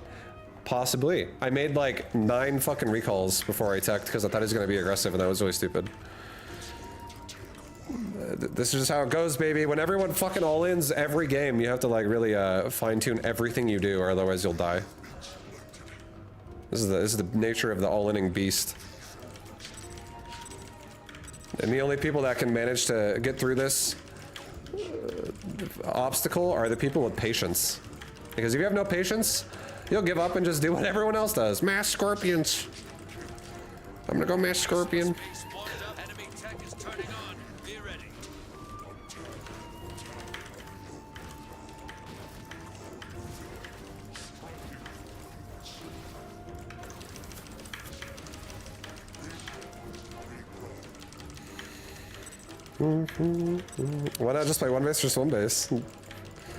Possibly. I made like 9 fucking recalls before I teched because I thought he was going to be aggressive, and that was really stupid. This is just how it goes, baby. When everyone fucking all-ins every game, you have to like really fine-tune everything you do, or otherwise you'll die. This is the nature of the all-inning beast. And the only people that can manage to get through this obstacle are the people with patience. Because if you have no patience, you'll give up and just do what everyone else does. Mass scorpions. I'm gonna go mass scorpion. Base warmed up. Enemy tech is turning on. Be ready. Why not just play one base, just one base?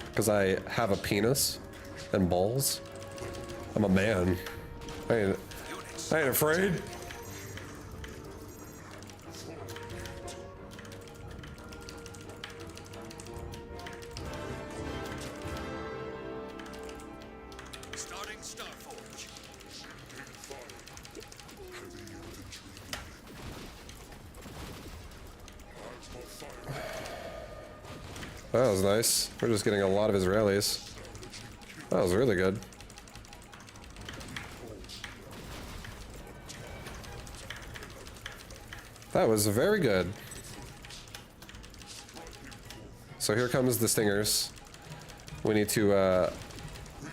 Because I have a penis and balls. I'm a man. I ain't afraid. Starting Starforge. That was nice. We're just getting a lot of Israelis. That was really good. That was very good. So here comes the stingers. We need to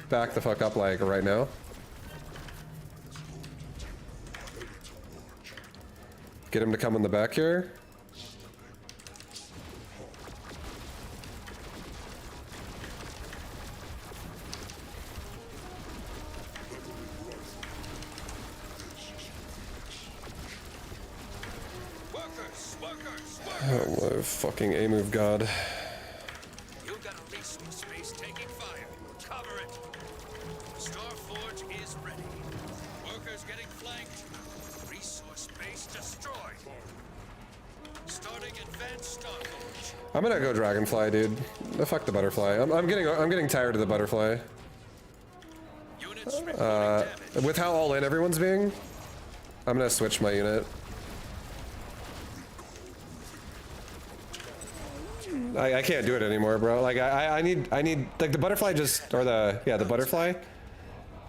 back the fuck up like right now. Get him to come in the back here. Oh my fucking A-move god. You got a resource base taking fire. Cover it. Starforge is ready. Workers getting flanked. Resource base destroyed. Starting advanced Starforge. I'm gonna go Dragonfly, dude. Fuck the butterfly. I'm getting tired of the butterfly. Units reporting damage. With how all in everyone's being, I'm gonna switch my unit. I can't do it anymore, bro. Like I need like the butterfly just, or the butterfly.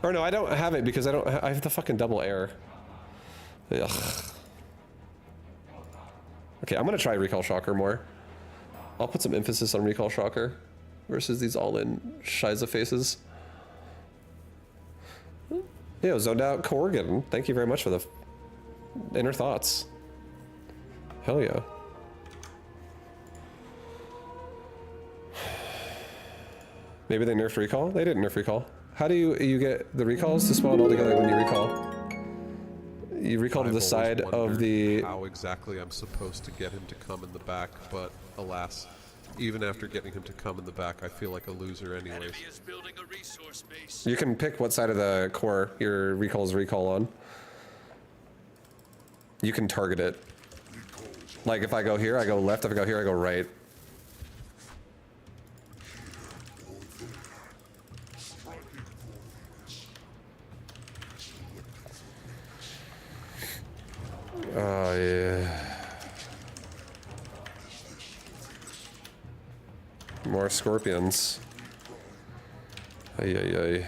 Or no, I don't have it because I have the fucking double air. Ugh. Okay, I'm gonna try Recall Shocker more. I'll put some emphasis on Recall Shocker versus these all-in Shiza faces. Yo, zoned out Corrigan. Thank you very much for the inner thoughts. Hell yeah. Maybe they nerfed recall? They didn't nerf recall. How do you get the recalls to spawn all together when you recall? You recall to the side of the... How exactly I'm supposed to get him to come in the back, but alas, even after getting him to come in the back, I feel like a loser anyways. Enemy is building a resource base. You can pick what side of the core your recalls recall on. You can target it. Like if I go here, I go left. If I go here, I go right. Oh, yeah. More scorpions. Ay, ay, ay.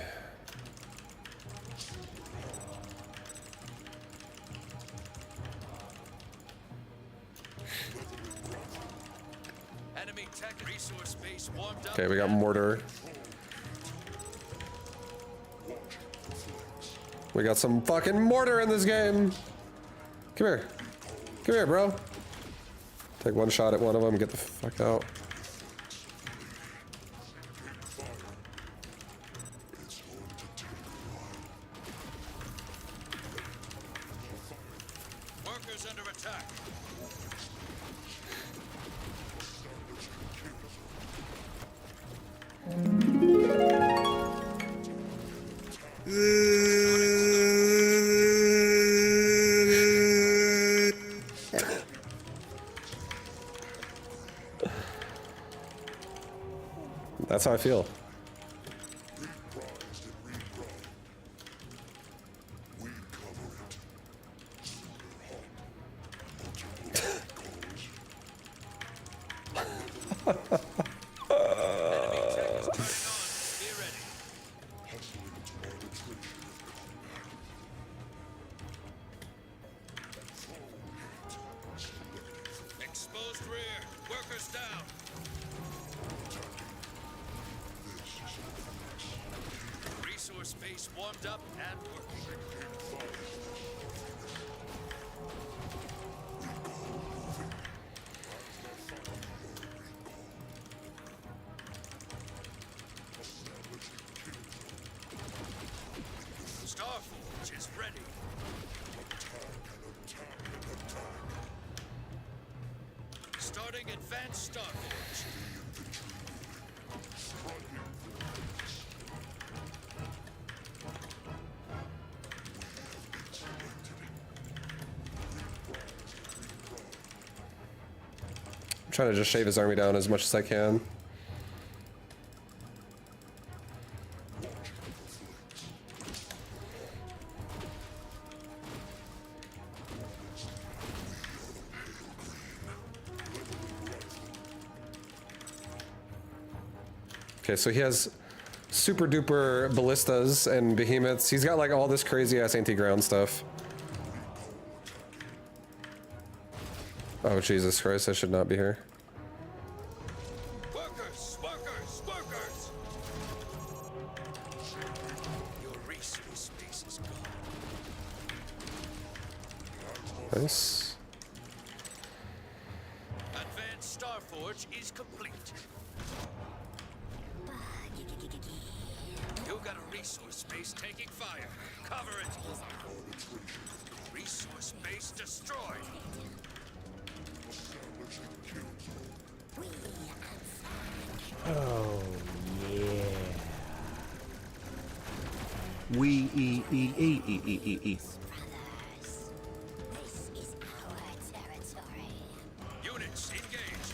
Enemy tech resource base warmed up. Okay, we got mortar. We got some fucking mortar in this game. Come here. Come here, bro. Take one shot at one of them, get the fuck out. Workers under attack. That's how I feel. Exposed rear. Workers down. Resource base warmed up and working. Starforge is ready. Starting advanced Starforge. I'm trying to just shave his army down as much as I can. Okay, so he has super duper ballistas and behemoths. He's got like all this crazy ass anti-ground stuff. Oh, Jesus Christ, I should not be here. Workers! Workers! Workers! Your resource base is gone. Nice. Advanced Starforge is complete. You got a resource base taking fire. Cover it. Resource base destroyed. Oh, yeah. We e. Units engaged.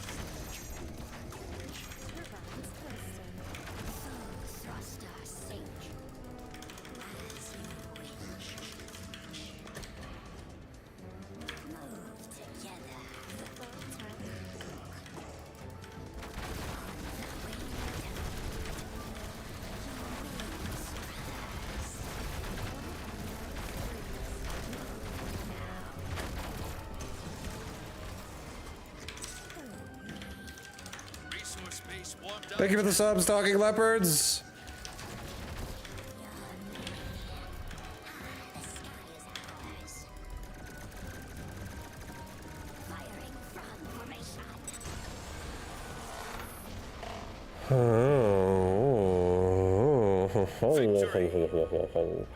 Resource base warmed up. Thank you for the subs, Talking Leopards.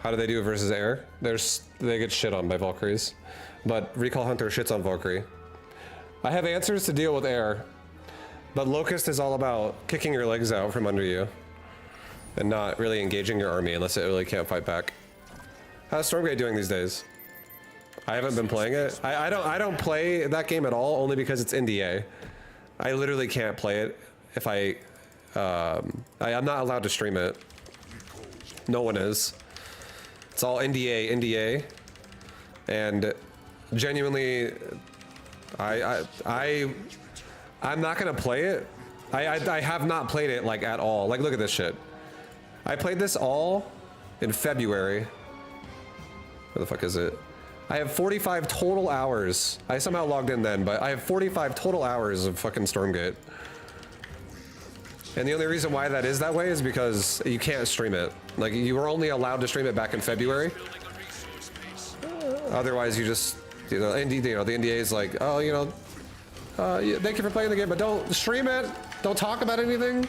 How do they do versus air? They get shit on by Valkyries, but Recall Hunter shits on Valkyrie. I have answers to deal with air, but Locust is all about kicking your legs out from under you and not really engaging your army unless it really can't fight back. How's Stormgate doing these days? I haven't been playing it. I don't play that game at all, only because it's NDA. I literally can't play it if I'm not allowed to stream it. No one is. It's all NDA, and Genuinely, I'm not gonna play it. I have not played it like at all. Like, look at this shit. I played this all in February. Where the fuck is it? I have 45 total hours. I somehow logged in then, but I have 45 total hours of fucking Stormgate. And the only reason why that is that way is because you can't stream it. Like, you were only allowed to stream it back in February. Otherwise, you just, you know, the NDA is like, oh, you know, thank you for playing the game, but don't stream it. Don't talk about anything.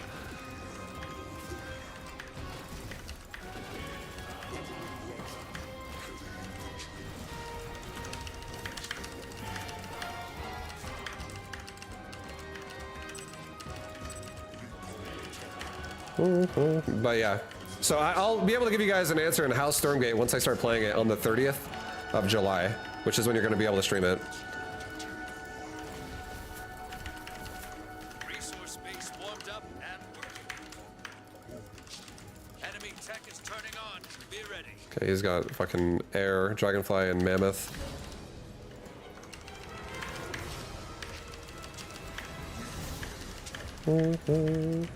But yeah, so I'll be able to give you guys an answer on how Stormgate once I start playing it on the 30th of July, which is when you're going to be able to stream it. Resource base warmed up and working. Enemy tech is turning on. Be ready. Okay, he's got fucking air, dragonfly, and mammoth. Workers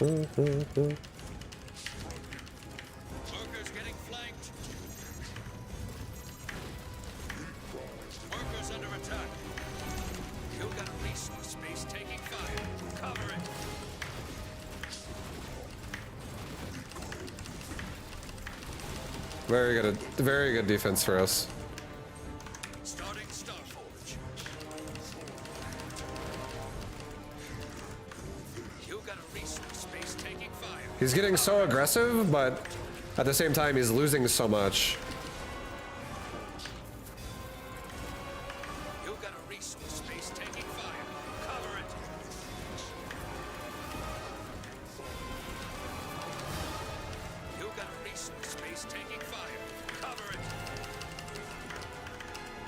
getting flanked. Workers under attack. You got a resource space taking fire. Cover it. Very good defense for us. Starting Starforge. You got a resource space taking fire. He's getting so aggressive, but at the same time, he's losing so much. You got a resource space taking fire. Cover it. You got a resource space taking fire. Cover it.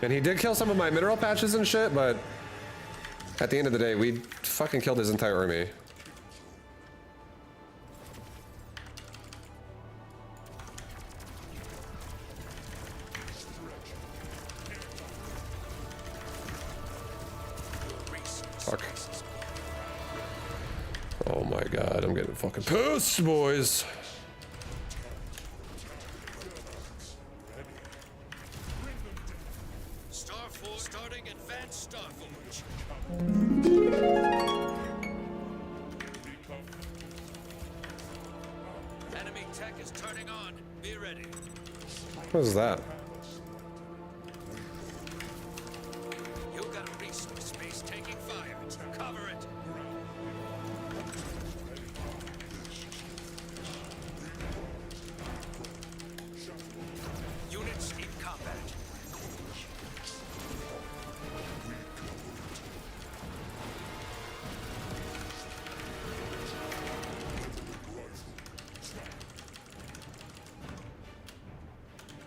And he did kill some of my mineral patches and shit, but at the end of the day, we fucking killed his entire army. Fuck. Oh my god, I'm getting fucking pissed, boys. Starforge starting advanced Starforge. Enemy tech is turning on. Be ready. What is that? You got a resource space taking fire. Cover it. Units in combat.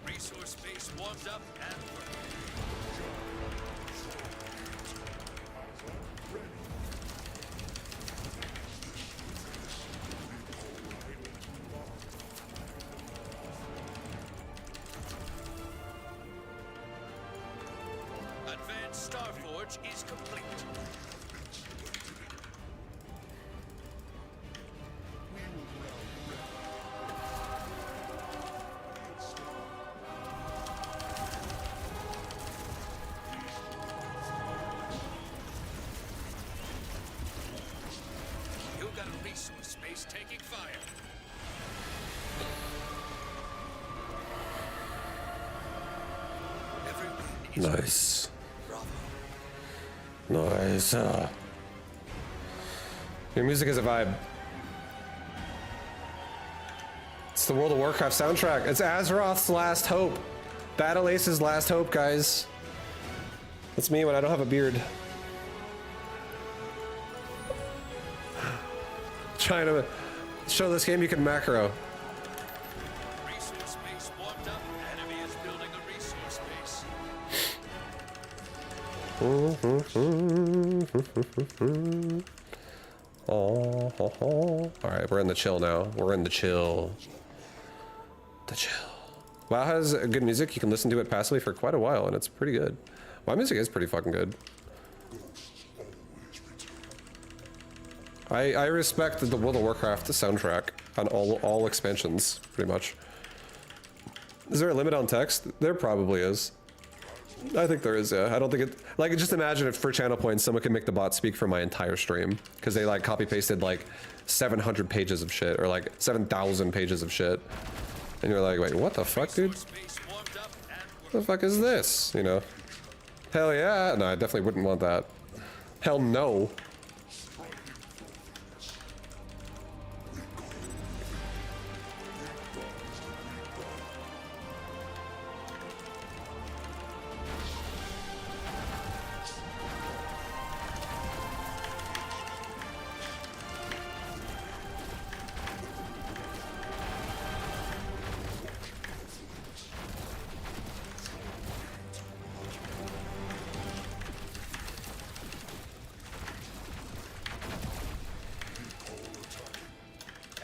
Resource base warmed up and working. Advanced Starforge is complete. You got a resource space taking fire. Everyone is Nice. Bravo. Nice. Your music is a vibe. It's the World of Warcraft soundtrack. It's Azeroth's Last Hope. Battle Ace's Last Hope, guys. That's me when I don't have a beard. Trying to show this game you can macro. Resource base warmed up. Enemy is building a resource base. All right, we're in the chill now. We're in the chill. The chill. WoW has good music. You can listen to it passively for quite a while, and it's pretty good. My music is pretty fucking good. I respect the World of Warcraft soundtrack on all expansions, pretty much. Is there a limit on text? There probably is. I think there is, yeah. I don't think it... Like, just imagine if for channel points, someone could make the bot speak for my entire stream. Because they, like, copy-pasted, like, 700 pages of shit. Or, like, 7,000 pages of shit. And you're like, wait, what the fuck, dude? What the fuck is this? You know? Hell yeah. No, I definitely wouldn't want that. Hell no.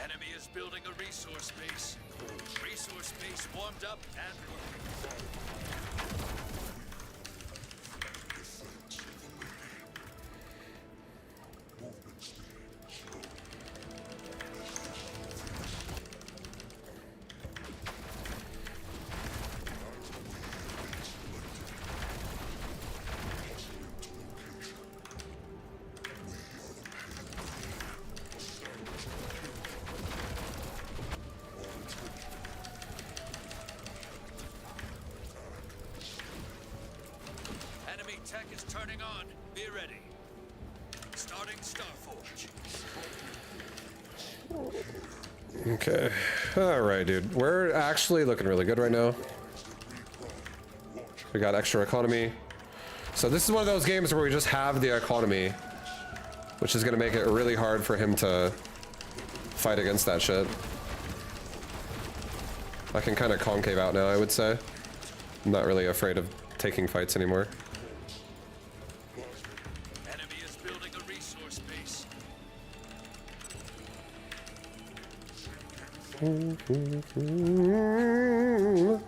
Enemy is building a resource base. Resource base warmed up and working. Enemy tech is turning on. Be ready. Starting Starforge. Okay. Alright, dude. We're actually looking really good right now. We got extra economy. So this is one of those games where we just have the economy, which is going to make it really hard for him to fight against that shit. I can kind of concave out now, I would say. I'm not really afraid of taking fights anymore. Enemy is building a resource base.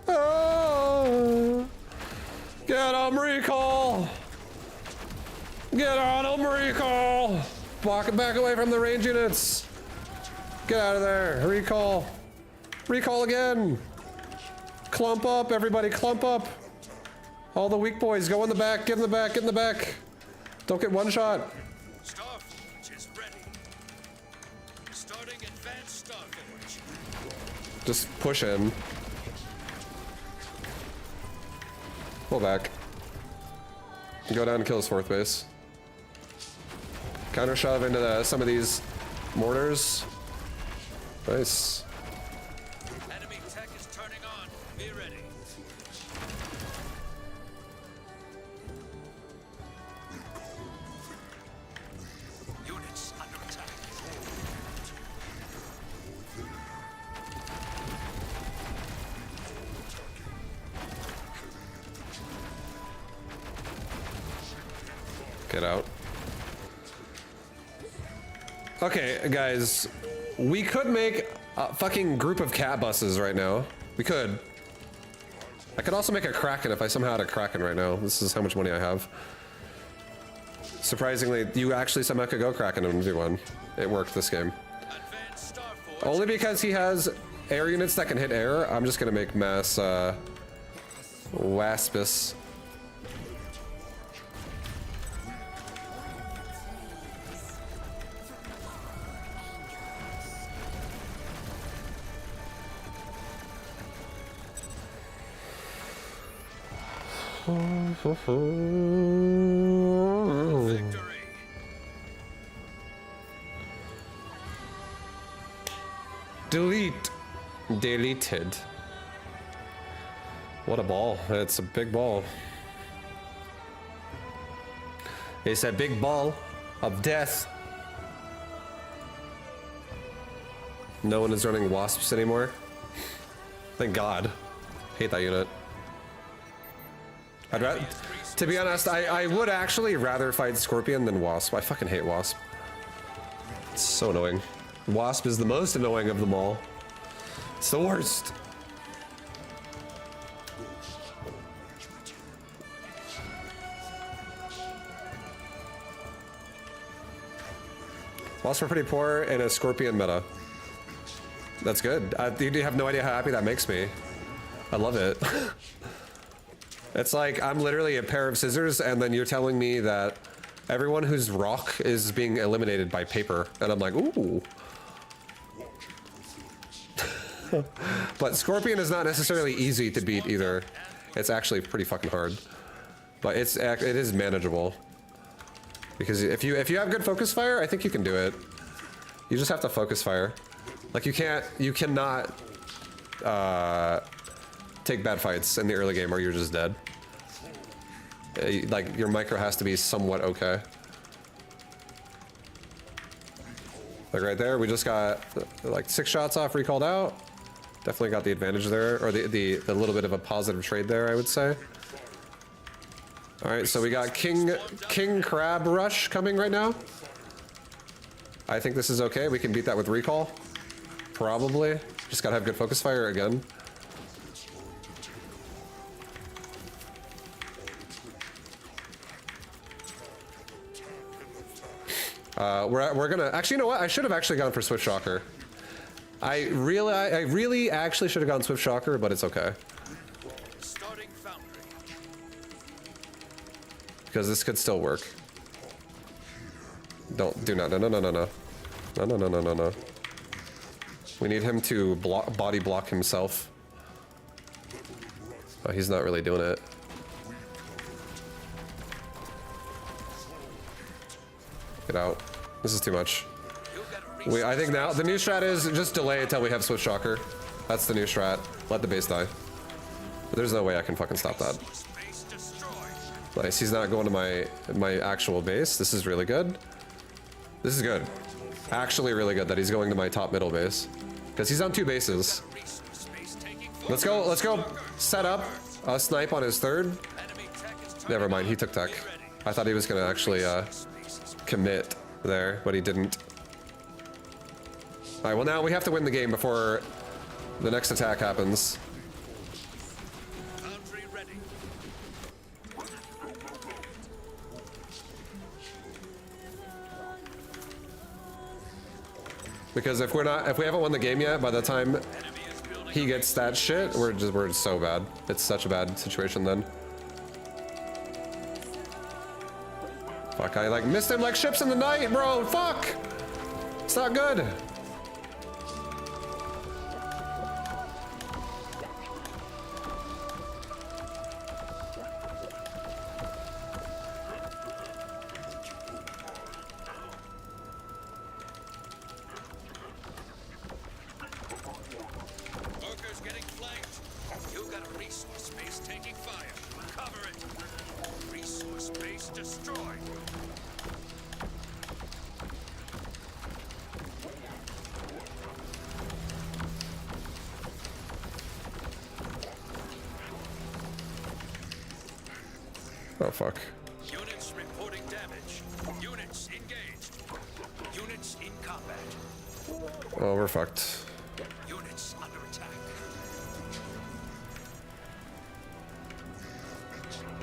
Oh, get him, recall! Get on him, recall! Back away from the range units! Get out of there, recall! Recall again! Clump up, everybody, clump up! All the weak boys, go in the back, get in the back, get in the back! Don't get one shot! Starforge is ready. Starting advanced Starforge. Just push in. Pull back. Go down and kill his fourth base. Counter shove into some of these mortars. Nice. Enemy tech is turning on. Be ready. Units under attack. Get out. Okay, guys. We could make a fucking group of cat buses right now. We could. I could also make a Kraken if I somehow had a Kraken right now. This is how much money I have. Surprisingly, you actually somehow could go Kraken in 1v1. It worked this game. Advanced Starforge. Only because he has air units that can hit air, I'm just gonna make mass, Waspus. Victory. Delete. Deleted. What a ball. It's a big ball. It's a big ball of death. No one is running wasps anymore. Thank God. Hate that unit. I'd rather, to be honest, I would actually rather fight Scorpion than Wasp. I fucking hate Wasp. It's so annoying. Wasp is the most annoying of them all. It's the worst. Wasps are pretty poor in a Scorpion meta. That's good. You have no idea how happy that makes me. I love it. It's like I'm literally a pair of scissors, and then you're telling me that everyone who's rock is being eliminated by paper, and I'm like, ooh. But Scorpion is not necessarily easy to beat either. It's actually pretty fucking hard, but it is manageable. Because if you have good focus fire, I think you can do it. You just have to focus fire. Like you cannot take bad fights in the early game, or you're just dead. Like your micro has to be somewhat okay. Like right there, we just got like 6 shots off, recalled out. Definitely got the advantage there, or the little bit of a positive trade there, I would say. All right, so we got King Crab Rush coming right now. I think this is okay. We can beat that with recall, probably. Just gotta have good focus fire again. We're gonna actually, you know what? I should have actually gone for Swift Shocker. I really actually should have gone Swift Shocker, but it's okay. Starting foundry. Because this could still work. No. We need him to body block himself. Oh, he's not really doing it. Get out. This is too much. I think now the new strat is just delay until we have Swift Shocker. That's the new strat. Let the base die. But there's no way I can fucking stop that. Nice. He's not going to my actual base. This is really good. This is good. Actually really good that he's going to my top middle base. Because he's on 2 bases. Let's go set up a snipe on his third. Never mind, he took tech. I thought he was gonna actually commit there, but he didn't. Alright, well now we have to win the game before the next attack happens. Because if we haven't won the game yet, by the time he gets that shit, we're so bad. It's such a bad situation then. Fuck, I like missed him like ships in the night, bro. Fuck! It's not good. Oh fuck. Units reporting damage. Units engaged. Units in combat. Oh, we're fucked. Units under attack.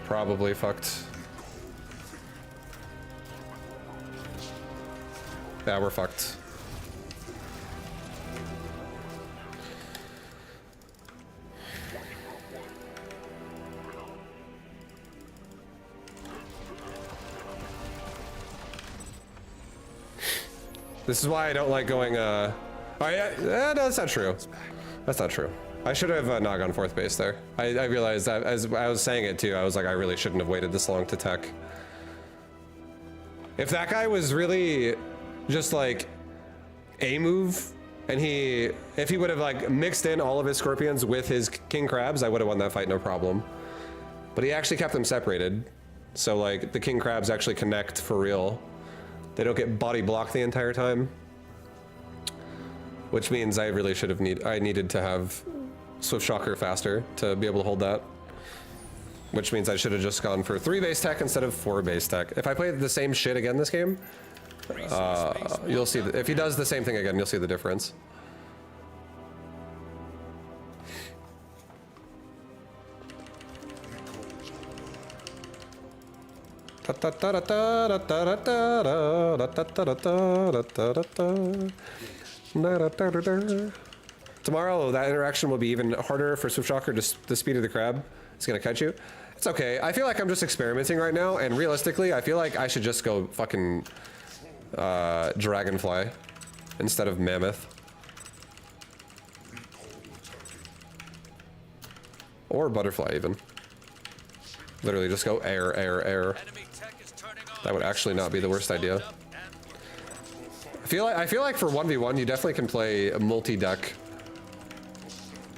Probably fucked. Yeah, we're fucked. This is why I don't like going, oh yeah, no, that's not true. That's not true. I should have not gone 4th base there. I realized that as I was saying it too, I was like, I really shouldn't have waited this long to tech. If that guy was really just like a move, and if he would have like mixed in all of his Scorpions with his King Crabs, I would have won that fight, no problem. But he actually kept them separated. So like the King Crabs actually connect for real. They don't get body blocked the entire time. Which means I really should have needed to have Swift Shocker faster to be able to hold that. Which means I should have just gone for 3 base tech instead of 4 base tech. If I play the same shit again this game, you'll see if he does the same thing again, you'll see the difference. Tomorrow, that interaction will be even harder for Swiftwalker. Just the speed of the crab is gonna cut you. It's okay. I feel like I'm just experimenting right now, and realistically, I feel like I should just go fucking dragonfly instead of mammoth. Or butterfly, even. Literally just go air, air, air. That would actually not be the worst idea. I feel like for 1v1, you definitely can play a multi-deck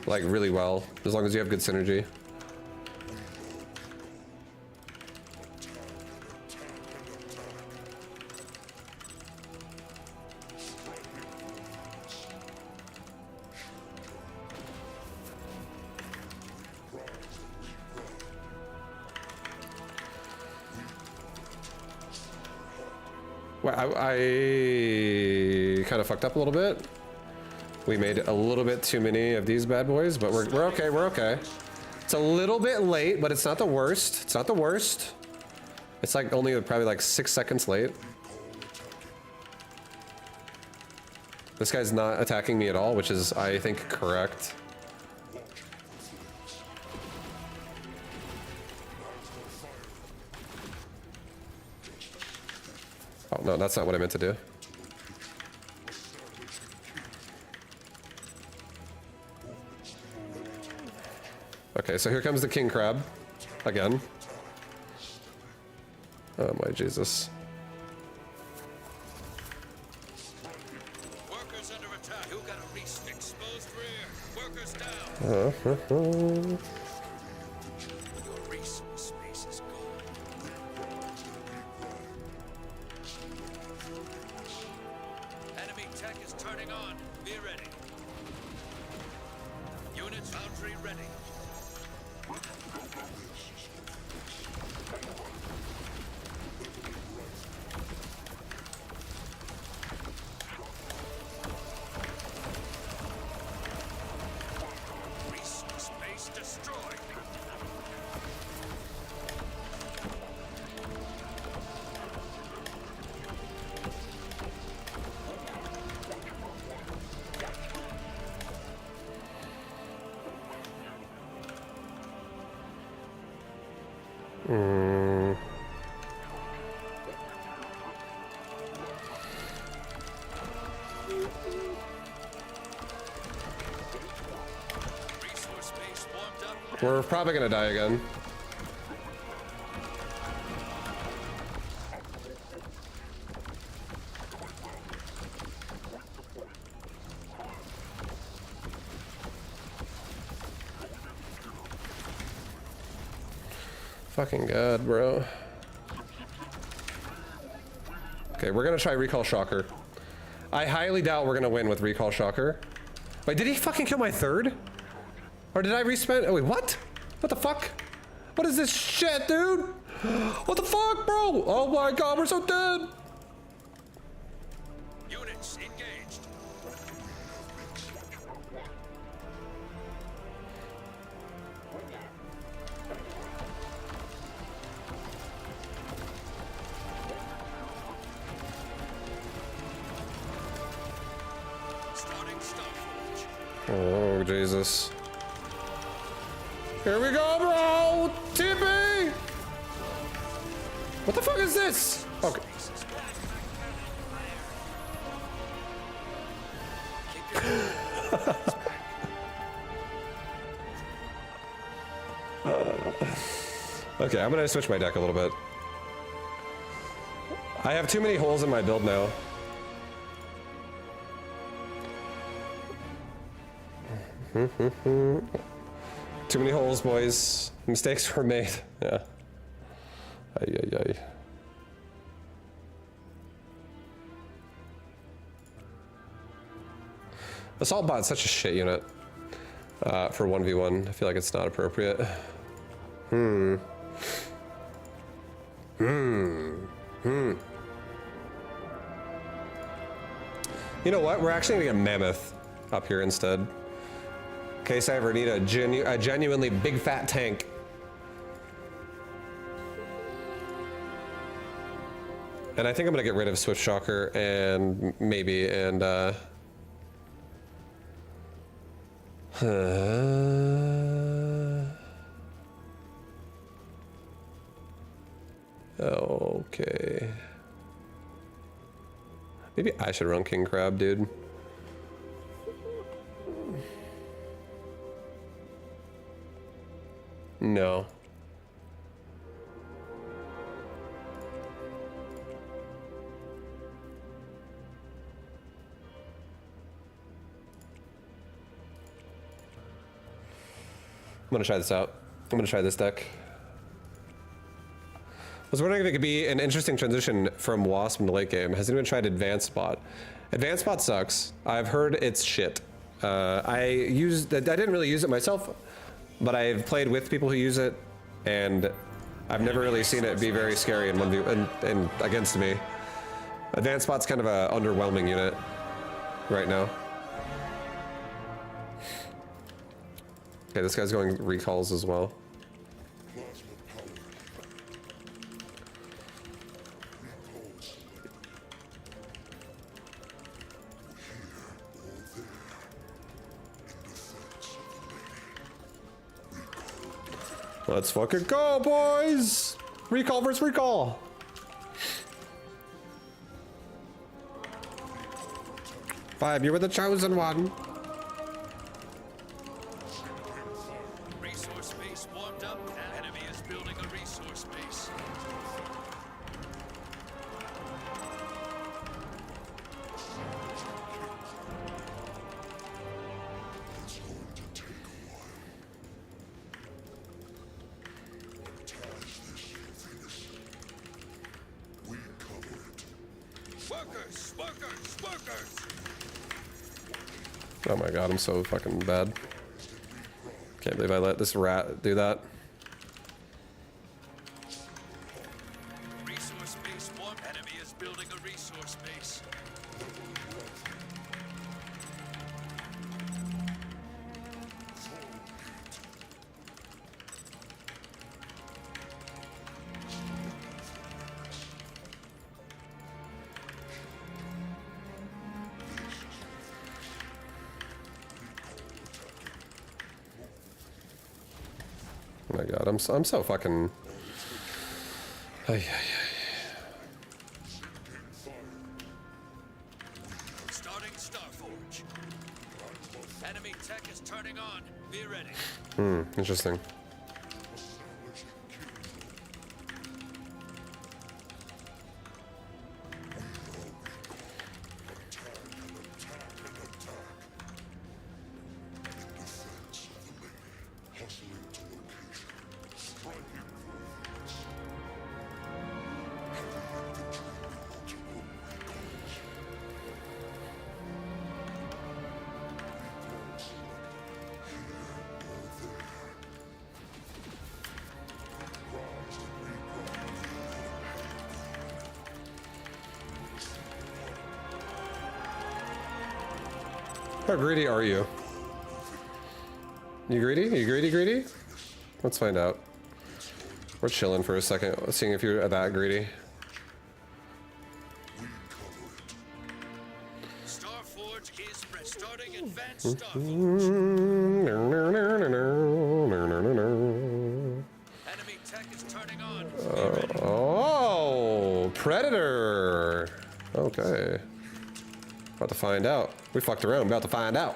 like really well, as long as you have good synergy. Well, I kind of fucked up a little bit. We made a little bit too many of these bad boys, but we're okay, we're okay. It's a little bit late, but it's not the worst. It's not the worst. It's like only probably like 6 seconds late. This guy's not attacking me at all, which is, I think, correct. Oh, no, that's not what I meant to do. Okay, so here comes the king crab. Again. Oh my Jesus. Workers under attack. You got a exposed rear. Workers down. Your resource space is gone. Enemy tech is turning on. Be ready. Units foundry ready. Resource base destroyed. Resource base warmed up. We're probably gonna die again. Fucking god, bro. Okay, we're gonna try Recall Shocker. I highly doubt we're gonna win with Recall Shocker. Wait, did he fucking kill my third? Or did I respend? Oh wait, what? What the fuck? What is this shit, dude? What the fuck, bro? Oh my god, we're so dead. Units engaged. Starting Starforge. Oh Jesus. Here we go, bro! TP! What the fuck is this? Okay. Okay, I'm gonna switch my deck a little bit. I have too many holes in my build now. Too many holes, boys. Mistakes were made. Yeah. Ay, ay, ay. Assault Bot's such a shit unit for 1v1. I feel like it's not appropriate. You know what? We're actually gonna get Mammoth up here instead. In case I ever need a genuinely big fat tank. And I think I'm gonna get rid of Swift Shocker and okay. Maybe I should run King Crab, dude. No. I'm gonna try this out. I'm gonna try this deck. I was wondering if it could be an interesting transition from Wasp into late game. Has anyone tried Advanced Spot? Advanced Spot sucks. I've heard it's shit. I didn't really use it myself, but I've played with people who use it, and I've never really seen it be very scary in 1v and against me. Advanced Spot's kind of a underwhelming unit right now. Okay, this guy's going recalls as well. Let's fucking go, boys! Recall versus recall! Five, you were the chosen one. Resource base warmed up. Enemy is building a resource base. It's going to take a while. We cover it. Workers! Oh my god, I'm so fucking bad. Can't believe I let this rat do that. Resource base warmed. Enemy is building a resource base. Oh my god, I'm so fucking. Ay, ay, ay. Starting Starforge. Enemy tech is turning on. Be ready. Interesting. How greedy are you? You greedy? You greedy? Let's find out. We're chilling for a second, seeing if you're that greedy. Starforge is starting advanced Starforge. Enemy tech is turning on. Be ready. Oh, Predator. Okay. About to find out. We fucked around. About to find out.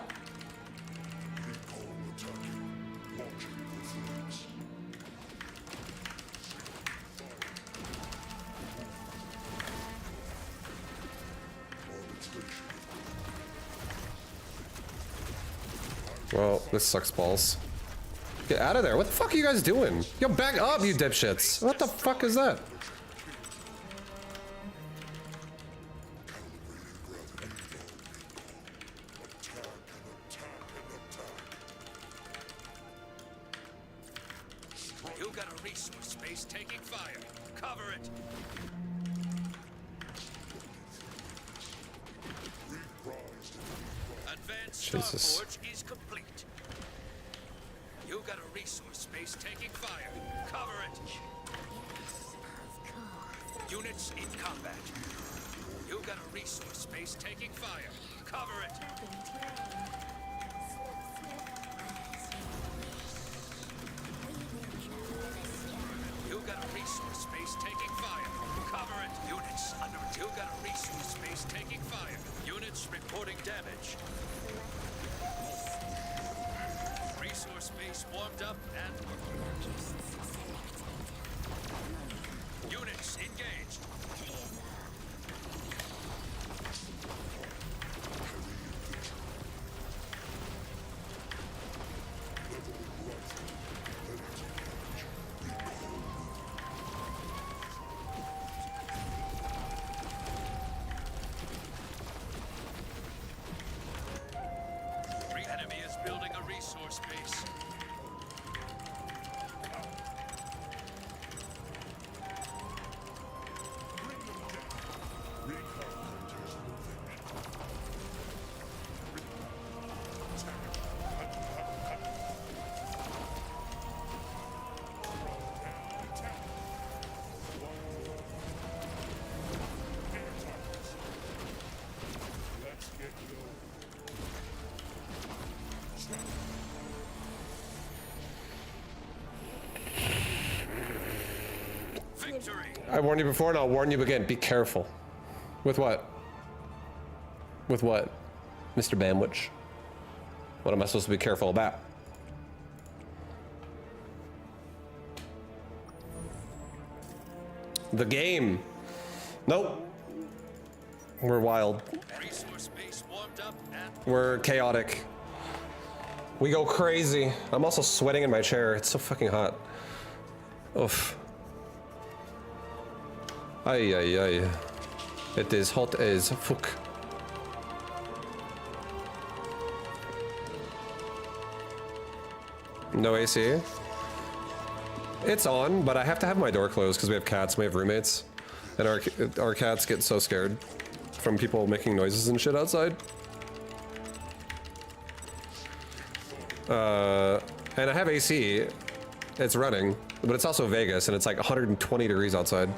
Well, this sucks balls. Get out of there. What the fuck are you guys doing? Yo, back up, you dipshits. What the fuck is that? You got a resource space taking fire. Cover it. Advanced Jesus. Starforge is complete. You got a resource space taking fire. Cover it. Units in combat. You got a resource space taking fire. Cover it. You got a resource space taking fire. Cover it. Units under. You got a resource space taking fire. Units reporting damage. Resource space warmed up and units engaged. Enemy is building a resource base. Victory! I warned you before and I'll warn you again. Be careful. With what? With what? Mr. Bamwich? What am I supposed to be careful about? The game. Nope. We're wild. Resource base warmed up and We're chaotic. We go crazy. I'm also sweating in my chair. It's so fucking hot. Oof. Ay, ay, ay. It is hot as fuck. No AC? It's on, but I have to have my door closed because we have cats, we have roommates. And our cats get so scared from people making noises and shit outside. And I have AC. It's running, but it's also Vegas and it's like 120 degrees outside.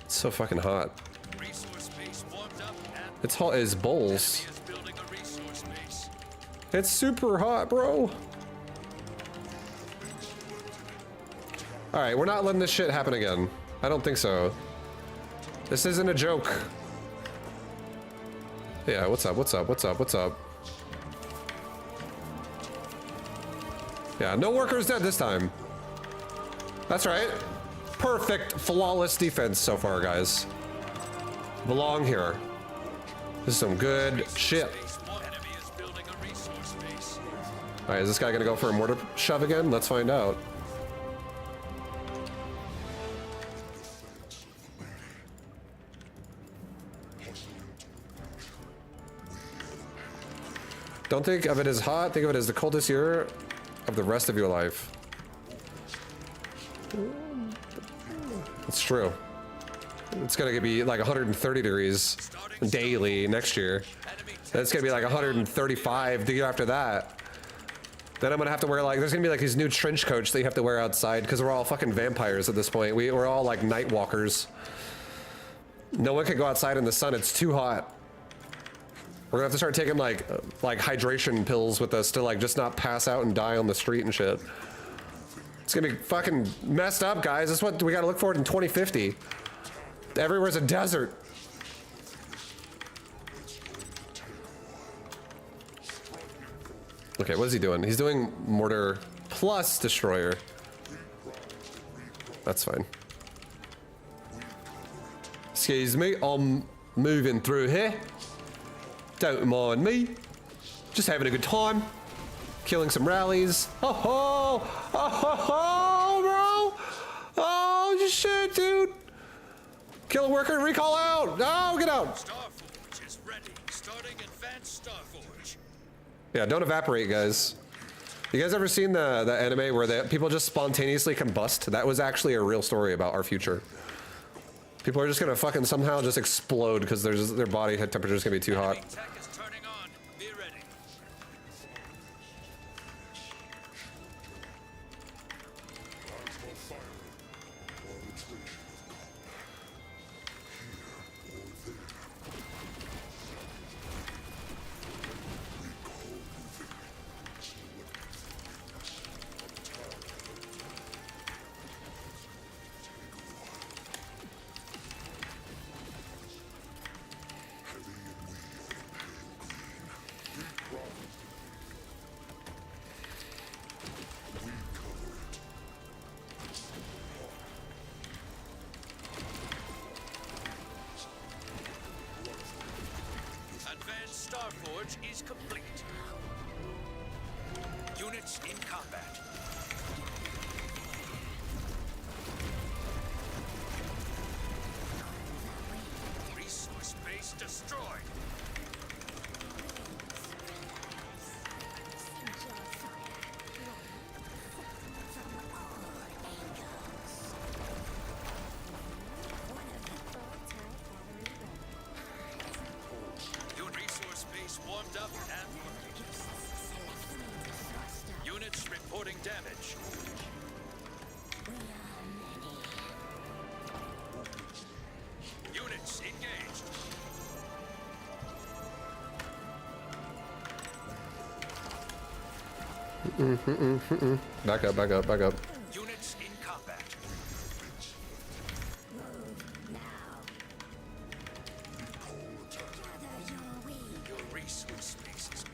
It's so fucking hot. resource base warmed up and It's hot as bowls. enemy is building a resource base. It's super hot, bro. All right, we're not letting this shit happen again. I don't think so. This isn't a joke. Yeah, what's up, what's up, what's up, what's up? Yeah, no workers dead this time. That's right. Perfect, flawless defense so far, guys. Belong here. This is some good shit. Enemy is building a resource base. All right, is this guy gonna go for a mortar shove again? Let's find out. Don't think of it as hot, think of it as the coldest year of the rest of your life. It's true. It's gonna be like 130 degrees daily next year. Then it's gonna be like 135 the year after that. Then I'm gonna have to wear like, there's gonna be like these new trench coats that you have to wear outside because we're all fucking vampires at this point. We're all like night walkers. No one can go outside in the sun, it's too hot. We're gonna have to start taking like hydration pills with us to like just not pass out and die on the street and shit. It's gonna be fucking messed up, guys. That's what we gotta look forward in 2050. Everywhere's a desert. Okay, what is he doing? He's doing mortar plus destroyer. That's fine. Excuse me, I'm moving through here. Don't mind me. Just having a good time. Killing some rallies. Oh ho! Oh ho ho, bro! Oh shit, dude! Kill a worker, recall out! No, get out! Starforge is ready. Starting advanced Starforge. Yeah, don't evaporate, guys. You guys ever seen the anime where people just spontaneously combust? That was actually a real story about our future. People are just gonna fucking somehow just explode because their body temperature is gonna be too hot. Enemy tech is turning on. Be ready. Purge is complete. Units in combat. Resource base destroyed. Resource base warmed up and working. Units reporting damage. Units engaged. Back up, back up, back up. Units in combat. Your resource base is gone.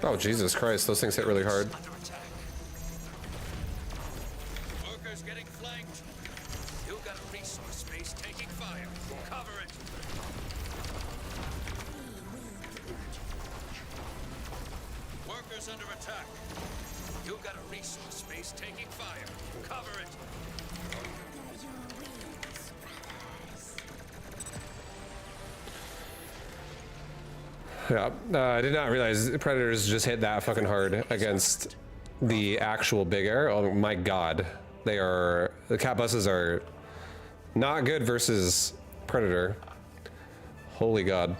Oh, Jesus Christ, those things hit really hard. Under attack. Workers getting flanked. You got a resource base taking fire. Cover it. Workers under attack. You got a resource base taking fire. Cover it. Yeah, I did not realize Predators just hit that fucking hard against the actual big air. Oh my god. The cat buses are not good versus Predator. Holy god.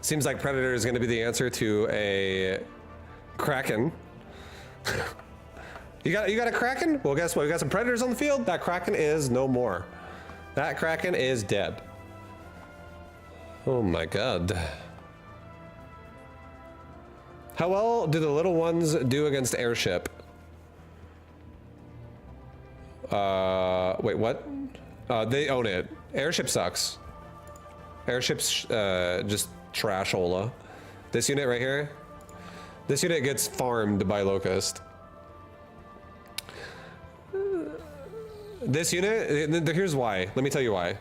Seems like Predator is going to be the answer to a Kraken. You got a Kraken? Well, guess what? We got some Predators on the field. That Kraken is no more. That Kraken is dead. Oh my god. How well do the little ones do against airship? Wait, what? They own it. Airship sucks. Airship's just trashola. This unit right here, this unit gets farmed by Locust. This unit, here's why. Let me tell you why.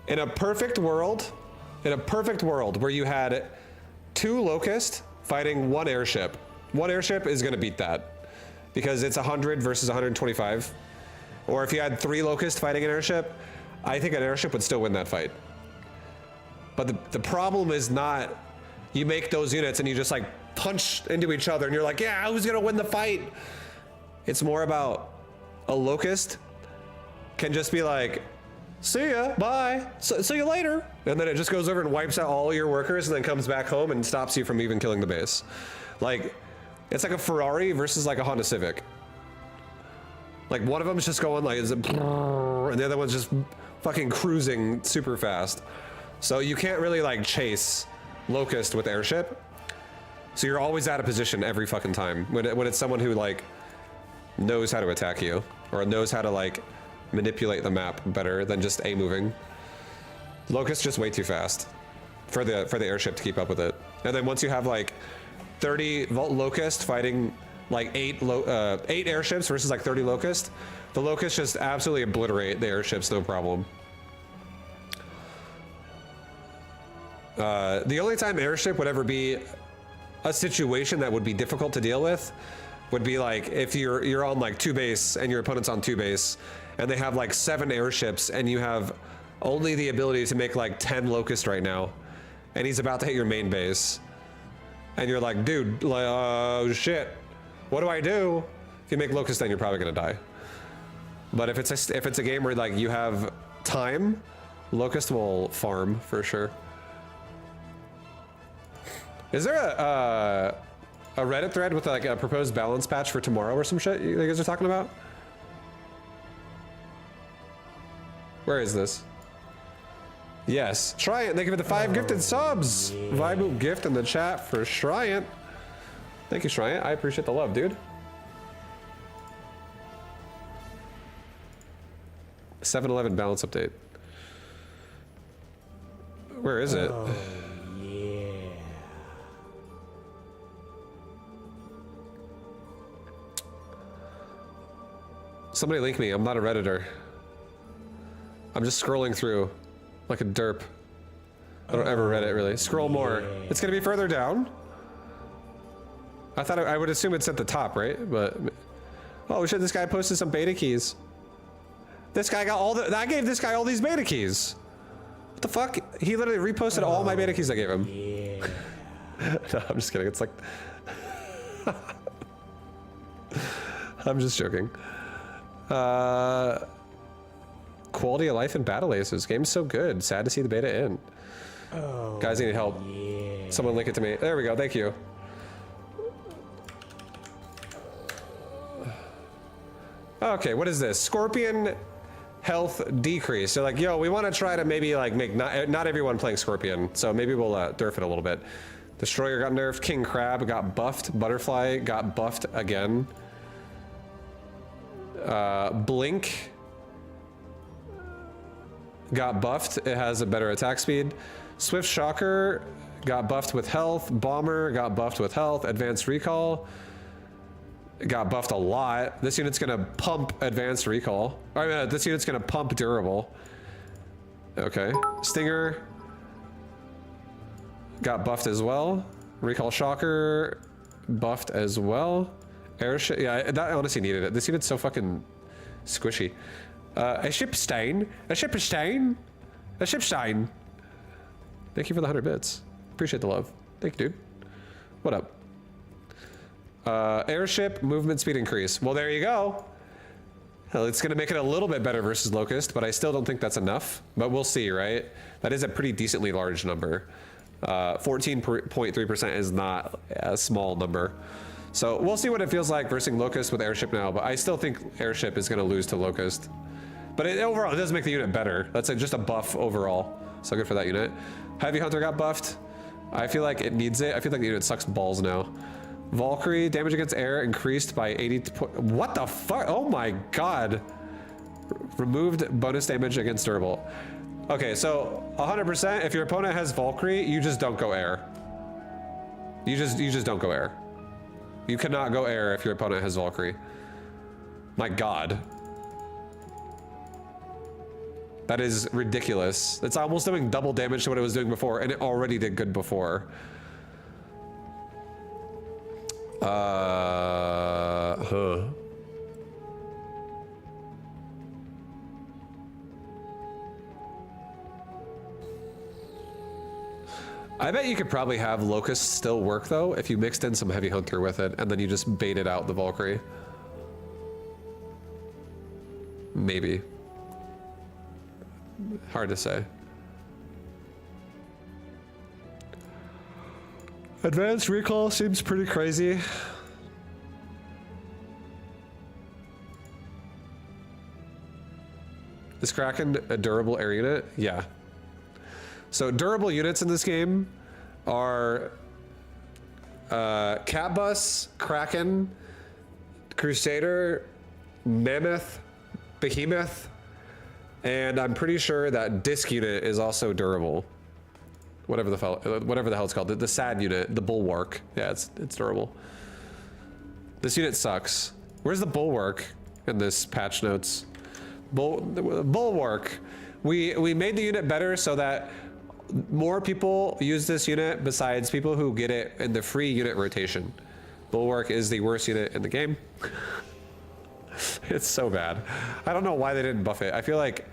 In a perfect world where you had 2 Locust fighting 1 airship, 1 airship is gonna beat that because it's 100 versus 125. Or if you had 3 Locust fighting an airship, I think an airship would still win that fight. But the problem is not you make those units and you just like punch into each other and you're like, yeah, who's gonna win the fight? It's more about a Locust can just be like, see ya, bye, see you later. And then it just goes over and wipes out all your workers and then comes back home and stops you from even killing the base. Like, it's like a Ferrari versus like a Honda Civic. Like one of them is just going like, and the other one's just fucking cruising super fast. So you can't really like chase Locust with airship. So you're always out of position every fucking time when it's someone who like knows how to attack you or knows how to like manipulate the map better than just A moving. Locust just way too fast for the airship to keep up with it. And then once you have like 30 Locust fighting like 8 airships versus like 30 Locust, the Locust just absolutely obliterate the airships, no problem. The only time airship would ever be a situation that would be difficult to deal with would be like if you're on like 2 base and your opponent's on 2 base and they have like 7 airships and you have only the ability to make like 10 Locust right now and he's about to hit your main base and you're like, dude, oh shit, what do I do? If you make Locust, then you're probably gonna die. But if it's a game where like you have time, Locust will farm for sure. Is there a Reddit thread with like a proposed balance patch for tomorrow or some shit you guys are talking about? Where is this? Yes, Shryant, thank you for the 5 gifted subs. Vibu gift in the chat for Shryant. Thank you, Shryant. I appreciate the love, dude. 7-Eleven balance update. Where is it? Somebody link me. I'm not a Redditor. I'm just scrolling through like a derp. I don't ever read it really. Scroll more. It's gonna be further down. I thought I would assume it's at the top, right? But oh shit, this guy posted some beta keys. This guy got all the. I gave this guy all these beta keys. What the fuck? He literally reposted all my beta keys I gave him. Yeah. No, I'm just kidding. It's like. I'm just joking. Quality of life in battle aces. Game's so good. Sad to see the beta end. Oh, guys need help. yeah. Someone link it to me. There we go. Thank you. Okay, what is this? Scorpion health decrease. They're like, yo, we want to try to maybe like make not everyone playing Scorpion, so maybe we'll nerf it a little bit. Destroyer got nerfed. King Crab got buffed. Butterfly got buffed again. Blink got buffed. It has a better attack speed. Swift Shocker got buffed with health. Bomber got buffed with health. Advanced Recall got buffed a lot. This unit's gonna pump Advanced Recall. This unit's gonna pump Durable. Okay. Stinger got buffed as well. Recall Shocker buffed as well. Airship, yeah, that honestly needed it. This unit's so fucking squishy. A Shipstein. A Shipstein. A Shipstein. Thank you for the 100 bits. Appreciate the love. Thank you, dude. What up? Airship movement speed increase. Well, there you go. Hell, it's gonna make it a little bit better versus Locust, but I still don't think that's enough. But we'll see, right? That is a pretty decently large number. 14.3% is not a small number. So we'll see what it feels like versus Locust with Airship now, but I still think Airship is gonna lose to Locust. But overall, it does make the unit better. That's just a buff overall. So good for that unit. Heavy Hunter got buffed. I feel like it needs it. I feel like the unit sucks balls now. Valkyrie, damage against air increased by 80. What the fuck? Oh my god. Removed bonus damage against durable. Okay, so 100%, if your opponent has Valkyrie, you just don't go air. You just don't go air. You cannot go air if your opponent has Valkyrie. My god. That is ridiculous. It's almost doing double damage to what it was doing before, and it already did good before. I bet you could probably have Locust still work though if you mixed in some Heavy Hunter with it and then you just baited out the Valkyrie. Maybe. Hard to say. Advanced Recall seems pretty crazy. Is Kraken a durable air unit? Yeah. So durable units in this game are Cat Bus, Kraken, Crusader, Mammoth, Behemoth, and I'm pretty sure that Disc unit is also durable. Whatever the hell it's called, the SAD unit, the Bulwark. Yeah, it's durable. This unit sucks. Where's the Bulwark in this patch notes? Bulwark. We made the unit better so that more people use this unit besides people who get it in the free unit rotation. Bulwark is the worst unit in the game. It's so bad. I don't know why they didn't buff it. I feel like,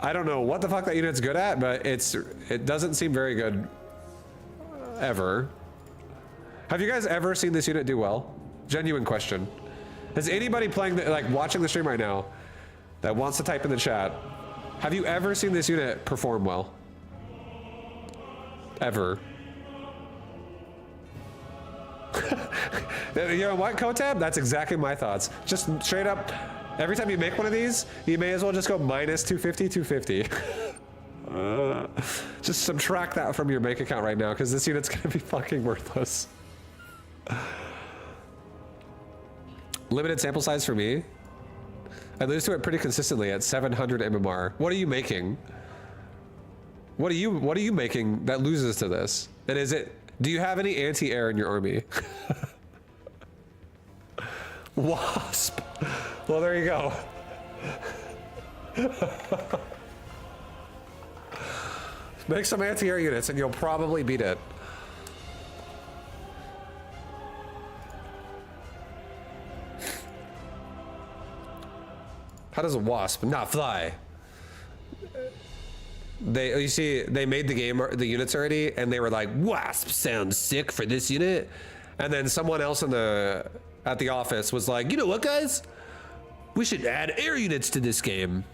I don't know what the fuck that unit's good at, but it doesn't seem very good ever. Have you guys ever seen this unit do well? Genuine question. Has anybody playing, watching the stream right now that wants to type in the chat, have you ever seen this unit perform well? Ever? You know what, Kotab? That's exactly my thoughts. Just straight up, every time you make one of these, you may as well just go minus 250, 250. Just subtract that from your bank account right now, because this unit's gonna be fucking worthless. Limited sample size for me. I lose to it pretty consistently at 700 MMR. What are you making? What are you making that loses to this? And do you have any anti-air in your army? Wasp. Well, there you go. Make some anti-air units and you'll probably beat it. How does a wasp not fly? You see, they made the units already, and they were like, "Wasp sounds sick for this unit," and then someone else at the office was like, "You know what, guys? We should add air units to this game."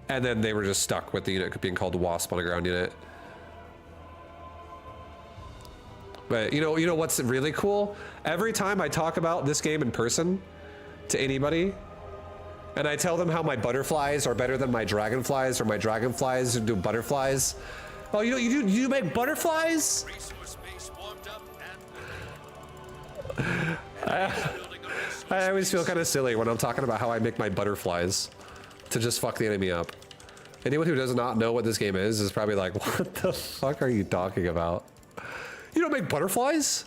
And then they were just stuck with the unit being called Wasp on a ground unit. But you know what's really cool? Every time I talk about this game in person to anybody, and I tell them how my butterflies are better than my dragonflies, or my dragonflies do butterflies. Oh, you make butterflies? Resource base warmed up and I always feel kind of silly when I'm talking about how I make my butterflies to just fuck the enemy up. Anyone who does not know what this game is probably like, what the fuck are you talking about? You don't make butterflies?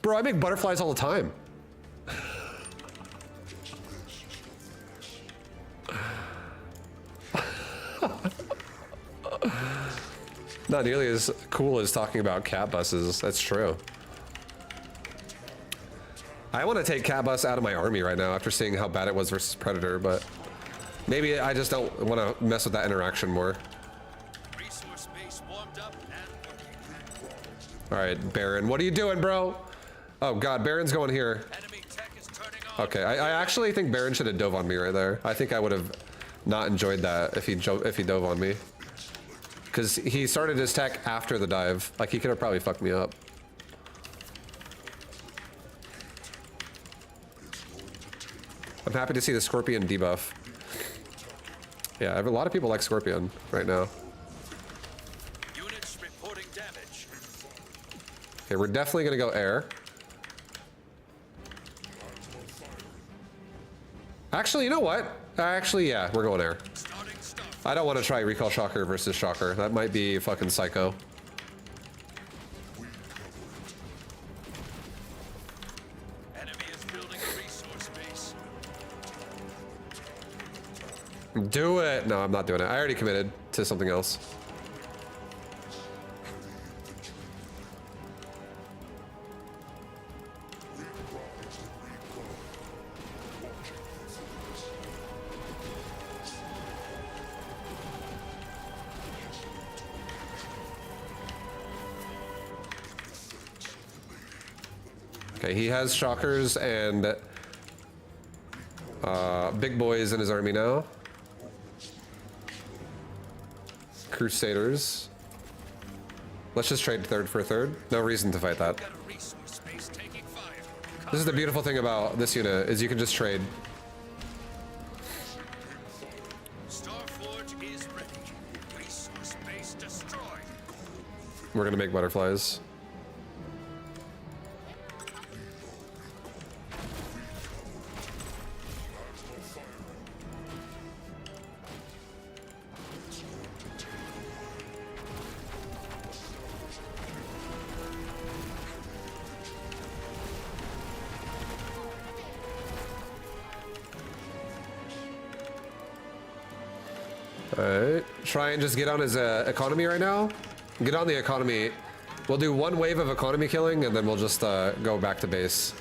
Bro, I make butterflies all the time. Not nearly as cool as talking about cat buses. That's true. I want to take cat bus out of my army right now after seeing how bad it was versus Predator, but maybe I just don't want to mess with that interaction more. resource base warmed up and working. All right, Baron, what are you doing, bro? Oh God, Baron's going here. Enemy tech is turning on. Okay, I actually think Baron should have dove on me right there. I think I would have not enjoyed that if he dove on me. Because he started his tech after the dive. Like, he could have probably fucked me up. I'm happy to see the Scorpion debuff. Yeah, a lot of people like Scorpion right now. Units reporting damage. Okay, we're definitely gonna go air. Actually, you know what? Actually, yeah, we're going air. Starting stuff. I don't want to try Recall Shocker versus Shocker. That might be fucking psycho. Enemy is building a resource base. Do it! No, I'm not doing it. I already committed to something else. Okay, he has Shockers and big boys in his army now. Crusaders. Let's just trade third for third. No reason to fight that. Got a resource base taking fire. This is the beautiful thing about this unit, is you can just trade. Starforge is ready. Resource base destroyed. We're gonna make butterflies. Alright, try and just get on his economy right now. Get on the economy. We'll do one wave of economy killing and then we'll just go back to base.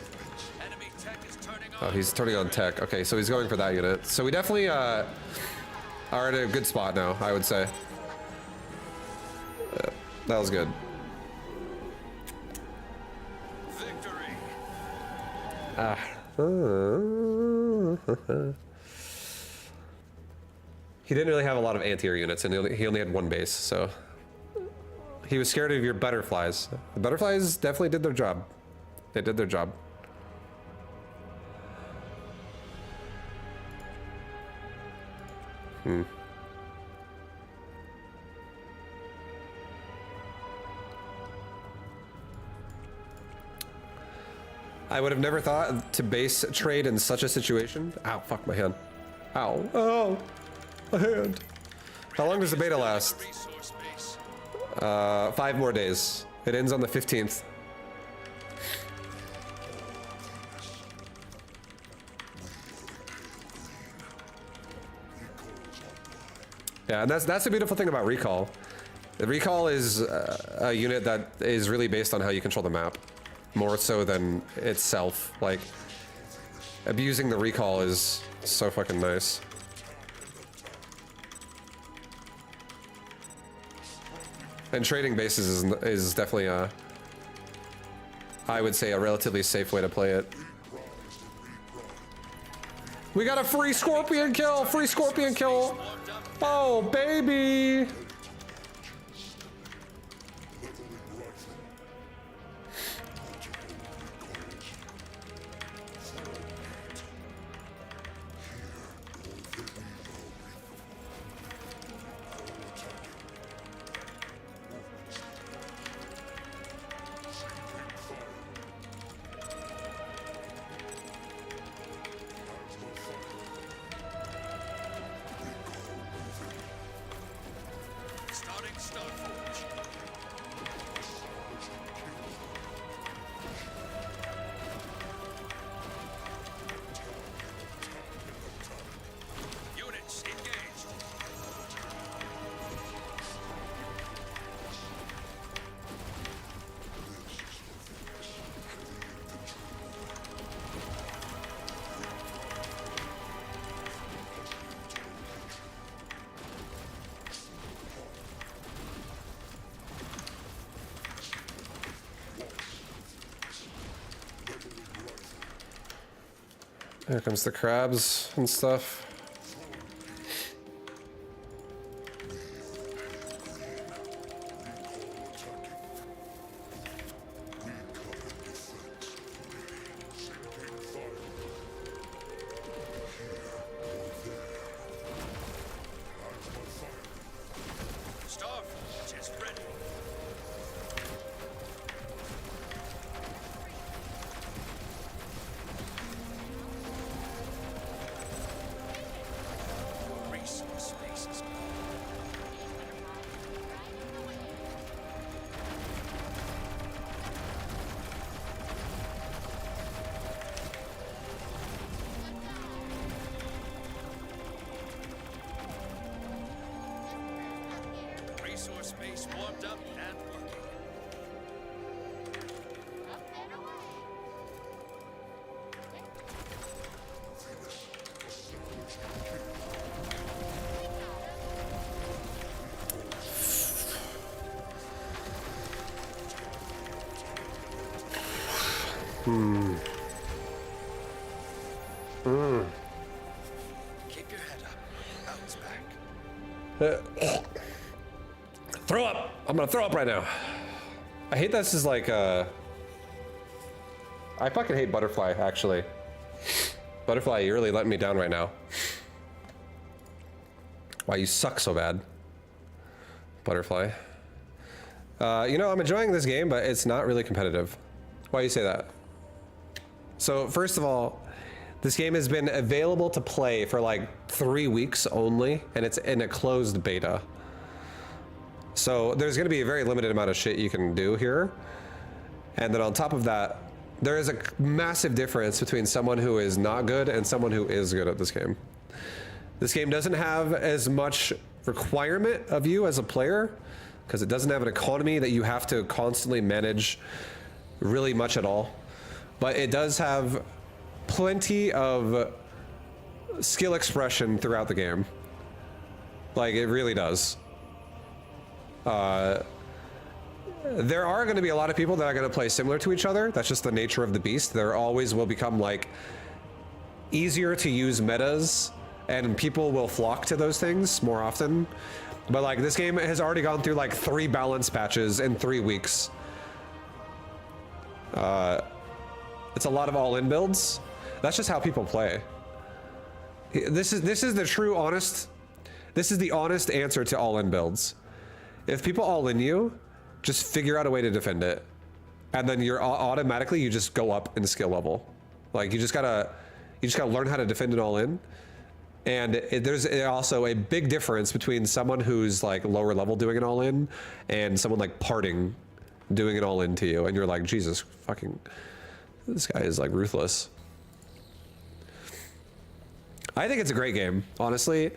Enemy tech is turning Oh, on. he's turning on tech. Okay, so he's going for that unit. So we definitely are in a good spot now, I would say. That was good. Victory. He didn't really have a lot of anti-air units, and he only had one base, so he was scared of your butterflies. The butterflies definitely did their job. They did their job. I would have never thought to base trade in such a situation. Ow, fuck my hand. Ow. Oh, my hand. How long does the beta last? Resource base. 5 more days. It ends on the 15th. Yeah, and that's the beautiful thing about Recall. The Recall is a unit that is really based on how you control the map, more so than itself. Like, abusing the Recall is so fucking nice. And trading bases is definitely a, I would say, a relatively safe way to play it. We got a free scorpion kill! Free scorpion kill! Oh, baby! Starting Starforge. Units engaged. Here comes the crabs and stuff. Starforge is ready. Resource space is resource space warmed up and working. Up and away. Keep your head up. Bounce back. Throw up! I'm gonna throw up right now. I hate this is like, I fucking hate Butterfly, actually. Butterfly, you're really letting me down right now. Why you suck so bad. Butterfly. You know, I'm enjoying this game, but it's not really competitive. Why do you say that? So, first of all, this game has been available to play for like 3 weeks only, and it's in a closed beta. So there's going to be a very limited amount of shit you can do here. And then on top of that, there is a massive difference between someone who is not good and someone who is good at this game. This game doesn't have as much requirement of you as a player, because it doesn't have an economy that you have to constantly manage really much at all. But it does have plenty of skill expression throughout the game. Like, it really does. There are going to be a lot of people that are going to play similar to each other. That's just the nature of the beast. There always will become like easier to use metas, and people will flock to those things more often. But like, this game has already gone through like 3 balance patches in 3 weeks. It's a lot of all-in builds. That's just how people play. This is the true honest. This is the honest answer to all-in builds. If people all-in you, just figure out a way to defend it, and then you're automatically, you just go up in skill level. Like, you just gotta learn how to defend it all-in. And there's also a big difference between someone who's like lower level doing it all-in and someone like parting doing it all-in to you, and you're like, Jesus fucking, this guy is like ruthless. I think it's a great game, honestly.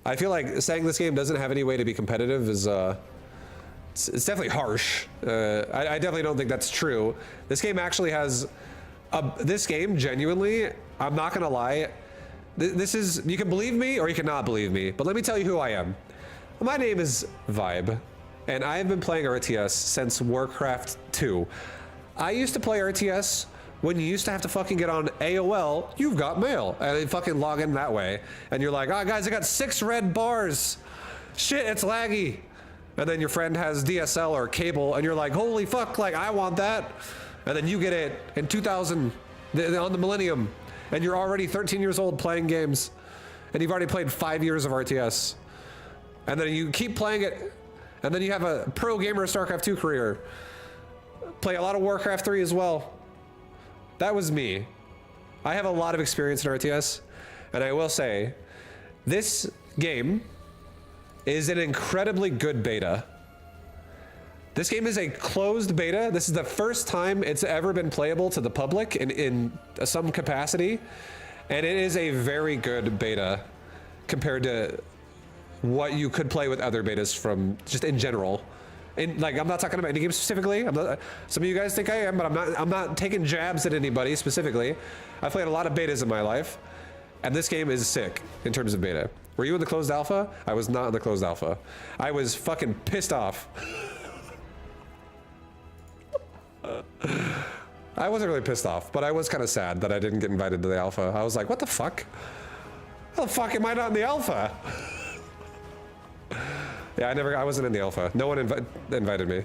I feel like saying this game doesn't have any way to be competitive is it's definitely harsh. I definitely don't think that's true. This game actually has this game genuinely, I'm not gonna lie, this is, you can believe me or you cannot believe me, but let me tell you who I am. My name is Vibe, and I have been playing RTS since Warcraft 2. I used to play RTS when you used to have to fucking get on AOL, you've got mail, and then fucking log in that way. And you're like, oh guys, I got 6 red bars. Shit, it's laggy. And then your friend has DSL or cable, and you're like, holy fuck, like I want that. And then you get it in 2000, on the Millennium, and you're already 13 years old playing games, and you've already played 5 years of RTS. And then you keep playing it, and then you have a pro gamer StarCraft 2 career. Play a lot of Warcraft 3 as well. That was me. I have a lot of experience in RTS, and I will say, this game is an incredibly good beta. This game is a closed beta. This is the first time it's ever been playable to the public in some capacity, and it is a very good beta compared to what you could play with other betas from just in general. And like, I'm not talking about any game specifically. Some of you guys think I am, but I'm not taking jabs at anybody specifically. I've played a lot of betas in my life, and this game is sick in terms of beta. Were you in the closed alpha? I was not in the closed alpha. I was fucking pissed off. I wasn't really pissed off, but I was kind of sad that I didn't get invited to the alpha. I was like, what the fuck? How the fuck am I not in the alpha? Yeah, I wasn't in the alpha. No one invited me.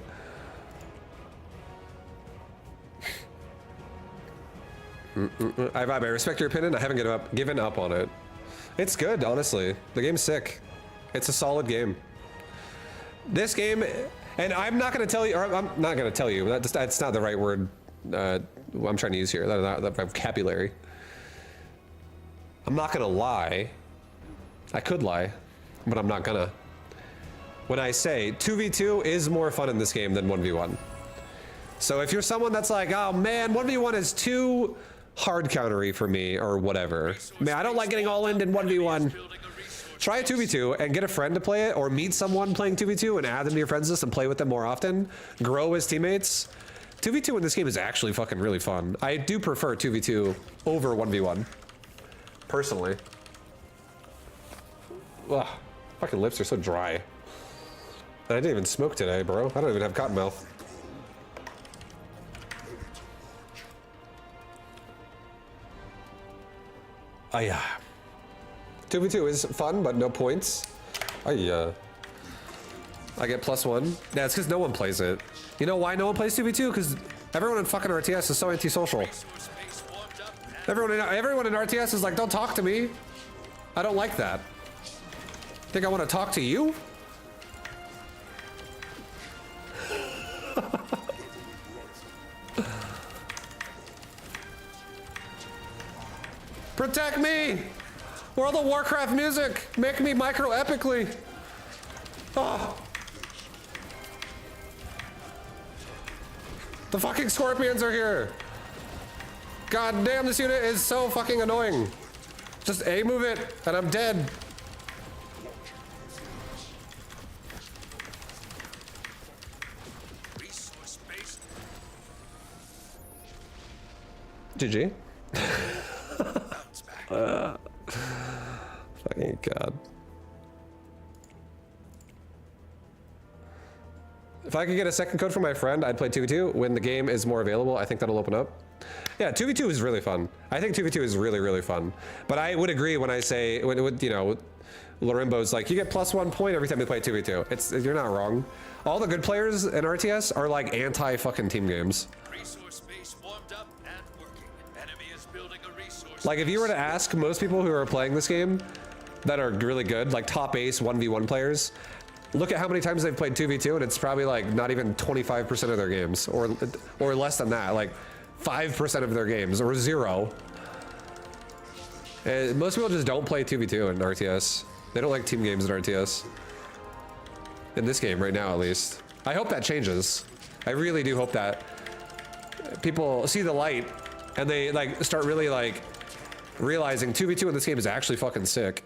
I respect your opinion. I haven't given up on it. It's good, honestly. The game's sick. It's a solid game. This game, and I'm not gonna tell you, or I'm not gonna tell you, that's not the right word I'm trying to use here, not the vocabulary. I'm not gonna lie. I could lie, but I'm not gonna. When I say 2v2 is more fun in this game than 1v1. So if you're someone that's like, oh man, 1v1 is too hard countery for me or whatever. Man, I don't like getting all in 1v1. Try a 2v2 and get a friend to play it, or meet someone playing 2v2 and add them to your friends list and play with them more often. Grow as teammates. 2v2 in this game is actually fucking really fun. I do prefer 2v2 over 1v1. Personally. Ugh, fucking lips are so dry. I didn't even smoke today, bro. I don't even have cotton mouth. Oh yeah. 2v2 is fun, but no points. Oh yeah. I get +1. Yeah, it's because no one plays it. You know why no one plays 2v2? Because everyone in fucking RTS is so antisocial. Everyone in RTS is like, don't talk to me. I don't like that. Think I want to talk to you? Protect me! World of Warcraft music! Make me micro epically! Oh. The fucking scorpions are here! God damn, this unit is so fucking annoying! Just A move it, and I'm dead. GG. Fucking God. If I could get a second code from my friend, I'd play 2v2 when the game is more available. I think that'll open up. Yeah, 2v2 is really fun. I think 2v2 is really, really fun. But I would agree when I say, when you know, Lorimbo's like, you get +1 point every time you play 2v2. You're not wrong. All the good players in RTS are like anti-fucking team games. Like, if you were to ask most people who are playing this game that are really good, like top ace 1v1 players, look at how many times they've played 2v2, and it's probably like not even 25% of their games, or less than that, like 5% of their games, or 0. And most people just don't play 2v2 in RTS. They don't like team games in RTS. In this game right now, at least. I hope that changes. I really do hope that people see the light and they like start really like realizing 2v2 in this game is actually fucking sick.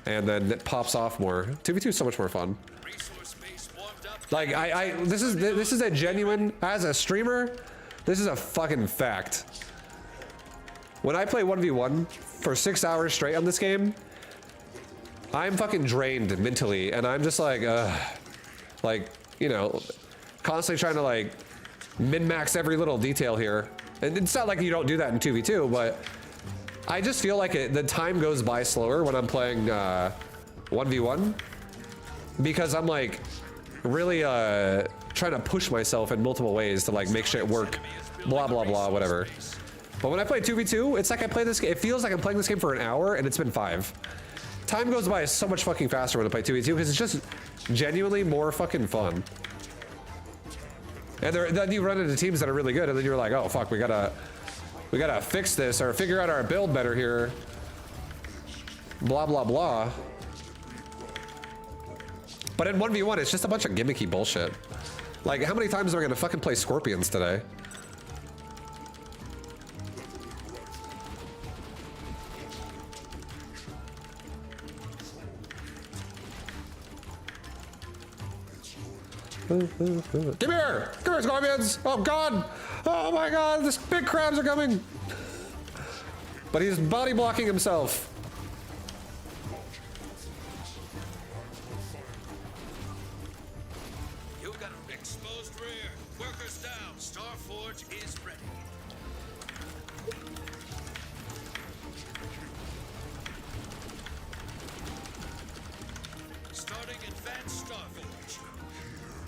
and then it pops off more. 2v2 is so much more fun. Resource base warmed up. Like this is a genuine, as a streamer, this is a fucking fact. When I play 1v1 for 6 hours straight on this game, I'm fucking drained mentally, and I'm just like, you know, constantly trying to like min-max every little detail here. And it's not like you don't do that in 2v2, but I just feel like the time goes by slower when I'm playing 1v1, because I'm like really trying to push myself in multiple ways to like make shit work, blah blah blah, whatever. But when I play 2v2, it's like I play this game, it feels like I'm playing this game for an hour and it's been 5. Time goes by so much fucking faster when I play 2v2 because it's just genuinely more fucking fun. And then you run into teams that are really good, and then you're like, oh fuck, we gotta fix this or figure out our build better here. Blah blah blah. But in 1v1, it's just a bunch of gimmicky bullshit. Like, how many times am I gonna fucking play Scorpions today? Come here! Come here, Scorpions! Oh god! Oh my god, this big crabs are coming! But he's body blocking himself. You've got an exposed rear. Workers down. Starforge is ready. Starting advanced Starforge.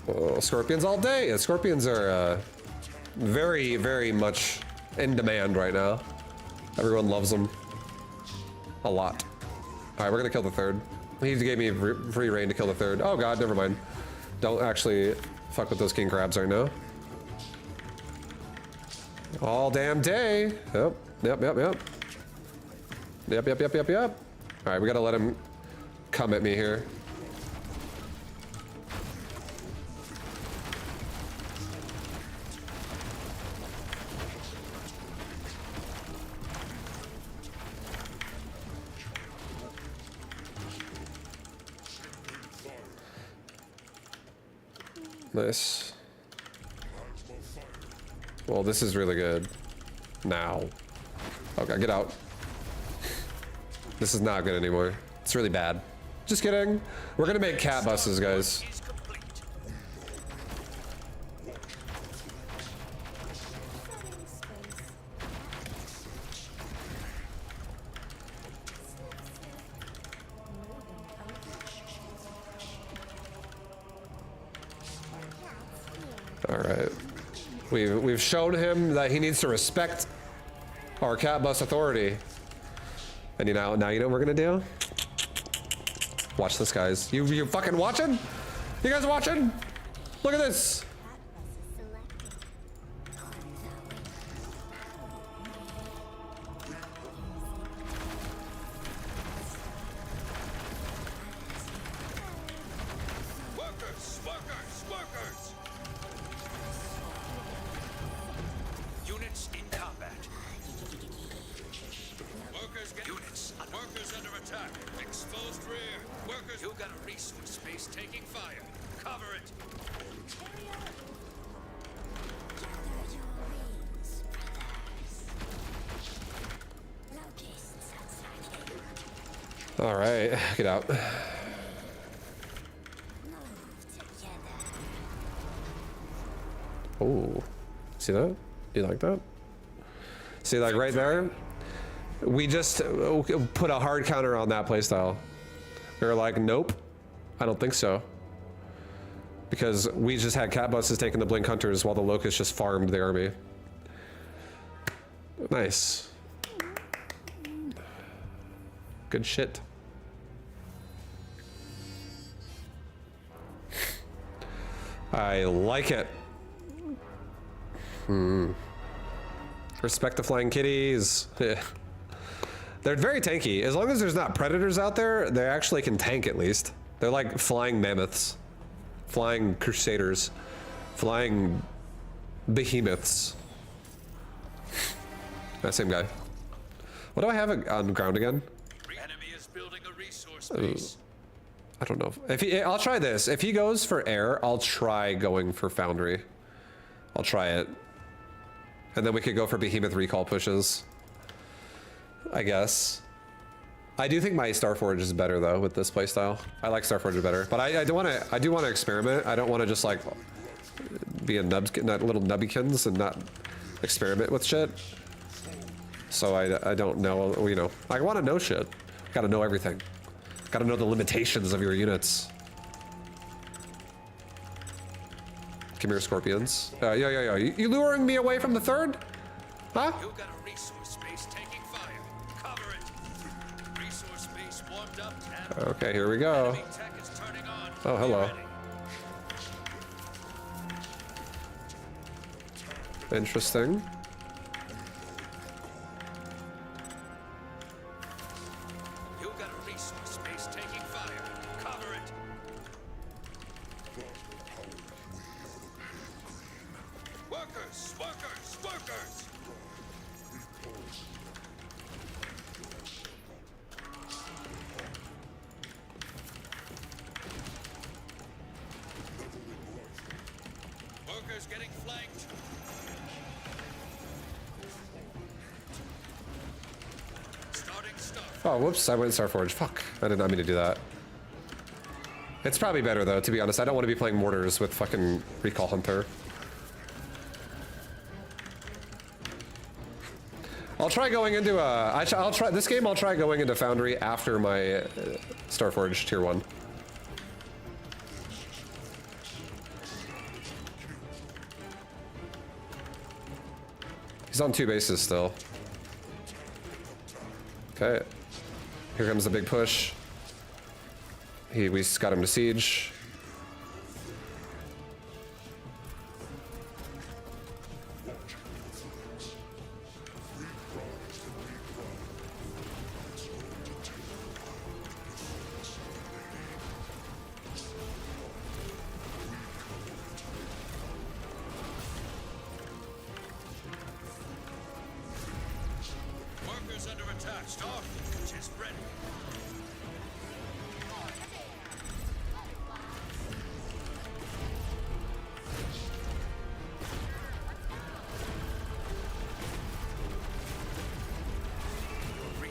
Oh, Scorpions all day. Yeah, Scorpions are very, very much in demand right now. Everyone loves them a lot. All right, we're gonna kill the third. He gave me free reign to kill the third. Oh god, never mind. Don't actually fuck with those king crabs right now. All damn day. Yep. Yep. Yep. Yep. Yep. Yep. Yep. Yep. Yep. All right, we gotta let him come at me here. Nice. Well, this is really good. Now. Okay, get out. This is not good anymore. It's really bad. Just kidding. We're gonna make cat buses, guys. Is complete. All right. We've shown him that he needs to respect our cat bus authority. And now you know what we're gonna do? Watch this, guys. You fucking watching? You guys watching? Look at this. Workers! Workers! Workers! Units in combat. Workers get units. Workers under attack. Exposed rear. Workers, you got a resource space taking fire. Cover it. All right, get out. Oh, see that? Do you like that? See, like right there? We just put a hard counter on that playstyle. We were like, nope, I don't think so. Because we just had cat buses taking the blink hunters while the locusts just farmed the army. Nice. Good shit. I like it. Respect the flying kitties. They're very tanky. As long as there's not predators out there, they actually can tank at least. They're like flying mammoths, flying crusaders, flying behemoths. That same guy. What do I have on the ground again? Enemy is building a resource base. I don't know. If he, I'll try this. If he goes for air, I'll try going for Foundry. I'll try it. And then we could go for Behemoth recall pushes. I guess. I do think my Starforge is better though with this playstyle. I like Starforge better, but I do want to experiment. I don't want to just like be a little nubbykins and not experiment with shit. So I don't know, you know. I want to know shit. Got to know everything. Got to know the limitations of your units. Come here, Scorpions. Yeah. You luring me away from the third? Huh? You got a resource base taking fire. Cover it. Resource base warmed up and Okay, here we go. enemy tech is turning on. Oh, hello. Be ready. Interesting. You got a resource base taking fire. Cover it. Workers, workers, workers. Workers getting flanked. Starting stuff. Oh, whoops, I went Starforge. Fuck, I did not mean to do that. It's probably better though, to be honest. I don't want to be playing mortars with fucking Recall Hunter. I'll try going into I'll try this game. I'll try going into Foundry after my Starforge tier 1. He's on 2 bases still. Okay. Here comes the big push. We got him to siege. Workers under attack. Starforge is ready.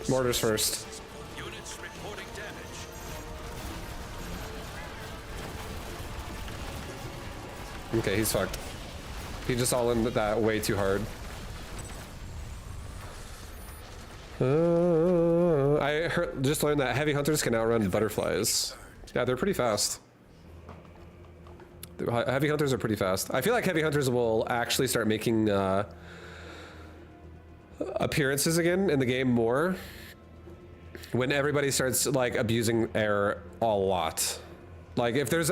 Mortars first. Units reporting damage. Okay, he's fucked. He just all in that way too hard. I just learned that heavy hunters can outrun butterflies. Yeah, they're pretty fast. Heavy hunters are pretty fast. I feel like heavy hunters will actually start making appearances again in the game more when everybody starts like abusing air a lot. Like if there's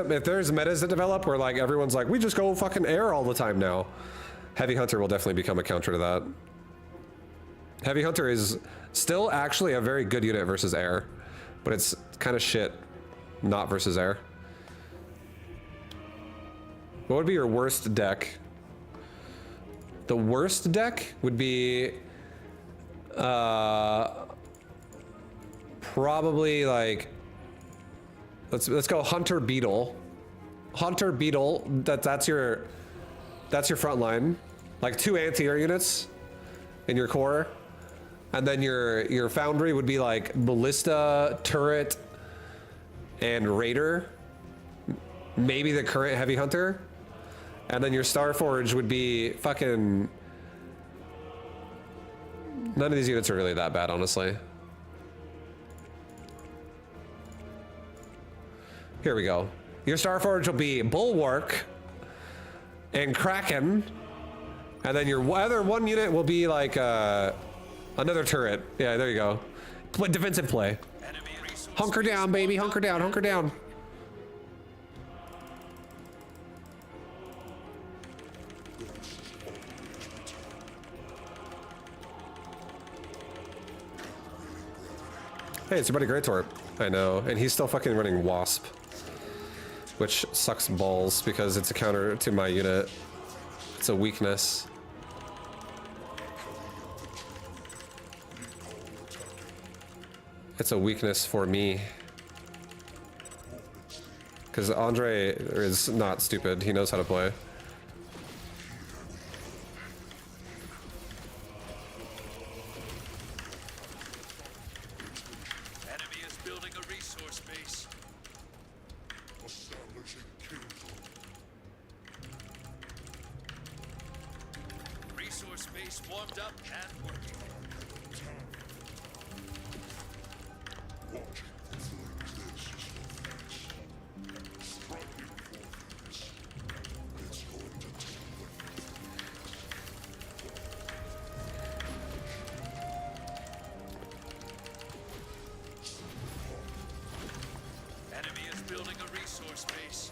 metas that develop where like everyone's like, we just go fucking air all the time now. Heavy hunter will definitely become a counter to that. Heavy hunter is still actually a very good unit versus air, but it's kind of shit not versus air. What would be your worst deck? The worst deck would be probably like let's go Hunter Beetle. Hunter Beetle, that's your front line. Like 2 anti-air units in your core. And then your Foundry would be like Ballista, Turret, and Raider. Maybe the current Heavy Hunter. And then your Starforge would be fucking... None of these units are really that bad, honestly. Here we go. Your Starforge will be Bulwark and Kraken. And then your other one unit will be like another turret. Yeah, there you go. Defensive play. Hunker down, baby. Hunker down, hunker down. Hey, it's your buddy Greytorp. I know, and he's still fucking running Wasp. Which sucks balls because it's a counter to my unit. It's a weakness. it's a weakness for me. Because Andre is not stupid. He knows how to play. Enemy is building a resource base. Establishing kill zone. Resource base warmed up and working. Watching for flames. This is what we striking for this. It's going to take Enemy is building a resource base.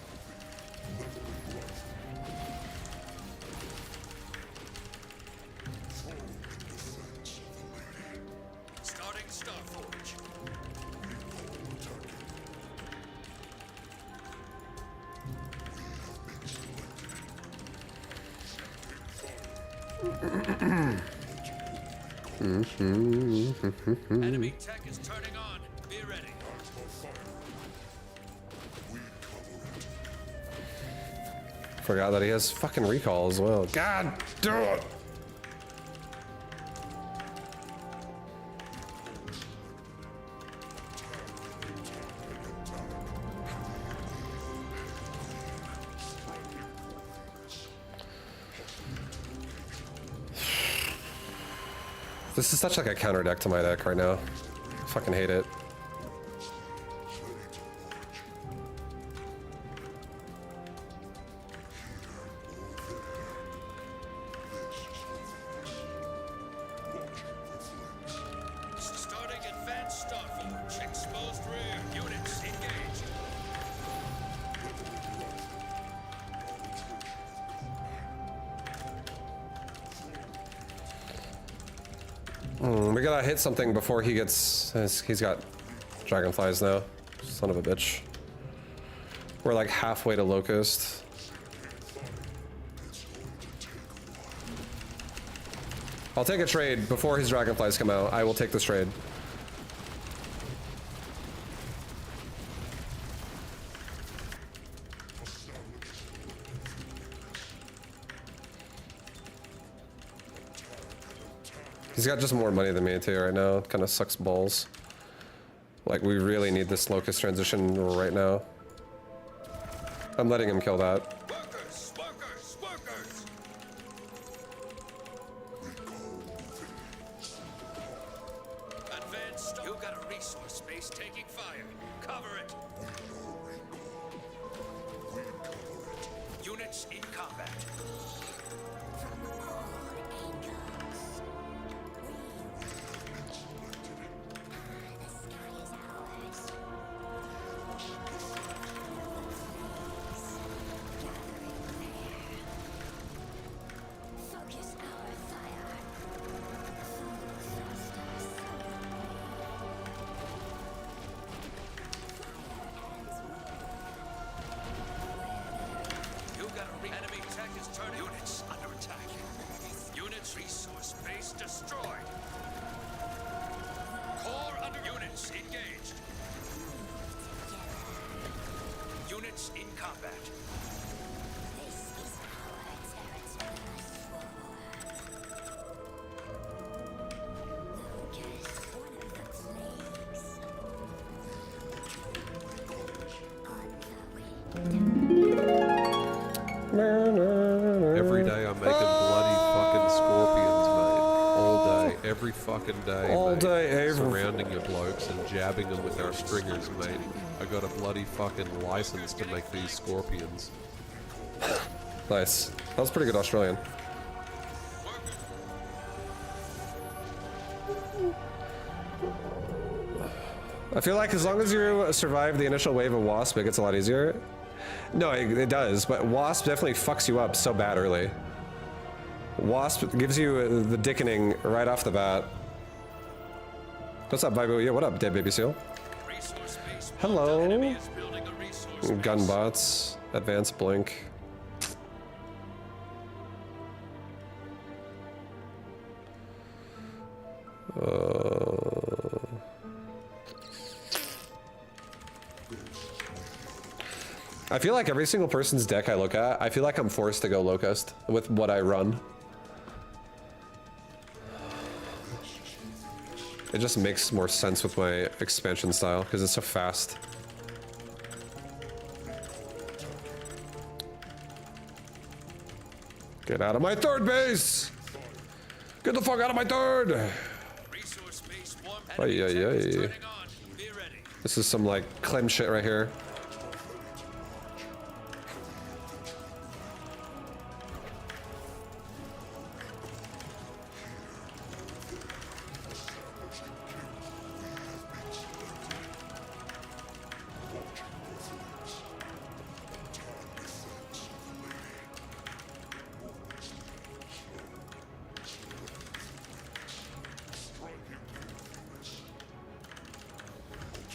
Starting Starforge. Enemy tech is turning on. Be ready. Forgot that he has fucking recall as well. God damn it! This is such like a counter deck to my deck right now. I fucking hate it. Starting advanced Starforge. Exposed rear. Units engaged. We gotta hit something before he gets. He's got dragonflies now. Son of a bitch. We're like halfway to Locust. I'll take a trade before his dragonflies come out. I will take this trade. He's got just more money than me too right now. Kind of sucks balls. Like, we really need this Locust transition right now. I'm letting him kill that. Workers! Workers! Workers! Advanced. You got a resource base taking fire. Cover it. Units in combat. You got a enemy tech is turning. Units under attack. Units resource base destroyed. Core under units engaged. Units in combat. Every day I'm making bloody fucking scorpions, mate. All day, every fucking day, All mate. day, every- Surrounding your blokes and jabbing them with our stringers, mate. I got a bloody fucking license to make these scorpions. Nice. That was pretty good Australian. I feel like as long as you survive the initial wave of Wasp, it gets a lot easier. No, it does, but Wasp definitely fucks you up so bad early. Wasp gives you the dickening right off the bat. What's up, Vibo? Yeah, what up, dead baby seal? Resource base. Hello. Enemy is building a resource base. Gun bots, advanced blink. I feel like every single person's deck I look at, I feel like I'm forced to go Locust with what I run. It just makes more sense with my expansion style because it's so fast. Get out of my third base! Get the fuck out of my third! Resource base swarm Ay, enemy ay, tech is ay. turning on. Be ready. This is some like Clem shit right here.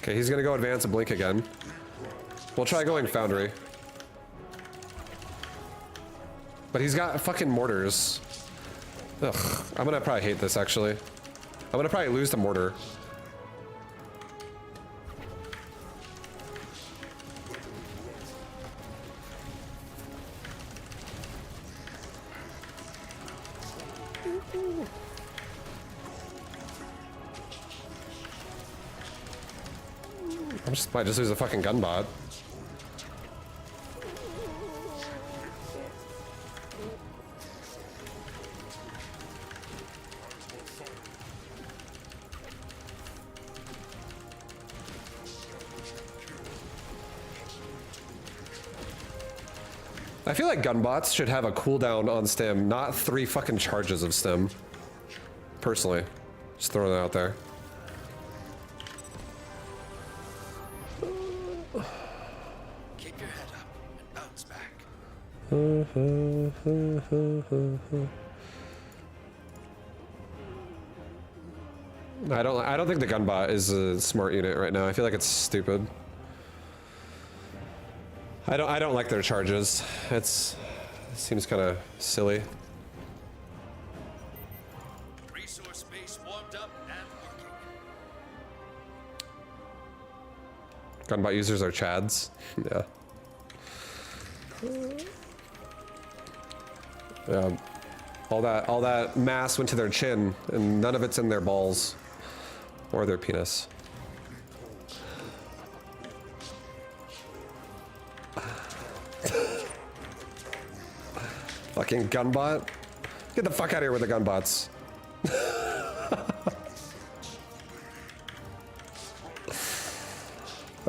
Okay, he's gonna go advance and blink again. We'll try going Foundry. But he's got fucking mortars. Ugh, I'm gonna probably hate this actually. I'm gonna probably lose the mortar. Might just lose a fucking gun bot. I feel like gun bots should have a cooldown on stim, not 3 fucking charges of stim. Personally, just throwing that out there. Keep your head up and bounce back. I don't think the gun bot is a smart unit right now. I feel like it's stupid. I don't like their charges. It seems kind of silly. Resource base warmed up and working. Gunbot users are chads. Yeah. Yeah. All that mass went to their chin, and none of it's in their balls or their penis. Fucking gunbot. Get the fuck out of here with the gunbots.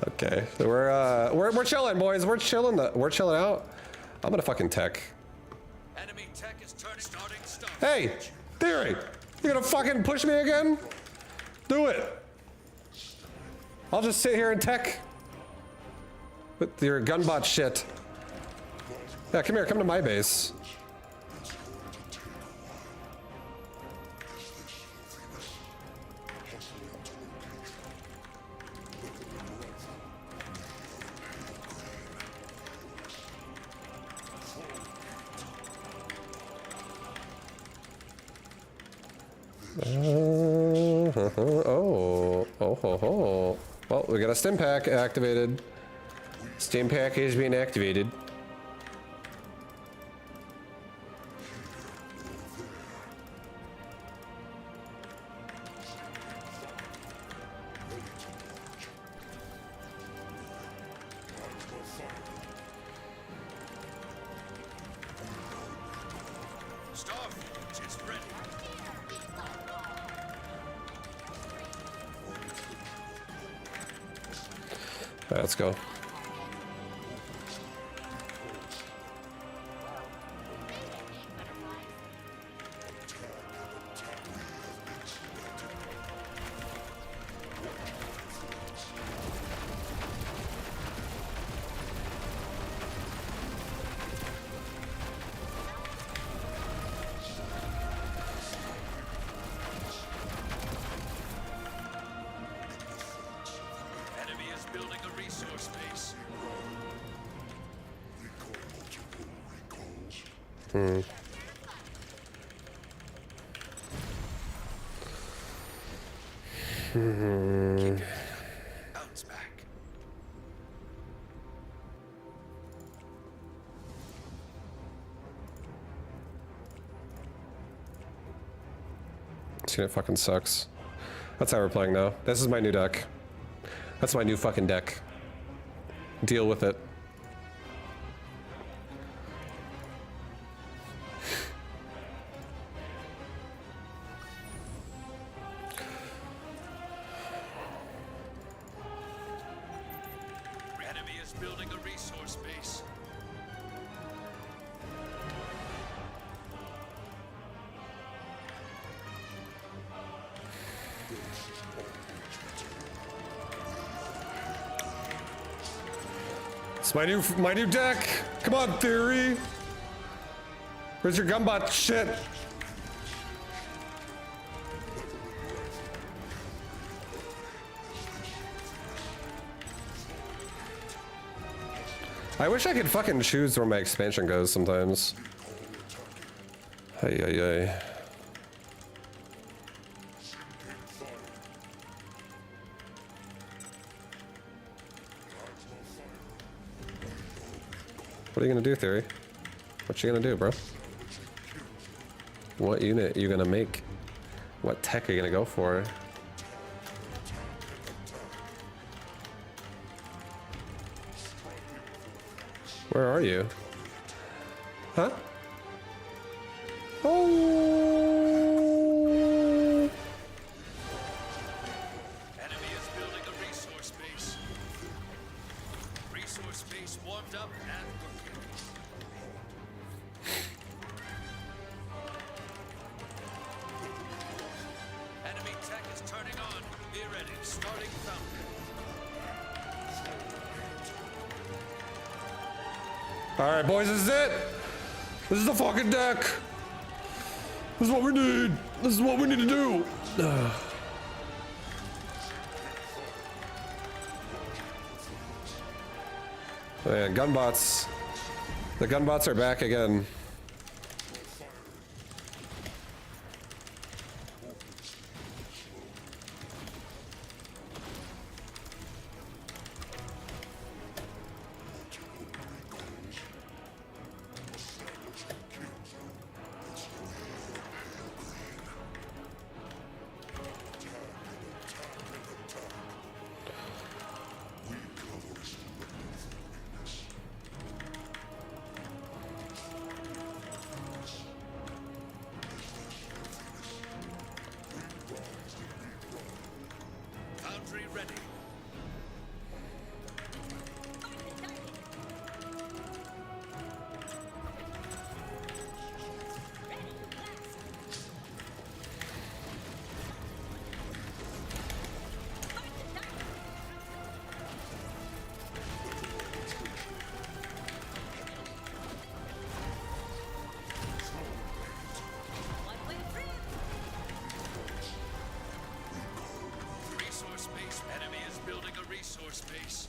Okay, so we're chilling, boys. We're chilling out. I'm gonna fucking tech. Enemy tech is starting stop. Hey, Theory, you gonna fucking push me again? Do it. I'll just sit here and tech with your gunbot shit. Yeah, come here, come to my base. Oh. Well, we got a stim pack activated. Stim pack is being activated. Starforge is ready. All right, let's go. Enemy is building a resource base. Keep your head up. Bounce back. This unit fucking sucks. That's how we're playing now. This is my new deck. That's my new fucking deck. Deal with it. Enemy is building a resource base. It's my new deck. Come on, Theory. Where's your gumbot shit? I wish I could fucking choose where my expansion goes sometimes. Ay, ay, ay. What are you gonna do, Theory? What you gonna do, bro? What unit are you gonna make? What tech are you gonna go for? Where are you? Huh? Oh! Enemy is building a resource base. Resource base warmed up and cooking. Enemy tech is turning on. Be ready. Starting fountain. Alright, boys, this is it! This is the fucking deck! This is what we need! This is what we need to do! Oh yeah, gunbots. The gunbots are back again. Foundry ready. Resource base. Enemy is building a resource base.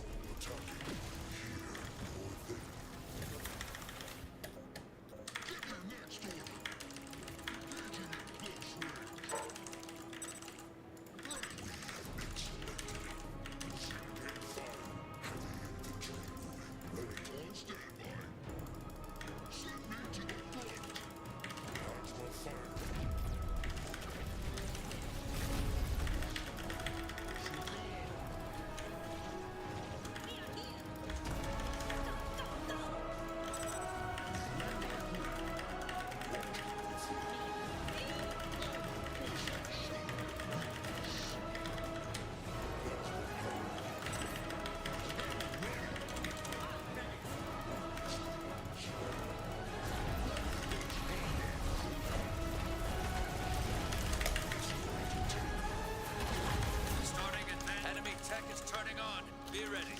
Starting advance. Enemy tech is turning on. Be ready.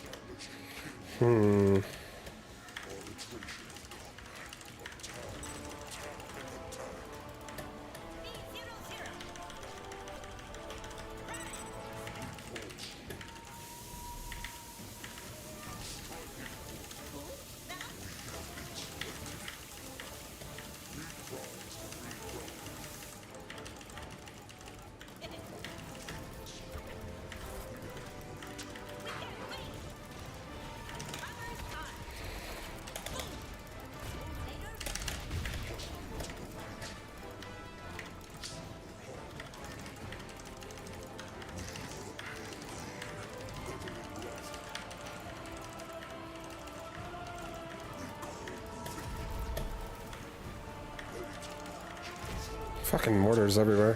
Fucking mortars everywhere.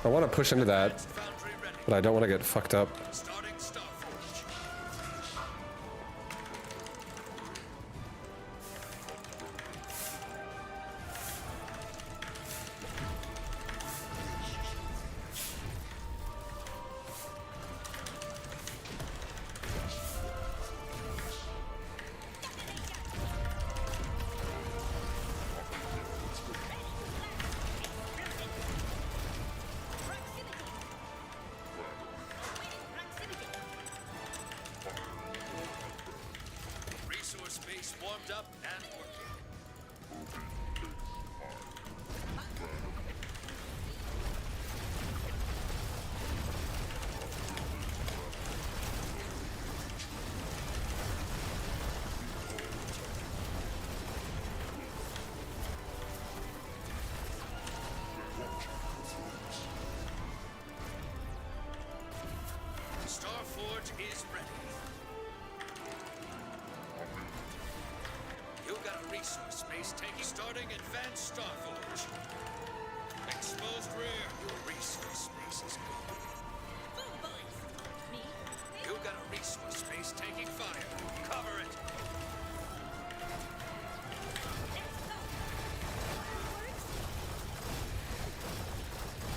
I want to push into that, Foundry ready. but I don't want to get fucked up. Starting Starforge. Resource base warmed up and working. Starforge is ready. You got a resource space taking starting advanced Starforge. Exposed rear. Your resource space is gone. You got a resource space taking fire. Cover it.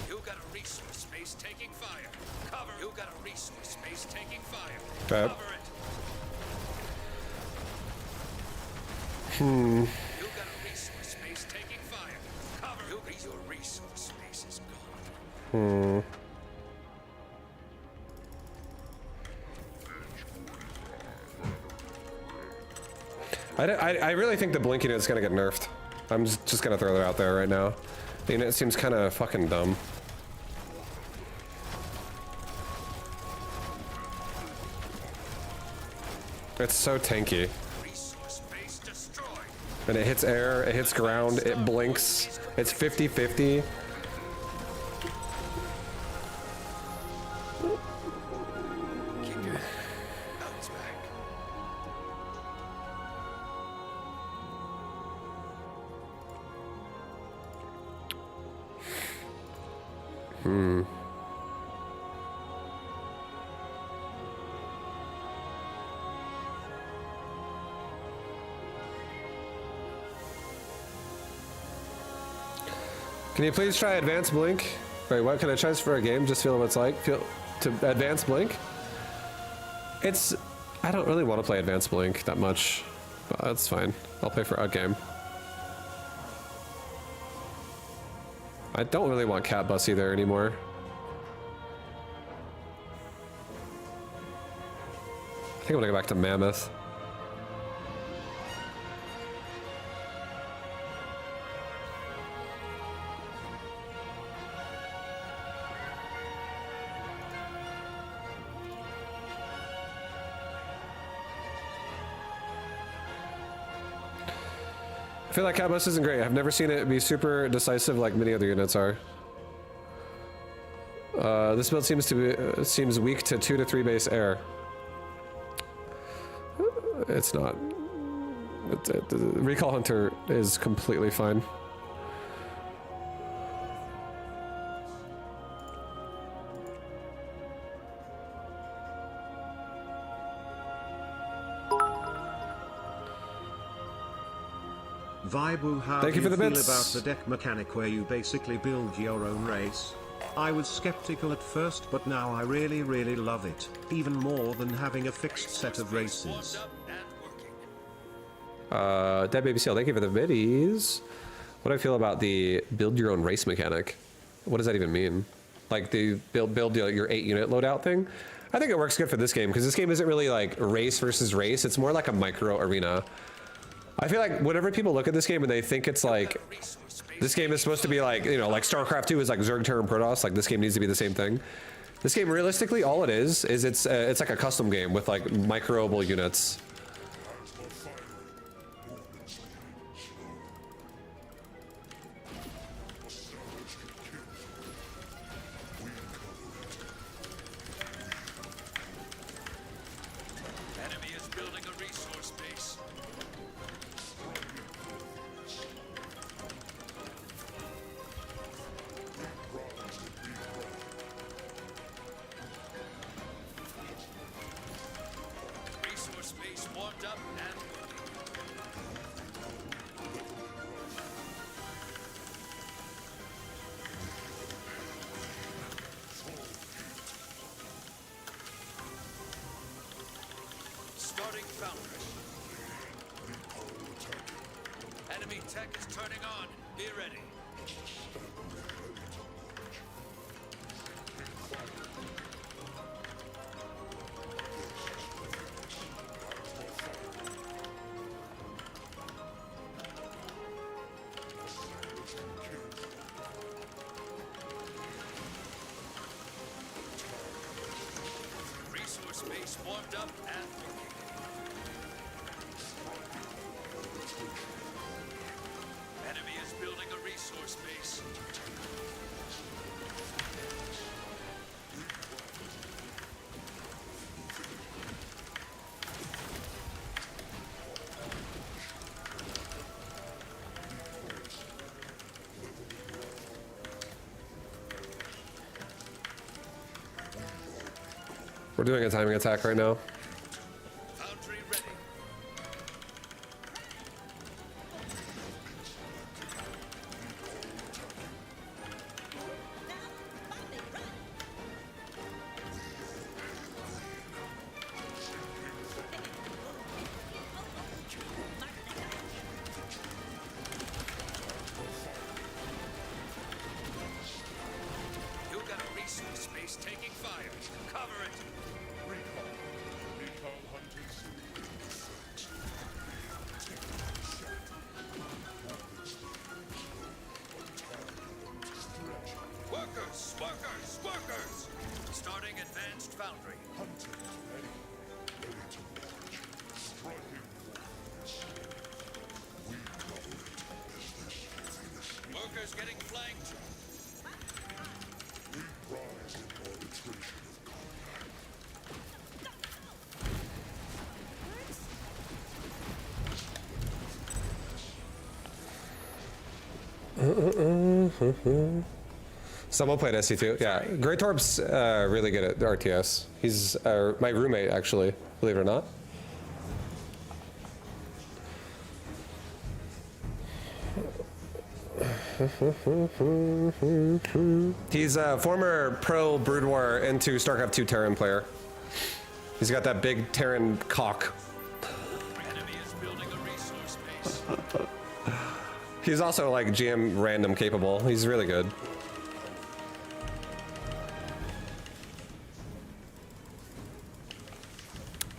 You got a resource space taking fire. Cover. You got a resource space taking fire. Okay. Cover it. You got a resource space taking fire. Cover. Your resource space is gone. I really think the blink unit's gonna get nerfed. I'm just gonna throw that out there right now. The unit seems kind of fucking dumb. It's so tanky. Resource space destroyed. And it hits air, it hits ground, it blinks. It's 50-50. Keep your bounce back. Can you please try advanced blink? Wait, what can I try this for a game? Just feel what it's like. Feel to advanced blink. It's. I don't really want to play advanced blink that much, but that's fine. I'll play for a game. I don't really want cat bus either anymore. I think I'm gonna go back to mammoth. I feel like cat bus isn't great. I've never seen it be super decisive like many other units are. This build seems weak to 2 to 3 base air. It's not. The Recall Hunter is completely fine. Vibu, how Thank do you for the feel bits. about the deck mechanic where you basically build your own race? I was skeptical at first, but now I really love it, even more than having a fixed set of races. Warmed up and working. Dead Baby Seal, thank you for the biddies. What do I feel about the build your own race mechanic? What does that even mean? Like the build your 8 unit loadout thing? I think it works good for this game because this game isn't really like race versus race. It's more like a micro arena. I feel like whenever people look at this game and they think it's like, this game is supposed to be like, you know, like StarCraft 2 is like Zerg, Terran, Protoss, like this game needs to be the same thing. This game, realistically, all it is it's like a custom game with like microable units. Enemy is building a resource base. Starting foundry. Enemy tech is turning on. Be ready. Resource base warmed up and working. Enemy is building a resource base. We're doing a timing attack right now. Foundry ready. You got a resource base taking fire. Cover it. Workers, workers, workers! Starting advanced foundry. Workers getting flanked. Someone played SC2. Yeah, Great Torp's really good at RTS. He's my roommate, actually, believe it or not. He's a former pro Brood War into StarCraft 2 Terran player. He's got that big Terran cock. Enemy is building a resource base. He's also like GM random capable. He's really good.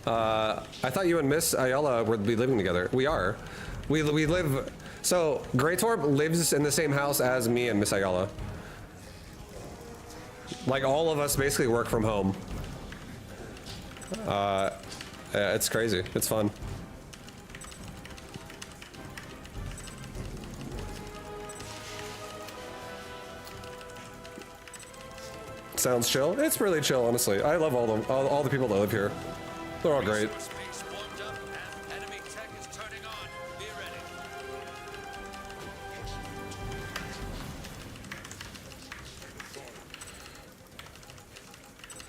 I thought you and Miss Ayala would be living together. We are. We live. So Grey Torp lives in the same house as me and Miss Ayala. Like all of us basically work from home. Yeah, it's crazy. It's fun. Sounds chill. It's really chill, honestly. I love all the people that live here. They're all great. Resource base warmed up and enemy tech is turning on. Be ready.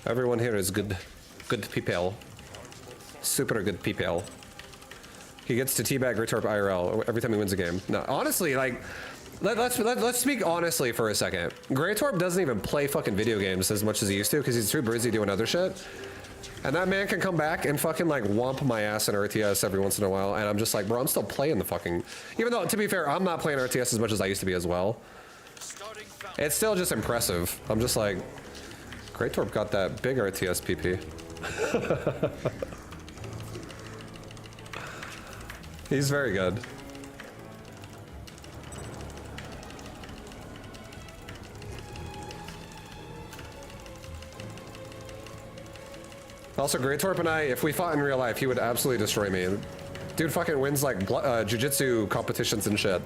Everyone here is good people. Super good people. He gets to teabag Grey Torp IRL every time he wins a game. No, honestly, like, let's speak honestly for a second. Grey Torp doesn't even play fucking video games as much as he used to because he's too busy doing other shit. And that man can come back and fucking like whomp my ass in RTS every once in a while, and I'm just like, bro, I'm still playing the fucking. Even though, to be fair, I'm not playing RTS as much as I used to be as well. Starting foundry. It's still just impressive. I'm just like, Grey Torp got that big RTS PP. He's very good. Also, Grey Torp and I, if we fought in real life, he would absolutely destroy me. Dude fucking wins like jiu-jitsu competitions and shit.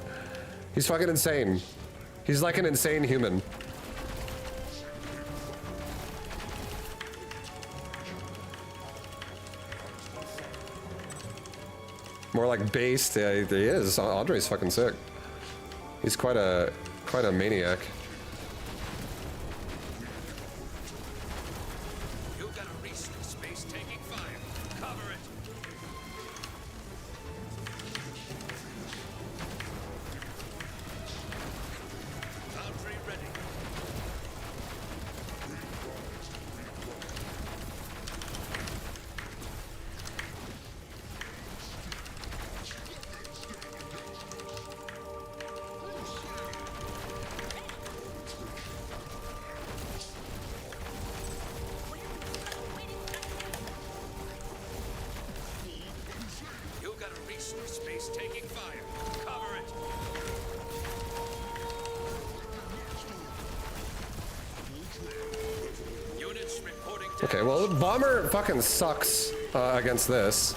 He's fucking insane. He's like an insane human. More like based. Yeah, he is. Andre's fucking sick. He's quite a maniac. You got a resource base taking fire. Cover it. Foundry ready. space taking fire. Cover it. Units reporting damage. Okay, well, Bomber fucking sucks against this.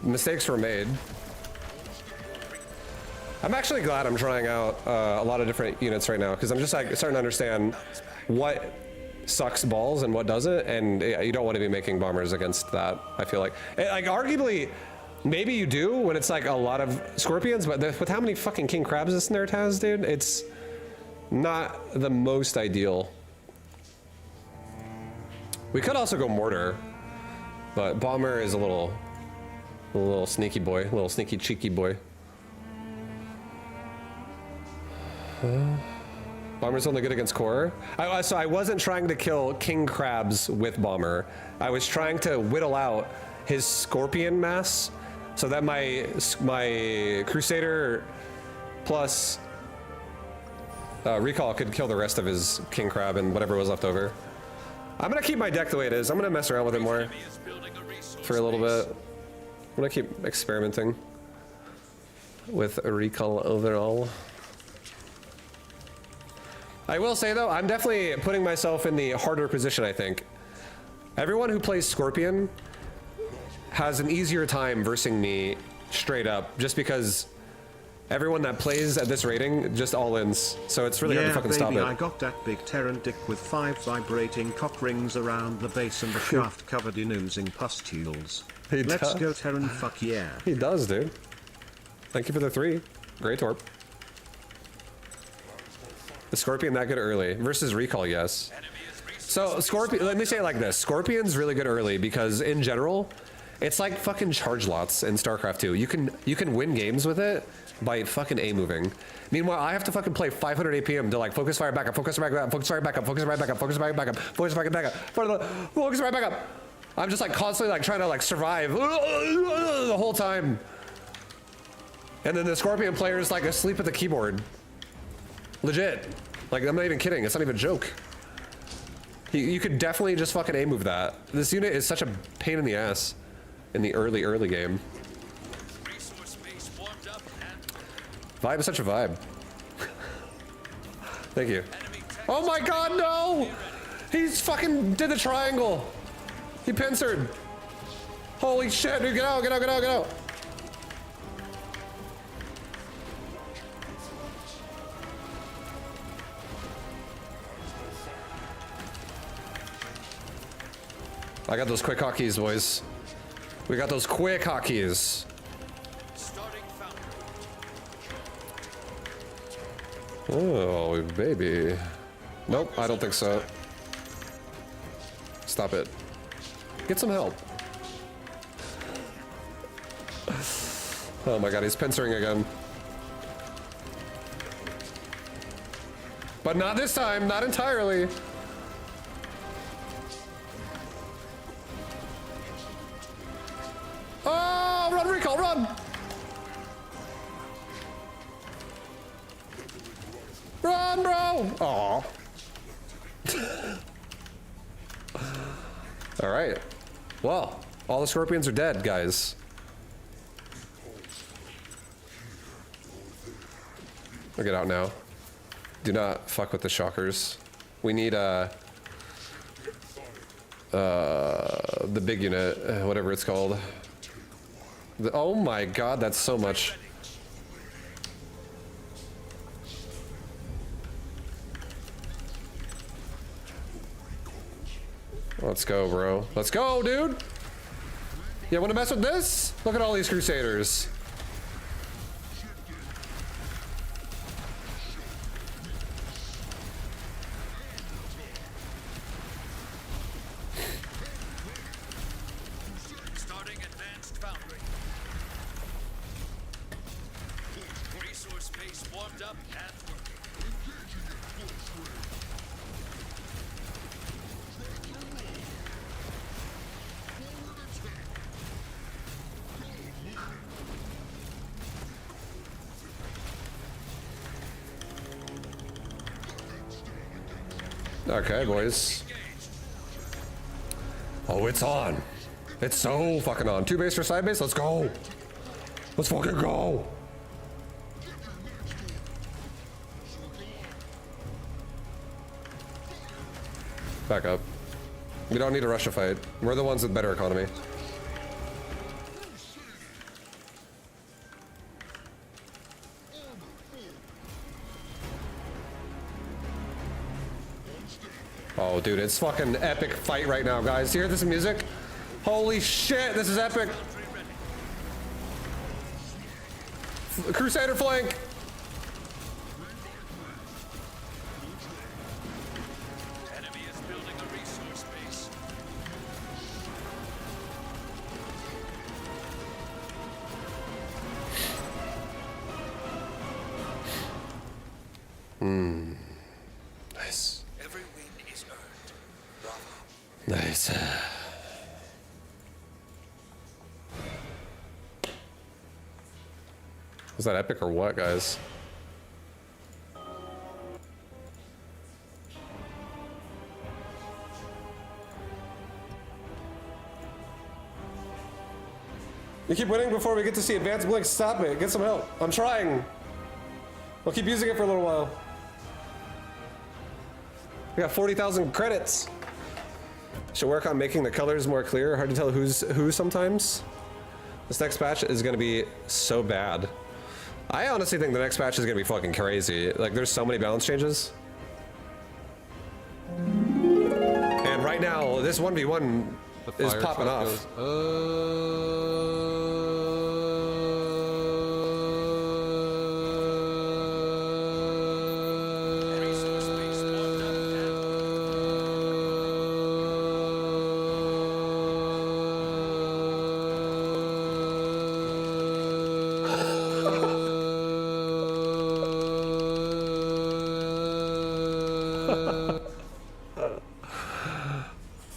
Mistakes were made. I'm actually glad I'm trying out a lot of different units right now because I'm just like starting to understand what sucks balls and what doesn't, and you don't want to be making bombers against that. I feel like arguably, maybe you do when it's like a lot of scorpions, but with how many fucking king crabs this nerd has, dude, it's not the most ideal. We could also go mortar, but bomber is a little sneaky boy, a little sneaky cheeky boy. Bomber's only good against core. So I wasn't trying to kill king crabs with bomber. I was trying to whittle out his scorpion mass so that my crusader plus recall could kill the rest of his king crab and whatever was left over. I'm gonna keep my deck the way it is. I'm gonna mess around with it more for a little bit. I'm gonna keep experimenting with a recall overall. I will say though, I'm definitely putting myself in the harder position, I think. Everyone who plays Scorpion has an easier time versing me straight up, just because everyone that plays at this rating just all-ins, so it's really hard to fucking stop it. I got that big Terran dick with 5 vibrating cock rings around the base and the shaft covered in oozing pustules. Let's go Terran, fuck yeah. He does, dude. Thank you for the 3. Great torp. The Scorpion that good early versus recall, yes. So Scorpion, let me say it like this: Scorpion's really good early because in general, it's like fucking charge lots in StarCraft 2. You can win games with it by fucking A moving. Meanwhile, I have to fucking play 500 APM to like focus fire back up, focus fire back up, focus fire back up, focus fire back up, focus fire back up, focus fire back up, focus fire back up. I'm just like constantly like trying to like survive the whole time. And then the Scorpion player is like asleep at the keyboard. Legit. Like, I'm not even kidding. It's not even a joke. You could definitely just fucking A-move that. This unit is such a pain in the ass in the early game. Vibe is such a vibe. Thank you. Oh my god, no! He's fucking did the triangle. He pincered. Holy shit, dude, get out, get out, get out, get out. I got those quick hotkeys, boys. We got those quick hotkeys. Oh, baby. Nope, I don't think so. Stop it. Get some help. Oh my god, he's pincering again. But not this time, not entirely. Oh, run, recall, run! Run, bro! Aw. Alright. Well, all the scorpions are dead, guys. I'll get out now. Do not fuck with the shockers. We need the big unit, whatever it's called. Oh my god, that's so much. Let's go, bro. Let's go, dude! You wanna mess with this? Look at all these crusaders. Starting advanced foundry. Resource base warmed up and working. Okay, boys. Oh, it's on. It's so fucking on. 2 base for side base, let's go. Let's fucking go. Back up. We don't need to rush a fight. We're the ones with better economy. Oh, dude, it's fucking epic fight right now, guys. You hear this music? Holy shit, this is epic. Crusader flank. Enemy is building a resource base. Nice. Every win is earned. Bravo. Nice. Is that epic or what, guys? You keep winning before we get to see advanced blinks. Stop it. Get some help. I'm trying. I'll keep using it for a little while. We got 40,000 credits. Should work on making the colors more clear. Hard to tell who's who sometimes. This next patch is going to be so bad. I honestly think the next patch is going to be fucking crazy. Like, there's so many balance changes. And right now, this 1v1 is popping off.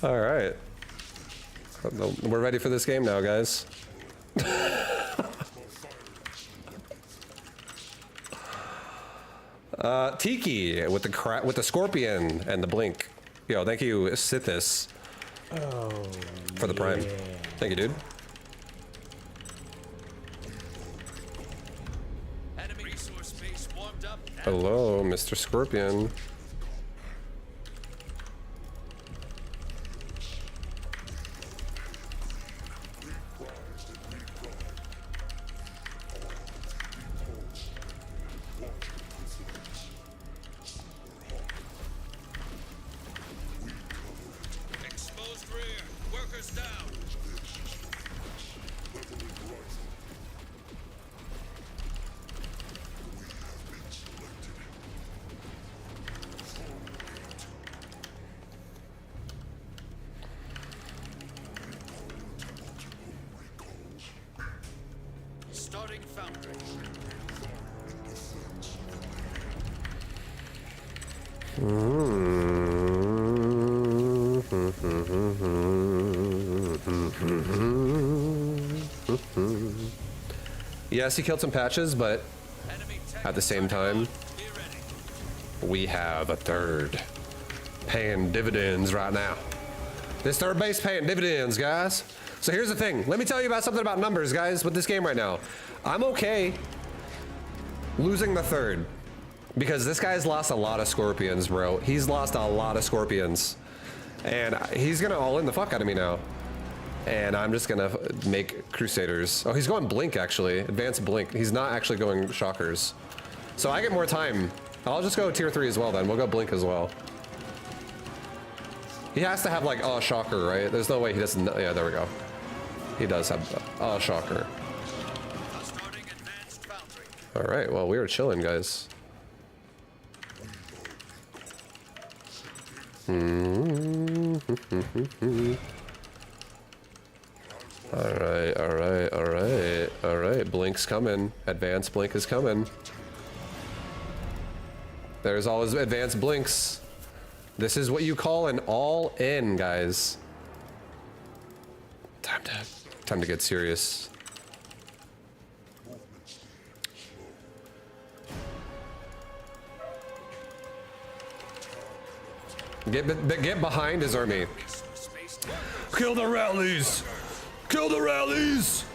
All right. We're ready for this game now, guys. Tiki with the scorpion and the blink. Yo, thank you, Sithis, for the prime. Thank you, dude. Enemy resource base warmed up. Hello, Mr. Scorpion. Exposed rear. Workers down. Starting foundry. Yes, he killed some patches, but Enemy tech at the same time, be ready. we have a third paying dividends right now. This third base paying dividends, guys. So here's the thing. Let me tell you about something about numbers, guys, with this game right now. I'm okay losing the third because this guy's lost a lot of scorpions, bro. He's lost a lot of scorpions. And he's gonna all in the fuck out of me now. And I'm just gonna make Crusaders. Oh, he's going Blink, actually. Advanced Blink. He's not actually going Shockers. So I get more time. I'll just go tier 3 as well then. We'll go Blink as well. He has to have like a Shocker, right? There's no way he doesn't. Yeah, there we go. He does have a Shocker. Starting advanced foundry. All right, well, we were chilling, guys. All right. Blink's coming. Advanced Blink is coming. There's all his advanced blinks. This is what you call an all-in, guys. Time to get serious. Get behind his army. Resource base. Kill the rallies! Kill the rallies!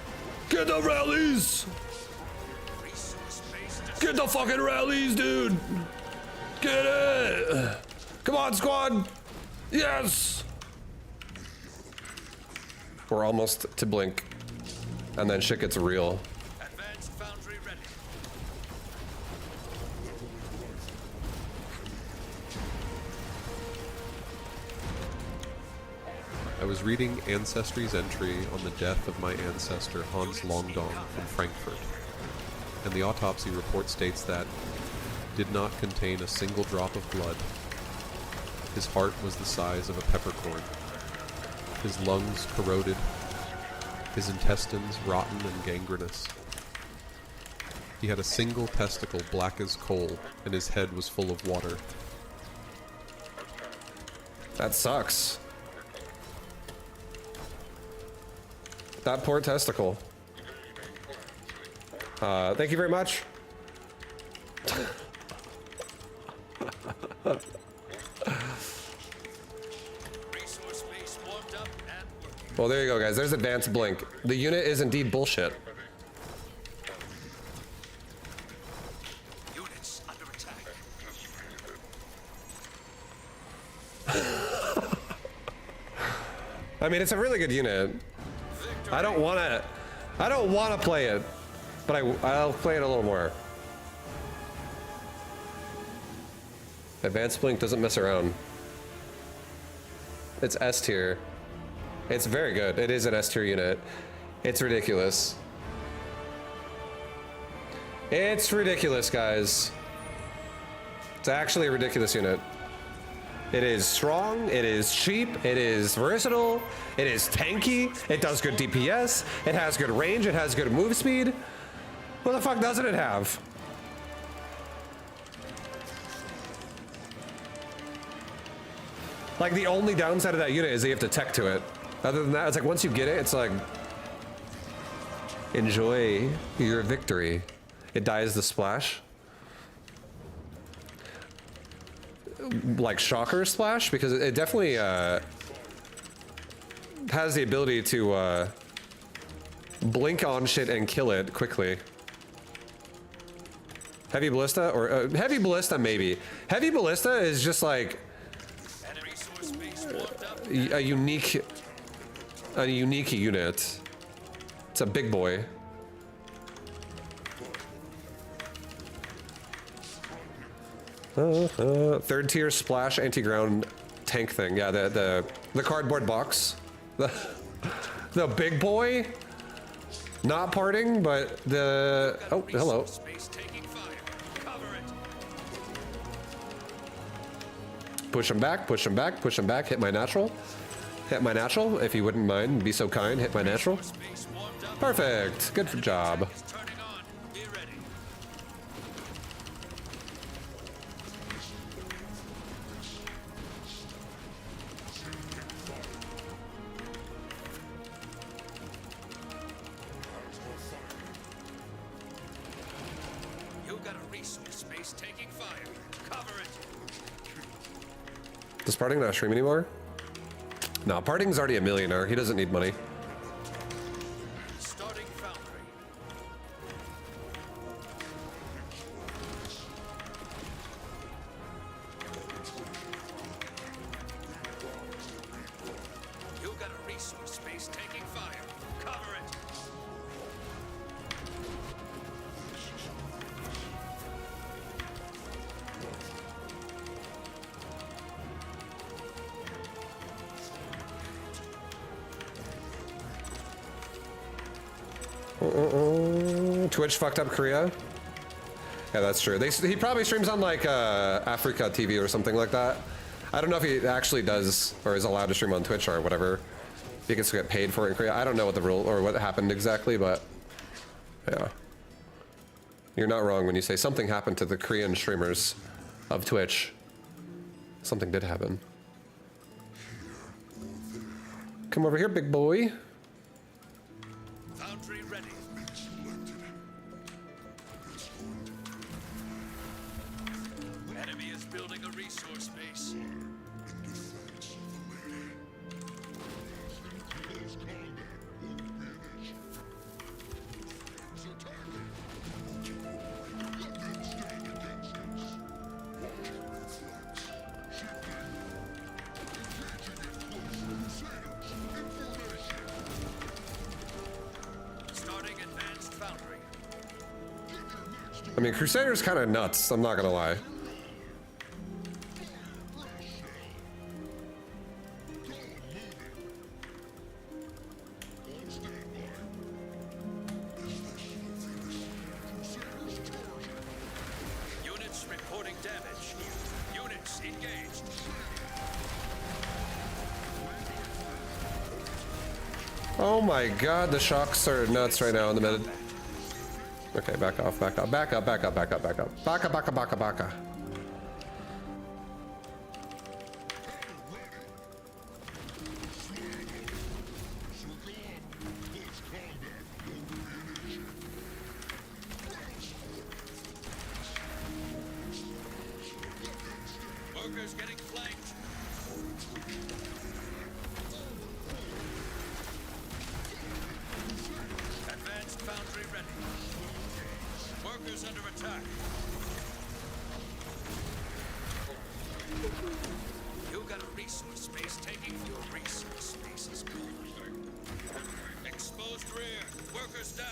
Get the rallies! Resource base Get the fucking rallies, dude! Get it! Come on, squad! Yes! We're almost to blink. And then shit gets real. advanced foundry ready. I was reading Ancestry's entry on the death of my ancestor Hans Longdong from Frankfurt, and the autopsy report states that did not contain a single drop of blood. His heart was the size of a peppercorn. His lungs corroded. His intestines rotten and gangrenous. He had a single testicle black as coal, and his head was full of water. That sucks. That poor testicle. Thank you very much. Resource base warmed up and working. Well, there you go, guys. There's advanced blink. The unit is indeed bullshit. Units under attack. I mean, it's a really good unit. Victory. I don't want to play it, but I'll play it a little more. Advanced blink doesn't mess around. It's S tier. It's very good. It is an S tier unit. It's ridiculous. It's ridiculous, guys. It's actually a ridiculous unit. It is strong, it is cheap, it is versatile, it is tanky, it does good DPS, it has good range, it has good move speed. What the fuck doesn't it have? Like, the only downside of that unit is that you have to tech to it. Other than that, it's like once you get it, it's like, enjoy your victory. It dies the splash. Like shocker splash, because it definitely has the ability to blink on shit and kill it quickly. Heavy ballista or heavy ballista maybe. Heavy ballista is just like Resource base warmed up. a unique unit. It's a big boy. Third tier splash anti-ground tank thing. Yeah, the cardboard box. The big boy. Not parting, but the hello. Resource base taking fire. Cover it. Push him back, push him back, push him back. Hit my natural. Hit my natural, if you wouldn't mind. Be so kind. Hit my natural. Resource base warmed up. Perfect. Good job. It's turning on. Be ready. You got a resource base taking fire. Cover it. Does Parting not stream anymore? No, Parting's already a millionaire. He doesn't need money. Starting foundry. You got a resource base taking fire. Cover it. Twitch fucked up Korea. Yeah, that's true. He probably streams on like Africa TV or something like that. I don't know if he actually does or is allowed to stream on Twitch or whatever. He gets to get paid for it in Korea. I don't know what the rule or what happened exactly, but yeah. You're not wrong when you say something happened to the Korean streamers of Twitch. Something did happen. Come over here, big boy. Foundry ready. Enemy is building a resource base. I mean, Crusader's kind of nuts, I'm not gonna lie. Units reporting damage. Units engaged. Oh my god, the shocks are nuts right now in the mid. Okay, back off, back up, back up, back up, back up, back up. Baka, baka, baka, baka. Workers getting flanked. Advanced foundry ready. Workers under attack. You got a resource space taking your resource space is gone. Exposed rear. Workers down.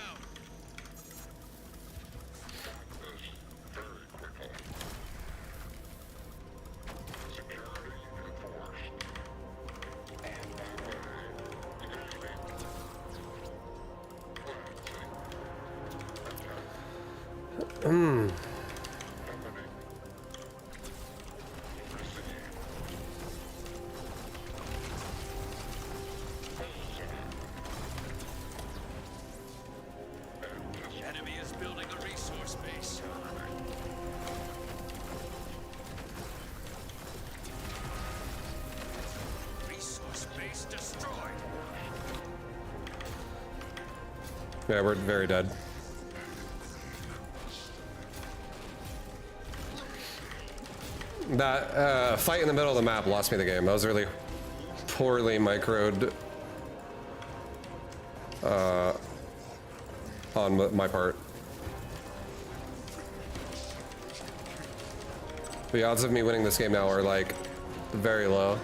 Enemy is building a resource base. Resource base destroyed. Yeah, we're very dead. That fight in the middle of the map lost me the game. That was really poorly microed on my part. The odds of me winning this game now are like very low.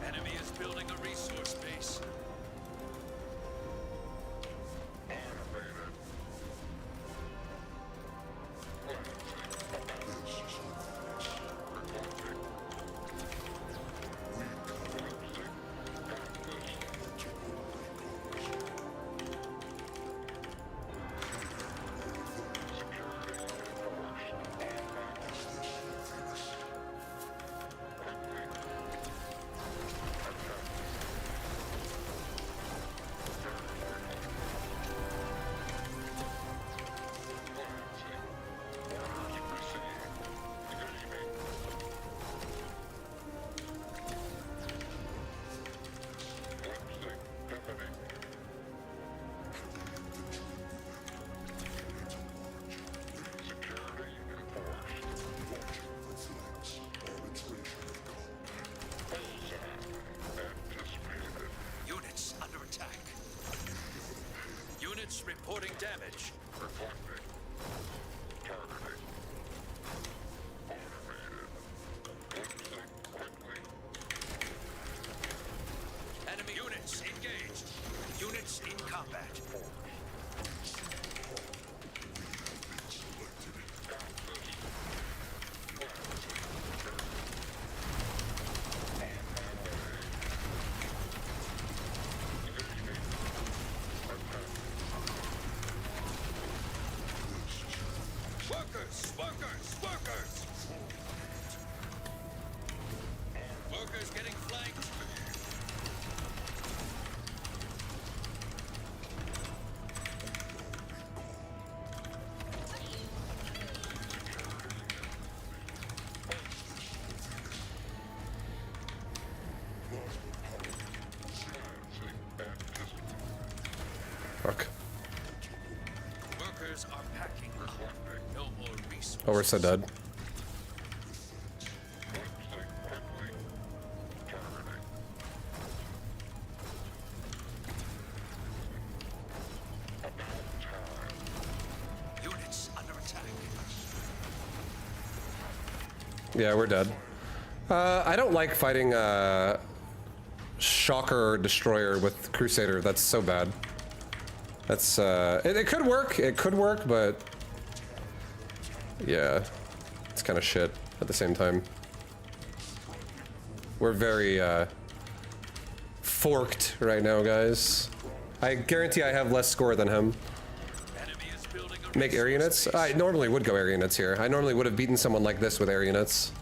Enemy is building a resource base. Units under attack. Units reporting damage. Enemy units engaged. Units in combat. Workers! Workers! Workers! Workers getting flanked. Fuck. Workers are packing up. No more resources. Oh, we're so dead. Units under attack. Yeah, we're dead. I don't like fighting Shocker Destroyer with Crusader. That's so bad. That's it could work. It could work, but yeah, it's kind of shit at the same time. We're very forked right now, guys. I guarantee I have less score than him. Make air units? I normally would go air units here. I normally would have beaten someone like this with air units.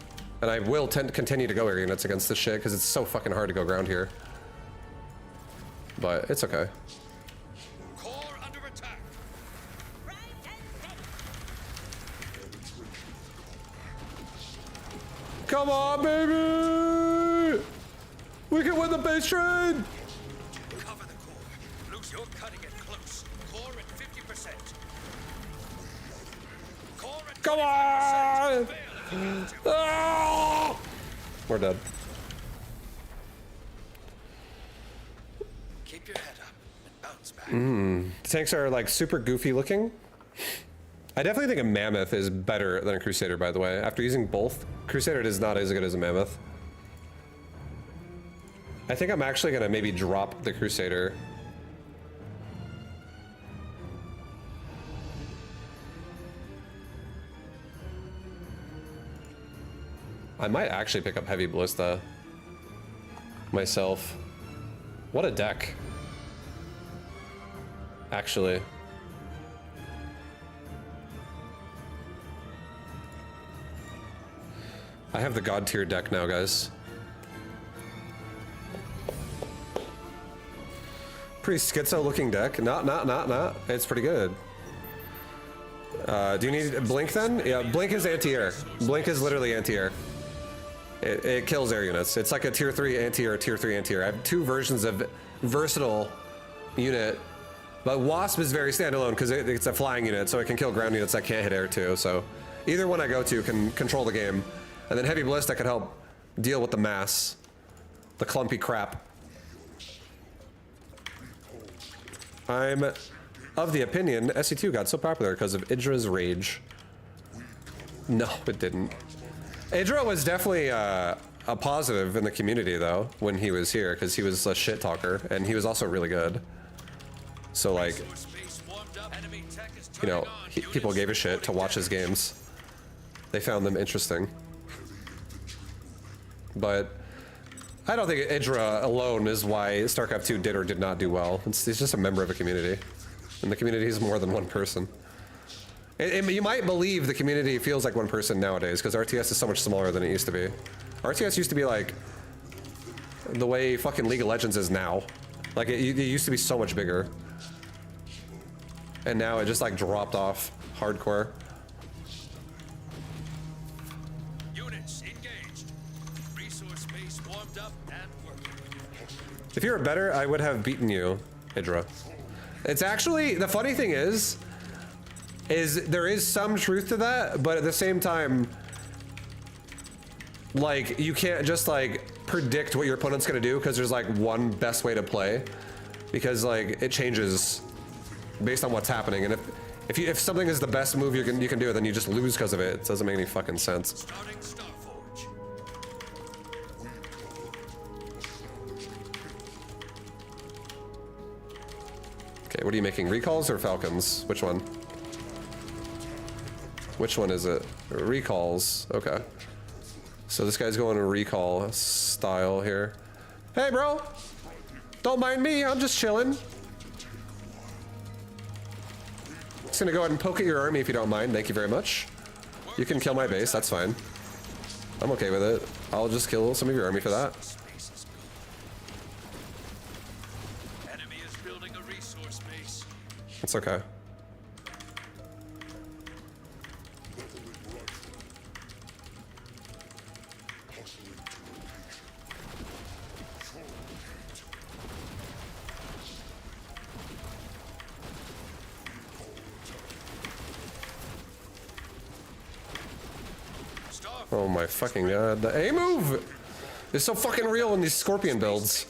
And I will continue to go air units against this shit because it's so fucking hard to go ground here. But it's okay. Core under attack. Come on, baby! We can win the base trade! Cover the core. Lose your cutting it close. Core at 50%. Core at Come on! Ah! We're dead. Keep your head up and bounce back. The tanks are like super goofy looking. I definitely think a Mammoth is better than a Crusader, by the way. After using both, Crusader is not as good as a Mammoth. I think I'm actually gonna maybe drop the Crusader. I might actually pick up Heavy Ballista myself. What a deck. Actually. I have the God tier deck now, guys. Pretty schizo looking deck. Not. It's pretty good. Do you need Blink then? Yeah, Blink is anti-air. Blink is literally anti-air. It kills air units. It's like a tier 3 anti-air, tier 3 anti-air. I have two versions of versatile unit, but Wasp is very standalone because it's a flying unit, so it can kill ground units that can't hit air too. So either one I go to can control the game. And then Heavy Ballista can help deal with the mass. The clumpy crap. I'm of the opinion SC2 got so popular because of Idra's rage. No, it didn't. Idra was definitely a positive in the community though when he was here because he was a shit talker and he was also really good. So like, you know, people gave a shit to watch his games. They found them interesting. But I don't think Idra alone is why StarCraft 2 did or did not do well. It's just a member of a community. And the community is more than one person. You might believe the community feels like one person nowadays because RTS is so much smaller than it used to be. RTS used to be like the way fucking League of Legends is now. Like it used to be so much bigger. And now it just like dropped off hardcore. If you were better, I would have beaten you, Hydra. It's actually, the funny thing is there is some truth to that, but at the same time, like, you can't just, like, predict what your opponent's gonna do, because there's, like, one best way to play. Because, like, it changes based on what's happening, and if something is the best move you can do, then you just lose because of it. It doesn't make any fucking sense. Okay, what are you making? Recalls or Falcons? Which one? Which one is it? Recalls. Okay. So this guy's going to recall style here. Hey, bro! Don't mind me, I'm just chilling. Just gonna go ahead and poke at your army if you don't mind. Thank you very much. You can kill my base, that's fine. I'm okay with it. I'll just kill some of your army for that. It's okay. Oh my fucking god, the A move is so fucking real in these Scorpion builds.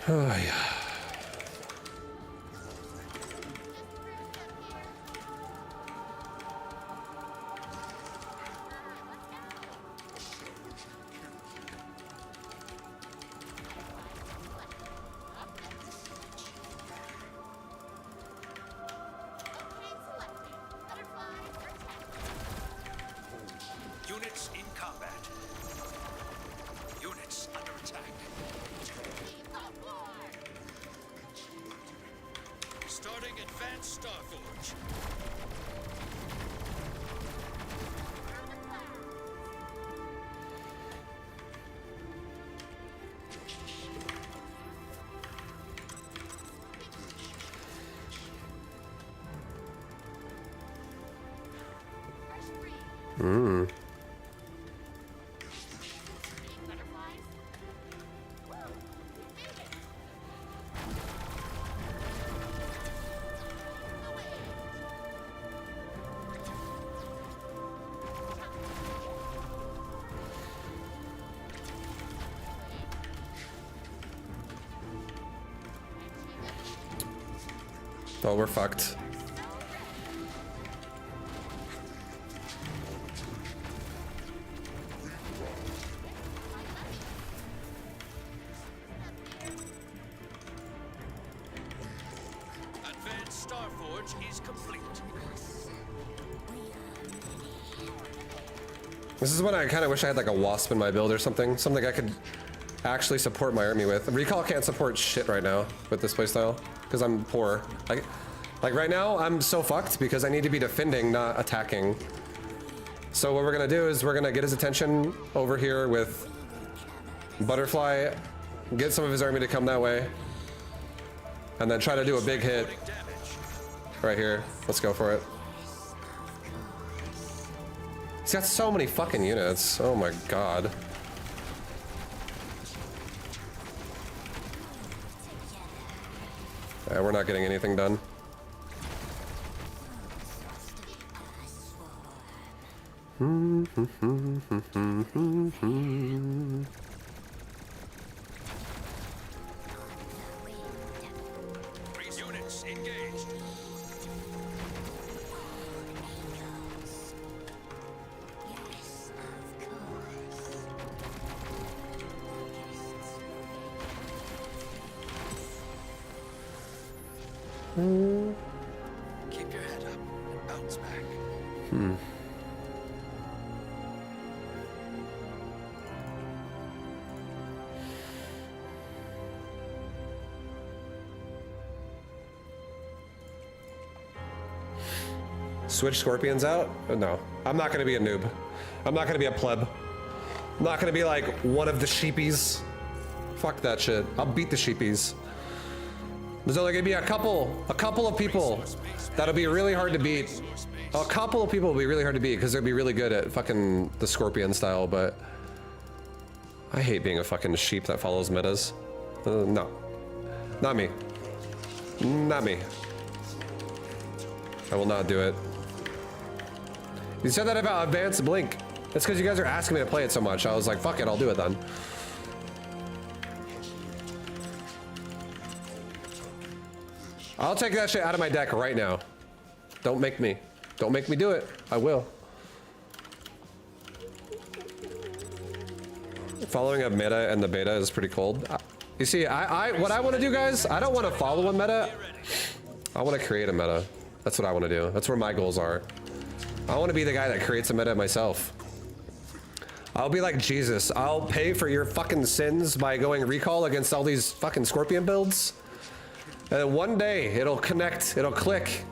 Oh, yeah. Units in combat. Units under attack. Starting advanced Starforge. Oh, we're fucked. Advanced Starforge is complete. This is when I kind of wish I had like a wasp in my build or something. Something I could actually support my army with. Recall can't support shit right now with this playstyle because I'm poor. Like right now, I'm so fucked because I need to be defending, not attacking. So what we're gonna do is we're gonna get his attention over here with Butterfly, get some of his army to come that way, and then try to do a big hit right here. Let's go for it. He's got so many fucking units. Oh my god. Yeah, we're not getting anything done. Units engaged. Keep your head up and bounce back. Switch Scorpions out? No. I'm not gonna be a noob. I'm not gonna be a pleb. I'm not gonna be like one of the sheepies. Fuck that shit. I'll beat the sheepies. There's only gonna be a couple of people that'll be really hard to beat. A couple of people will be really hard to beat because they'll be really good at fucking the Scorpion style, but I hate being a fucking sheep that follows metas. No. Not me. Not me. I will not do it. You said that about Advanced Blink. That's because you guys are asking me to play it so much. I was like, fuck it, I'll do it then. I'll take that shit out of my deck right now. Don't make me. Don't make me do it. I will. Following a meta and the beta is pretty cold. You see, what I want to do, guys, I don't want to follow a meta. I want to create a meta. That's what I want to do. That's where my goals are. I want to be the guy that creates a meta myself. I'll be like Jesus. I'll pay for your fucking sins by going recall against all these fucking Scorpion builds. And then one day it'll connect, it'll click.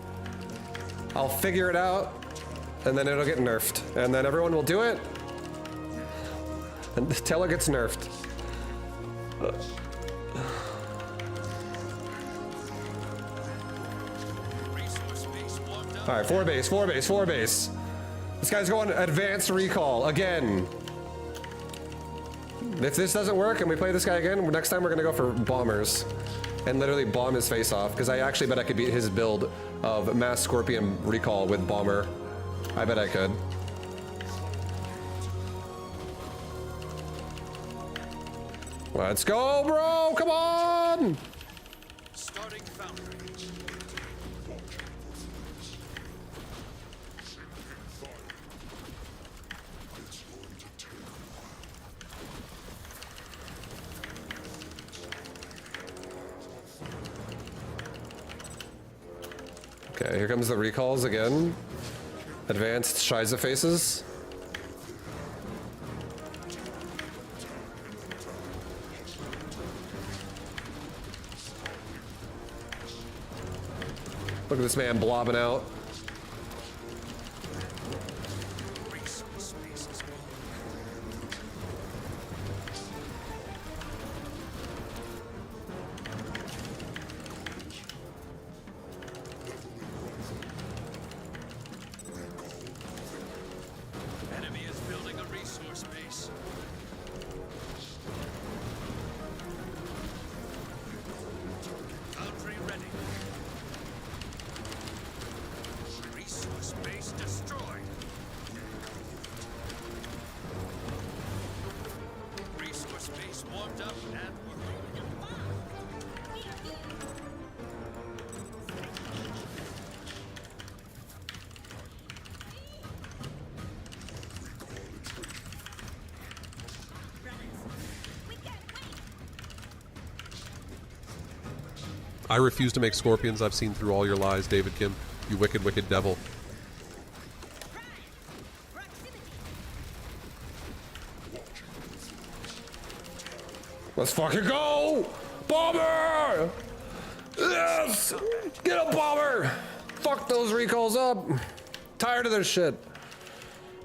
I'll figure it out, and then it'll get nerfed. And then everyone will do it until it gets nerfed. All right, 4 base, 4 base, 4 base. This guy's going advanced recall again. If this doesn't work and we play this guy again, next time we're gonna go for bombers and literally bomb his face off, because I actually bet I could beat his build of mass Scorpion recall with bomber. I bet I could. Let's go, bro! Come on! Starting foundry. Okay, here comes the recalls again. Advanced Shiza faces. Look at this man blobbing out. Resource space is gone. Enemy is building a resource base. Foundry ready. Resource base destroyed. Resource base warmed up and working. I refuse to make scorpions. I've seen through all your lies, David Kim. You wicked, wicked devil. Let's fucking go! Bomber! Yes! Get a bomber! Fuck those recalls up! Tired of this shit.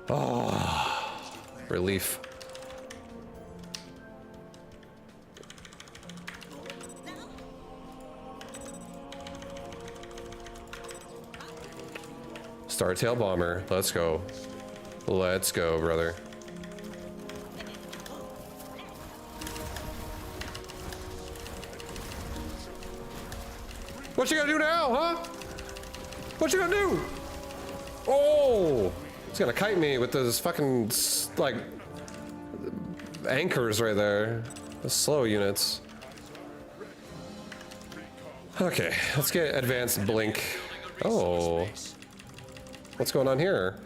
Oh, relief. Startail bomber. Let's go. Let's go, brother. What you gonna do now, huh? What you gonna do? Oh, it's gonna kite me with those fucking like anchors right there. The slow units. Okay, let's get advanced blink. Oh, what's going on here?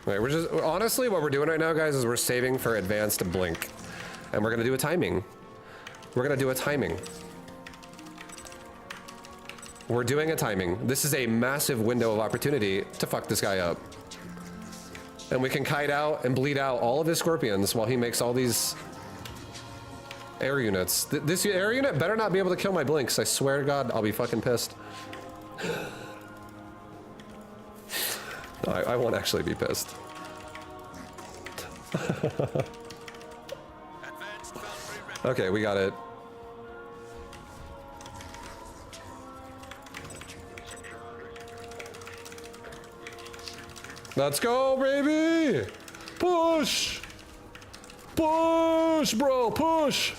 Wait, we're just honestly what we're doing right now, guys, is we're saving for advanced blink, and we're gonna do a timing. We're gonna do a timing. We're doing a timing. This is a massive window of opportunity to fuck this guy up, and we can kite out and bleed out all of his scorpions while he makes all these air units. This air unit better not be able to kill my blinks. I swear to God, I'll be fucking pissed. I won't actually be pissed. Okay, we got it. Let's go, baby! Push! Push, bro, push!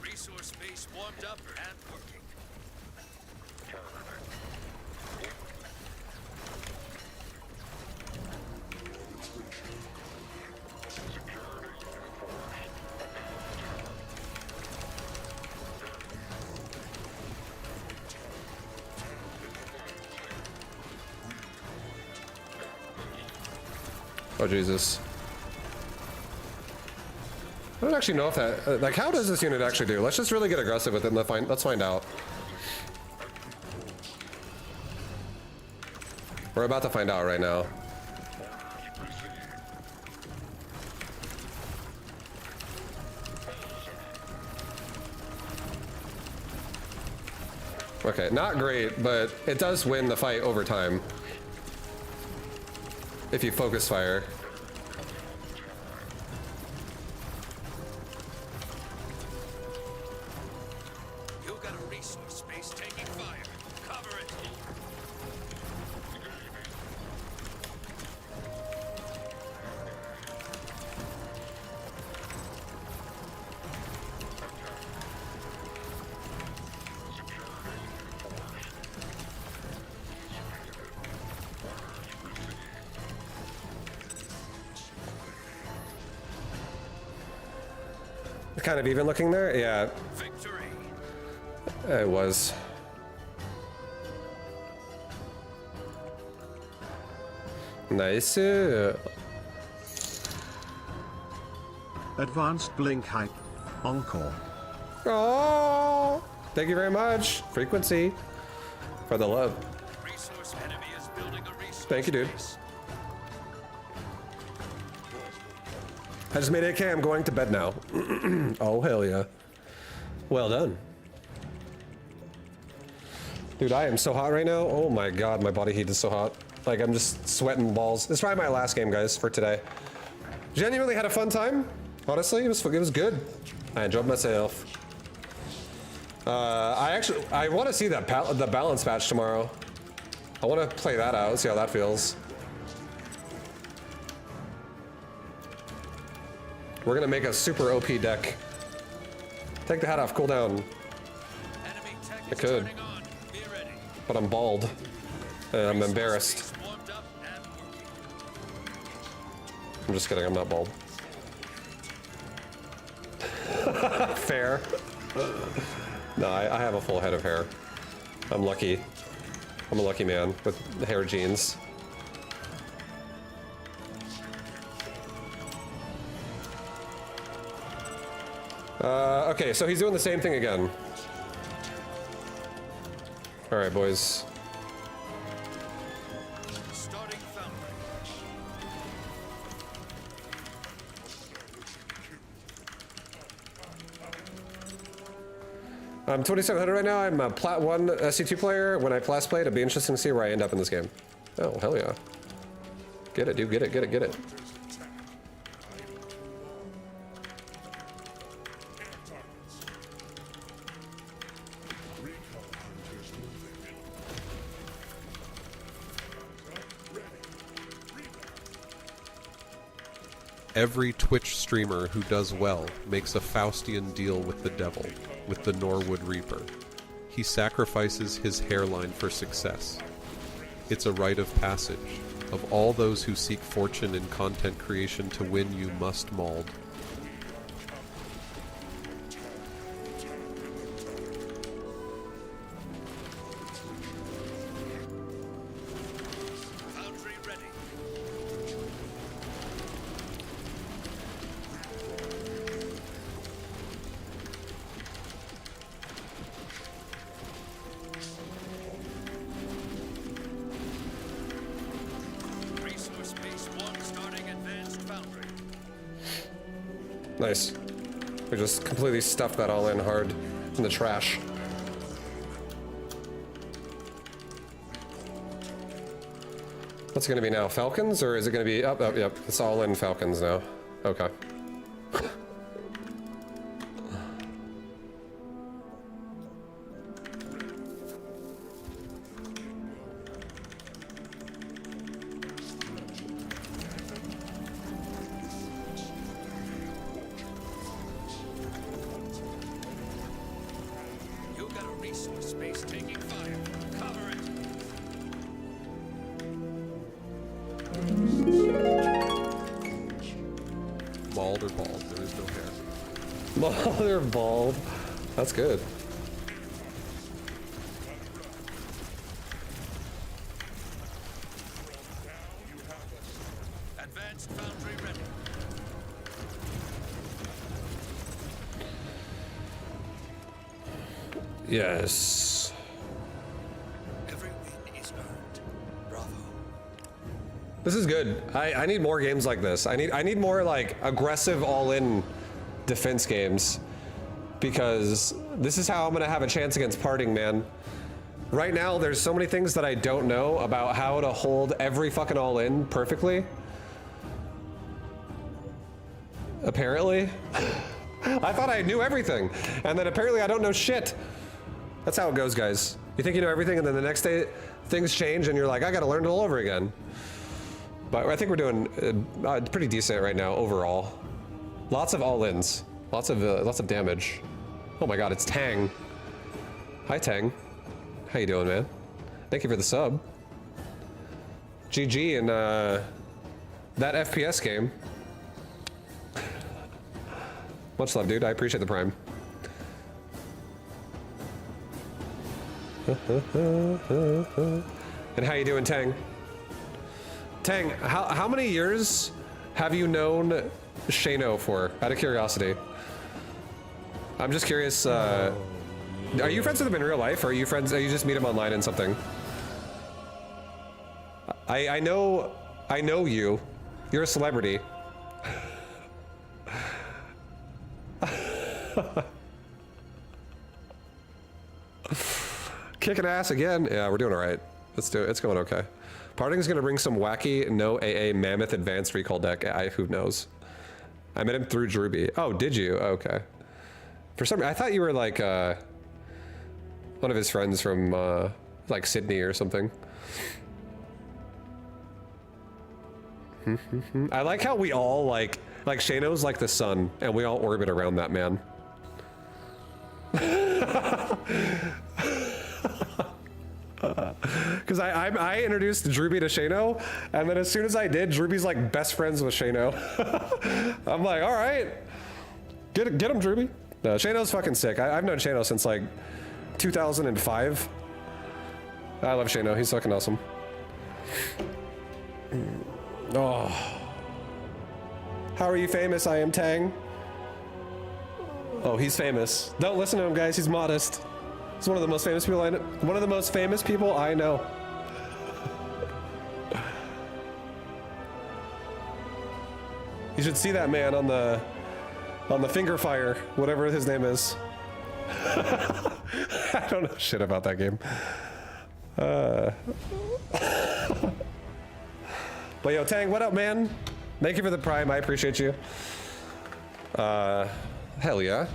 Resource base warmed up and working. Oh, Jesus. I don't actually know if that, like, how does this unit actually do? Let's just really get aggressive with it and let's find out. We're about to find out right now. Okay, not great, but it does win the fight over time. If you focus fire. You got a resource space taking fire. Cover it. Kind of even looking there? Yeah, Victory. it was. Nice. Advanced blink hype. Encore. Oh, thank you very much. Frequency. For the love. Resource enemy is building a resource. Thank you, dude. base. I just made AK. I'm going to bed now. Oh, hell yeah. Well done. Dude, I am so hot right now. Oh my god, my body heat is so hot. Like, I'm just sweating balls. This is probably my last game, guys, for today. Genuinely had a fun time. Honestly, it was good. I enjoyed myself. I want to see that the balance patch tomorrow. I want to play that out, see how that feels. We're gonna make a super OP deck. Take the hat off, cool down. Enemy tech I is could. turning on. Be ready. But I'm bald. And I'm embarrassed. Space warmed up and working. I'm just kidding, I'm not bald. Fair. No, I have a full head of hair. I'm lucky. I'm a lucky man with hair genes. Okay, so he's doing the same thing again. All right, boys. Starting foundry. 2700 right now. I'm a Plat 1 SC2 player. When I Plat played, it'd be interesting to see where I end up in this game. Oh, hell yeah. Get it, dude. Get it, get it, get it. Every Twitch streamer who does well makes a Faustian deal with the devil, with the Norwood Reaper. He sacrifices his hairline for success. It's a rite of passage. Of all those who seek fortune in content creation, to win you must mauled. Foundry ready. Resource base 1 starting advanced foundry. Nice. We just completely stuffed that all in hard in the trash. What's it gonna be now? Falcons, or is it gonna be? Oh, yep. It's all in Falcons now. Okay. You got a resource space taking fire. Cover it. Mauled or bald, there is no hair. Bald or bald? That's good. Advanced foundry ready. Yes. Every win is earned. Bravo. This is good. I need more games like this. I need more like aggressive all-in defense games, because this is how I'm gonna have a chance against parting, man. Right now, there's so many things that I don't know about how to hold every fucking all in perfectly. Apparently. I thought I knew everything, and then apparently I don't know shit. That's how it goes, guys. You think you know everything, and then the next day, things change, and you're like, I gotta learn it all over again. But I think we're doing pretty decent right now overall. Lots of all-ins, lots of damage. Oh my god, it's Tang. Hi, Tang. How you doing, man? Thank you for the sub. GG in that FPS game. Much love, dude. I appreciate the prime. And how you doing, Tang? Tang, how many years have you known Shano for? Out of curiosity. I'm just curious. Are you friends with him in real life, or are you friends? Or you just meet him online and something? I know you. You're a celebrity. Kicking ass again. Yeah, we're doing all right. Let's do it. It's going okay. Parting's gonna bring some wacky no AA mammoth advanced recall deck. Who knows? I met him through Druby. Oh, did you? Oh, okay. For some reason, I thought you were like one of his friends from like Sydney or something. I like how we all like Shano's like the sun, and we all orbit around that man. Because I introduced Druby to Shano, and then as soon as I did, Druby's like best friends with Shano. I'm like, all right, get him, Druby. No, Shano's fucking sick. I've known Shano since like 2005. I love Shano. He's fucking awesome. Oh, how are you famous? I am Tang. Oh, he's famous. Don't listen to him, guys. He's modest. He's one of the most famous people I know. One of the most famous people I know. You should see that man on the finger fire, whatever his name is. I don't know shit about that game. But yo, Tang, what up, man? Thank you for the prime. I appreciate you. Hell yeah.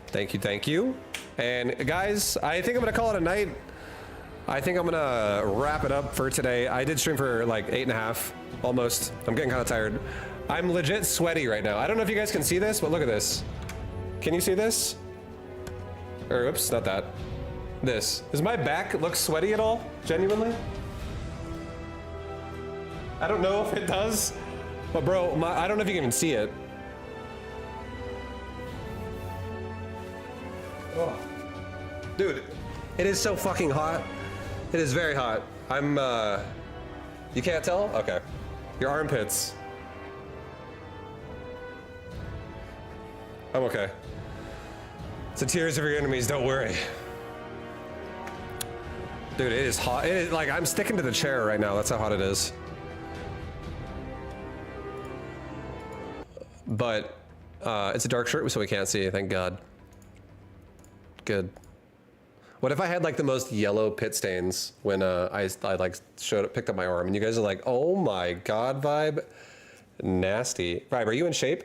Thank you, thank you. And guys, I think I'm gonna call it a night. I think I'm gonna wrap it up for today. I did stream for like 8.5, almost. I'm getting kind of tired. I'm legit sweaty right now. I don't know if you guys can see this, but look at this. Can you see this? Or oops, not that. This. Does my back look sweaty at all? Genuinely? I don't know if it does, but bro, I don't know if you can even see it. Oh. Dude, it is so fucking hot. It is very hot. I'm, you can't tell? Okay. Your armpits. I'm okay. It's the tears of your enemies, don't worry. Dude, it is hot. It is, like, I'm sticking to the chair right now. That's how hot it is. But, it's a dark shirt, so we can't see, thank God. Good. What if I had like the most yellow pit stains when I like picked up my arm, and you guys are like, oh my God, Vibe, nasty. Vibe, are you in shape?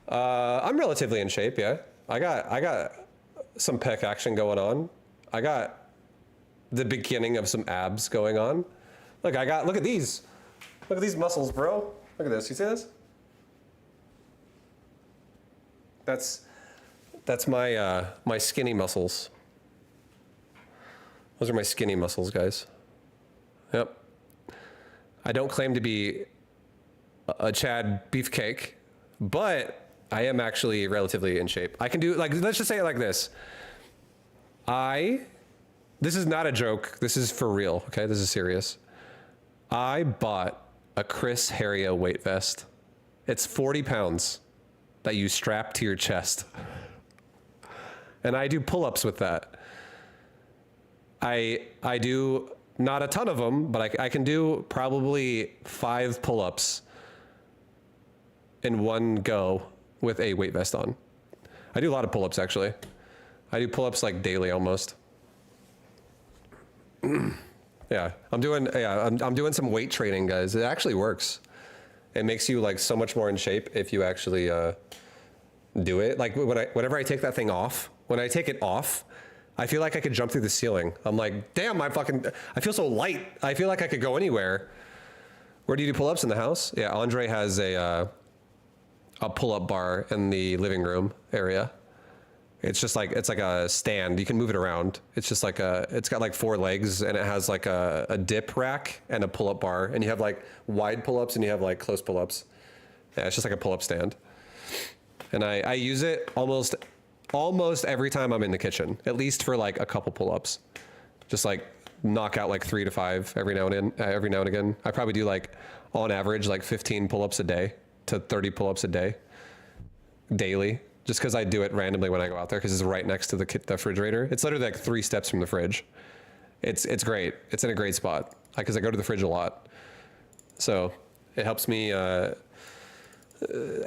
I'm relatively in shape, yeah. I got some pec action going on. I got the beginning of some abs going on. Look at these. Look at these muscles, bro. Look at this, you see this? That's my my skinny muscles. Those are my skinny muscles, guys. Yep. I don't claim to be a Chad beefcake, but I am actually relatively in shape. I can do, like, let's just say it like this. This is not a joke. This is for real, okay? This is serious. I bought a Chris Heria weight vest. It's 40 pounds that you strap to your chest. And I do pull-ups with that. I do not a ton of them, but I can do probably 5 pull-ups in one go with a weight vest on. I do a lot of pull-ups, actually. I do pull-ups like daily almost. Yeah, I'm doing some weight training, guys. It actually works. It makes you like so much more in shape if you actually do it. Like whenever I take that thing off, when I take it off, I feel like I could jump through the ceiling. I'm like, damn, I feel so light. I feel like I could go anywhere. Where do you do pull-ups in the house? Yeah, Andre has a pull-up bar in the living room area. It's just like, it's like a stand. You can move it around. It's just like it's got like 4 legs and it has like a dip rack and a pull-up bar. And you have like wide pull-ups and you have like close pull-ups. Yeah, it's just like a pull-up stand. And I use it almost every time I'm in the kitchen, at least for like a couple pull-ups. Just like knock out like 3 to 5 every now and again. I probably do like on average like 15 pull-ups a day to 30 pull-ups a day daily, just because I do it randomly when I go out there because it's right next to the refrigerator. It's literally like 3 steps from the fridge. It's great. It's in a great spot because I go to the fridge a lot, so it helps me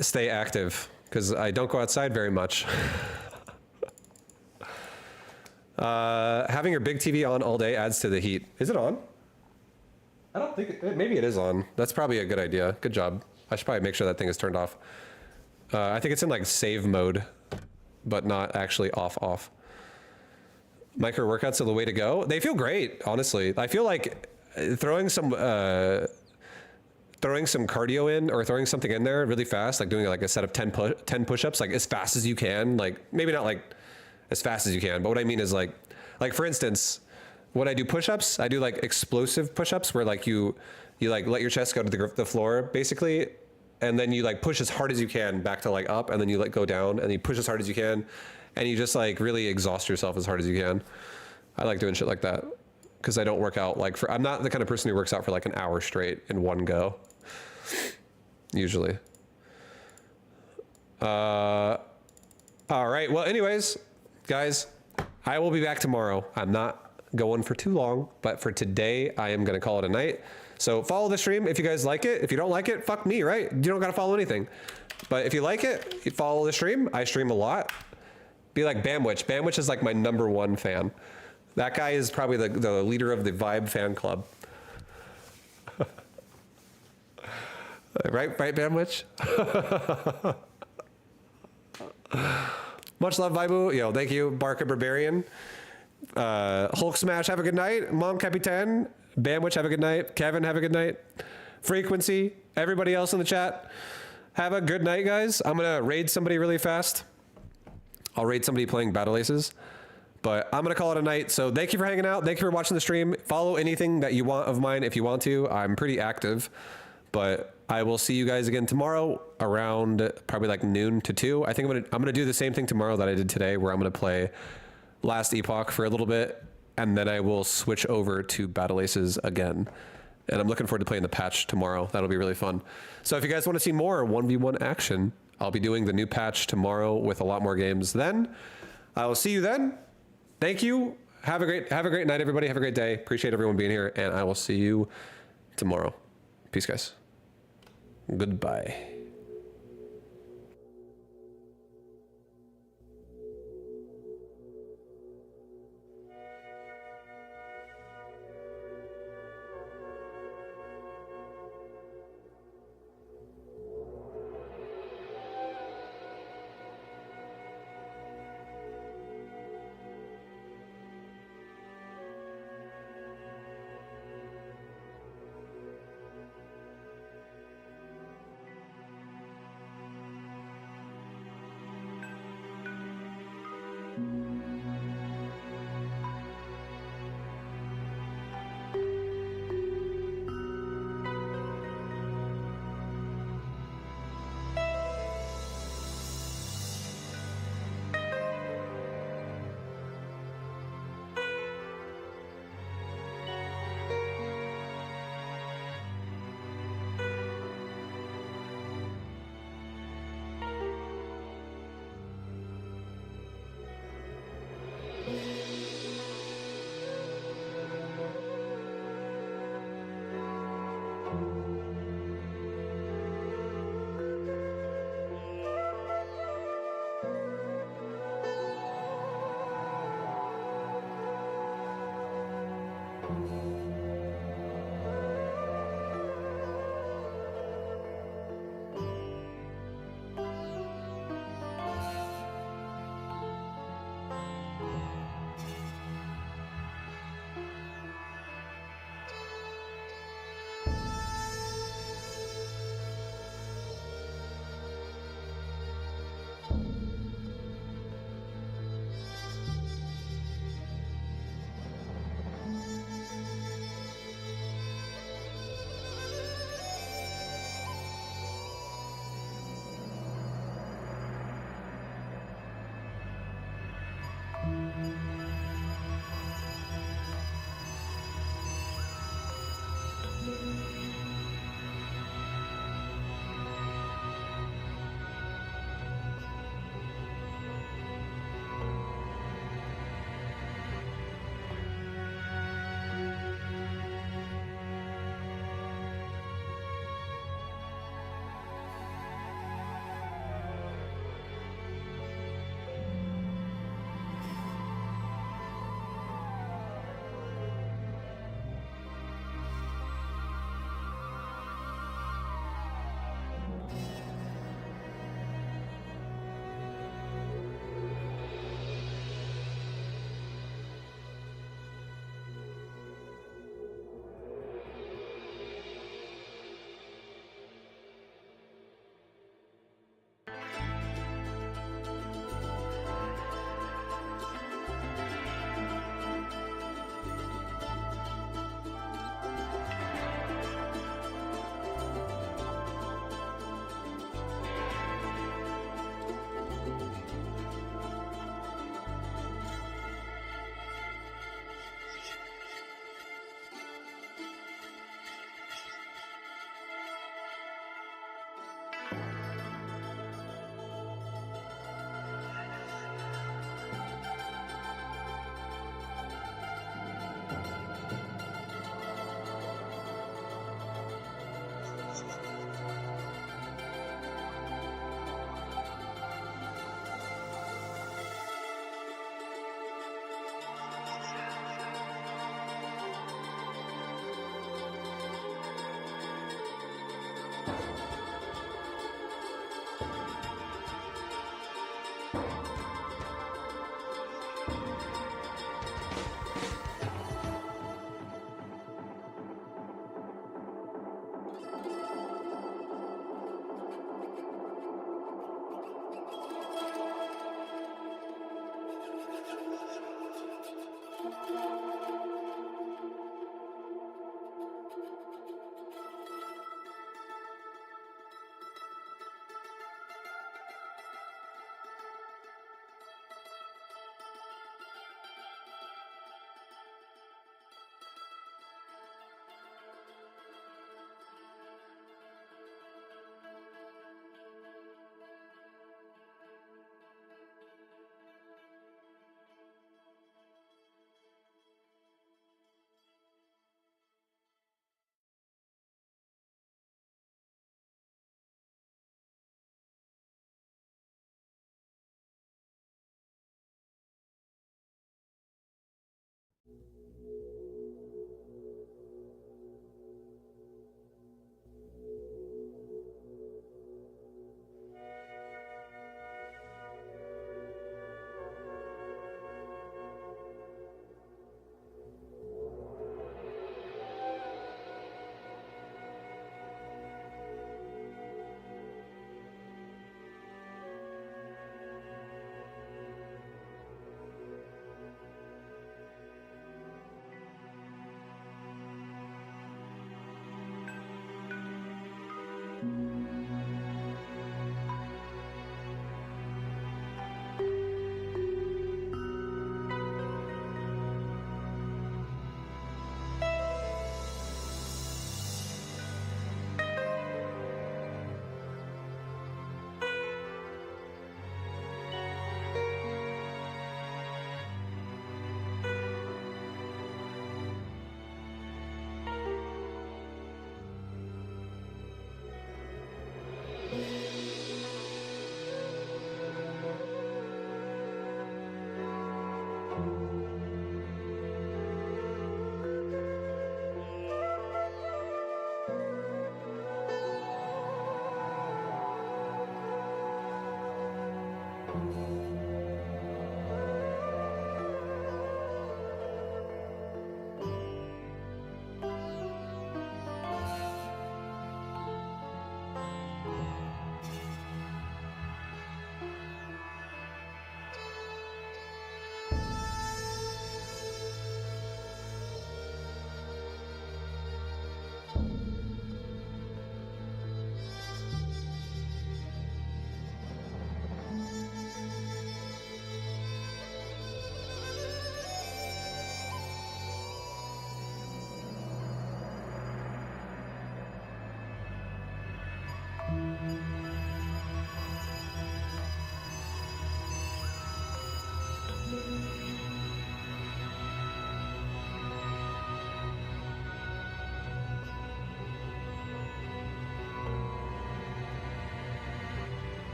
stay active because I don't go outside very much. Having your big TV on all day adds to the heat. Is it on? I don't think maybe it is on. That's probably a good idea. Good job. I should probably make sure that thing is turned off. I think it's in like save mode, but not actually off. Micro workouts are the way to go. They feel great, honestly. I feel like throwing some cardio in or throwing something in there really fast, like doing like a set of 10 push-ups, like as fast as you can. Like maybe not like as fast as you can, but what I mean is like for instance, when I do push-ups, I do like explosive push-ups where like you like let your chest go to the floor basically, and then you like push as hard as you can back to like up, and then you like go down and you push as hard as you can, and you just like really exhaust yourself as hard as you can. I like doing shit like that because I don't work out like I'm not the kind of person who works out for like an hour straight in one go. Usually. All right. Well, anyways, guys, I will be back tomorrow. I'm not going for too long, but for today, I am going to call it a night. So follow the stream if you guys like it. If you don't like it, fuck me, right? You don't got to follow anything. But if you like it, you follow the stream. I stream a lot. Be like Bamwitch. Bamwitch is like my #1 fan. That guy is probably the leader of the Vibe fan club. Right, Bamwitch? Much love, Vibu. Yo, thank you, Barca Barbarian. Hulk Smash, have a good night. Mon Capitan, Bamwitch, have a good night. Kevin, have a good night. Frequency, everybody else in the chat, have a good night, guys. I'm gonna raid somebody really fast. I'll raid somebody playing Battle Aces, but I'm gonna call it a night. So thank you for hanging out. Thank you for watching the stream. Follow anything that you want of mine if you want to. I'm pretty active, but I will see you guys again tomorrow around probably like noon to 2. I think I'm gonna do the same thing tomorrow that I did today, where I'm gonna play Last Epoch for a little bit, and then I will switch over to Battle Aces again. And I'm looking forward to playing the patch tomorrow. That'll be really fun. So if you guys want to see more 1v1 action, I'll be doing the new patch tomorrow with a lot more games then. I will see you then. Thank you. Have a great night, everybody. Have a great day. Appreciate everyone being here, and I will see you tomorrow. Peace, guys. Goodbye.